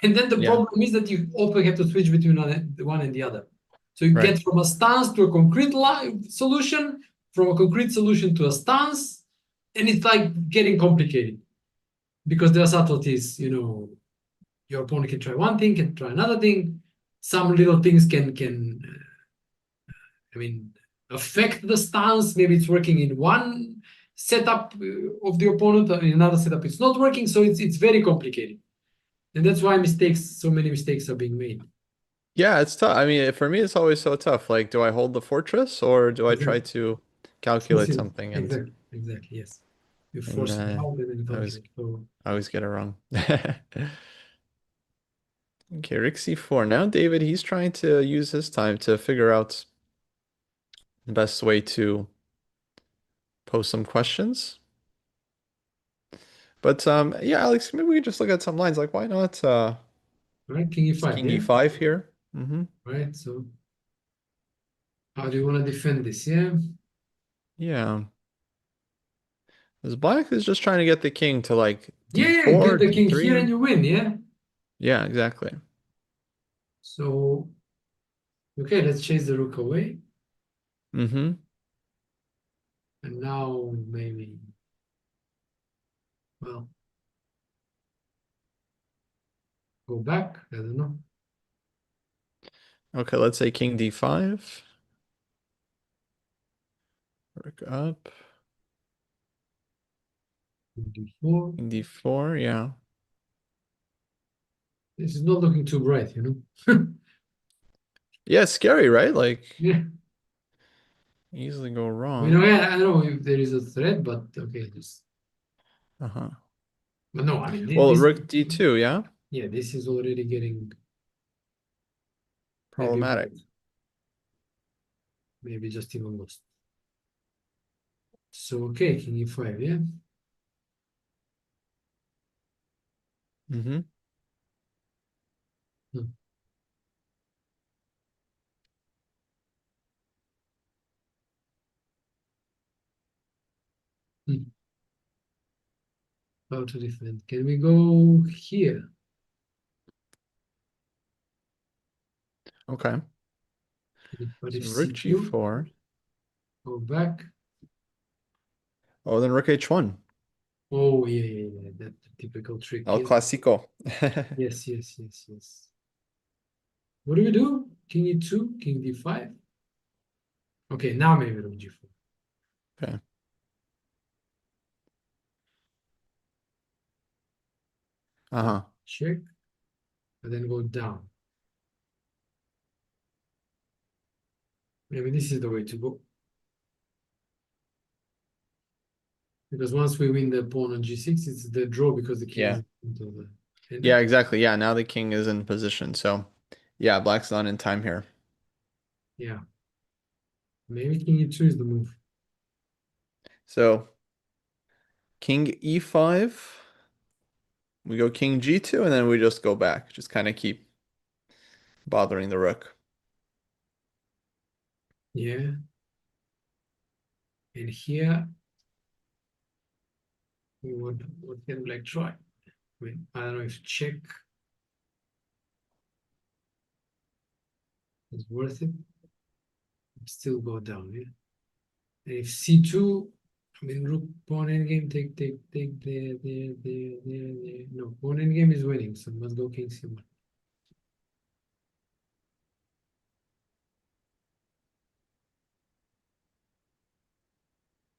And then the Yeah, problem is that you also have to switch between one and the other. So you right. get from a stance to a concrete solution, from a concrete solution to a stance, and it's like getting complicated because there are subtleties. Your opponent can try one thing, can try another thing. Some little things can I mean, affect the stance. Maybe it's working in one setup of the opponent, or in another setup it's not working. So it's very complicated, and that's why so many mistakes are being made. Yeah, it's tough. I mean, for me, it's always so tough. Like, do I hold the fortress or do I try Exactly. to calculate Yes, something exactly. Yes. You and force it out and then you I always calculate. So I always get it wrong. Okay, rook c4. Now David, he's trying to use his time to figure out the best way to pose some questions. But yeah, Alex, maybe we can just look at some lines. Like, why not right, king e5, king yeah. e5 here? Hmm. Right. So how do you want to defend this? Yeah. Yeah. As black is just trying to get the king to like Yeah, yeah. Get d4, the king here and d3. you win. Yeah. Yeah, exactly. So okay, let's chase the rook away. Hmm. And now maybe, well, go back. I don't know. Okay, let's say king d5. Rook up. D4. King d4, yeah. This is not looking too bright. Yeah, it's scary, right? Like, Yeah. easily go I mean, wrong. okay, I don't know if there is a threat, but okay, just Uh-huh. but no, I mean Well, this, rook d2, yeah? yeah, this is already getting maybe Problematic. worse, maybe just even worse. So okay, king e5, yeah. Hmm. Hmm. Hmm. How to defend? Can we go here? Okay. But if So rook c2, g4. go back. Oh, then rook h1. Oh, yeah, yeah, yeah. That typical trick. El Yeah. Clasico. Yes, yes, yes, yes. What do we do? King e2, king d5. Okay, now maybe rook g4. Okay. Uh-huh. Check, and then go down. Maybe this is the way to go. Because once we win the pawn on g6, it's the draw because the king Yeah. is into the Yeah, end. exactly. Yeah, now the king is in position. So, yeah, black's not in time here. Yeah, maybe king e2 is the move. So, king e5. We go king g2, and then we just go back. Just kind of keep bothering the rook. Yeah, and here what can black try? I mean, I don't know if check is worth it. Still go down, yeah. And if c2, I mean, rook pawn endgame, take the no, pawn endgame is winning, so must go king c1.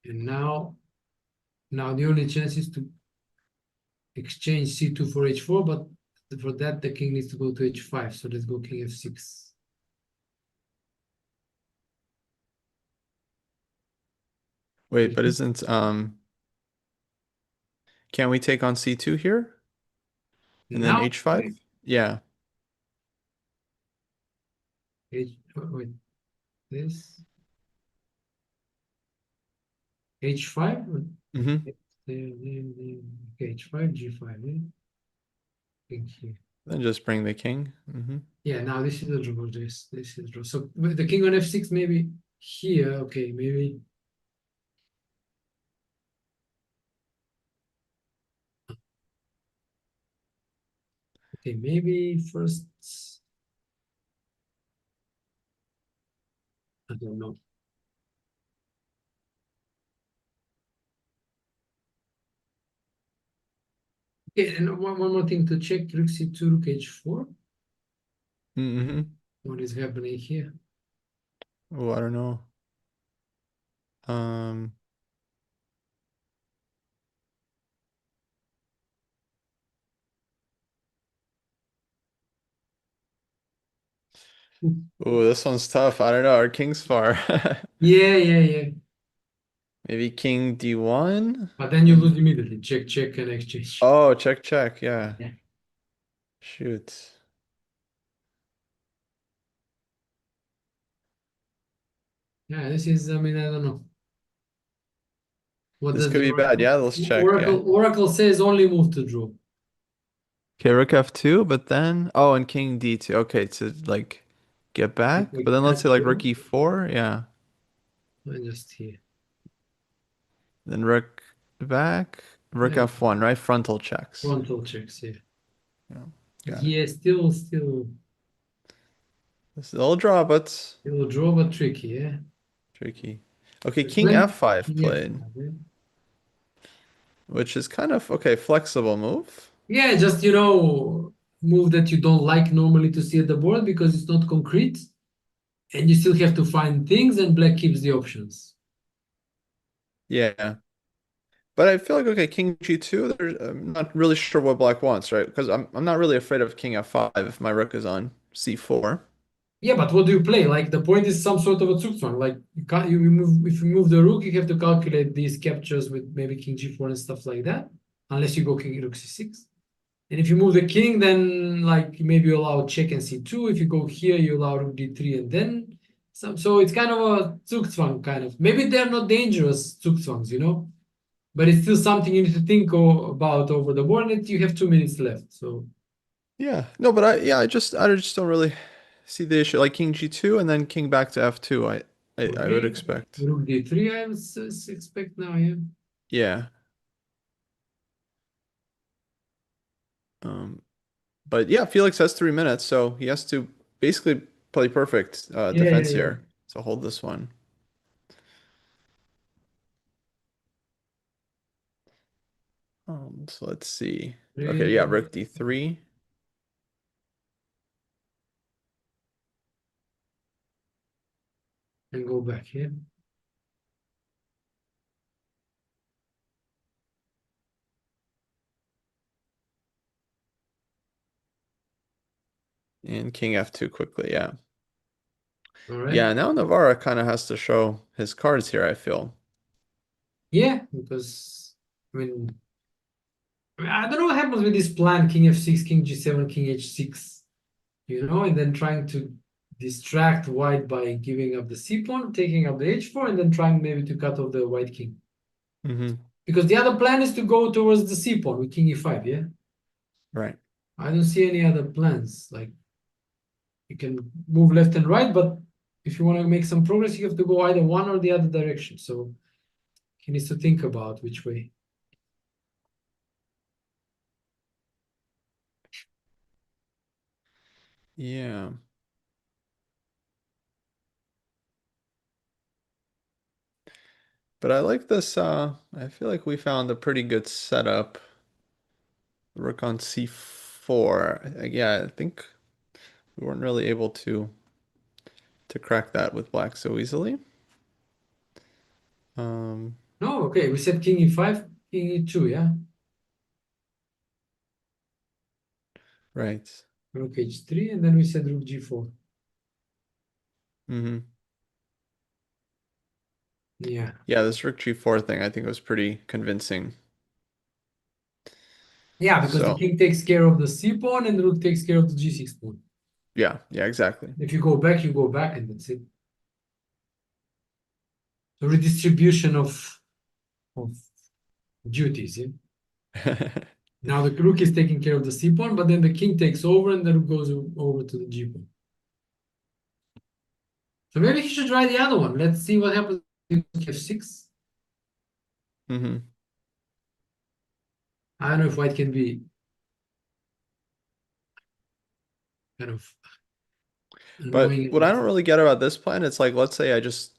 And now the only chance is to exchange c2 for h4, but for that the king needs to go to h5. So let's go king f6. Wait, but can't we take on c2 here? And then Now, h5? Yeah. wait, this h5. Mm-hmm. Okay, h5, g5. Yeah, king here. Then just bring the king. Mm-hmm. Yeah, now this is a draw. This is draw. So with the king on f6, maybe here. Okay, maybe. Okay, maybe first. I don't know. Okay, and one more thing to check. Rook c2, rook h4. Mm-hmm. What is happening here? Oh, I don't know. Um, oh, this one's tough. I don't know. Our king's far. Yeah, yeah, yeah. Maybe king d1 But then you and lose immediately. Check, check, and exchange. oh, check, check. Yeah. Yeah. Shoot. Yeah, this is, I mean, I don't know. What This does could the be bad. Oracle? Yeah, let's check. Yeah. Oracle says only move to draw. Okay, rook f2, but then oh, and king d2. Okay, to like get back. But Like then let's cut say like rook here. e4. Yeah. And just here. Then rook back. Rook Yeah, f1, right? Frontal checks. frontal checks here. Yeah. Got it. Yeah, still This is a little draw, but a draw, but tricky, yeah. tricky. Okay, There's king plenty. f5 Yeah, played, which is kind of okay, flexible move. yeah, just move that you don't like normally to see at the board because it's not concrete, and you still have to find things, and black keeps the options. Yeah. But I feel like okay, king g2, I'm not really sure what black wants, right? Because I'm not really afraid of king f5 if my rook is on c4. Yeah, but what do you play? Like the point is some sort of a Zugzwang. Like you can't you move if you move the rook, you have to calculate these captures with maybe king g4 and stuff like that, unless you go king rook c6. And if you move the king, then like maybe you allow check and c2. If you go here, you allow rook d3 and then some. So it's kind of a Zugzwang kind of. Maybe they're not dangerous Zugzwangs, but it's still something you need to think about over the board. And you have 2 minutes left. So Yeah. No, but I just don't really see the issue. Like king g2 and then king back to f2, I would okay, expect. rook d3, I would expect now. Yeah. Yeah. Um, but yeah, Felix has 3 minutes, so he has to basically play perfect Yeah, yeah, defense yeah. here. So hold this one. So let's see. Okay, yeah, Three, rook d3 and go back here. and king f2 quickly. Yeah. All right. Yeah, now Navara kind of has to show his cards here, I feel. Yeah, because I don't know what happens with this plan, king f6, king g7, king h6, and then trying to distract white by giving up the c pawn, taking up the h4, and then trying maybe to cut off the white king. Hmm. Because the other plan is to go towards the c pawn with king e5, yeah? Right. I don't see any other plans. Like you can move left and right, but if you want to make some progress, you have to go either one or the other direction. So he needs to think about which way. Yeah. But I like this. I feel like we found a pretty good setup. Rook on c4. Yeah, I think we weren't really able to crack that with black so easily. Um, No, okay, we said king e5, king e2, yeah? right. Rook h3, and then we said rook g4. Hmm. Yeah. Yeah, this rook g4 thing I think was pretty convincing. Yeah, because the So, king takes care of the c pawn and the rook takes care of the g6 pawn. yeah, exactly. If you go back, and that's it. So redistribution of duties, yeah? Now the rook is taking care of the c pawn, but then the king takes over and the rook goes over to the g pawn. So maybe he should try the other one. Let's see what happens with f6. Hmm. I don't know if white can be kind of But annoying. what I don't really get about this plan, it's like, let's say I just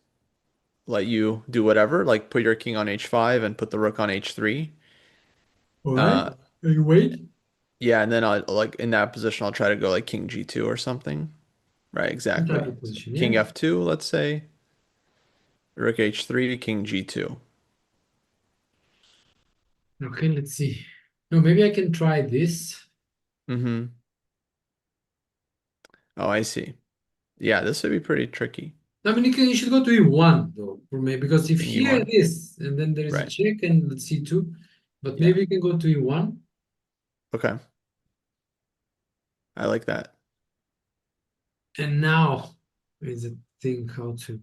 let you do whatever, like put your king on h5 and put the rook on h3. All right. Uh, You wait. yeah, and then I'll like in that position, I'll try to go like king g2 or something. Right, Some type exactly. of So position, king yeah. f2, let's say, rook h3 to king g2. Okay, let's see. No, maybe I can try this. Hmm. Oh, I see. Yeah, this would be pretty tricky. I mean, you should go to e1 though for me because if King here e1. it is, and then there is a Right. check and let's c2, but Yeah. maybe you can go to e1, Okay. I like that. and now is the thing how to,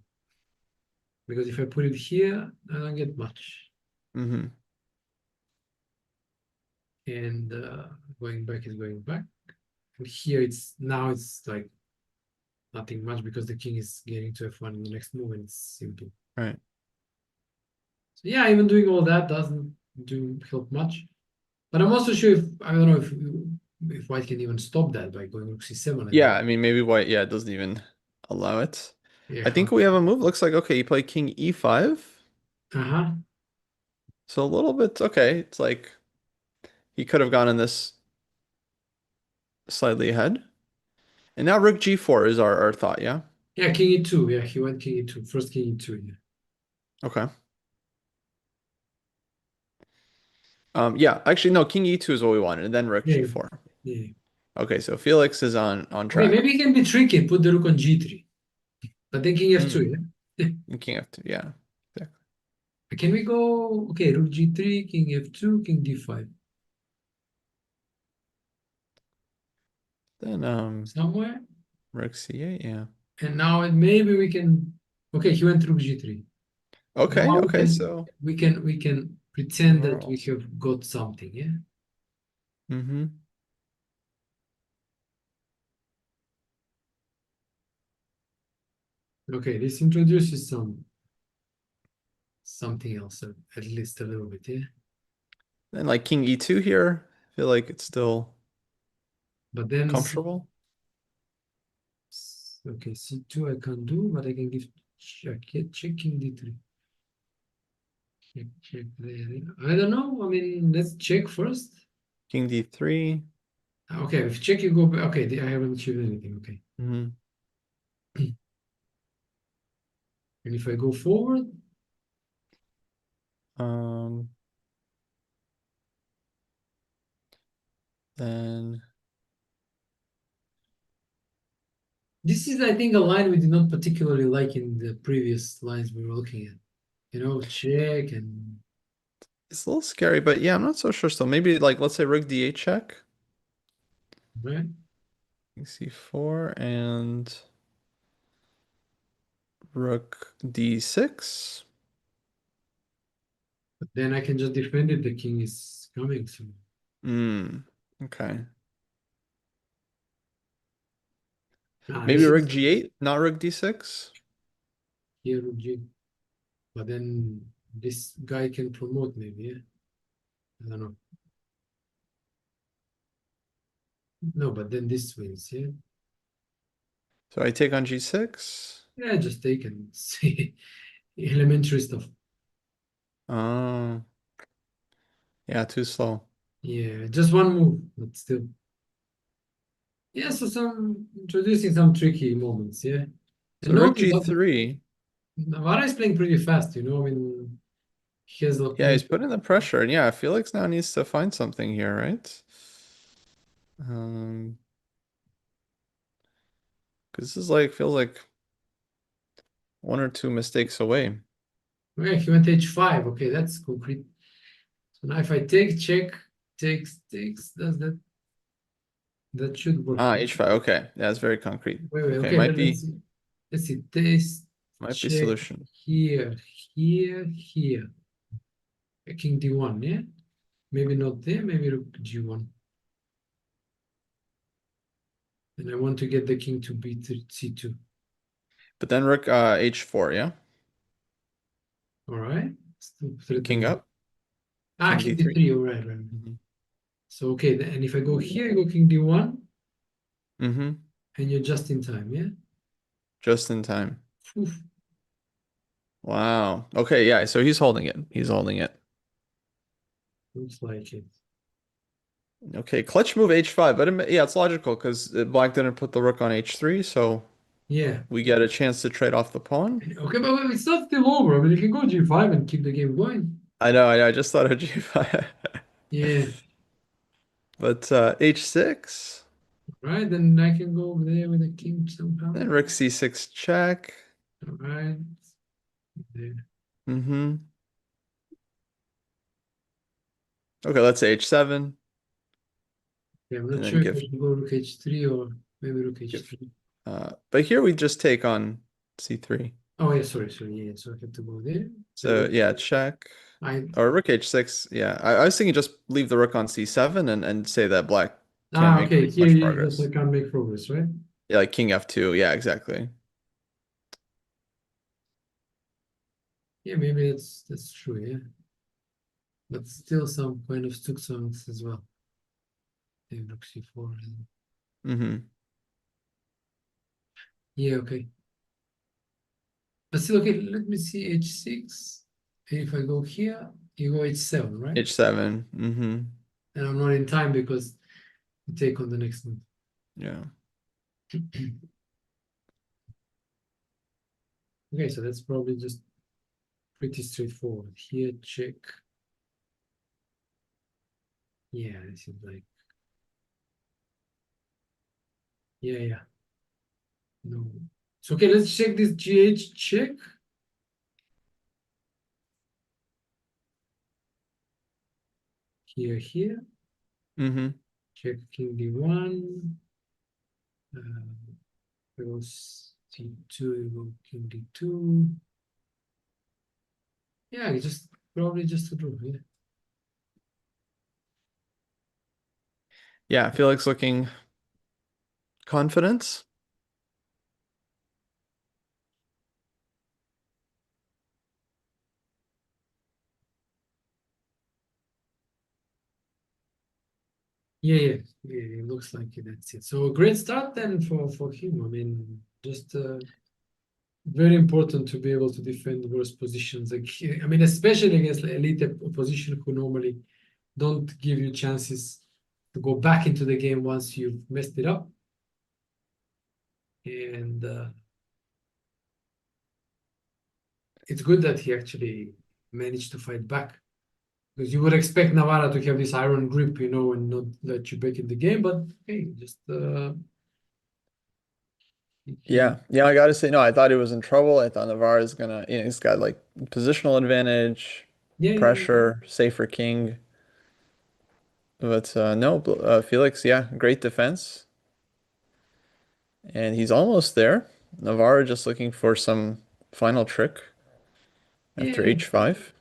because if I put it here, I don't get much. Hmm. And going back is going back. And here it's like nothing much because the king is getting to f1 in the next move and it's simple. Right. So yeah, even doing all that doesn't do help much. But I'm also sure if I don't know if white can even stop that by going rook c7 and Yeah, then I mean maybe white, yeah, it doesn't even allow it. yeah, I think we have a move. Looks like okay, you play king e5. uh-huh. So a little bit okay. It's like he could have gone in this slightly ahead. And now rook g4 is our thought, yeah? Yeah, king e2. Yeah, he went king e2. First king e2, yeah. Okay. Yeah, actually no, king e2 is what we wanted, and then rook Yeah, g4. yeah. Okay, so Felix is on Okay, track. maybe he can be tricky, put the rook on g3. But then king f2, Mm, yeah. and king f2, yeah. Exactly. Can we go okay, rook g3, king f2, king d5 Then somewhere? rook c8, yeah. And now maybe we can okay, he went rook g3. Okay, Now we okay, can so we can we can pretend we're that we all set. have got something, yeah. Mm-hmm. Okay, this introduces something else at least a little bit, yeah. Then like king e2 here, I feel like it's still But then comfortable. Okay, c2 I can't do, but I can give check. Check king d3. Check there. I don't know. I mean, let's check first. King d3. Okay, if check you go back. Okay, I haven't achieved anything. Okay. Mm-hmm. And if I go forward, Um, then this is, I think, a line we did not particularly like in the previous lines we were looking at. Check and it's a little scary, but yeah, I'm not so sure. So maybe like let's say rook d8 check, right. king c4, and rook d6. But then I can just defend it. The king is coming, so Okay. Maybe this rook is g8, not rook d6. here rook G. But then this guy can promote maybe. Yeah, I don't know. No, but then this wins. Yeah, So I take on g6. yeah. Just take and see elementary stuff. Oh, yeah, too slow. Yeah, just one move, but still. Yeah, so some introducing some tricky moments. Yeah, and So rook notice that g3. Navara is playing pretty fast. I mean, he has like Yeah, he's putting the pressure, and yeah, Felix now needs to find something here, right? Um, because this is like feels like one or two mistakes away. yeah, he went h5. Okay, that's concrete. So now if I take check, takes, does that should work. Ah, h5. Okay, yeah, it's very concrete. Wait. Okay, Okay, let's see. Let's see. This might be check solution. here, here. King d1, yeah? Maybe not there, maybe rook g1. And I want to get the king to b3, c2. But then rook h4, yeah? All right. Still King threatening. up, Ah, king king d3. d3, all right. Mm-hmm. So, okay, and if I go here, I go king d1, Mm-hmm. and you're just in time, yeah? Just in time. Oof, Wow. Okay, yeah, so he's holding it. He's holding it. looks like it. Okay, clutch move h5, but yeah, it's logical because black didn't put the rook on h3, so Yeah. we get a chance to trade off the pawn. Okay, but it's not still over. I mean, you can go g5 and keep the game going. I know, I just thought of g5. Yeah, But h6, right. Then I can go over there with the king somehow. then rook c6 check. All right. There. Mm-hmm. Okay, let's say h7, Yeah, I'm and not then sure if I should go rook h3 or maybe rook give h3. but here we just take on c3. Oh, yeah, sorry. Yeah, so I have to go there. So yeah, check. I Or rook h6, yeah. I was thinking just leave the rook on c7 and say that black can't make okay. Here much you just progress. I can't make progress, right? Yeah, like king f2, yeah, exactly. Yeah, maybe that's true, yeah. But still some kind of Zugzwangs as well. Maybe rook c4. Mm-hmm. Yeah, okay. But still, okay, let me see h6. And if I go here, you go h7, right? h7, mm-hmm. And I'm not in time because you take on the next move. Yeah. Okay, so that's probably just pretty straightforward. Here, check. Yeah, this is like, yeah. No. So, okay, let's check this GH check. Here. Mm-hmm. Check king d1. Goes c2, go king d2. Yeah, it's just probably just a draw, yeah. Yeah, Felix looking confident. Yeah, it looks like that's it. So a great start then for him. I mean, Just very important to be able to defend worse positions. Like, I mean, especially against elite opposition who normally don't give you chances to go back into the game once you've messed it up. And it's good that he actually managed to fight back. Because you would expect Navara to have this iron grip, and not let you back in the game. But hey, just he, Yeah, yeah, I gotta say, no, I thought he was in trouble. I thought Navarro's gonna, he's got like positional advantage, yeah, yeah, pressure, safer king. But no, Felix, yeah, great defense. And he's almost there. Navarro just looking for some final trick after yeah. h5.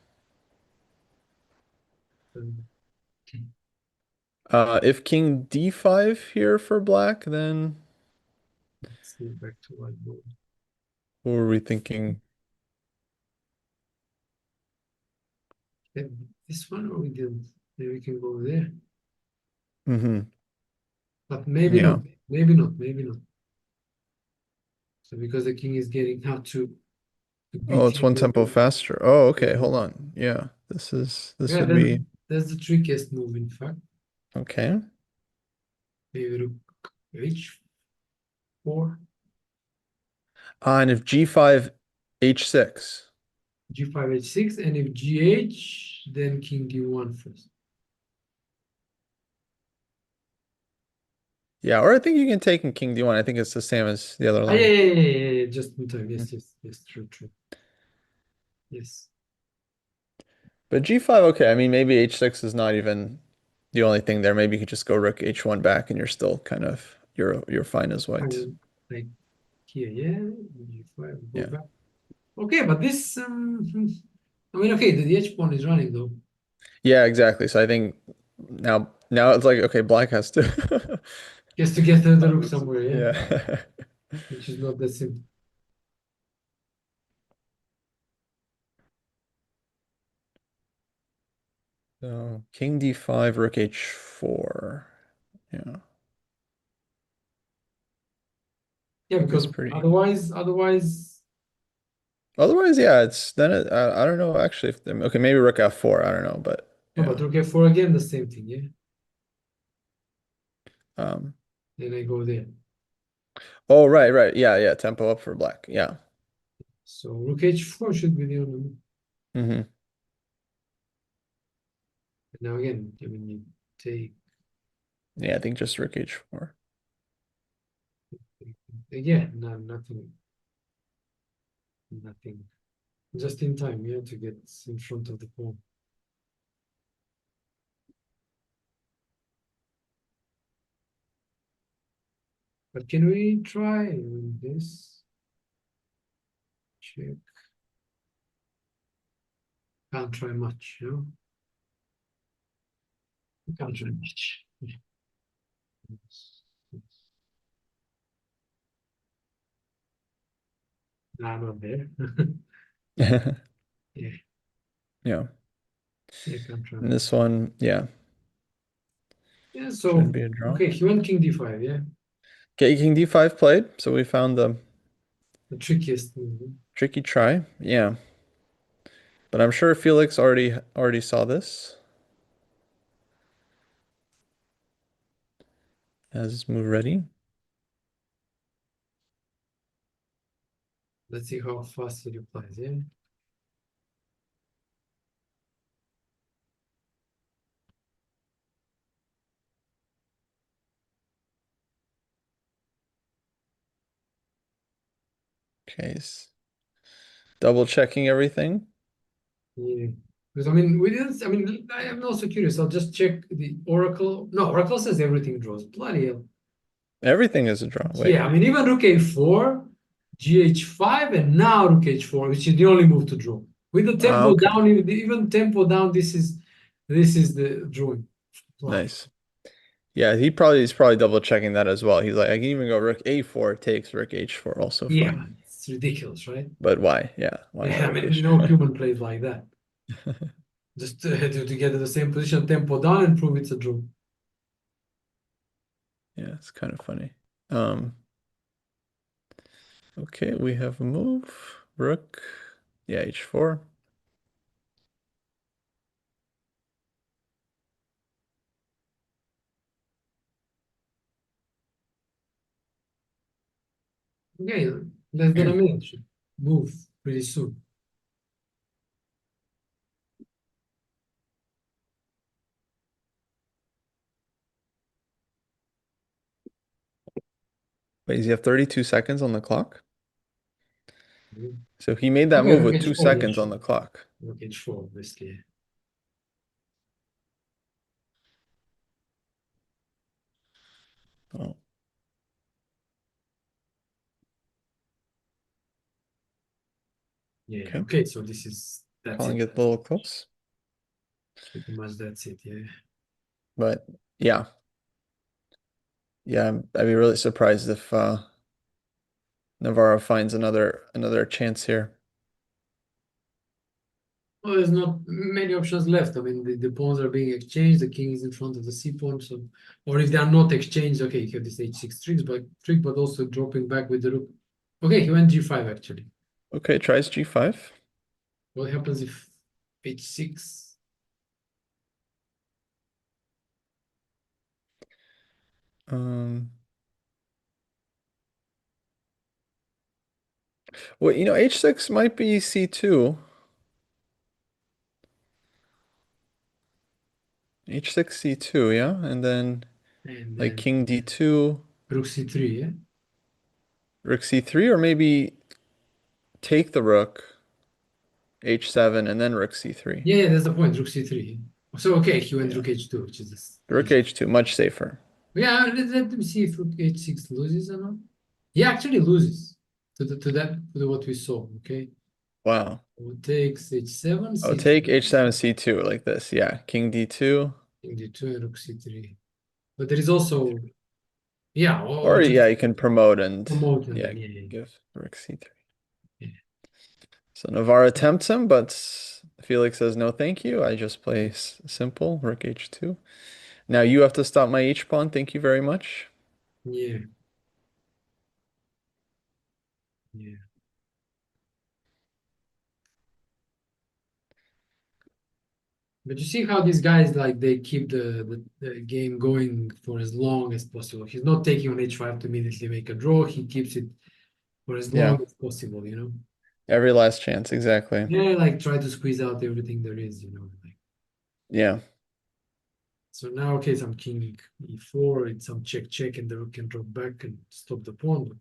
Um, If king d5 here for black, then let's go back to whiteboard. what were we thinking? Yeah, this one or we didn't. Maybe we can go there, Hmm. but maybe Yeah. not. Maybe not. Maybe not. So because the king is getting now to Oh, beat it's him. one tempo faster. Oh, okay. Yeah, Hold on. Yeah, this yeah, would be that's the trickiest move, in fact. okay. Maybe rook h4, And if g5, h6. g5, h6, and if gh, then king d1 first. Yeah, or I think you can take in king d1. I think it's the same as the other Ah, yeah, line. yeah, yeah, yeah, yeah, just in time. Mhm. Yes, yes, yes, true, true. Yes. But g5, okay. I mean, maybe h6 is not even the only thing there. Maybe you could just go rook h1 back and you're still kind of you're fine as white. And like here, yeah, g5, go Yeah. back. Okay, but this, I mean, okay, the h pawn is running though. Yeah, exactly. So I think now it's like okay, black has to Just to get the rook somewhere, yeah, yeah. which is not that simple. So king d5, rook h4. Yeah. Yeah, It's because pretty. otherwise, Otherwise, yeah, it's then I don't know actually if okay, maybe rook f4, I don't know, but no, but yeah. rook f4 again, the same thing, yeah. Um Then I go there. oh right, right. Yeah, yeah, tempo up for black. Yeah. So rook h4 should be the only move. Hmm. Now again, I mean, you take, Yeah, I think just rook h4. yeah, no, nothing. Just in time, yeah, to get in front of the pawn. But can we try with this? Check. Can't try much, Can't try much. Nah, not there. Yeah, Yeah. yeah, can't try And much. this one, yeah, Yeah, shouldn't so be a draw. okay, he went king d5, yeah. Okay, king d5 played, so we found the The trickiest move. tricky try. Yeah. But I'm sure Felix already saw this. Has his move ready. Let's see how fast he replies, yeah. Okay, double checking everything. Yeah. Because I mean, we didn't. I mean, I am also curious. I'll just check the Oracle. No, Oracle says everything draws. Bloody hell. Everything is a draw. Wait. Yeah, I mean, even rook a4, gh5, and now rook h4, which is the only move to draw. With the tempo Okay. down, even tempo down, this is the drawing. Bloody. Nice. Yeah, he's probably double checking that as well. He's like, I can even go rook a4 takes rook h4 also Yeah, fine. man, it's ridiculous, right? But why? Yeah, why not Yeah, I rook mean, no h4? human plays like that. Just to get in the same position, tempo down, and prove it's a draw. Yeah, it's kind of funny. Um, Okay, we have a move. Rook. Yeah, h4. Okay, less than a minute. Should move pretty soon. Wait, does he have 32 seconds on the clock? Okay, So he made that move rook with 2 h4, yeah, seconds on sure. the clock. Rook h4, basically. Oh, Yeah, okay. okay, so that's Calling it. it a little close. Pretty much that's it, yeah. But yeah. Yeah, I'd be really surprised if Navarro finds another chance here. Well, there's not many options left. I mean, the pawns are being exchanged. The king is in front of the c pawn. So, or if they are not exchanged, okay, you have this h6 trick, but also dropping back with the rook. Okay, he went g5 actually. Okay, tries g5. What happens if h6? Um, well, h6 might be c2. h6 c2, yeah, and then And like then king d2, rook c3, yeah? rook c3, or maybe take the rook, h7, and then rook c3. Yeah, that's the point, rook c3. So, okay, he went Yeah, rook h2, which is this rook easy. h2, much safer. Yeah, let me see if rook h6 loses or not. He actually loses to what we saw, okay? Wow. So takes h7, Oh, take c3. h7, c2 like this. Yeah, king d2. King d2 and rook c3. But there is also, yeah, or Or just yeah, you can promote and promote and yeah, then, yeah, give rook c3. yeah. So Navarra tempts him, but Felix says no thank you. I just play simple, rook h2. Now you have to stop my h pawn. Thank you very much. Yeah, yeah. But you see how these guys like they keep the game going for as long as possible. He's not taking on h5 to immediately make a draw. He keeps it for as Yeah, long as possible, you know? every last chance, exactly. Yeah, like try to squeeze out everything there is, you know. Like, Yeah, so now, okay, some king e4, it's some check check, and the rook can drop back and stop the pawn, but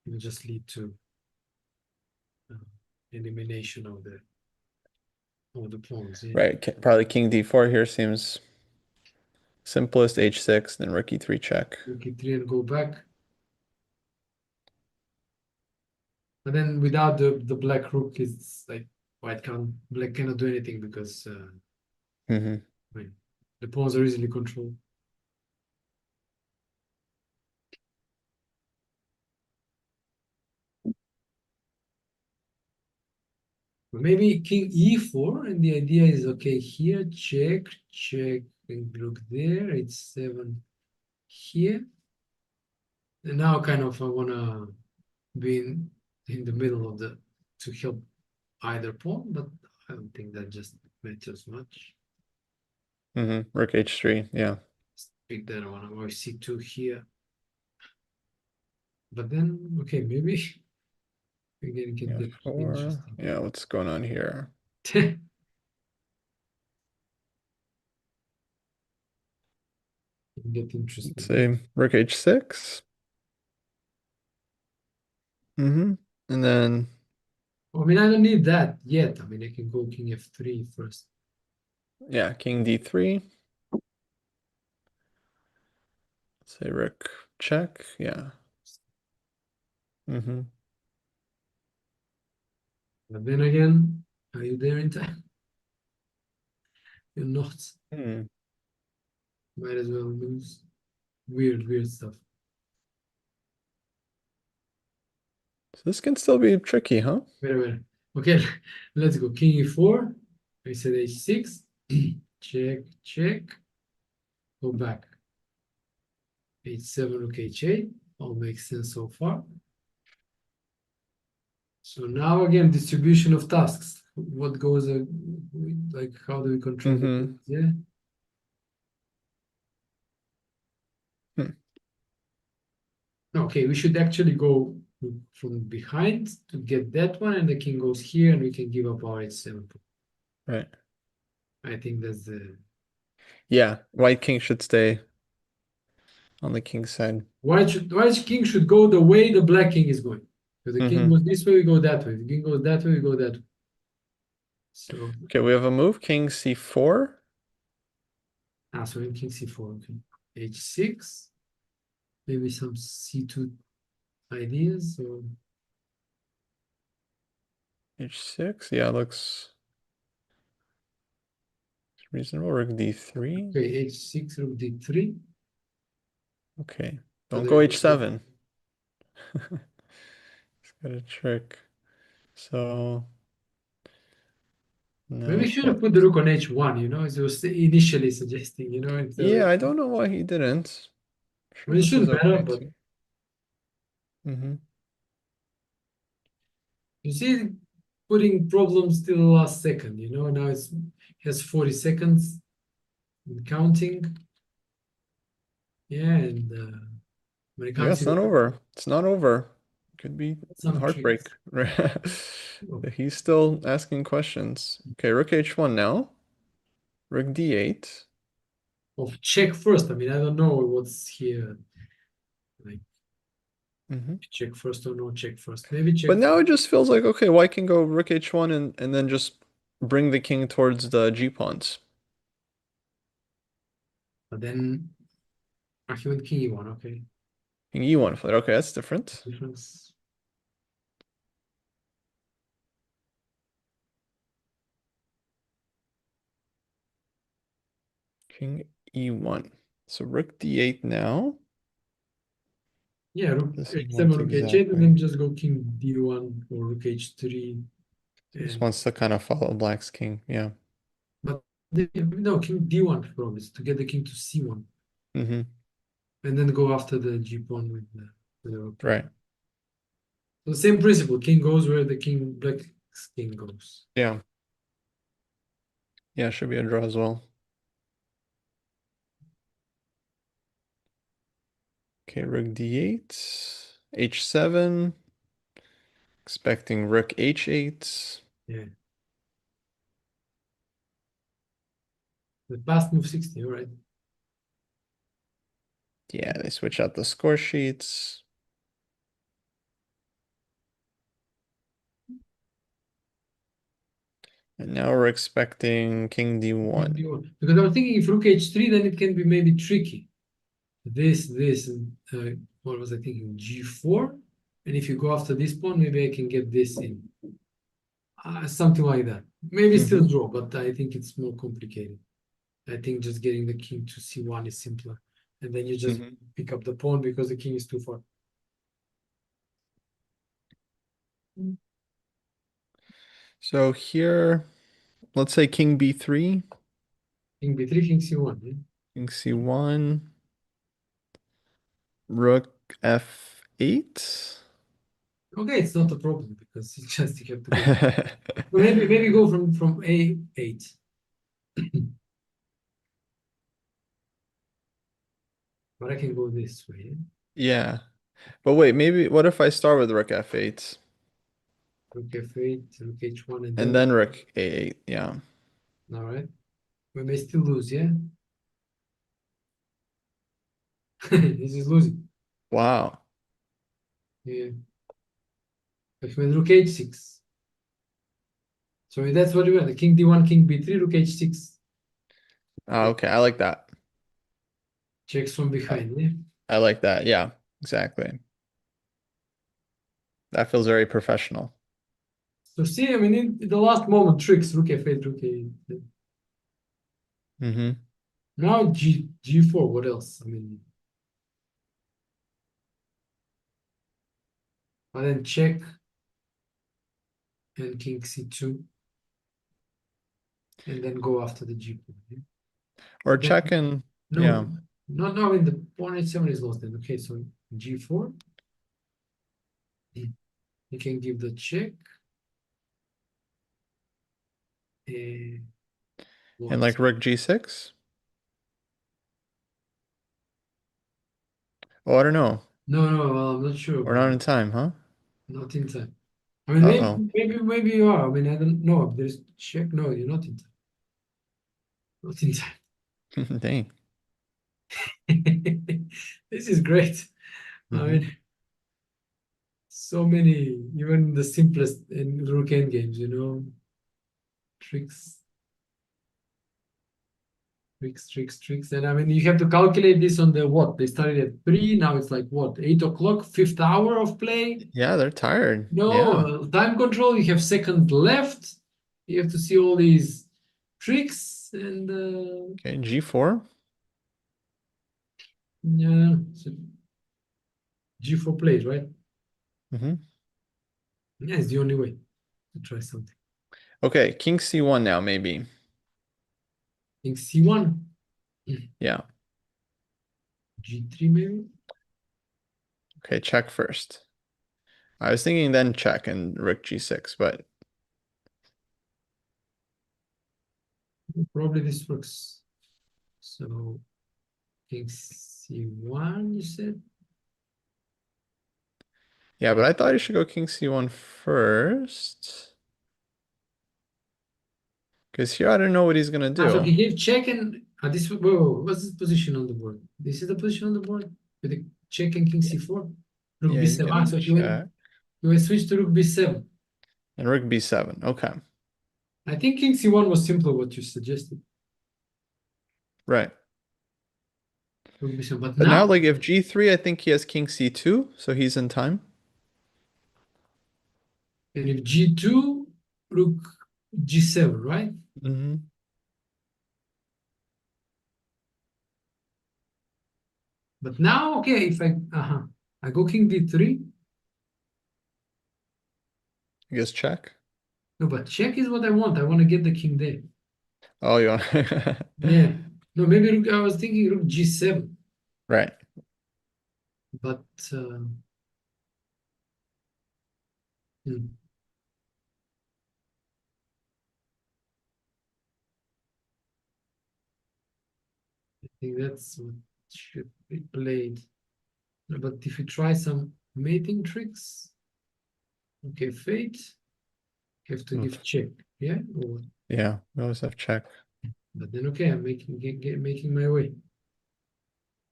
it will just lead to uh, elimination of the pawns. Yeah, right. Probably king d4 here seems simplest, h6, then rook e3 check. rook e3 and go back. But then without the black rook, it's like black cannot do anything because Hmm. I mean, the pawns are easily controlled. But maybe king e4, and the idea is okay here, check, check, and rook there, h7 here. And now kind of I wanna be in the middle of the to help either pawn, but I don't think that just matters much. Rook h3. Yeah. Pick that one. I c2 here. But then okay, maybe we can get Yeah, that four. interesting. Yeah, what's going on here? Get Let's interesting. say rook h6. And then I mean, I don't need that yet. I mean, I can go king f3 first. yeah, king d3. Let's say rook check. Yeah. Hmm. But then again, are you there in time? You're not. Hmm. Might as well lose. Weird, weird stuff. So this can still be tricky, huh? Wait a minute. Okay, let's go. King e4. I said h6. Check, check. Go back. H7, rook h8. All makes sense so far. So now again, distribution of tasks. What goes, like, how do we control the Mm-hmm. things? Yeah. Hmm. Okay, we should actually go from behind to get that one, and the king goes here, and we can give up our h7. Right. I think that's the Yeah, white king should stay on the king's side. white king should go the way the black king is going. If the king Mm-hmm. goes this way, we go that way. If the king goes that way, we go that way. So Okay, we have a move, king c4. so in king c4, okay. h6, maybe some c2 ideas. So h6. Yeah, looks reasonable. Rook d3. okay, h6, rook d3. Okay, So don't go there's the h7. It's got a trick. So maybe we now should have what? put the rook on h1, as I was initially suggesting, instead of Yeah, I don't know why he didn't. I Sure, mean, it this is shouldn't matter, okay but too. Mm-hmm. you see, putting problems till the last second, now it has 40 seconds and counting. Yeah, and when it Yeah, comes it's to not over. It's not over. Could be some heartbreak. tricks. Oh, He's still asking questions. Okay, rook h1 now. Rook d8. of check first. I mean, I don't know what's here. Like Mm-hmm. check first or no check first. Maybe But check now first. it just feels like, okay, white can go rook h1 and then just bring the king towards the g pawns. But then he went king e1. Okay, King e1 flat. Okay, that's different. difference. King e1. So rook d8 now. Yeah, rook This is h7, what rook h8, and then exactly. just go king d1 or rook h3. He just And wants to kind of follow black's king. Yeah. but no, king d1 promise to get the king to c1, Mm-hmm. and then go after the g pawn with the rook. Right. So same principle. King goes where the black's king goes. Yeah. Yeah, should be a draw as well. Okay, rook d8, h7, expecting rook h8. Yeah. The past move 60, all right. Yeah, they switch out the score sheets. And now we're expecting king d1. Because I was thinking if rook h3, then it can be maybe tricky. This, and what was I thinking? G4. And if you go after this pawn, maybe I can get this in. Something like that. Maybe still Hmm. draw, but I think it's more complicated. I think just getting the king to c1 is simpler. And then you just Hmm. pick up the pawn because the king is too far. So here, let's say king b3, King b3, king c1. Yeah? king c1, rook f8. Okay, it's not a problem because it's just you have to go. Well, maybe go from a8. But I can go this way. Yeah. But wait, maybe what if I start with rook f8 Rook f8, rook h1, and and then then rook a8? Yeah. all right. We may still lose, yeah. This is losing. Wow. Yeah. If we rook h6. So that's what we want. The king d1, king b3, rook h6. Ah, okay, I like that. Checks from I, behind, yeah. I like that. Yeah, exactly. That feels very professional. So see, I mean, in the last moment, tricks, rook f8, rook a8. Hmm. Now g4, what else? I mean, and then check and king c2, and then go after the g pawn. Yeah? Or Then check and yeah. no, no, in the pawn h7 is lost then. Okay, so g4. You can give the check. And And what? like rook g6? Oh, I don't know. No, well, I'm not sure We're about not it. in time, huh? Not in time. I mean, Uh-oh. maybe you are. I mean, I don't know. There's check. No, you're not in time. Not in time. Dang. This is great. I Hmm. mean, so many, even the simplest in rook end games, tricks, tricks. And I mean, you have to calculate this on the what? They started at 3, now it's like what, 8 o'clock, fifth hour of play. Yeah, they're tired. No, Yeah. time control, you have second left. You have to see all these tricks and Okay, g4. yeah, so G4 plays, right? Hmm. Yeah, it's the only way to try something. Okay, king c1 now, maybe. Think C1, Yeah. G3 maybe. Okay, check first. I was thinking then check and rook g6, but Probably this works. So King C1, you said? yeah, but I thought you should go king c1 first. Because here I don't know what he's gonna So do. he gave check and this. Whoa, what's his position on the board? This is the position on the board with the check and King C4, Rook Yeah, he's B7. gonna So check. he went switch to Rook B7. And rook b7. Okay. I think King C1 was simpler what you suggested. Right. Rook B7, but But now, now like, if g3, I think he has king c2, so he's in time. and if G2, Rook G7, right? Hmm. But now, okay, if I go King D3. I guess check. No, but check is what I want. I want to get the king there. Oh, you want Yeah. No, maybe I was thinking Rook G7, right. but uh, hmm, I think that's what should be played. No, but if you try some mating tricks, okay, fate, you have to Mm. give check, yeah. Yeah, we always have check. But then okay, I'm making my way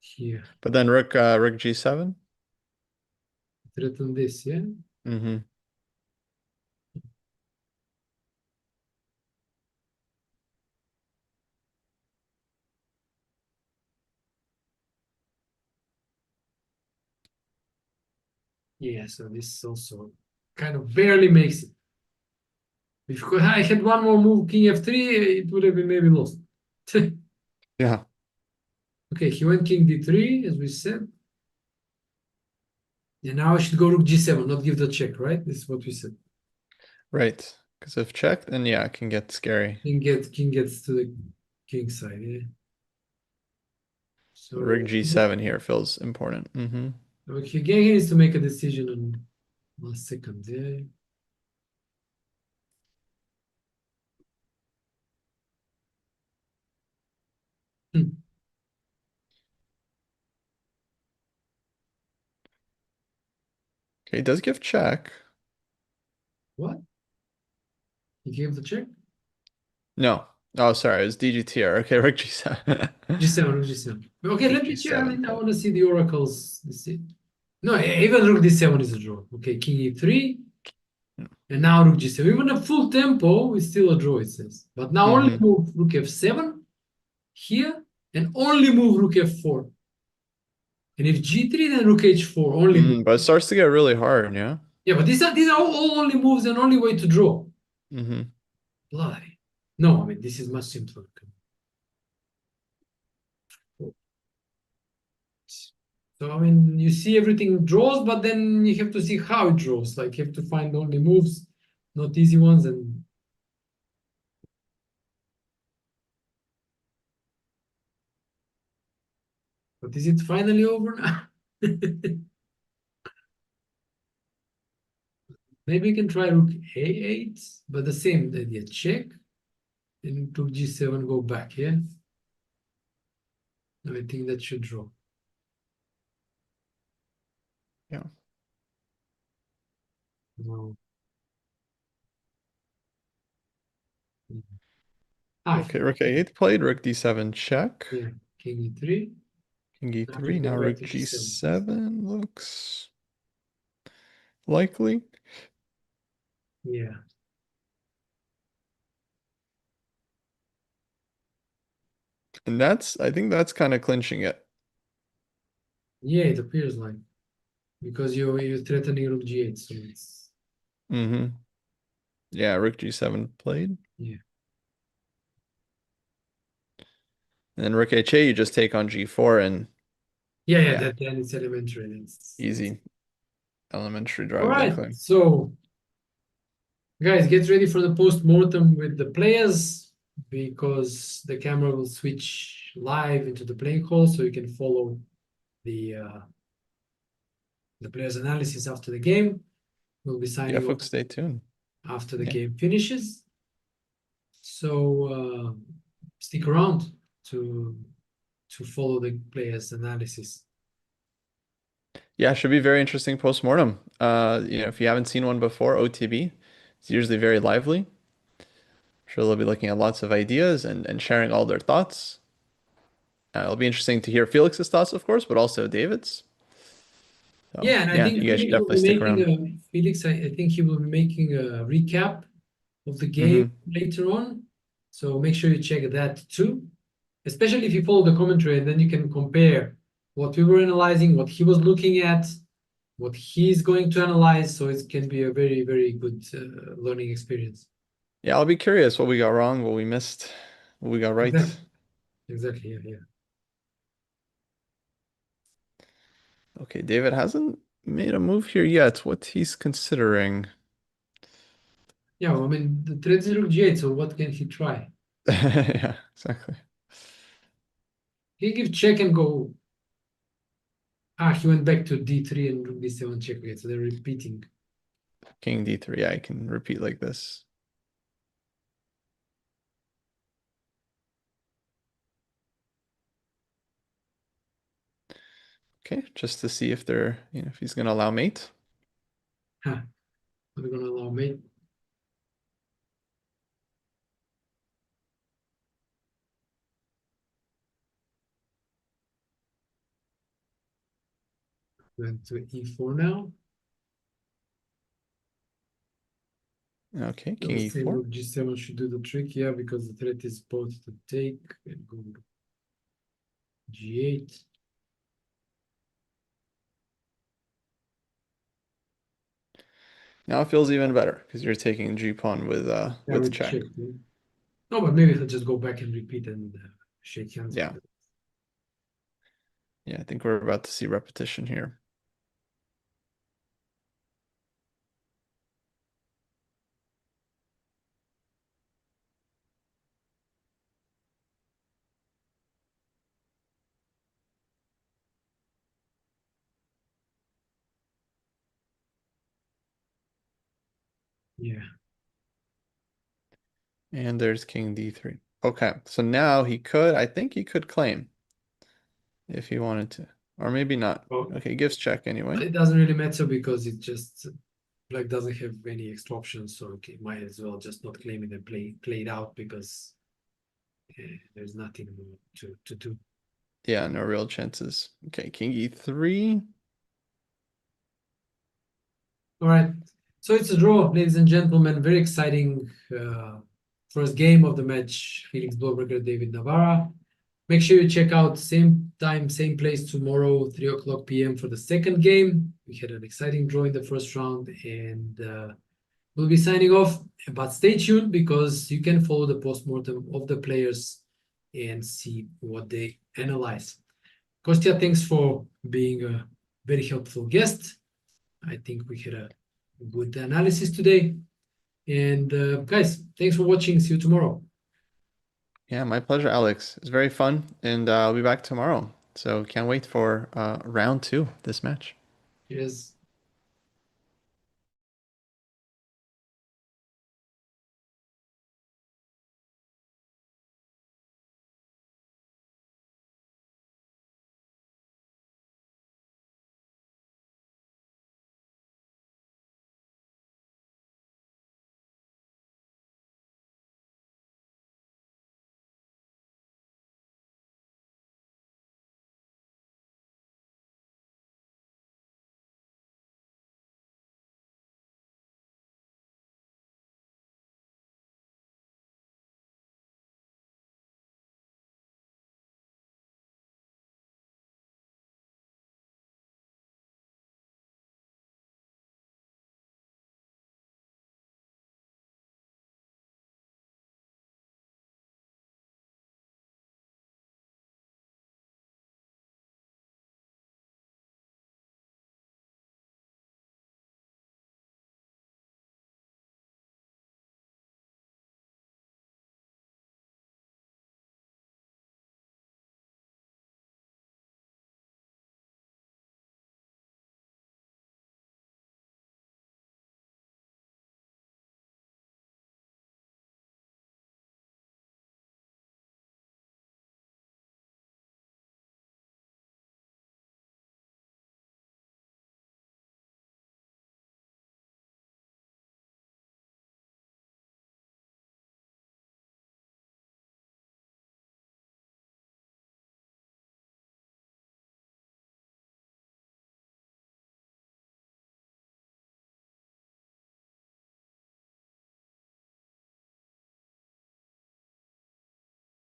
here. But then rook g7. Threaten this, yeah. Hmm. Yeah, so this also kind of barely makes it. If I had one more move, King F3, it would have been maybe lost. Yeah, Okay, he went King D3, as we said. And now I should go Rook G7, not give the check, right? This is what we said. right. Because if check, then yeah, it can get scary. King gets to the king side, yeah. Rook So g7 here feels important. okay, again, he needs to make a decision on 1 second, yeah. Hmm. Okay, he does give check. What? He gave the check? No. Oh, sorry, it was DGTR. Okay, rook g7. G7, Rook G7. Okay, Rook let me check. I g7. mean, I Call. want to see the oracles. Let's see. No, even Rook D7 is a draw. Okay, King E3, and now Rook G7. Even a full tempo is still a draw, it says. But now only Hmm. move Rook F7 here, and only move Rook F4. And if G3, then Rook H4, only move. But it starts to get really hard, yeah? Yeah, but these are all only moves and only way to draw. Hmm. Bloody. No, I mean, this is much simpler. So, I mean, you see everything draws, but then you have to see how it draws. Like, you have to find only moves, not easy ones. And but is it finally over now? Maybe you can try rook a8, but the same idea. Check and rook g7 go back, yeah? I think that should draw. Yeah. No. Ah, Okay, rook a8 played, rook d7 check. yeah, king e3. King I should e3, go now back rook to g7. g7 looks likely. Yeah. And I think that's kind of clinching it. Yeah, it appears like because you're threatening rook g8, so it's Mm-hmm. Yeah, rook g7 played. yeah. And then rook ha, you just take on g4 and Yeah, yeah, that then it's elementary. easy elementary draw, All right. exactly. So guys, get ready for the post-mortem with the players because the camera will switch live into the playing hall so you can follow the players' analysis after the game. We'll be Yeah, signing off folks, stay tuned. after the Yeah. game finishes. So stick around to to follow the players' analysis. Yeah, should be very interesting post-mortem. If you haven't seen one before, OTB, it's usually very lively. Sure they'll be looking at lots of ideas and sharing all their thoughts. It'll be interesting to hear Felix's thoughts, of course, but also David's. So Yeah, and I yeah, think you guys should Felix will definitely be stick making around. a Felix. I think he will be making a recap of the game Hmm. later on. So make sure you check that too, especially if you follow the commentary, and then you can compare what we were analyzing, what he was looking at, what he's going to analyze. So it can be a very, very good learning experience. Yeah, I'll be curious what we got wrong, what we missed, what we got right. Exactly. Exactly. Yeah. Yeah. Okay, David hasn't made a move here yet. What he's considering. Yeah. Well, I mean, the threat is rook g8. So what can he try? Yeah, exactly. He give check and go. Ah, he went back to d3 and rook d7 check. Okay, so they're repeating. King d3. I can repeat like this. Okay, just to see if if he's gonna allow mate. Huh. Are they gonna allow mate? Went to e4 now. Okay, So king the same e4. rook g7 should do the trick, yeah, because the threat is both to take and go g8. Now it feels even better because you're taking g pawn Yeah, with with check. check. Yeah. No, but maybe he'll just go back and repeat and shake hands with Yeah, it. yeah. I think we're about to see repetition here. Yeah. And there's king d3. Okay, so now I think he could claim if he wanted to, or maybe not. Well, Okay, gives check anyway. it doesn't really matter because it just black doesn't have any extra options, so okay, might as well just not claim it and play it out because there's nothing more to do. Yeah, no real chances. Okay, king e3. All right. So it's a draw, ladies and gentlemen. Very exciting first game of the match. Felix Blohberger, David Navara. Make sure you check out same time, same place tomorrow, 3 o'clock p.m. for the second game. We had an exciting draw in the first round, and we'll be signing off. But stay tuned because you can follow the postmortem of the players and see what they analyze. Kostya, thanks for being a very helpful guest. I think we had a good analysis today. And guys, thanks for watching. See you tomorrow. Yeah, my pleasure, Alex. It's very fun, and I'll be back tomorrow. So can't wait for round two of this match. Cheers.